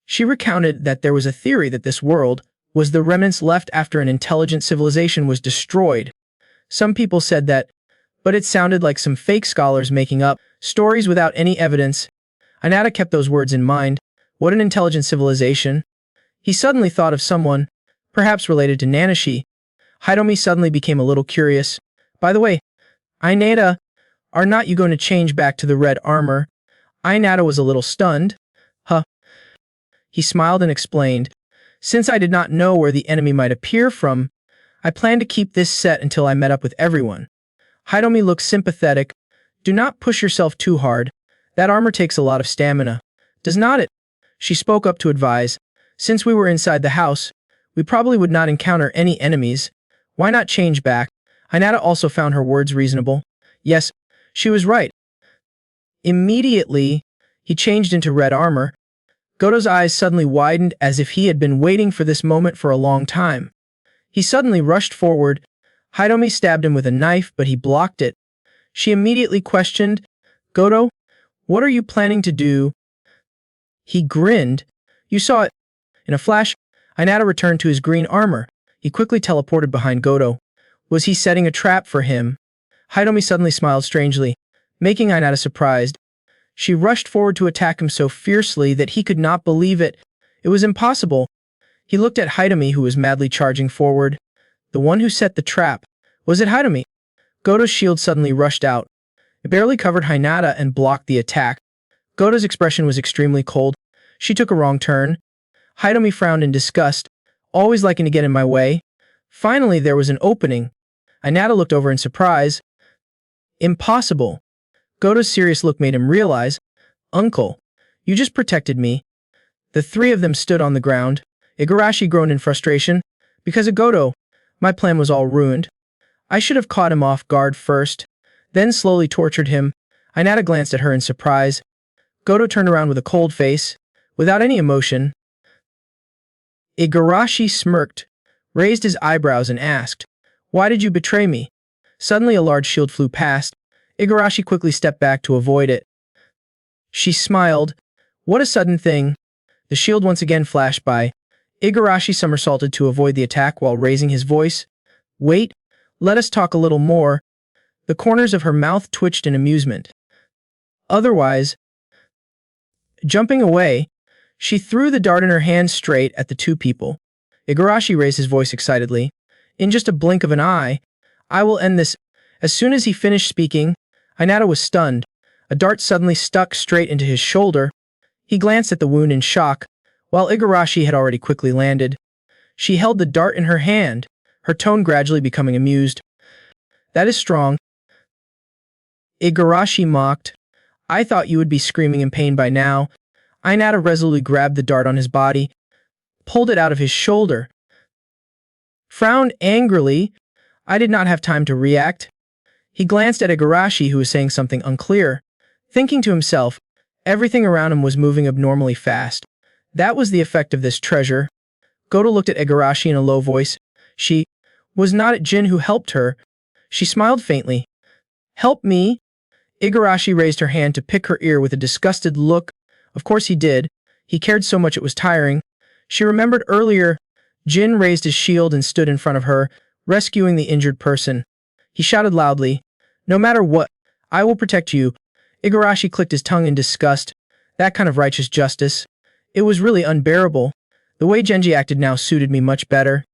She recounted that there was a theory that this world was the remnants left after an intelligent civilization was destroyed. Some people said that, but it sounded like some fake scholars making up stories without any evidence. Inata kept those words in mind. What an intelligent civilization. He suddenly thought of someone, perhaps related to Nanashi. Hitomi suddenly became a little curious. By the way, Inata, are not you going to change back to the red armor? Inata was a little stunned. Huh. He smiled and explained. Since I did not know where the enemy might appear from, I planned to keep this set until I met up with everyone. Hitomi looked sympathetic. Do not push yourself too hard. That armor takes a lot of stamina. Does not it? She spoke up to advise. Since we were inside the house, we probably would not encounter any enemies. Why not change back? Inata also found her words reasonable. Yes, she was right. Immediately, he changed into red armor. Goto's eyes suddenly widened as if he had been waiting for this moment for a long time. He suddenly rushed forward. Hitomi stabbed him with a knife, but he blocked it. She immediately questioned, Goto, what are you planning to do? He grinned. You saw it. In a flash, Inata returned to his green armor. He quickly teleported behind Goto. Was he setting a trap for him? Hitomi suddenly smiled strangely, making Inata surprised. She rushed forward to attack him so fiercely that he could not believe it. It was impossible. He looked at Hitomi, who was madly charging forward. The one who set the trap. Was it Hitomi? Goto's shield suddenly rushed out. It barely covered Hinata and blocked the attack. Goto's expression was extremely cold. She took a wrong turn. Hitomi frowned in disgust, always liking to get in my way. Finally, there was an opening. Inata looked over in surprise. Impossible. Goto's serious look made him realize, Uncle, you just protected me. The 3 of them stood on the ground. Igarashi groaned in frustration. Because of Goto, my plan was all ruined. I should have caught him off guard first, then slowly tortured him. Inata glanced at her in surprise. Goto turned around with a cold face, without any emotion. Igarashi smirked, raised his eyebrows and asked, Why did you betray me? Suddenly a large shield flew past. Igarashi quickly stepped back to avoid it. She smiled. What a sudden thing. The shield once again flashed by. Igarashi somersaulted to avoid the attack while raising his voice. Wait, let us talk a little more. The corners of her mouth twitched in amusement. Otherwise, jumping away, she threw the dart in her hand straight at the two people. Igarashi raised his voice excitedly. In just a blink of an eye, I will end this. As soon as he finished speaking, Inata was stunned. A dart suddenly stuck straight into his shoulder. He glanced at the wound in shock, while Igarashi had already quickly landed. She held the dart in her hand, her tone gradually becoming amused. That is strong. Igarashi mocked. I thought you would be screaming in pain by now. Inata resolutely grabbed the dart on his body, pulled it out of his shoulder, frowned angrily. I did not have time to react. He glanced at Igarashi, who was saying something unclear, thinking to himself, everything around him was moving abnormally fast. That was the effect of this treasure. Goto looked at Igarashi in a low voice. She was not it Jin who helped her. She smiled faintly. Help me? Igarashi raised her hand to pick her ear with a disgusted look. Of course he did. He cared so much it was tiring. She remembered earlier. Jin raised his shield and stood in front of her, rescuing the injured person. He shouted loudly, no matter what, I will protect you. Igarashi clicked his tongue in disgust. That kind of righteous justice. It was really unbearable. The way Genji acted now suited me much better.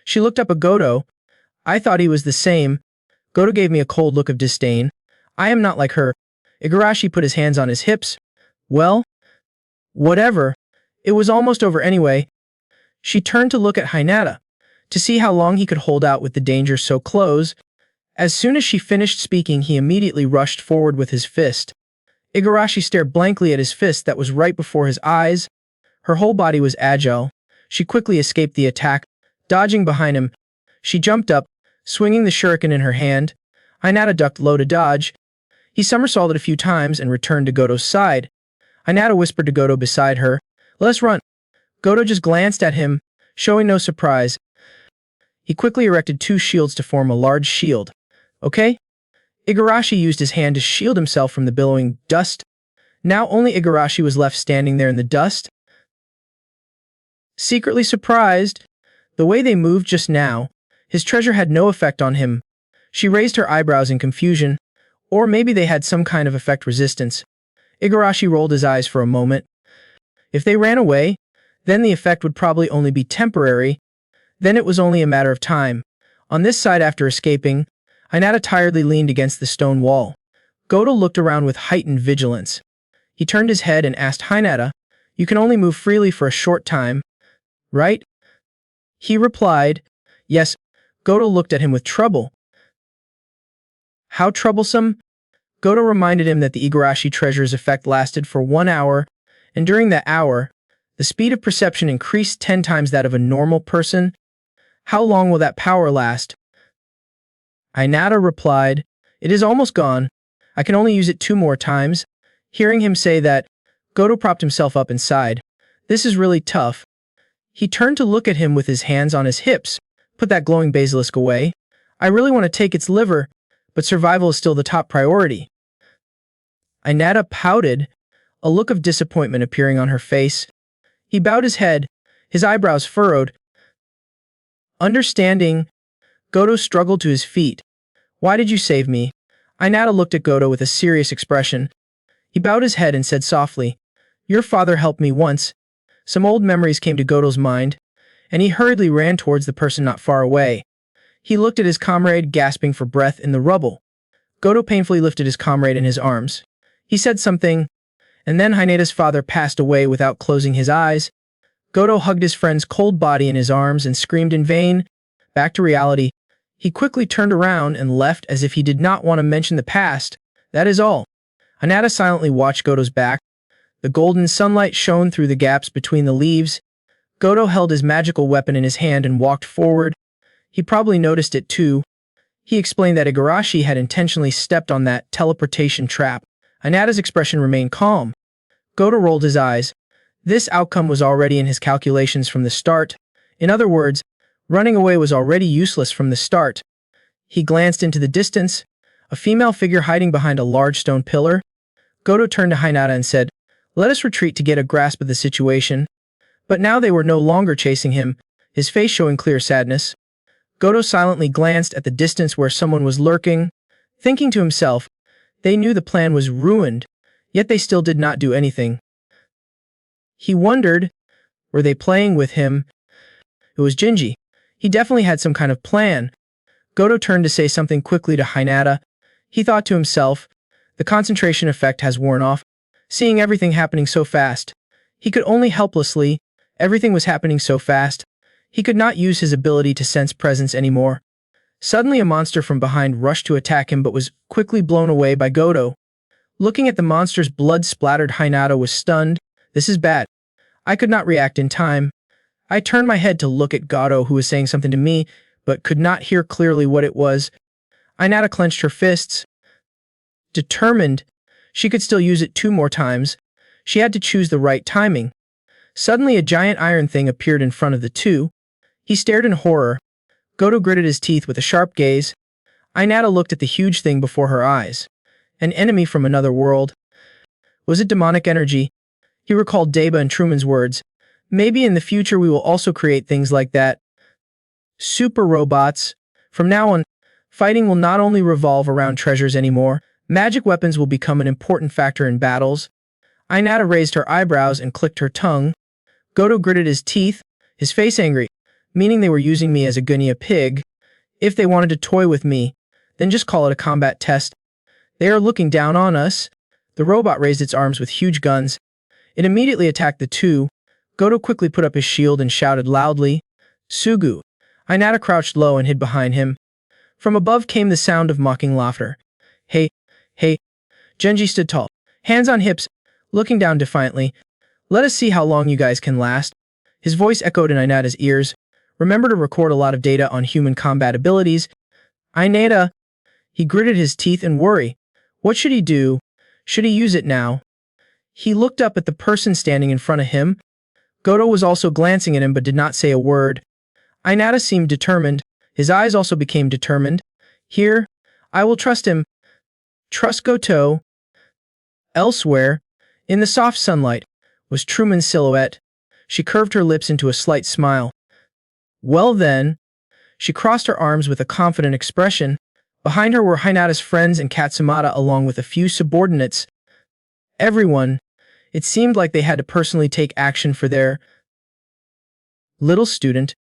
She looked up at Goto. I thought he was the same. Goto gave me a cold look of disdain. I am not like her. Igarashi put his hands on his hips. Well, whatever. It was almost over anyway. She turned to look at Hinata, to see how long he could hold out with the danger so close. As soon as she finished speaking, he immediately rushed forward with his fist. Igarashi stared blankly at his fist that was right before his eyes. Her whole body was agile. She quickly escaped the attack, dodging behind him. She jumped up, swinging the shuriken in her hand. Hinata ducked low to dodge. He somersaulted a few times and returned to Goto's side. Hinata whispered to Goto beside her, "Let's run." Goto just glanced at him, showing no surprise. He quickly erected two shields to form a large shield. Okay? Igarashi used his hand to shield himself from the billowing dust. Now only Igarashi was left standing there in the dust. Secretly surprised, the way they moved just now, his treasure had no effect on him. She raised her eyebrows in confusion, or maybe they had some kind of effect resistance. Igarashi rolled his eyes for a moment. If they ran away, then the effect would probably only be temporary. Then it was only a matter of time. On this side, after escaping, Inata tiredly leaned against the stone wall. Goto looked around with heightened vigilance. He turned his head and asked Hinata, "You can only move freely for a short time, right?" He replied, "Yes." Goto looked at him with trouble. How troublesome? Goto reminded him that the Igarashi treasure's effect lasted for 1 hour, and during that hour, the speed of perception increased 10 times that of a normal person. How long will that power last? Inata replied, "It is almost gone. I can only use it 2 more times." Hearing him say that, Goto propped himself up and sighed. This is really tough. He turned to look at him with his hands on his hips. Put that glowing basilisk away. I really want to take its liver, but survival is still the top priority. Inata pouted, a look of disappointment appearing on her face. He bowed his head, his eyebrows furrowed. Understanding, Goto struggled to his feet. Why did you save me? Inata looked at Goto with a serious expression. He bowed his head and said softly, Your father helped me once. Some old memories came to Goto's mind, and he hurriedly ran towards the person not far away. He looked at his comrade gasping for breath in the rubble. Goto painfully lifted his comrade in his arms. He said something, and then Hinata's father passed away without closing his eyes. Goto hugged his friend's cold body in his arms and screamed in vain. Back to reality. He quickly turned around and left as if he did not want to mention the past. That is all. Inata silently watched Goto's back. The golden sunlight shone through the gaps between the leaves. Goto held his magical weapon in his hand and walked forward. He probably noticed it too. He explained that Igarashi had intentionally stepped on that teleportation trap. Inata's expression remained calm. Goto rolled his eyes. This outcome was already in his calculations from the start. In other words, running away was already useless from the start. He glanced into the distance, a female figure hiding behind a large stone pillar. Goto turned to Hinata and said, "Let us retreat to get a grasp of the situation." But now they were no longer chasing him, his face showing clear sadness. Goto silently glanced at the distance where someone was lurking, thinking to himself, they knew the plan was ruined, yet they still did not do anything. He wondered, were they playing with him? It was Jinji. He definitely had some kind of plan. Goto turned to say something quickly to Hinata. He thought to himself, the concentration effect has worn off. Seeing everything happening so fast, he could only helplessly. Everything was happening so fast. He could not use his ability to sense presence anymore. Suddenly a monster from behind rushed to attack him but was quickly blown away by Goto. Looking at the monster's blood-splattered, Hinata was stunned. This is bad. I could not react in time. I turned my head to look at Goto, who was saying something to me, but could not hear clearly what it was. Inata clenched her fists. Determined, she could still use it 2 more times. She had to choose the right timing. Suddenly a giant iron thing appeared in front of the two. He stared in horror. Goto gritted his teeth with a sharp gaze. Inata looked at the huge thing before her eyes. An enemy from another world. Was it demonic energy? He recalled Deba and Truman's words. Maybe in the future we will also create things like that. Super robots. From now on, fighting will not only revolve around treasures anymore, magic weapons will become an important factor in battles. Inata raised her eyebrows and clicked her tongue. Goto gritted his teeth, his face angry, meaning they were using me as a guinea pig. If they wanted to toy with me, then just call it a combat test. They are looking down on us. The robot raised its arms with huge guns. It immediately attacked the two. Goto quickly put up his shield and shouted loudly, "Sugu!" Inata crouched low and hid behind him. From above came the sound of mocking laughter. Hey, hey. Genji stood tall, hands on hips, looking down defiantly. Let us see how long you guys can last. His voice echoed in Inata's ears. Remember to record a lot of data on human combat abilities. Inata. He gritted his teeth in worry. What should he do? Should he use it now? He looked up at the person standing in front of him. Goto was also glancing at him but did not say a word. Inata seemed determined. His eyes also became determined. Here, I will trust him. Trust Goto. Elsewhere, in the soft sunlight, was Truman's silhouette. She curved her lips into a slight smile. Well then, she crossed her arms with a confident expression. Behind her were Hinata's friends and Katsumata along with a few subordinates. Everyone. It seemed like they had to personally take action for their little student.